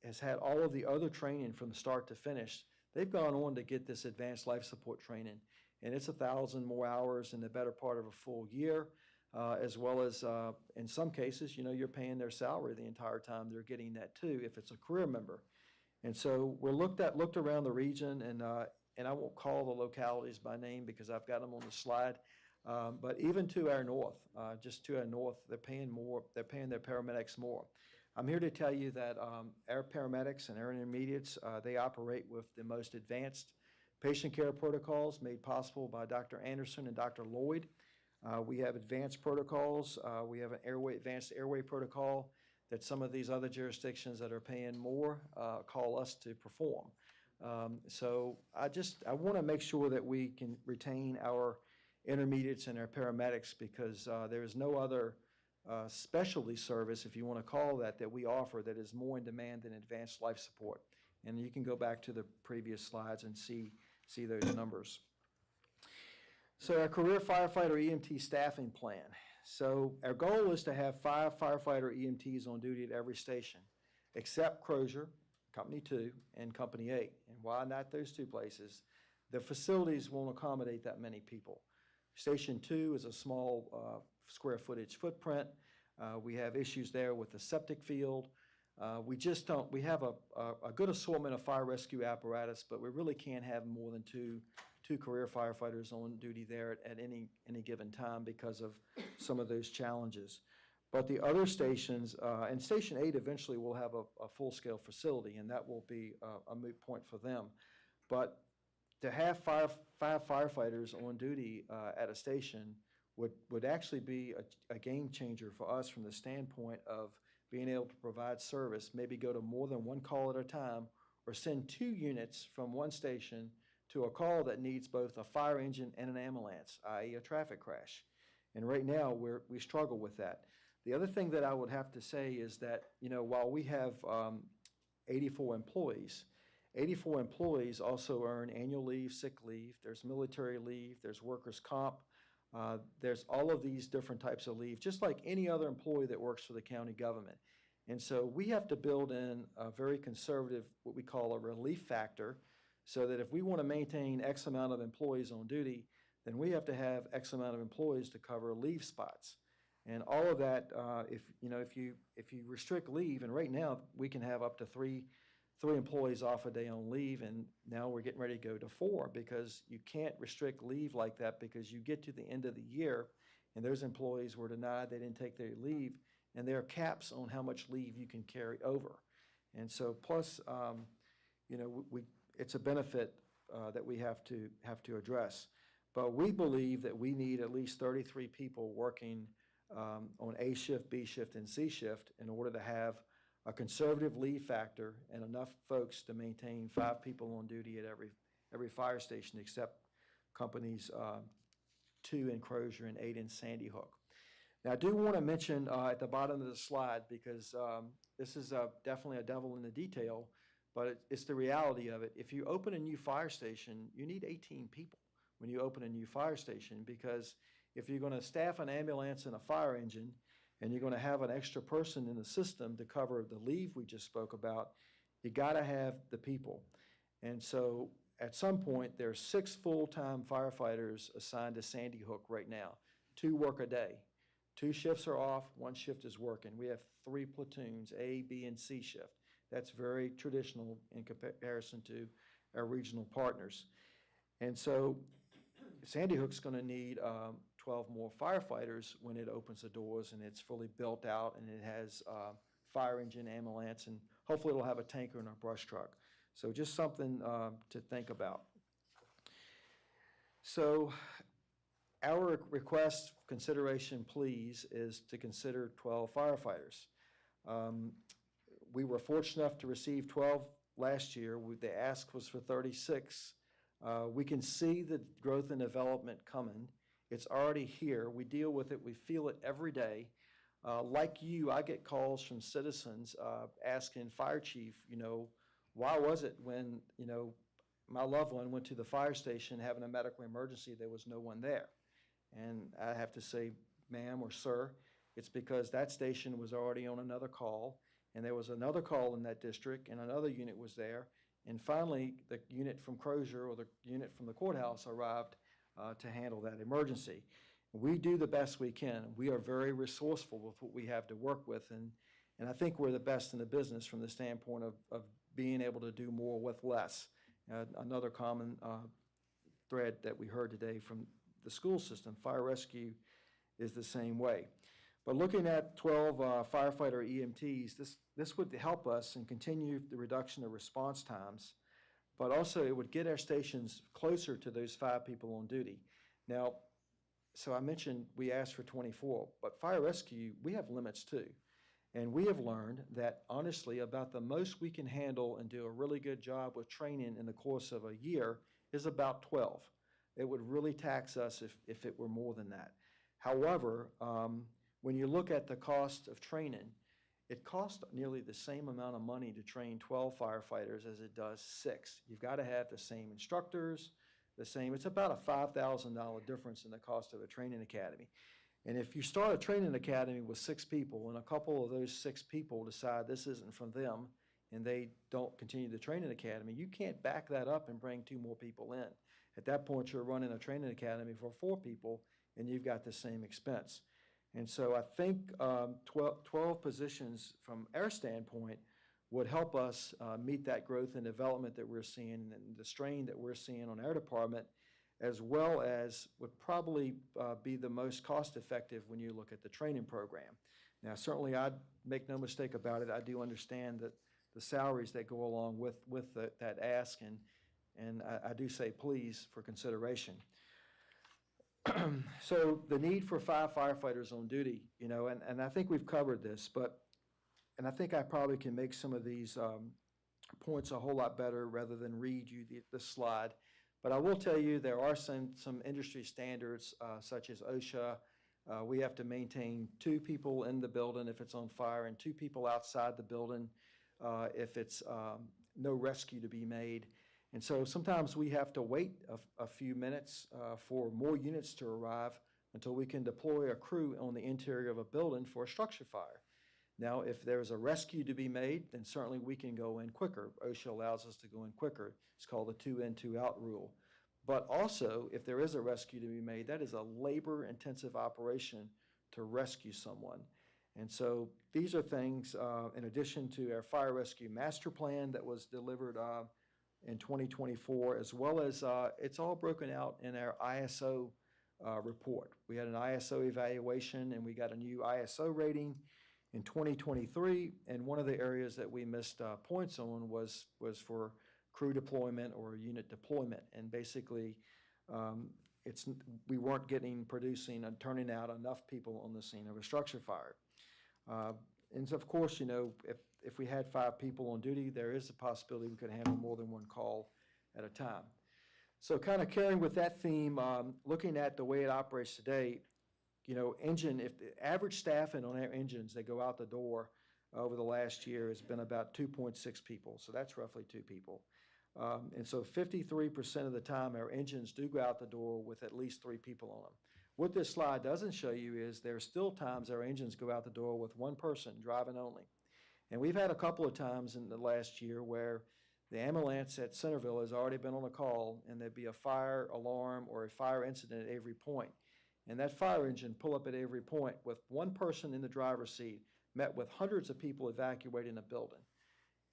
[SPEAKER 19] has had all of the other training from the start to finish, they've gone on to get this advanced life support training, and it's 1,000 more hours in the better part of a full year, as well as, in some cases, you're paying their salary the entire time they're getting that too, if it's a career member. And so we looked around the region, and I won't call the localities by name because I've got them on the slide, but even to our north, just to our north, they're paying more, they're paying their paramedics more. I'm here to tell you that our paramedics and our intermediates, they operate with the most advanced patient care protocols made possible by Dr. Anderson and Dr. Lloyd. We have advanced protocols. We have an advanced airway protocol that some of these other jurisdictions that are paying more call us to perform. So I want to make sure that we can retain our intermediates and our paramedics, because there is no other specialty service, if you want to call that we offer that is more in demand than advanced life support. And you can go back to the previous slides and see those numbers. So our career firefighter EMT staffing plan. So our goal is to have 5 firefighter EMTs on duty at every station, except Crozier, Company 2, and Company 8. And why not those 2 places? The facilities won't accommodate that many people. Station 2 is a small square footage footprint. We have issues there with the septic field. We have a good assortment of fire rescue apparatus, but we really can't have more than two career firefighters on duty there at any given time because of some of those challenges. But the other stations, and Station 8 eventually will have a full-scale facility, and that will be a moot point for them. But to have 5 firefighters on duty at a station would actually be a game changer for us from the standpoint of being able to provide service, maybe go to more than 1 call at a time, or send 2 units from one station to a call that needs both a fire engine and an ambulance, i.e. a traffic crash. And right now, we struggle with that. The other thing that I would have to say is that, while we have 84 employees also earn annual leave, sick leave, there's military leave, there's workers' comp, there's all of these different types of leave, just like any other employee that works for the county government. And so we have to build in a very conservative, what we call a relief factor, so that if we want to maintain X amount of employees on duty, then we have to have X amount of employees to cover leave spots. And all of that, if you restrict leave, and right now we can have up to three employees off a day on leave, and now we're getting ready to go to 4, because you can't restrict leave like that, because you get to the end of the year and those employees were denied, they didn't take their leave, and there are caps on how much leave you can carry over. And so plus, it's a benefit that we have to address. But we believe that we need at least 33 people working on A shift, B shift, and C shift in order to have a conservative leave factor and enough folks to maintain 5 people on duty at every fire station except companies 2 in Crozier and 8 in Sandy Hook. Now, I do want to mention at the bottom of the slide, because this is definitely a devil in the detail, but it's the reality of it. If you open a new fire station, you need 18 people when you open a new fire station, because if you're going to staff an ambulance and a fire engine, and you're going to have an extra person in the system to cover the leave we just spoke about, you got to have the people. And so at some point, there are 6 full-time firefighters assigned to Sandy Hook right now. 2 work a day. 2 shifts are off, 1 shift is working. We have 3 platoons, A, B, and C shift. That's very traditional in comparison to our regional partners. And so Sandy Hook's going to need 12 more firefighters when it opens the doors and it's fully built out and it has fire engine, ambulance, and hopefully it'll have a tanker and a brush truck. So just something to think about. So our request, consideration please, is to consider 12 firefighters. We were fortunate enough to receive 12 last year. The ask was for 36. We can see the growth and development coming. It's already here. We deal with it. We feel it every day. Like you, I get calls from citizens asking, Fire Chief, why was it when, my loved one went to the fire station having a medical emergency, there was no one there? And I have to say, ma'am or sir, it's because that station was already on another call, and there was another call in that district, and another unit was there. And finally, the unit from Crozier or the unit from the courthouse arrived to handle that emergency. We do the best we can. We are very resourceful with what we have to work with, and I think we're the best in the business from the standpoint of being able to do more with less. Another common thread that we heard today from the school system, fire rescue is the same way. But looking at 12 firefighter EMTs, this would help us and continue the reduction of response times, but also it would get our stations closer to those 5 people on duty. Now, so I mentioned we asked for 24, but fire rescue, we have limits too. And we have learned that honestly about the most we can handle and do a really good job with training in the course of a year is about 12. It would really tax us if it were more than that. However, when you look at the cost of training, it costs nearly the same amount of money to train 12 firefighters as it does 6. You've got to have the same instructors, it's about a $5,000 difference in the cost of a training academy. And if you start a training academy with 6 people and a couple of those 6 people decide this isn't for them and they don't continue the training academy, you can't back that up and bring 2 more people in. At that point, you're running a training academy for 4 people and you've got the same expense. And so I think 12 positions from our standpoint would help us meet that growth and development that we're seeing and the strain that we're seeing on our department, as well as would probably be the most cost-effective when you look at the training program. Now, certainly, I'd make no mistake about it, I do understand that the salaries that go along with that ask, and I do say please for consideration. So the need for 5 firefighters on duty, and I think we've covered this, and I think I probably can make some of these points a whole lot better rather than read you the slide. But I will tell you there are some industry standards such as OSHA. We have to maintain 2 people in the building if it's on fire and 2 people outside the building if it's no rescue to be made. And so sometimes we have to wait a few minutes for more units to arrive until we can deploy a crew on the interior of a building for a structure fire. Now, if there's a rescue to be made, then certainly we can go in quicker. OSHA allows us to go in quicker. It's called the 2 in, 2 out rule. But also, if there is a rescue to be made, that is a labor-intensive operation to rescue someone. And so these are things, in addition to our fire rescue master plan that was delivered in 2024, as well as it's all broken out in our ISO report. We had an ISO evaluation and we got a new ISO rating in 2023, and one of the areas that we missed points on was for crew deployment or unit deployment. And basically, we weren't producing and turning out enough people on the scene of a structure fire. And so of course, if we had 5 people on duty, there is a possibility we could handle more than one call at a time. So kind of carrying with that theme, looking at the way it operates today, if the average staffing on our engines that go out the door over the last year has been about 2.6 people. So that's roughly 2 people. And so 53% of the time our engines do go out the door with at least 3 people on them. What this slide doesn't show you is there are still times our engines go out the door with 1 person driving only. And we've had a couple of times in the last year where the ambulance at Centerville has already been on a call and there'd be a fire alarm or a fire incident at Avery Point. And that fire engine pull up at Avery Point with 1 person in the driver's seat, met with hundreds of people evacuating a building.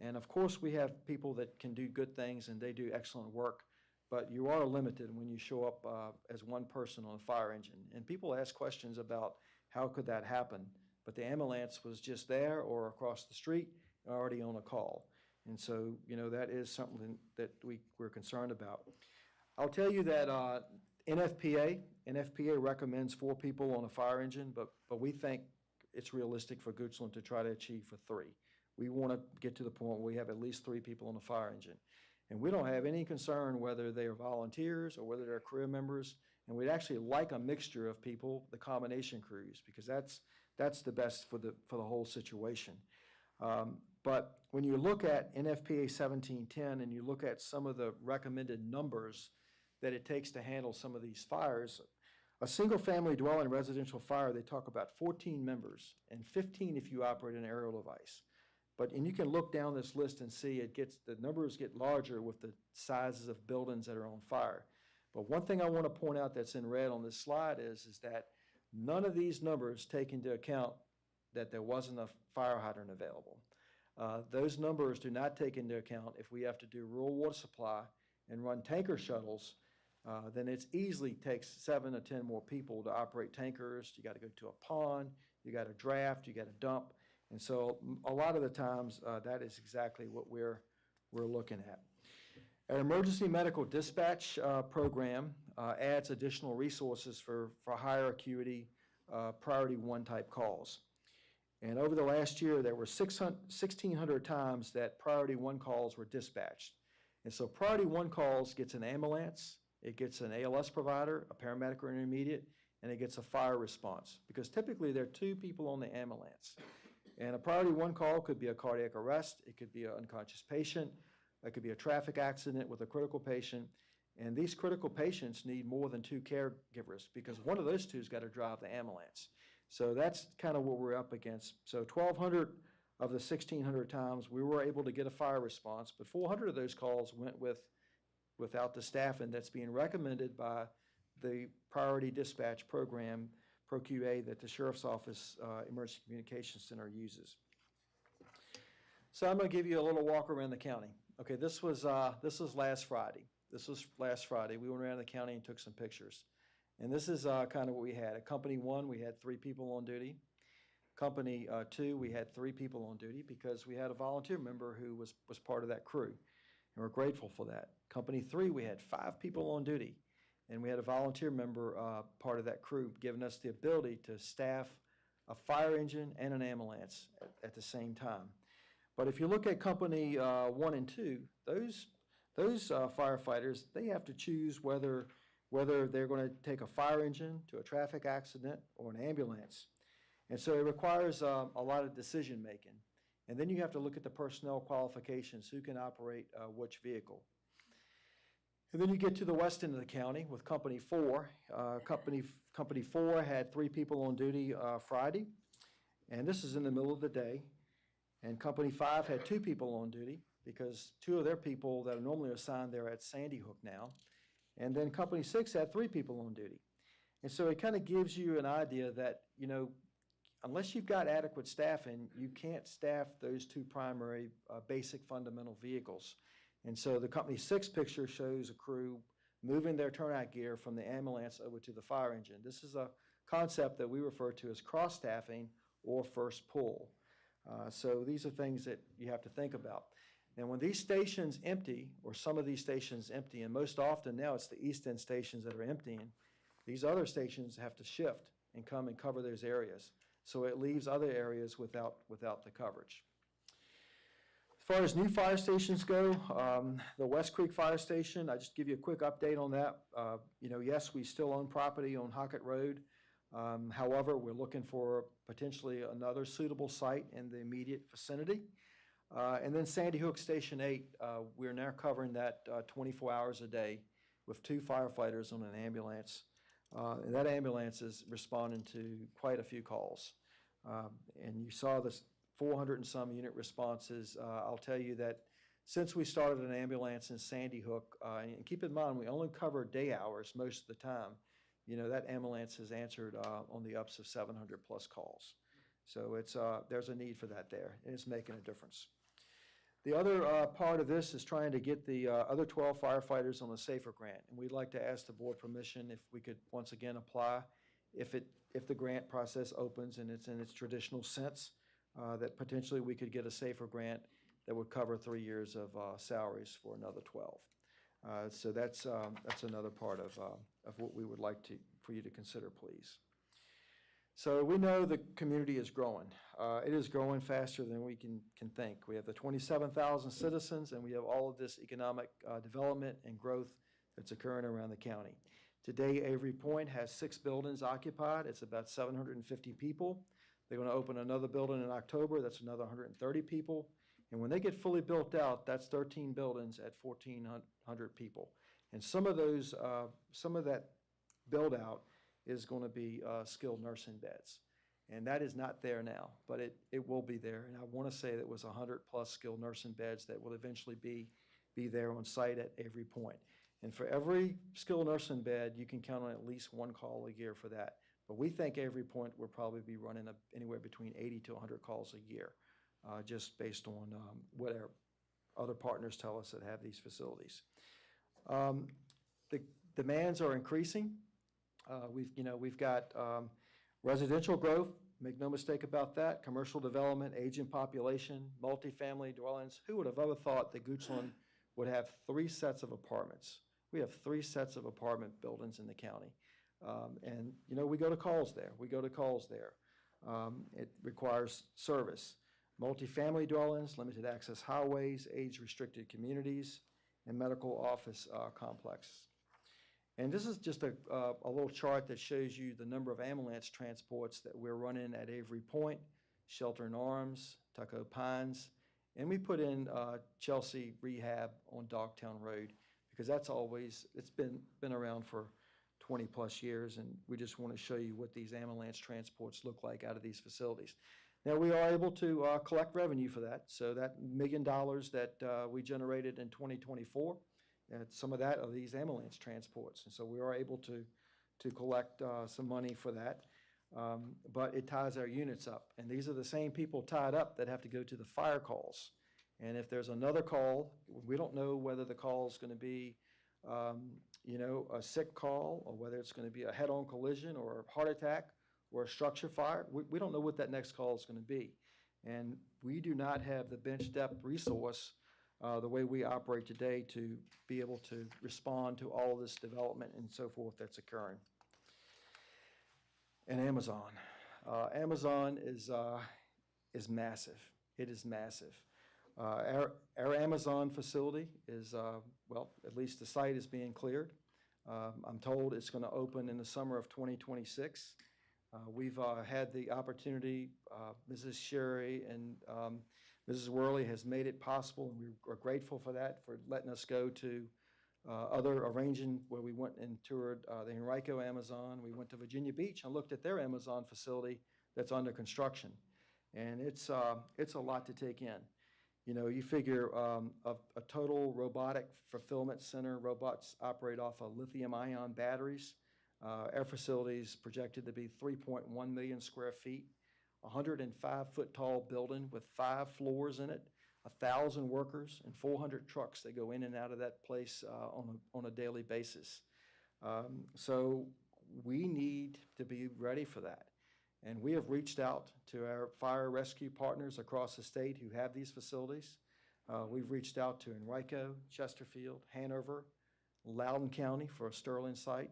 [SPEAKER 19] And of course, we have people that can do good things and they do excellent work, but you are limited when you show up as 1 person on a fire engine. And people ask questions about how could that happen, but the ambulance was just there or across the street, already on a call. And so, that is something that we're concerned about. I'll tell you that NFPA recommends 4 people on a fire engine, but we think it's realistic for Goochland to try to achieve for 3. We want to get to the point where we have at least 3 people on a fire engine. And we don't have any concern whether they are volunteers or whether they're career members. And we'd actually like a mixture of people, the combination crews, because that's the best for the whole situation. But when you look at NFPA 1710 and you look at some of the recommended numbers that it takes to handle some of these fires, a single-family dwelling residential fire, they talk about 14 members and 15 if you operate an aerial device. And you can look down this list and see the numbers get larger with the sizes of buildings that are on fire. But one thing I want to point out that's in red on this slide is that none of these numbers take into account that there wasn't a fire hydrant available. Those numbers do not take into account if we have to do rural water supply and run tanker shuttles, then it easily takes 7 or 10 more people to operate tankers. You got to go to a pond, you got to draft, you got to dump. And so a lot of the times that is exactly what we're looking at. Our emergency medical dispatch program adds additional resources for higher acuity priority 1 type calls. And over the last year, there were 1,600 times that priority 1 calls were dispatched. And so priority 1 calls gets an ambulance, it gets an ALS provider, a paramedic or intermediate, and it gets a fire response. Because typically there are 2 people on the ambulance. And a priority 1 call could be a cardiac arrest, it could be an unconscious patient, it could be a traffic accident with a critical patient. And these critical patients need more than 2 caregivers because one of those 2 has got to drive the ambulance. So that's kind of what we're up against. So 1,200 of the 1,600 times we were able to get a fire response, but 400 of those calls went without the staffing that's being recommended by the Priority Dispatch Program, ProQA, that the Sheriff's Office Emergency Communications Center uses. So I'm going to give you a little walk around the county. Okay, this was last Friday. We went around the county and took some pictures. And this is kind of what we had. At Company 1, we had 3 people on duty. Company 2, we had 3 people on duty because we had a volunteer member who was part of that crew. And we're grateful for that. Company 3, we had 5 people on duty. And we had a volunteer member part of that crew giving us the ability to staff a fire engine and an ambulance at the same time. But if you look at Company 1 and 2, those firefighters, they have to choose whether they're going to take a fire engine to a traffic accident or an ambulance. And so it requires a lot of decision making. And then you have to look at the personnel qualifications, who can operate which vehicle. And then you get to the west end of the county with Company 4. Company 4 had 3 people on duty Friday, and this is in the middle of the day. And Company 5 had 2 people on duty because 2 of their people that are normally assigned there at Sandy Hook now. And then Company 6 had 3 people on duty. And so it kind of gives you an idea that, unless you've got adequate staffing, you can't staff those 2 primary basic fundamental vehicles. And so the Company 6 picture shows a crew moving their turnout gear from the ambulance over to the fire engine. This is a concept that we refer to as cross-staffing or first pull. So these are things that you have to think about. Now, when these stations empty, or some of these stations empty, and most often now it's the east end stations that are emptying, these other stations have to shift and come and cover those areas. So it leaves other areas without the coverage. As far as new fire stations go, the West Creek Fire Station, I just give you a quick update on that. Yes, we still own property on Hockett Road. However, we're looking for potentially another suitable site in the immediate vicinity. And then Sandy Hook Station 8, we're now covering that 24 hours a day with 2 firefighters on an ambulance. And that ambulance is responding to quite a few calls. And you saw this 400 and some unit responses. I'll tell you that since we started an ambulance in Sandy Hook, and keep in mind, we only cover day hours most of the time, that ambulance has answered on the ups of 700 plus calls. So there's a need for that there, and it's making a difference. The other part of this is trying to get the other 12 firefighters on the SAFER grant, and we'd like to ask the board permission if we could once again apply, if the grant process opens and it's in its traditional sense, that potentially we could get a SAFER grant that would cover 3 years of salaries for another 12. So that's another part of what we would like for you to consider, please. So we know the community is growing. It is growing faster than we can think. We have the 27,000 citizens, and we have all of this economic development and growth that's occurring around the county. Today, Avery Point has 6 buildings occupied. It's about 750 people. They're going to open another building in October. That's another 130 people. And when they get fully built out, that's 13 buildings at 1,400 people. And some of that build out is going to be skilled nursing beds. And that is not there now, but it will be there. And I want to say that it was 100 plus skilled nursing beds that will eventually be there on site at Avery Point. And for every skilled nursing bed, you can count on at least 1 call a year for that. But we think Avery Point will probably be running anywhere between 80 to 100 calls a year, just based on what our other partners tell us that have these facilities. The demands are increasing. We've got residential growth, make no mistake about that, commercial development, aging population, multifamily dwellings. Who would have ever thought that Goochland would have 3 sets of apartments? We have 3 sets of apartment buildings in the county. And we go to calls there. It requires service. Multifamily dwellings, limited access highways, age-restricted communities, and medical office complexes. And this is just a little chart that shows you the number of ambulance transports that we're running at Avery Point, Shelter and Arms, Tuckahoe Pines, and we put in Chelsea Rehab on Dogtown Road, because it's been around for 20 plus years, and we just want to show you what these ambulance transports look like out of these facilities. Now, we are able to collect revenue for that, so that $1 million that we generated in 2024, some of that are these ambulance transports, and so we are able to collect some money for that, but it ties our units up, and these are the same people tied up that have to go to the fire calls. And if there's another call, we don't know whether the call is going to be a sick call, or whether it's going to be a head-on collision or a heart attack or a structure fire. We don't know what that next call is going to be. And we do not have the bench depth resource the way we operate today to be able to respond to all of this development and so forth that's occurring. And Amazon. Amazon is massive. It is massive. Our Amazon facility is, at least the site is being cleared. I'm told it's going to open in the summer of 2026. We've had the opportunity, Mrs. Sherry and Mrs. Worley has made it possible, and we're grateful for that, for letting us go to other arranging where we went and toured the Henrico Amazon. We went to Virginia Beach and looked at their Amazon facility that's under construction. And it's a lot to take in. You figure a total robotic fulfillment center, robots operate off of lithium-ion batteries. Our facility is projected to be 3.1 million square feet, 105-foot tall building with 5 floors in it, 1,000 workers, and 400 trucks that go in and out of that place on a daily basis. So we need to be ready for that. And we have reached out to our fire rescue partners across the state who have these facilities. We've reached out to Enrico, Chesterfield, Hanover, Loudoun County for a Sterling site.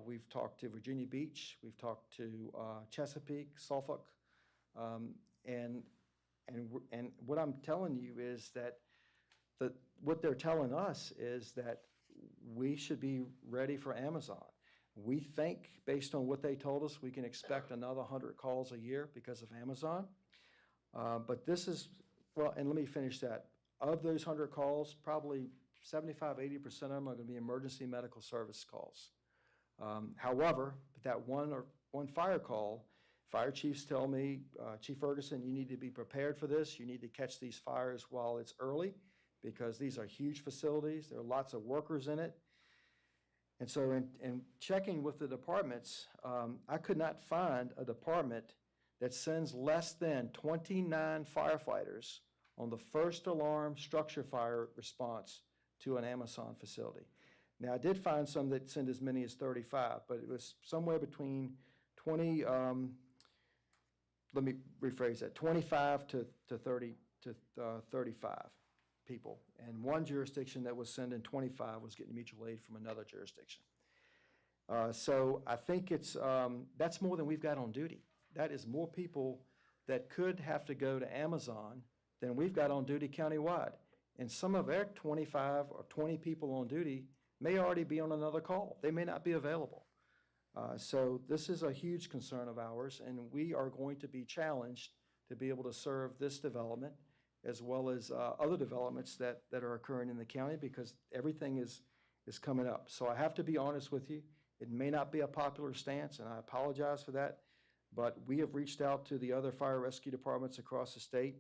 [SPEAKER 19] We've talked to Virginia Beach. We've talked to Chesapeake, Suffolk. And what I'm telling you is that what they're telling us is that we should be ready for Amazon. We think, based on what they told us, we can expect another 100 calls a year because of Amazon. But this is, well, and let me finish that. Of those 100 calls, probably 75, 80% of them are going to be emergency medical service calls. However, that one fire call, fire chiefs tell me, Chief Ferguson, you need to be prepared for this. You need to catch these fires while it's early because these are huge facilities. There are lots of workers in it. And so in checking with the departments, I could not find a department that sends less than 29 firefighters on the first alarm structure fire response to an Amazon facility. Now, I did find some that send as many as 35, but it was somewhere between 20, let me rephrase that, 25 to 30 to 35 people. And one jurisdiction that was sending 25 was getting mutual aid from another jurisdiction. So I think that's more than we've got on duty. That is more people that could have to go to Amazon than we've got on duty countywide. And some of our 25 or 20 people on duty may already be on another call. They may not be available. So this is a huge concern of ours, and we are going to be challenged to be able to serve this development as well as other developments that are occurring in the county because everything is coming up. So I have to be honest with you. It may not be a popular stance, and I apologize for that, but we have reached out to the other fire rescue departments across the state,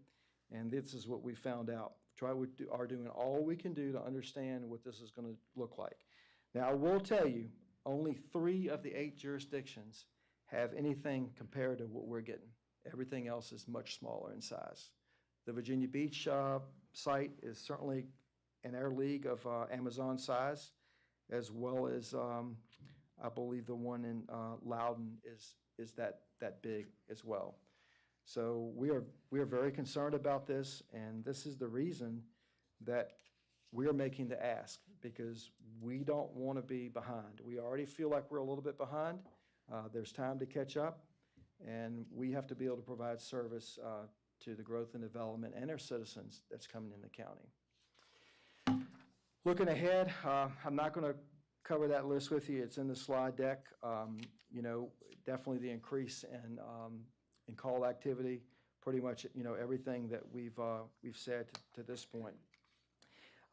[SPEAKER 19] and this is what we found out. We are doing all we can do to understand what this is going to look like. Now, I will tell you, only 3 of the 8 jurisdictions have anything compared to what we're getting. Everything else is much smaller in size. The Virginia Beach site is certainly in our league of Amazon size, as well as I believe the one in Loudoun is that big as well. So we are very concerned about this, and this is the reason that we are making the ask, because we don't want to be behind. We already feel like we're a little bit behind. There's time to catch up, and we have to be able to provide service to the growth and development and our citizens that's coming in the county. Looking ahead, I'm not going to cover that list with you. It's in the slide deck. Definitely the increase in call activity, pretty much everything that we've said to this point.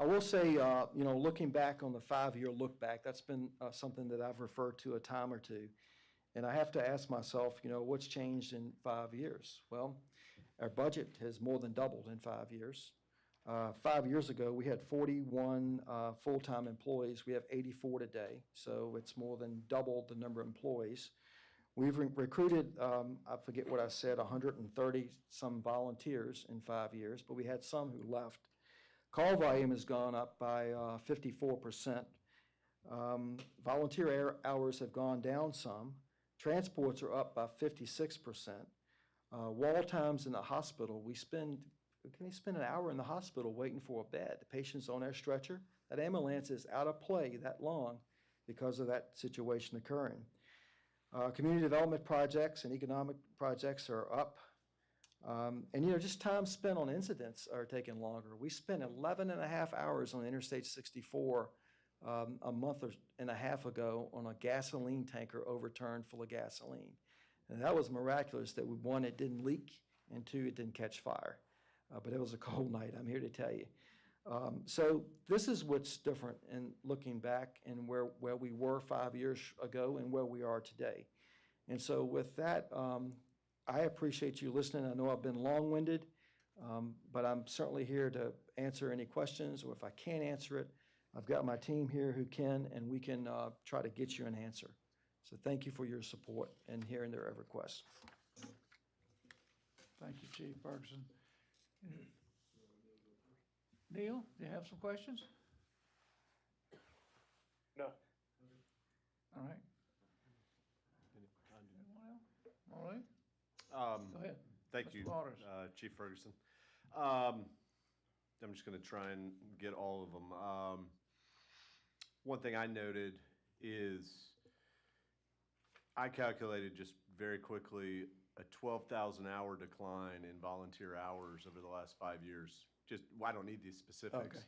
[SPEAKER 19] I will say, looking back on the 5-year look back, that's been something that I've referred to a time or two. And I have to ask myself, what's changed in 5 years? Well, our budget has more than doubled in 5 years. 5 years ago, we had 41 full-time employees. We have 84 today, so it's more than doubled the number of employees. We've recruited, I forget what I said, 130 some volunteers in 5 years, but we had some who left. Call volume has gone up by 54%. Volunteer hours have gone down some. Transports are up by 56%. Wall times in the hospital, we spend an hour in the hospital waiting for a bed. The patient's on our stretcher. That ambulance is out of play that long because of that situation occurring. Community development projects and economic projects are up. And just time spent on incidents are taking longer. We spent 11 and a half hours on Interstate 64 a month and a half ago on a gasoline tanker overturned full of gasoline. And that was miraculous that, 1, it didn't leak, and 2, it didn't catch fire. But it was a cold night, I'm here to tell you. So this is what's different in looking back and where we were 5 years ago and where we are today. And so with that, I appreciate you listening. I know I've been long-winded, but I'm certainly here to answer any questions, or if I can't answer it, I've got my team here who can, and we can try to get you an answer. So thank you for your support and hearing their requests.
[SPEAKER 1] Thank you, Chief Ferguson. Neil, do you have some questions?
[SPEAKER 4] No.
[SPEAKER 1] All right. Anyone else? All right. Go ahead.
[SPEAKER 6] Thank
[SPEAKER 1] Mr.
[SPEAKER 6] you,
[SPEAKER 1] Waters.
[SPEAKER 6] Chief Ferguson. I'm just going to try and get all of them. One thing I noted is I calculated just very quickly a 12,000 hour decline in volunteer hours over the last 5 years. Just, well, I don't need these specifics.
[SPEAKER 19] Okay.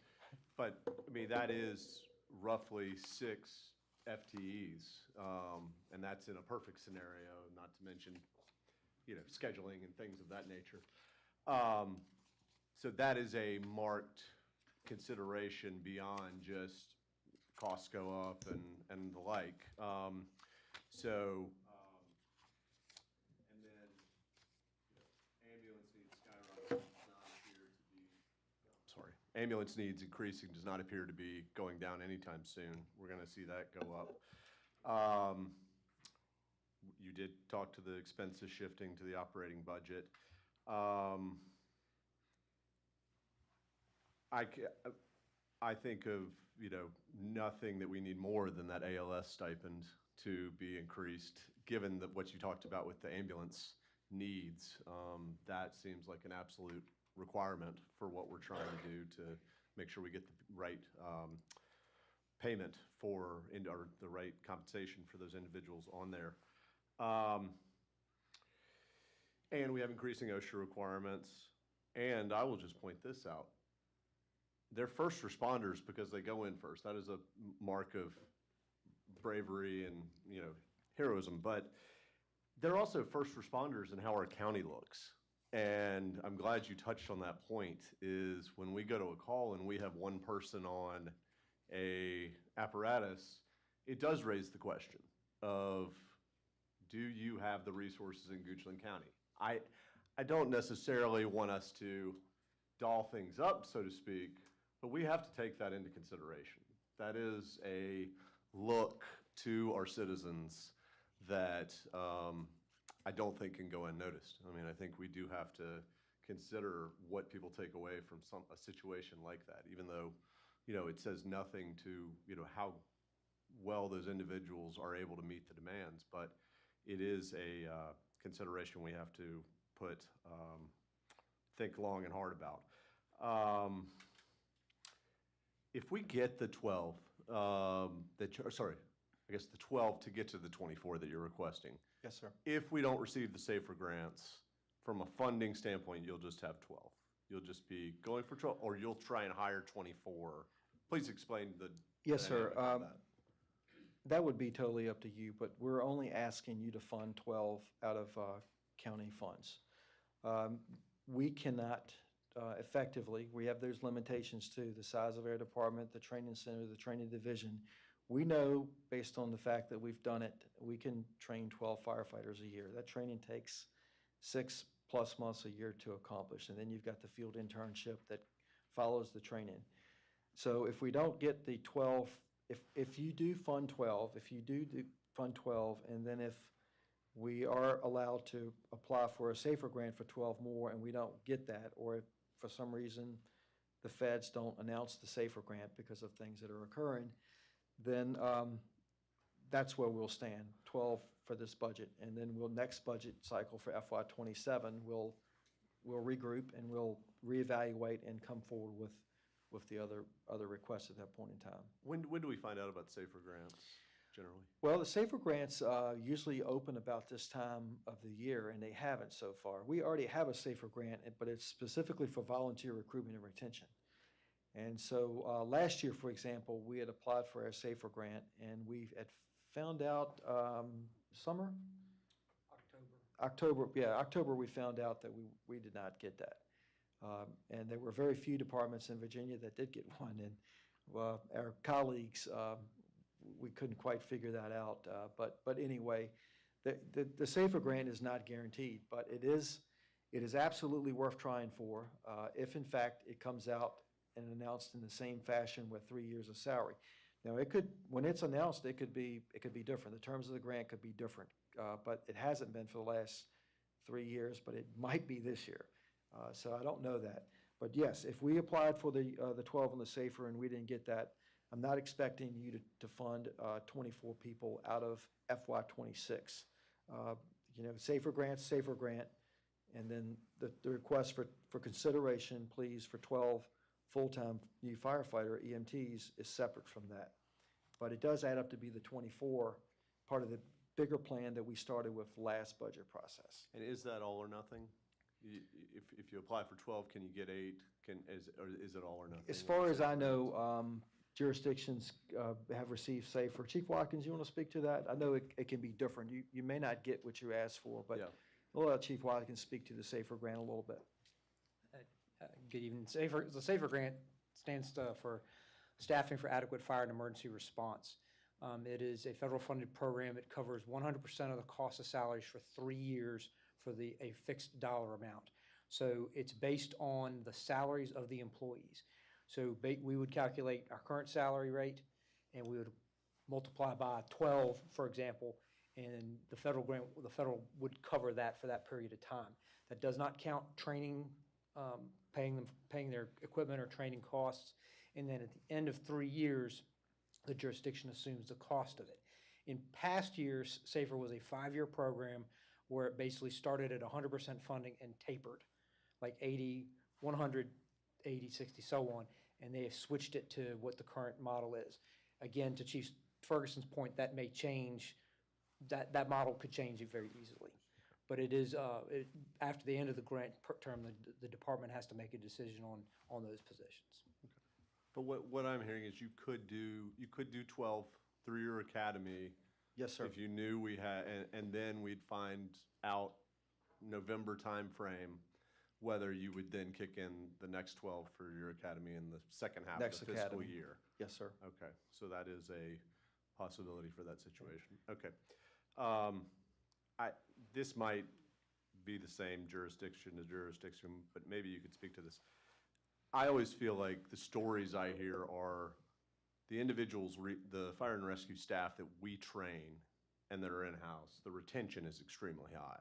[SPEAKER 6] But, I mean, that is roughly 6 FTEs. And that's in a perfect scenario, not to mention, you know, scheduling and things of that nature. So that is a marked consideration beyond just costs go up and the like. And then, you know, ambulance needs skyrocketing does not appear to be, sorry, ambulance needs increasing does not appear to be going down anytime soon. We're going to see that go up. You did talk to the expenses shifting to the operating budget. I think of, you know, nothing that we need more than that ALS stipend to be increased, given that what you talked about with the ambulance needs. That seems like an absolute requirement for what we're trying to do to make sure we get the right payment for, or the right compensation for those individuals on there. And we have increasing OSHA requirements. And I will just point this out. They're first responders because they go in first. That is a mark of bravery and, you know, heroism. But they're also first responders in how our county looks. And I'm glad you touched on that point, is when we go to a call and we have one person on a apparatus, it does raise the question of, do you have the resources in Goochland County? I don't necessarily want us to doll things up, so to speak, but we have to take that into consideration. That is a look to our citizens that I don't think can go unnoticed. I mean, I think we do have to consider what people take away from a situation like that, even though, you know, it says nothing to, you know, how well those individuals are able to meet the demands, but it is a consideration we have to think long and hard about. If we get the 12, sorry, I guess the 12 to get to the 24 that you're requesting.
[SPEAKER 19] Yes, sir.
[SPEAKER 6] If we don't receive the SAFER grants, from a funding standpoint, you'll just have 12. You'll just be going for 12, or you'll try and hire 24. Please explain the
[SPEAKER 19] Yes, sir.
[SPEAKER 6] dynamic of that.
[SPEAKER 19] That would be totally up to you, but we're only asking you to fund 12 out of county funds. We cannot effectively, we have those limitations too, the size of our department, the training center, the training division. We know, based on the fact that we've done it, we can train 12 firefighters a year. That training takes 6+ months a year to accomplish, and then you've got the field internship that follows the training. So if we don't get the 12, if you do fund 12, fund 12, and then if we are allowed to apply for a SAFER grant for 12 more and we don't get that, or if for some reason the feds don't announce the SAFER grant because of things that are occurring, then that's where we'll stand, 12 for this budget. And then next budget cycle for FY27, we'll regroup and we'll reevaluate and come forward with the other requests at that point in time.
[SPEAKER 6] When do we find out about SAFER grants, generally?
[SPEAKER 19] Well, the SAFER grants usually open about this time of the year, and they haven't so far. We already have a SAFER grant, but it's specifically for volunteer recruitment and retention. And so last year, for example, we had applied for our SAFER grant, and we had found out summer? October we found out that we did not get that. And there were very few departments in Virginia that did get one, and our colleagues, we couldn't quite figure that out. But anyway, the SAFER grant is not guaranteed, but it is absolutely worth trying for if in fact it comes out and announced in the same fashion with 3 years of salary. Now it could, when it's announced, it could be different. The terms of the grant could be different, but it hasn't been for the last 3 years, but it might be this year. So I don't know that. But yes, if we applied for the 12 on the SAFER and we didn't get that, I'm not expecting you to fund 24 people out of FY26. You know, SAFER grant, and then the request for consideration, please, for 12 full-time new firefighter, EMTs, is separate from that. But it does add up to be the 24, part of the bigger plan that we started with last budget process.
[SPEAKER 6] And is that all or nothing? If you apply for 12, can you get 8? Or is it all or nothing?
[SPEAKER 19] As far as I know, jurisdictions have received SAFER. Chief Watkins, you want to speak to that? I know it can be different. You may not get what you asked for, but we'll let Chief Watkins speak to the SAFER grant a little bit.
[SPEAKER 3] Good evening. The SAFER grant stands for Staffing for Adequate Fire and Emergency Response. It is a federal funded program. It covers 100% of the cost of salaries for 3 years for a fixed dollar amount. So it's based on the salaries of the employees. So we would calculate our current salary rate, and we would multiply by 12, for example, and the federal would cover that for that period of time. That does not count training, paying their equipment or training costs, and then at the end of 3 years, the jurisdiction assumes the cost of it. In past years, SAFER was a 5-year program where it basically started at 100% funding and tapered, like 80, 100, 80, 60, so on, and they have switched it to what the current model is. Again, to Chief Ferguson's point, that may change, that model could change it very easily. But it is, after the end of the grant term, the department has to make a decision on those positions.
[SPEAKER 6] Okay. But what I'm hearing is you could do 12 through your academy.
[SPEAKER 19] Yes, sir.
[SPEAKER 6] If you knew we had, and then we'd find out November timeframe whether you would then kick in the next 12 for your academy in the second half of the fiscal year.
[SPEAKER 19] Yes, sir.
[SPEAKER 6] Okay, so that is a possibility for that situation. Okay. This might be the same jurisdiction to jurisdiction, but maybe you could speak to this. I always feel like the stories I hear are the individuals, the fire and rescue staff that we train and that are in-house, the retention is extremely high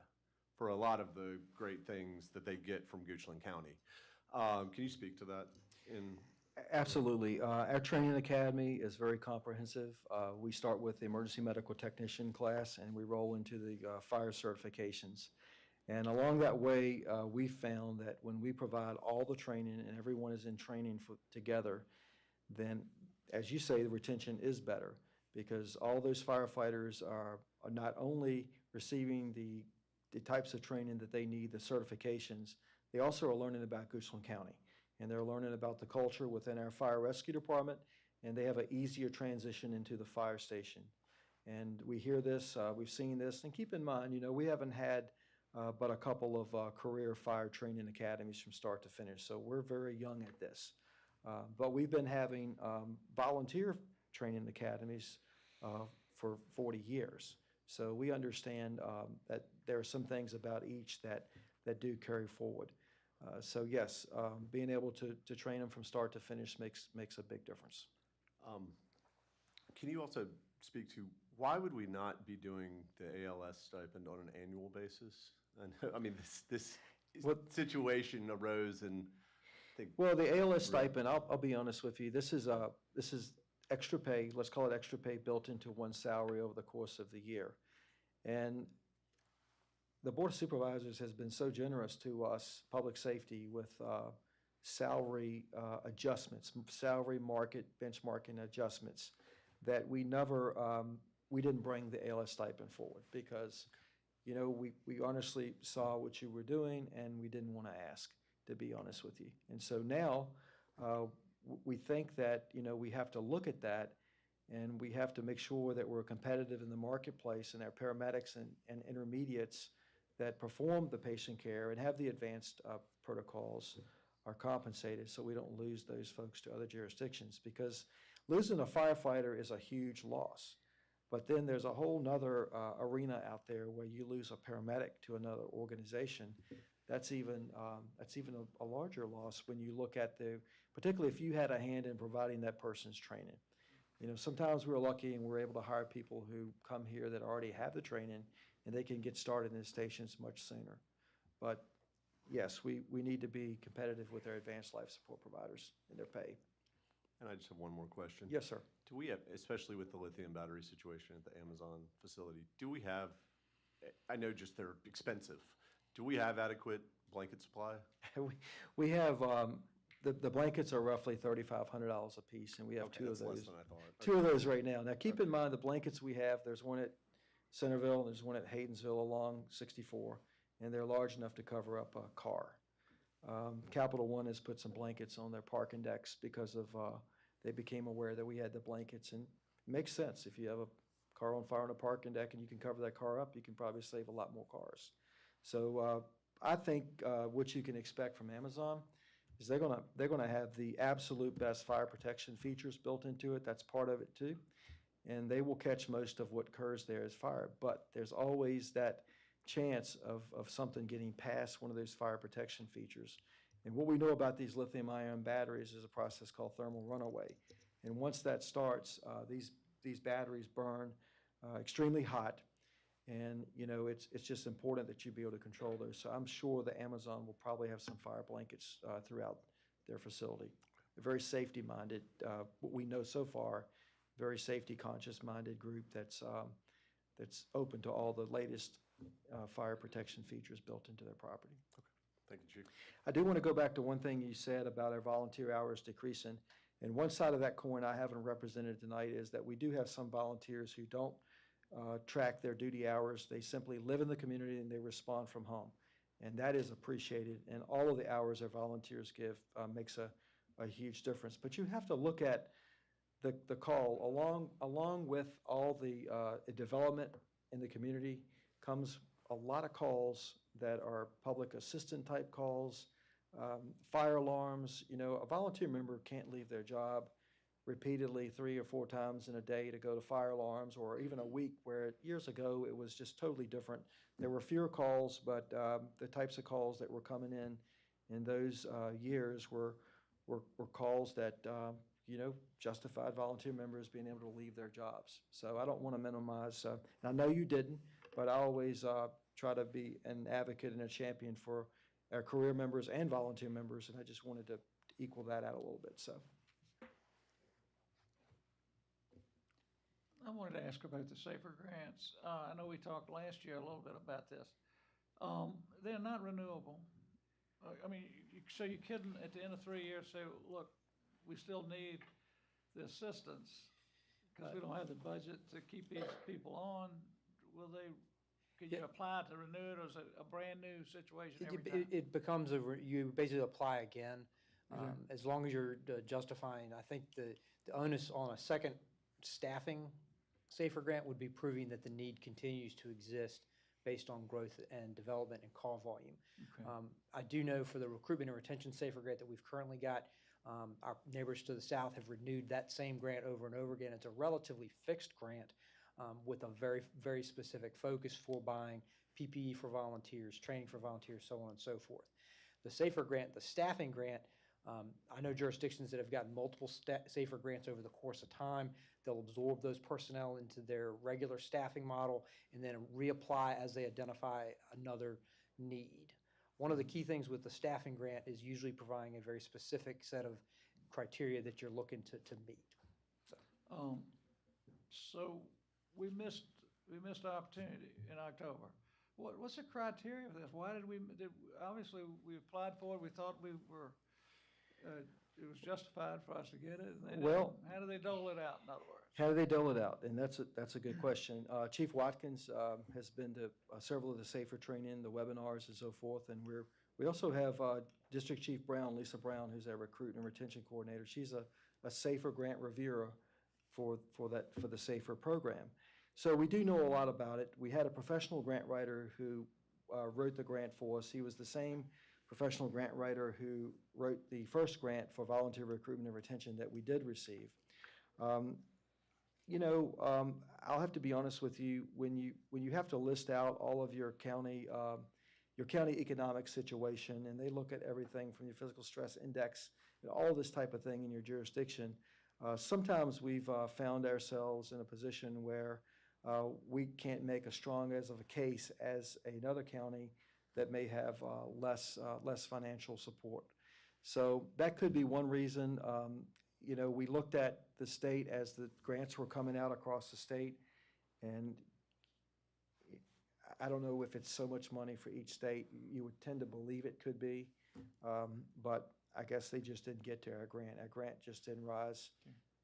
[SPEAKER 6] for a lot of the great things that they get from Goochland County. Can you speak to that?
[SPEAKER 19] Absolutely. Our training academy is very comprehensive. We start with the emergency medical technician class, and we roll into the fire certifications. And along that way, we found that when we provide all the training and everyone is in training together, then, as you say, the retention is better because all those firefighters are not only receiving the types of training that they need, the certifications, they also are learning about Goochland County. And they're learning about the culture within our fire rescue department, and they have an easier transition into the fire station. And we hear this, we've seen this, and keep in mind, we haven't had but a couple of career fire training academies from start to finish, so we're very young at this. But we've been having volunteer training academies for 40 years. So we understand that there are some things about each that do carry forward. So yes, being able to train them from start to finish makes a big difference.
[SPEAKER 6] Can you also speak to why would we not be doing the ALS stipend on an annual basis? I mean, this situation arose and I think.
[SPEAKER 19] Well, the ALS stipend, I'll be honest with you, this is extra pay, let's call it extra pay built into one salary over the course of the year. And the Board of Supervisors has been so generous to us, public safety, with salary adjustments, salary market benchmarking adjustments, that we never, we didn't bring the ALS stipend forward because, we honestly saw what you were doing and we didn't want to ask, to be honest with you. And so now we think that, we have to look at that and we have to make sure that we're competitive in the marketplace and our paramedics and intermediates that perform the patient care and have the advanced protocols are compensated so we don't lose those folks to other jurisdictions, because losing a firefighter is a huge loss. But then there's a whole nother arena out there where you lose a paramedic to another organization. That's even a larger loss when you look at particularly if you had a hand in providing that person's training. Sometimes we're lucky and we're able to hire people who come here that already have the training and they can get started in the stations much sooner. But yes, we need to be competitive with our advanced life support providers and their pay.
[SPEAKER 6] And I just have one more question.
[SPEAKER 19] Yes, sir.
[SPEAKER 6] Do we have, especially with the lithium battery situation at the Amazon facility, I know just they're expensive, do we have adequate blanket supply?
[SPEAKER 19] We have The blankets are roughly $3,500 a piece, and we have
[SPEAKER 6] Okay,
[SPEAKER 19] two of
[SPEAKER 6] that's less
[SPEAKER 19] those.
[SPEAKER 6] than I thought.
[SPEAKER 19] Two of those right now. Now, keep in mind, the blankets we have, there's one at Centerville, and there's one at Haydensville along 64, and they're large enough to cover up a car. Capital One has put some blankets on their parking decks because of, they became aware that we had the blankets, and it makes sense. If you have a car on fire on a parking deck and you can cover that car up, you can probably save a lot more cars. So I think what you can expect from Amazon is they're gonna have the absolute best fire protection features built into it. That's part of it too. And they will catch most of what occurs there as fire. But there's always that chance of something getting past one of those fire protection features. And what we know about these lithium-ion batteries is a process called thermal runaway. And once that starts, these batteries burn extremely hot. And, you know, it's just important that you be able to control those. So I'm sure that Amazon will probably have some fire blankets throughout their facility. They're very safety-minded. What we know so far, very safety-conscious-minded group that's open to all the latest fire protection features built into their property.
[SPEAKER 6] Thank you, Chief.
[SPEAKER 19] I do want to go back to one thing you said about our volunteer hours decreasing. And one side of that coin I haven't represented tonight is that we do have some volunteers who don't track their duty hours. They simply live in the community and they respond from home. And that is appreciated. And all of the hours our volunteers give makes a huge difference. But you have to look at the call. Along with all the development in the community comes a lot of calls that are public assistant type calls, fire alarms. You know, a volunteer member can't leave their job repeatedly 3 or 4 times in a day to go to fire alarms, or even a week, where years ago it was just totally different. There were fewer calls, but the types of calls that were coming in those years were calls that you know, justified volunteer members being able to leave their jobs. So I don't want to minimize, and I know you didn't, but I always try to be an advocate and a champion for our career members and volunteer members, and I just wanted to equal that out a little bit, so.
[SPEAKER 1] I wanted to ask about the SAFER grants. I know we talked last year a little bit about this. They're not renewable. I mean, so you couldn't, at the end of 3 years, say, look, we still need the assistance because we don't have the budget to keep these people on. Can you apply to renew it, or is it a brand-new situation every time?
[SPEAKER 3] It becomes you basically apply again, as long as you're justifying. I think the onus on a second staffing SAFER grant would be proving that the need continues to exist based on growth and development and call volume.
[SPEAKER 1] Okay.
[SPEAKER 3] I do know for the recruitment and retention SAFER grant that we've currently got, our neighbors to the south have renewed that same grant over and over again. It's a relatively fixed grant with a very, very specific focus for buying PPE for volunteers, training for volunteers, so on and so forth. The SAFER grant, the staffing grant, I know jurisdictions that have gotten multiple SAFER grants over the course of time. They'll absorb those personnel into their regular staffing model and then reapply as they identify another need. One of the key things with the staffing grant is usually providing a very specific set of criteria that you're looking to meet.
[SPEAKER 1] So we missed opportunity in October. What's the criteria for this? Why did obviously we applied for it, we thought we were, it was justified for us to get it.
[SPEAKER 19] Well,
[SPEAKER 1] how do they dole it out, in other words?
[SPEAKER 19] How do they dole it out? And that's a good question. Chief Watkins has been to several of the SAFER training, the webinars and so forth, and we also have District Chief Brown, Lisa Brown, who's our recruit and retention coordinator. She's a SAFER grant reviewer for the SAFER program. So we do know a lot about it. We had a professional grant writer who wrote the grant for us. He was the same professional grant writer who wrote the first grant for volunteer recruitment and retention that we did receive. You know, I'll have to be honest with you, when you have to list out all of your county economic situation, and they look at everything from your physical stress index and all this type of thing in your jurisdiction, sometimes we've found ourselves in a position where we can't make as strong as of a case as another county that may have less financial support. So that could be one reason. You know, we looked at the state as the grants were coming out across the state, and I don't know if it's so much money for each state. You would tend to believe it could be, but I guess they just didn't get to our grant. Our grant just didn't rise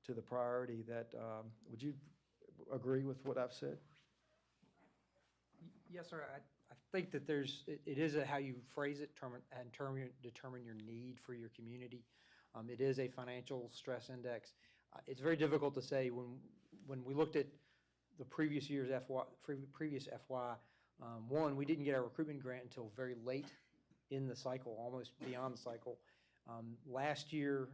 [SPEAKER 19] to the priority that, would you agree with what I've said?
[SPEAKER 3] Yes, sir. I think that it is how you phrase it, determine your need for your community. It is a financial stress index. It's very difficult to say when we looked at the previous year's previous FY, one, we didn't get our recruitment grant until very late in the cycle, almost beyond the cycle. Last year,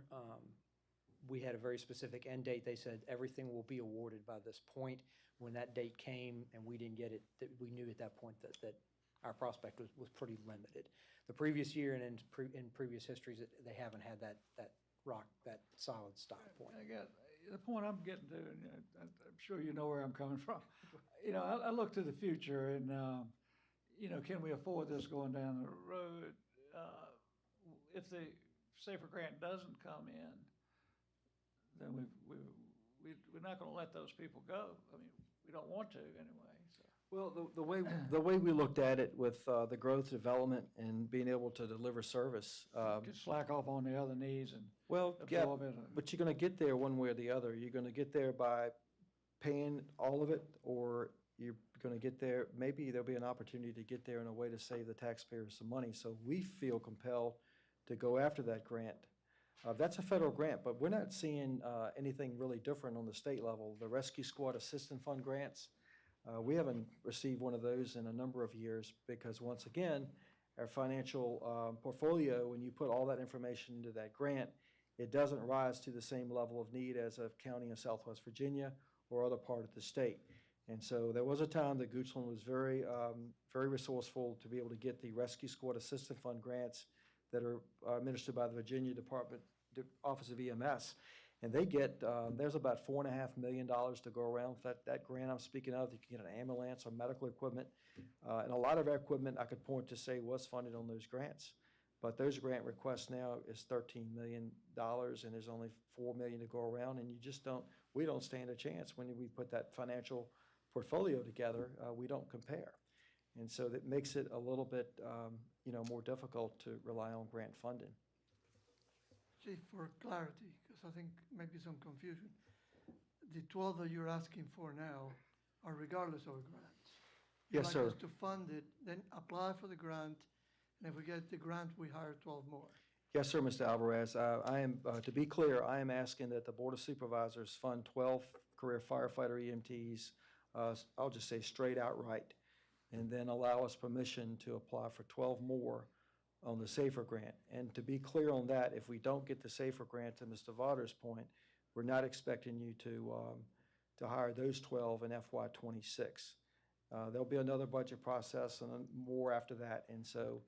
[SPEAKER 3] we had a very specific end date. They said everything will be awarded by this point. When that date came and we didn't get it, we knew at that point that our prospect was pretty limited. The previous year and in previous histories, they haven't had that solid stop point.
[SPEAKER 1] I got, the point I'm getting to, and I'm sure you know where I'm coming from. I look to the future and, can we afford this going down the road? If the SAFER grant doesn't come in, then we're not going to let those people go. I mean, we don't want to anyway. So.
[SPEAKER 19] Well, the way we looked at it with the growth, development, and being able to deliver service.
[SPEAKER 1] Could slack off on the other needs and
[SPEAKER 19] Well, yeah,
[SPEAKER 1] absorb it.
[SPEAKER 19] but you're going to get there one way or the other. You're going to get there by paying all of it, or you're going to get there, maybe there'll be an opportunity to get there in a way to save the taxpayers some money. So we feel compelled to go after that grant. That's a federal grant, but we're not seeing anything really different on the state level. The Rescue Squad Assistance Fund grants, we haven't received one of those in a number of years because, once again, our financial portfolio, when you put all that information into that grant, it doesn't rise to the same level of need as a county in Southwest Virginia or other part of the state. And so there was a time that Goochland was very resourceful to be able to get the Rescue Squad Assistance Fund grants that are administered by the Virginia Office of EMS. And they get, there's about $4.5 million to go around with that grant I'm speaking of. You can get an ambulance or medical equipment. And a lot of our equipment, I could point to say, was funded on those grants. But those grant requests now is $13 million, and there's only $4 million to go around. And we don't stand a chance when we put that financial portfolio together. We don't compare. And so that makes it a little bit, more difficult to rely on grant funding.
[SPEAKER 14] Chief, for clarity, because I think maybe some confusion, the 12 that you're asking for now are regardless of grants.
[SPEAKER 19] Yes, sir.
[SPEAKER 14] You'd like us to fund it, then apply for the grant, and if we get the grant, we hire 12 more.
[SPEAKER 19] Yes, sir, Mr. Alvarez. I am, to be clear, I am asking that the Board of Supervisors fund 12 career firefighter EMTs, I'll just say straight outright, and then allow us permission to apply for 12 more on the SAFER grant. And to be clear on that, if we don't get the SAFER grant, to Mr. Varda's point, we're not expecting you to hire those 12 in FY '26. There'll be another budget process and more after that, and so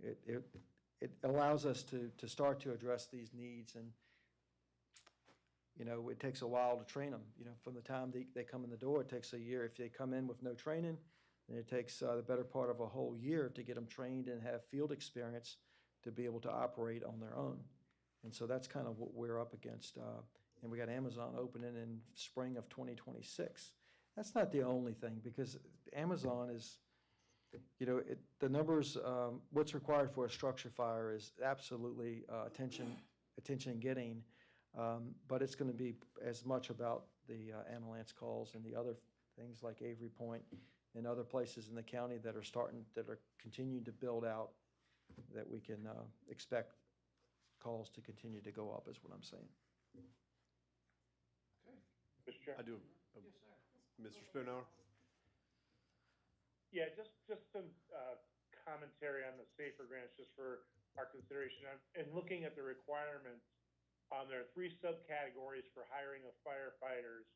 [SPEAKER 19] it allows us to start to address these needs. And it takes a while to train them. From the time they come in the door, it takes a year. If they come in with no training, then it takes the better part of a whole year to get them trained and have field experience to be able to operate on their own. And so that's kind of what we're up against. And we got Amazon opening in spring of 2026. That's not the only thing, because Amazon is, the numbers, what's required for a structure fire is absolutely attention getting. But it's going to be as much about the ambulance calls and the other things like Avery Point and other places in the county that are continuing to build out, that we can expect calls to continue to go up, is what I'm saying.
[SPEAKER 4] Okay. Mr. Chair?
[SPEAKER 6] I do. Yes, sir. Mr. Spoonhour?
[SPEAKER 4] Yeah, just some commentary on the SAFER grants, just for our consideration. And looking at the requirements, there are 3 subcategories for hiring of firefighters.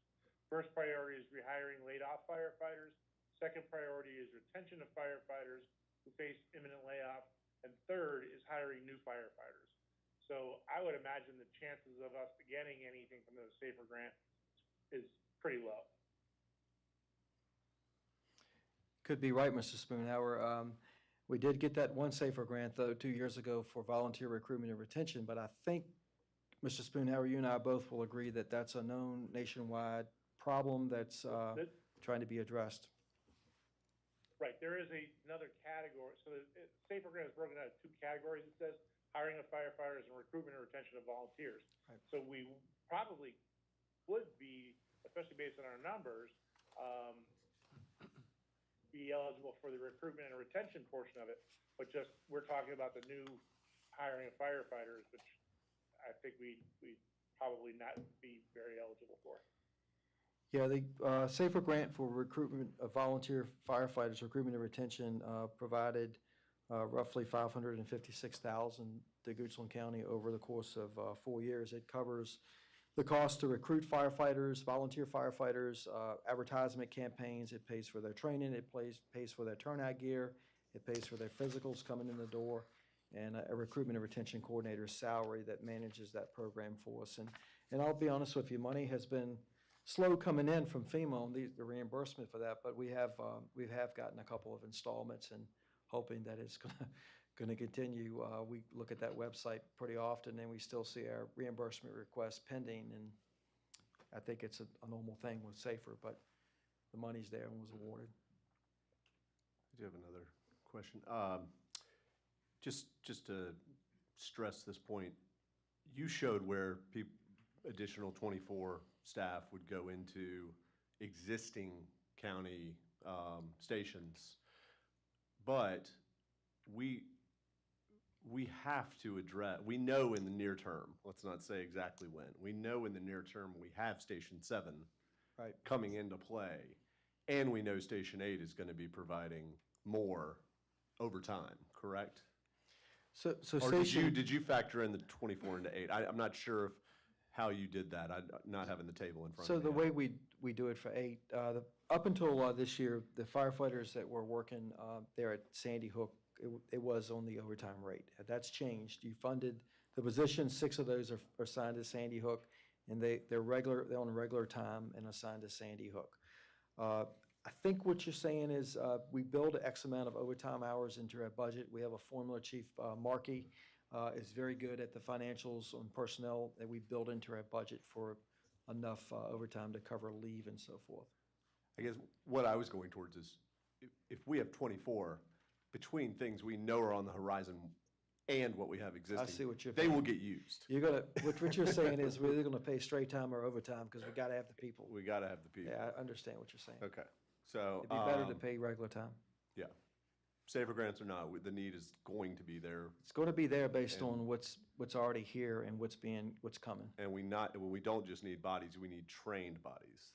[SPEAKER 4] First priority is rehiring laid-off firefighters. Second priority is retention of firefighters who face imminent layoff. And third is hiring new firefighters. So I would imagine the chances of us getting anything from the SAFER grant is pretty low.
[SPEAKER 19] Could be right, Mr. Spoonhour. We did get that one SAFER grant, though, 2 years ago for volunteer recruitment and retention, but I think, Mr. Spoonhour, you and I both will agree that that's a known nationwide problem that's trying to be addressed.
[SPEAKER 4] Right, there is another category. So the SAFER grant is broken out of 2 categories, it says, hiring of firefighters and numbers, be eligible for the recruitment and retention portion of it. But just, we're talking about the new hiring of firefighters, which I think we probably not be very eligible for.
[SPEAKER 19] Yeah, the SAFER grant for recruitment of volunteer firefighters, recruitment and retention, provided roughly $556,000 to Goochland County over the course of 4 years. It covers the cost to recruit firefighters, volunteer firefighters, advertisement campaigns. It pays for their training. It pays for their turnout gear. It pays for their physicals coming in the door, and a recruitment and retention coordinator's salary that manages that program for us. And I'll be honest with you, money has been slow coming in from FEMA on the reimbursement for that, but we have gotten a couple of installments and hoping that it's gonna continue. We look at that website pretty often, and we still see our reimbursement requests pending, and I think it's a normal thing with SAFER, but the money's there and was awarded.
[SPEAKER 6] I do have another question. Just to stress this point, you showed where additional 24 staff would go into existing county stations, but we have to address, we know in the near term, let's not say exactly when, we know in the near term we have Station 7
[SPEAKER 19] right
[SPEAKER 6] coming into play, and we know Station 8 is going to be providing more overtime, correct?
[SPEAKER 19] So
[SPEAKER 6] Or
[SPEAKER 19] station,
[SPEAKER 6] did you factor in the 24 into 8? I'm not sure of how you did that. I'm not having the table in front
[SPEAKER 19] so
[SPEAKER 6] of me.
[SPEAKER 19] the way we do it for 8, up until this year, the firefighters that were working there at Sandy Hook, it was on the overtime rate. That's changed. You funded the positions, 6 of those are assigned to Sandy Hook, and they're on regular time and assigned to Sandy Hook. I think what you're saying is we build X amount of overtime hours into our budget. We have a formula, Chief Markey is very good at the financials on personnel that we build into our budget for enough overtime to cover leave and so forth.
[SPEAKER 6] I guess what I was going towards is if we have 24, between things we know are on the horizon and what we have existing,
[SPEAKER 19] I see what you're
[SPEAKER 6] they will get used.
[SPEAKER 19] You're gonna, what you're saying is we're either gonna pay straight time or overtime because we gotta have the people.
[SPEAKER 6] We got to have the people.
[SPEAKER 19] Yeah, I understand what you're saying.
[SPEAKER 6] Okay. So
[SPEAKER 19] It'd be better to pay regular time.
[SPEAKER 6] Yeah. SAFER grants or not, the need is going to be there.
[SPEAKER 19] It's going to be there based on what's already here and what's coming.
[SPEAKER 6] And we don't just need bodies, we need trained bodies.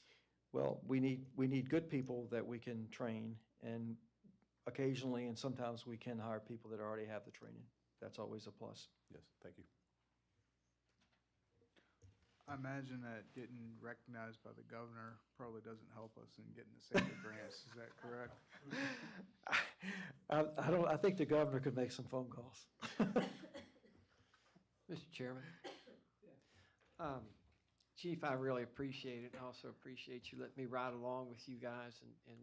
[SPEAKER 19] Well, we need good people that we can train, and occasionally and sometimes we can hire people that already have the training. That's always a plus.
[SPEAKER 6] Yes, thank you.
[SPEAKER 2] I imagine that getting recognized by the governor probably doesn't help us in getting the SAFER grants. Is that correct?
[SPEAKER 19] I think the governor could make some phone calls.
[SPEAKER 12] Mr. Chairman. Chief, I really appreciate it. I also appreciate you letting me ride along with you guys and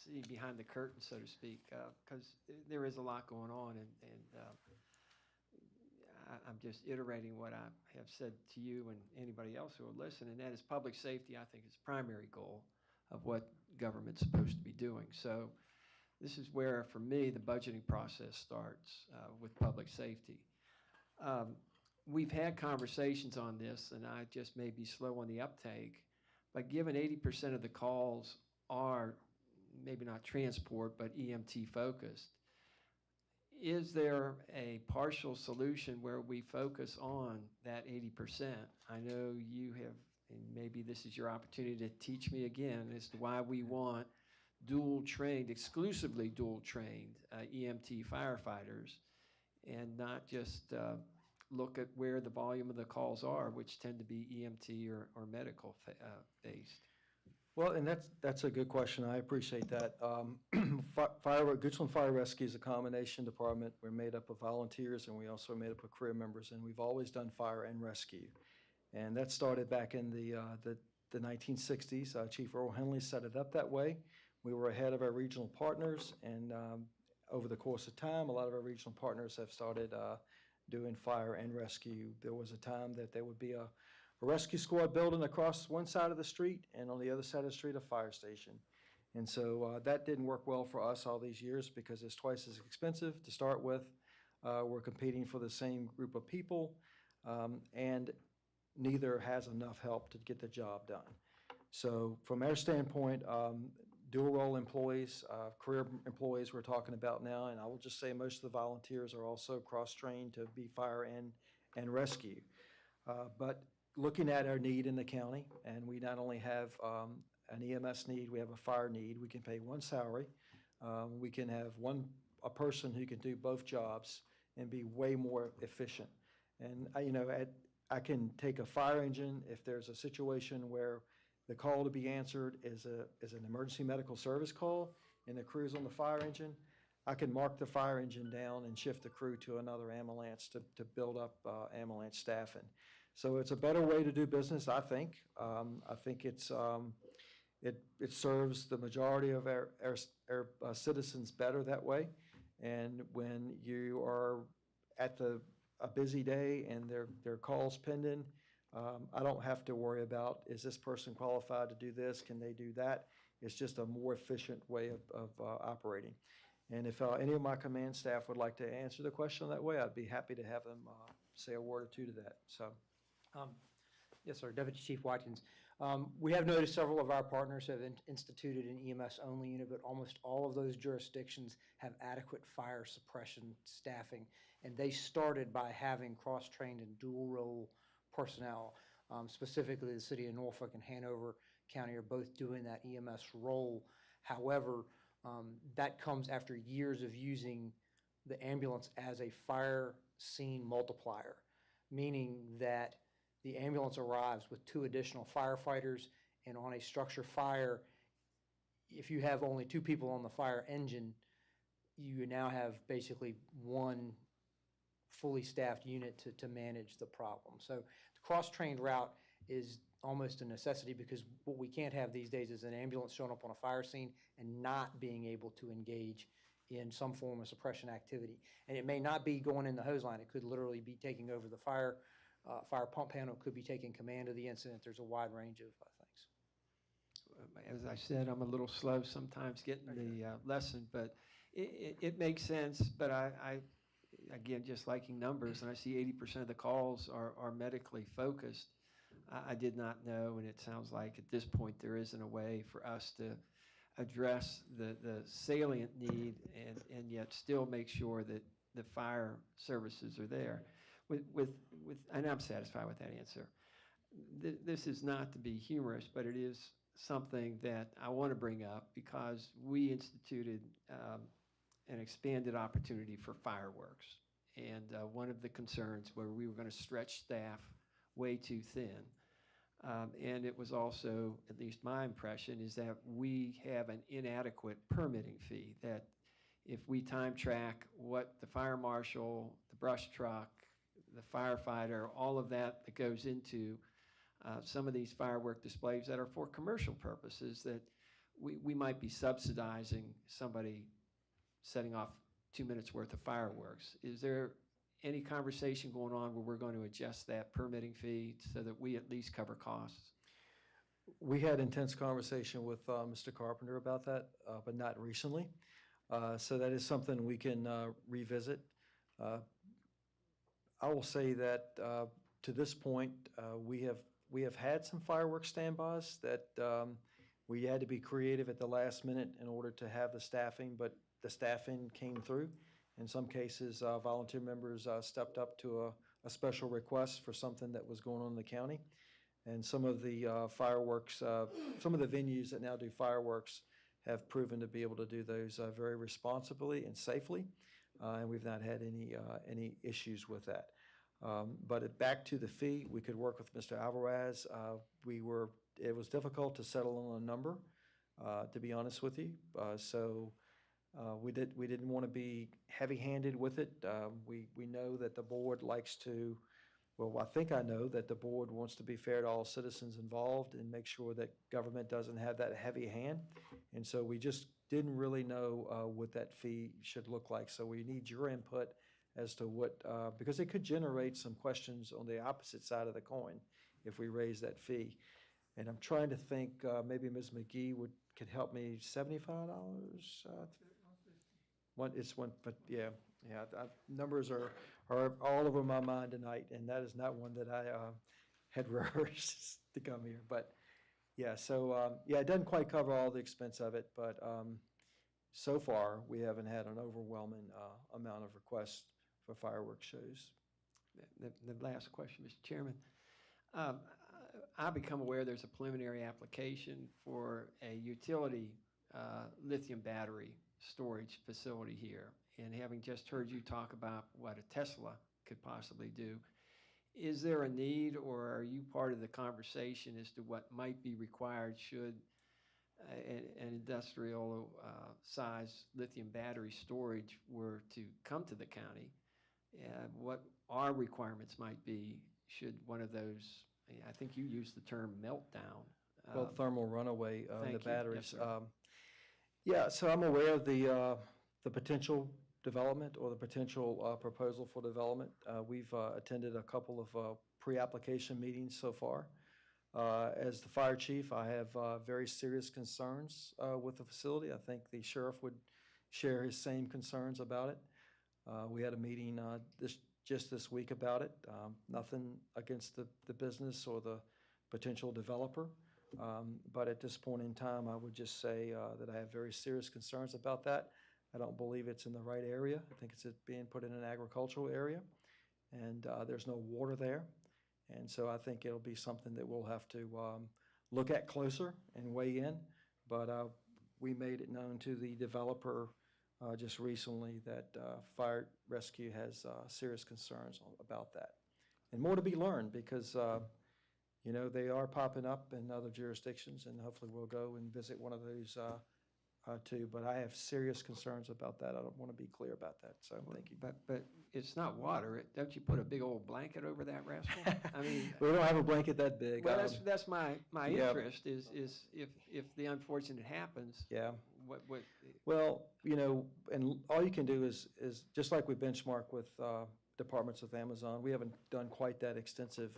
[SPEAKER 12] see behind the curtain, so to speak, because there is a lot going on, and I'm just iterating what I have said to you and anybody else who will listen, and that is public safety, I think, is the primary goal of what government's supposed to be doing. So this is where, for me, the budgeting process starts with public safety. We've had conversations on this, and I just may be slow on the uptake, but given 80% of the calls are maybe not transport, but EMT focused, is there a partial solution where we focus on that 80%? I know you have, and maybe this is your opportunity to teach me again as to why we want exclusively dual trained EMT firefighters, and not just look at where the volume of the calls are, which tend to be EMT or medical based.
[SPEAKER 19] Well, and that's a good question. I appreciate that. Goochland Fire Rescue is a combination department. We're made up of volunteers, and we also are made up of career members, and we've always done fire and rescue. And that started back in the 1960s. Chief Earl Henley set it up that way. We were ahead of our regional partners, and over the course of time, a lot of our regional partners have started doing fire and rescue. There was a time that there would be a rescue squad building across one side of the street, and on the other side of the street, a fire station. And so that didn't work well for us all these years because it's twice as expensive to start with. We're competing for the same group of people, and neither has enough help to get the job done. So from our standpoint, dual role employees, career employees we're talking about now, and I will just say most of the volunteers are also cross-trained to be fire and rescue. But looking at our need in the county, and we not only have an EMS need, we have a fire need. We can pay one salary. We can have a person who can do both jobs and be way more efficient. And I can take a fire engine if there's a situation where the call to be answered is an emergency medical service call and the crew's on the fire engine. I can mark the fire engine down and shift the crew to another ambulance to build up ambulance staffing. So it's a better way to do business, I think. I think it serves the majority of our citizens better that way. And when you are at a busy day and there are calls pending, I don't have to worry about, is this person qualified to do this? Can they do that? It's just a more efficient way of operating. And if any of my command staff would like to answer the question that way, I'd be happy to have them say a word or two to that. So.
[SPEAKER 3] Yes, sir. Deputy Chief Watkins. We have noticed several of our partners have instituted an EMS-only unit, but almost all of those jurisdictions have adequate fire suppression staffing, and they started by having cross-trained and dual-role personnel. Specifically, the city of Norfolk and Hanover County are both doing that EMS role. However, that comes after years of using the ambulance as a fire scene multiplier, meaning that the ambulance arrives with 2 additional firefighters, and on a structure fire, if you have only 2 people on the fire engine, you now have basically 1 fully staffed unit to manage the problem. So the cross-trained route is almost a necessity, because what we can't have these days is an ambulance showing up on a fire scene and not being able to engage in some form of suppression activity. And it may not be going in the hose line. It could literally be taking over the fire pump panel, could be taking command of the incident. There's a wide range of things.
[SPEAKER 12] As I said, I'm a little slow sometimes getting the lesson, but it makes sense. But I again, just liking numbers, and I see 80% of the calls are medically focused. I did not know, and it sounds like at this point there isn't a way for us to address the salient need and yet still make sure that the fire services are there. And I'm satisfied with that answer. This is not to be humorous, but it is something that I want to bring up because we instituted an expanded opportunity for fireworks. And one of the concerns where we were going to stretch staff way too thin. And it was also, at least my impression, is that we have an inadequate permitting fee, that if we time track what the fire marshal, the brush truck, the firefighter, all of that goes into some of these firework displays that are for commercial purposes, that we might be subsidizing somebody setting off 2 minutes worth of fireworks. Is there any conversation going on where we're going to adjust that permitting fee so that we at least cover costs?
[SPEAKER 19] We had intense conversation with Mr. Carpenter about that, but not recently. So that is something we can revisit. I will say that to this point, we have had some fireworks standbys that we had to be creative at the last minute in order to have the staffing, but the staffing came through. In some cases, volunteer members stepped up to a special request for something that was going on in the county. And some of the fireworks, some of the venues that now do fireworks have proven to be able to do those very responsibly and safely. And we've not had any issues with that. But back to the fee, we could work with Mr. Alvarez. It was difficult to settle on a number, to be honest with you. So we didn't want to be heavy-handed with it. We know that the board likes to, well, I think I know that the board wants to be fair to all citizens involved and make sure that government doesn't have that heavy hand. And so we just didn't really know what that fee should look like. So we need your input as to what, because it could generate some questions on the opposite side of the coin if we raise that fee. And I'm trying to think, maybe Ms. McGee could help me, $75? But yeah, numbers are all over my mind tonight, and that is not one that I had rehearsed to come here. But Yeah, so, yeah, it doesn't quite cover all the expense of it, but so far, we haven't had an overwhelming amount of requests for fireworks shows.
[SPEAKER 12] The last question, Mr. Chairman. I become aware there's a preliminary application for a utility lithium battery storage facility here. And having just heard you talk about what a Tesla could possibly do, is there a need, or are you part of the conversation as to what might be required should an industrial size lithium battery storage were to come to the county? What our requirements might be should one of those, I think you used the term meltdown.
[SPEAKER 19] Well, thermal runaway in
[SPEAKER 12] thank
[SPEAKER 19] the
[SPEAKER 12] you.
[SPEAKER 19] batteries.
[SPEAKER 12] Yes, sir.
[SPEAKER 19] Yeah, so I'm aware of the potential development or the potential proposal for development. We've attended a couple of pre-application meetings so far. As the fire chief, I have very serious concerns with the facility. I think the sheriff would share his same concerns about it. We had a meeting just this week about it. Nothing against the business or the potential developer. But at this point in time, I would just say that I have very serious concerns about that. I don't believe it's in the right area. I think it's being put in an agricultural area, and there's no water there. And so I think it'll be something that we'll have to look at closer and weigh in. But we made it known to the developer just recently that fire rescue has serious concerns about that. And more to be learned because, you know, they are popping up in other jurisdictions, and hopefully we'll go and visit one of those too. But I have serious concerns about that. I don't want to be clear about that, so thank you.
[SPEAKER 12] But it's not water. Don't you put a big old blanket over that rascal? I mean,
[SPEAKER 19] We don't have a blanket that big.
[SPEAKER 12] well, that's my
[SPEAKER 19] yeah.
[SPEAKER 12] interest is if the unfortunate happens.
[SPEAKER 19] Yeah.
[SPEAKER 12] What
[SPEAKER 19] Well, you know, and all you can do is just like we benchmark with departments with Amazon, we haven't done quite that extensive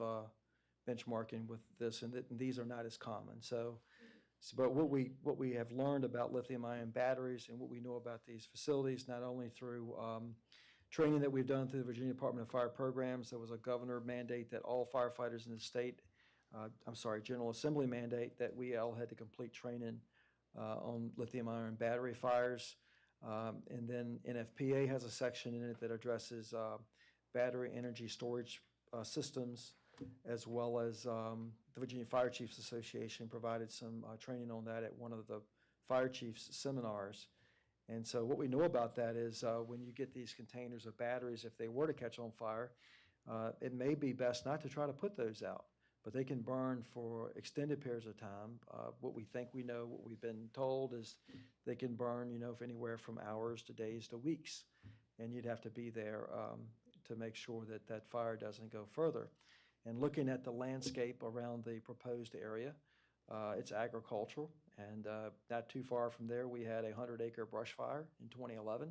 [SPEAKER 19] benchmarking with this, and these are not as common. So, but what we have learned about lithium-ion batteries and what we know about these facilities, not only through training that we've done through the Virginia Department of Fire programs, there was a governor mandate that all firefighters in the state, General Assembly mandate that we all had to complete training on lithium-ion battery fires. And then NFPA has a section in it that addresses battery energy storage systems, as well as the Virginia Fire Chiefs Association provided some training on that at one of the fire chiefs seminars. And so what we know about that is when you get these containers of batteries, if they were to catch on fire, it may be best not to try to put those out, but they can burn for extended periods of time. What we think we know, what we've been told is they can burn, you know, for anywhere from hours to days to weeks. And you'd have to be there to make sure that that fire doesn't go further. And looking at the landscape around the proposed area, it's agricultural, and not too far from there, we had a 100-acre brush fire in 2011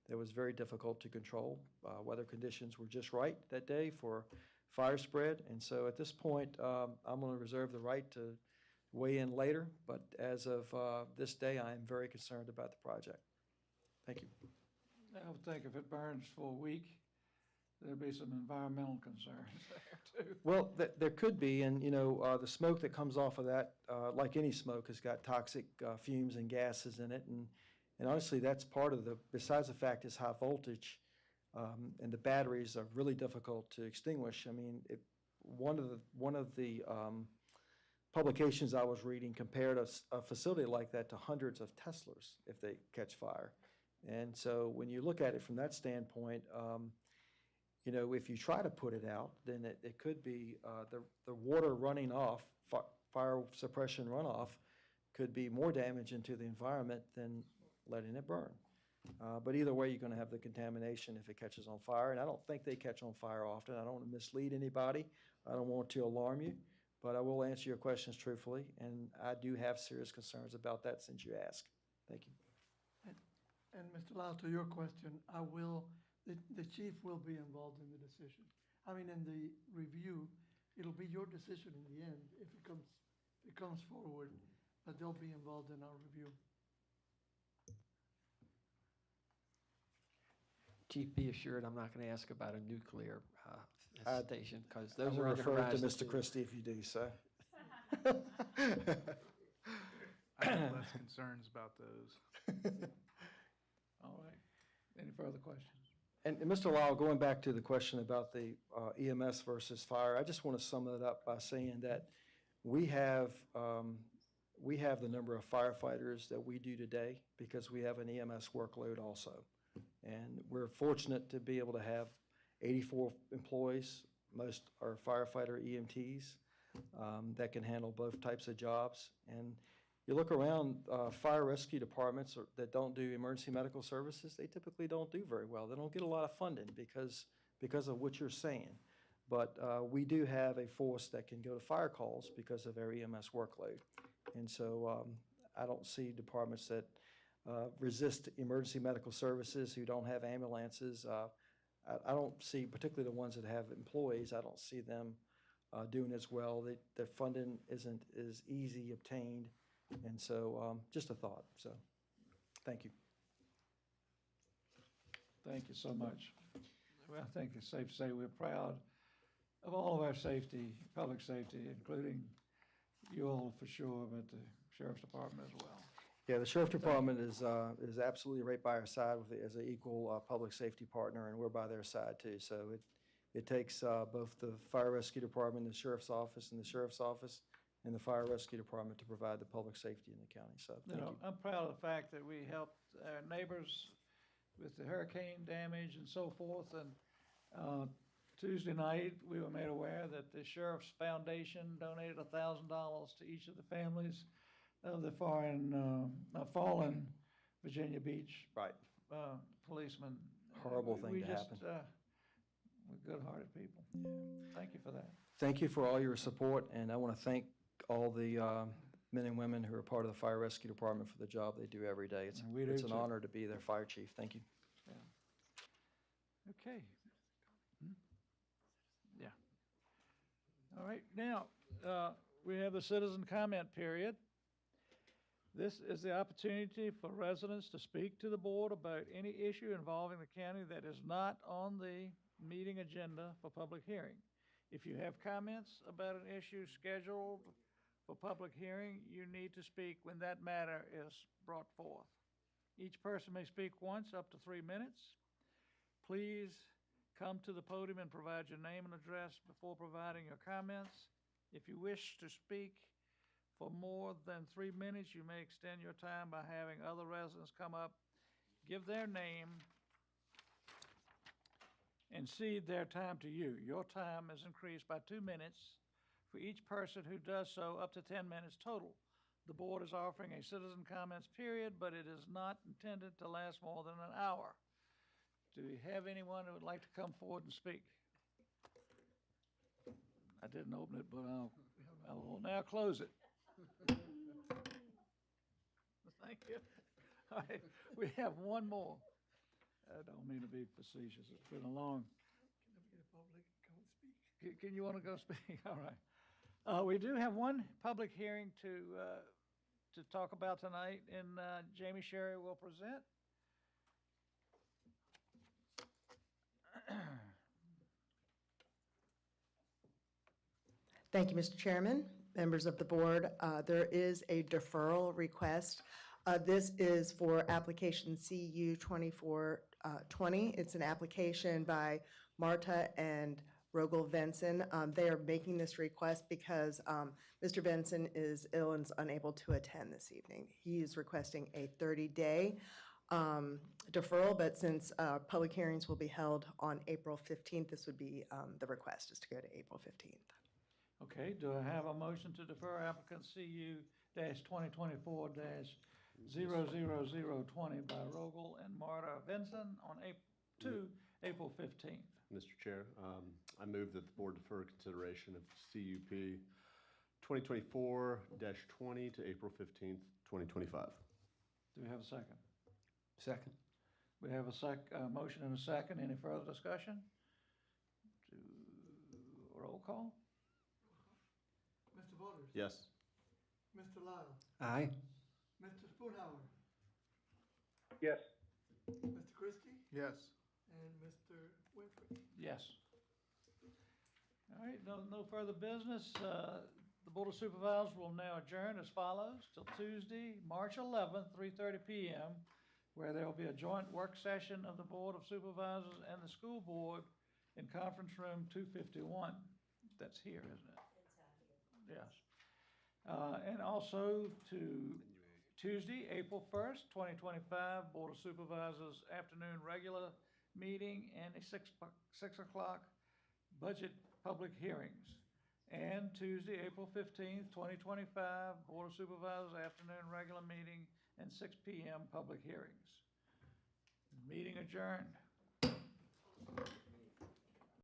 [SPEAKER 19] that was very difficult to control. Weather conditions were just right that day for fire spread, and so at this point, I'm going to reserve the right to weigh in later, but as of this day, I am very concerned about the project. Thank you.
[SPEAKER 1] I would think if it burns for a week, there'd be some environmental concerns there too.
[SPEAKER 19] Well, there could be, and you know, the smoke that comes off of that, like any smoke, has got toxic fumes and gases in it, and honestly, that's part of besides the fact it's high voltage, and the batteries are really difficult to extinguish. I mean, one of the publications I was reading compared a facility like that to hundreds of Teslas if they catch fire, and so when you look at it from that standpoint. You know, if you try to put it out, then it could be the water running off, fire suppression runoff, could be more damaging to the environment than letting it burn. But either way, you're going to have the contamination if it catches on fire. And I don't think they catch on fire often. I don't want to mislead anybody. I don't want to alarm you. But I will answer your questions truthfully. And I do have serious concerns about that since you asked. Thank you.
[SPEAKER 14] And Mr. Lau, to your question, the chief will be involved in the decision. I mean, in the review, it'll be your decision in the end if it comes forward, but they'll be involved in our review.
[SPEAKER 12] Chief, be assured I'm not going to ask about a nuclear station because those
[SPEAKER 19] I will
[SPEAKER 12] are on the
[SPEAKER 19] refer to
[SPEAKER 12] horizon
[SPEAKER 19] Mr.
[SPEAKER 12] too.
[SPEAKER 19] Christie if you do so.
[SPEAKER 1] I have less concerns about those. All right. Any further questions?
[SPEAKER 19] And Mr. Lyle, going back to the question about the EMS versus fire, I just want to sum it up by saying that we have the number of firefighters that we do today because we have an EMS workload also. And we're fortunate to be able to have 84 employees. Most are firefighter EMTs that can handle both types of jobs. And you look around, fire rescue departments that don't do emergency medical services, they typically don't do very well. They don't get a lot of funding because of what you're saying. But we do have a force that can go to fire calls because of our EMS workload. And so I don't see departments that resist emergency medical services who don't have ambulances. I don't see, particularly the ones that have employees, I don't see them doing as well. Their funding isn't as easy obtained. And so just a thought. So thank you.
[SPEAKER 1] Thank you so much. Well, I think it's safe to say we're proud of all of our safety, public safety, including you all for sure, but the Sheriff's Department as well.
[SPEAKER 19] Yeah, the Sheriff Department is absolutely right by our side as an equal public safety partner, and we're by their side too. So it takes both the Fire Rescue Department, the Sheriff's Office, and the Sheriff's Office, and the Fire Rescue Department to provide the public safety in the county. So thank you.
[SPEAKER 1] I'm proud of the fact that we helped our neighbors with the hurricane damage and so forth. And Tuesday night, we were made aware that the Sheriff's Foundation donated $1,000 to each of the families of the fallen Virginia Beach policemen.
[SPEAKER 19] Horrible thing to happen.
[SPEAKER 1] We're good-hearted people. Thank you for that.
[SPEAKER 19] Thank you for all your support, and I want to thank all the men and women who are part of the Fire Rescue Department for the job they do every day. It's an honor to be their fire chief. Thank you.
[SPEAKER 1] Yeah. Okay. Yeah. All right. Now, we have the citizen comment period. This is the opportunity for residents to speak to the board about any issue involving the county that is not on the meeting agenda for public hearing. If you have comments about an issue scheduled for public hearing, you need to speak when that matter is brought forth. Each person may speak once, up to 3 minutes. Please come to the podium and provide your name and address before providing your comments. If you wish to speak for more than 3 minutes, you may extend your time by having other residents come up, give their name, and cede their time to you. Your time is increased by 2 minutes for each person who does so, up to 10 minutes total. The board is offering a citizen comments period, but it is not intended to last more than an hour. Do we have anyone who would like to come forward and speak? I didn't open it, but I will now close it. Thank you. All right, we have one more. I don't mean to be facetious. It's been a long. Can I get a public go and speak? Can you want to go speak? All right. We do have one public hearing to talk about tonight, and Jamie Sherry will present.
[SPEAKER 7] Thank you, Mr. Chairman, members of the board. There is a deferral request. This is for application CU 2420. It's an application by Marta and Rogel Venson. They are making this request because Mr. Venson is ill and is unable to attend this evening. He is requesting a 30-day deferral, but since public hearings will be held on April 15th, this would be the request is to go to April 15th.
[SPEAKER 1] Okay, do I have a motion to defer applicant CU-2024-00020 by Rogel and Marta Vinson on April 15th?
[SPEAKER 6] Mr. Chair, I move that the board defer consideration of CUP 2024-20 to April 15th, 2025.
[SPEAKER 1] Do we have a second?
[SPEAKER 19] Second.
[SPEAKER 1] We have a motion and a second. Any further discussion? Roll call?
[SPEAKER 14] Mr. Waters?
[SPEAKER 6] Yes.
[SPEAKER 14] Mr. Lyle?
[SPEAKER 19] Aye.
[SPEAKER 14] Mr. Spoonhour?
[SPEAKER 4] Yes.
[SPEAKER 14] Mr. Christie?
[SPEAKER 2] Yes.
[SPEAKER 14] And Mr. Winfrey?
[SPEAKER 1] Yes. All right, no further business. The The Board of Supervisors will now adjourn as follows till Tuesday, March 11th, 3:30 p.m., where there will be a joint work session of the Board of Supervisors and the School Board in Conference Room 251. That's here, isn't it? Yes. And also to Tuesday, April 1st, 2025, Board of Supervisors afternoon regular meeting and a 6 o'clock budget public hearings. And Tuesday, April 15th, 2025, Board of Supervisors afternoon regular meeting and 6 p.m. public hearings. Meeting adjourned.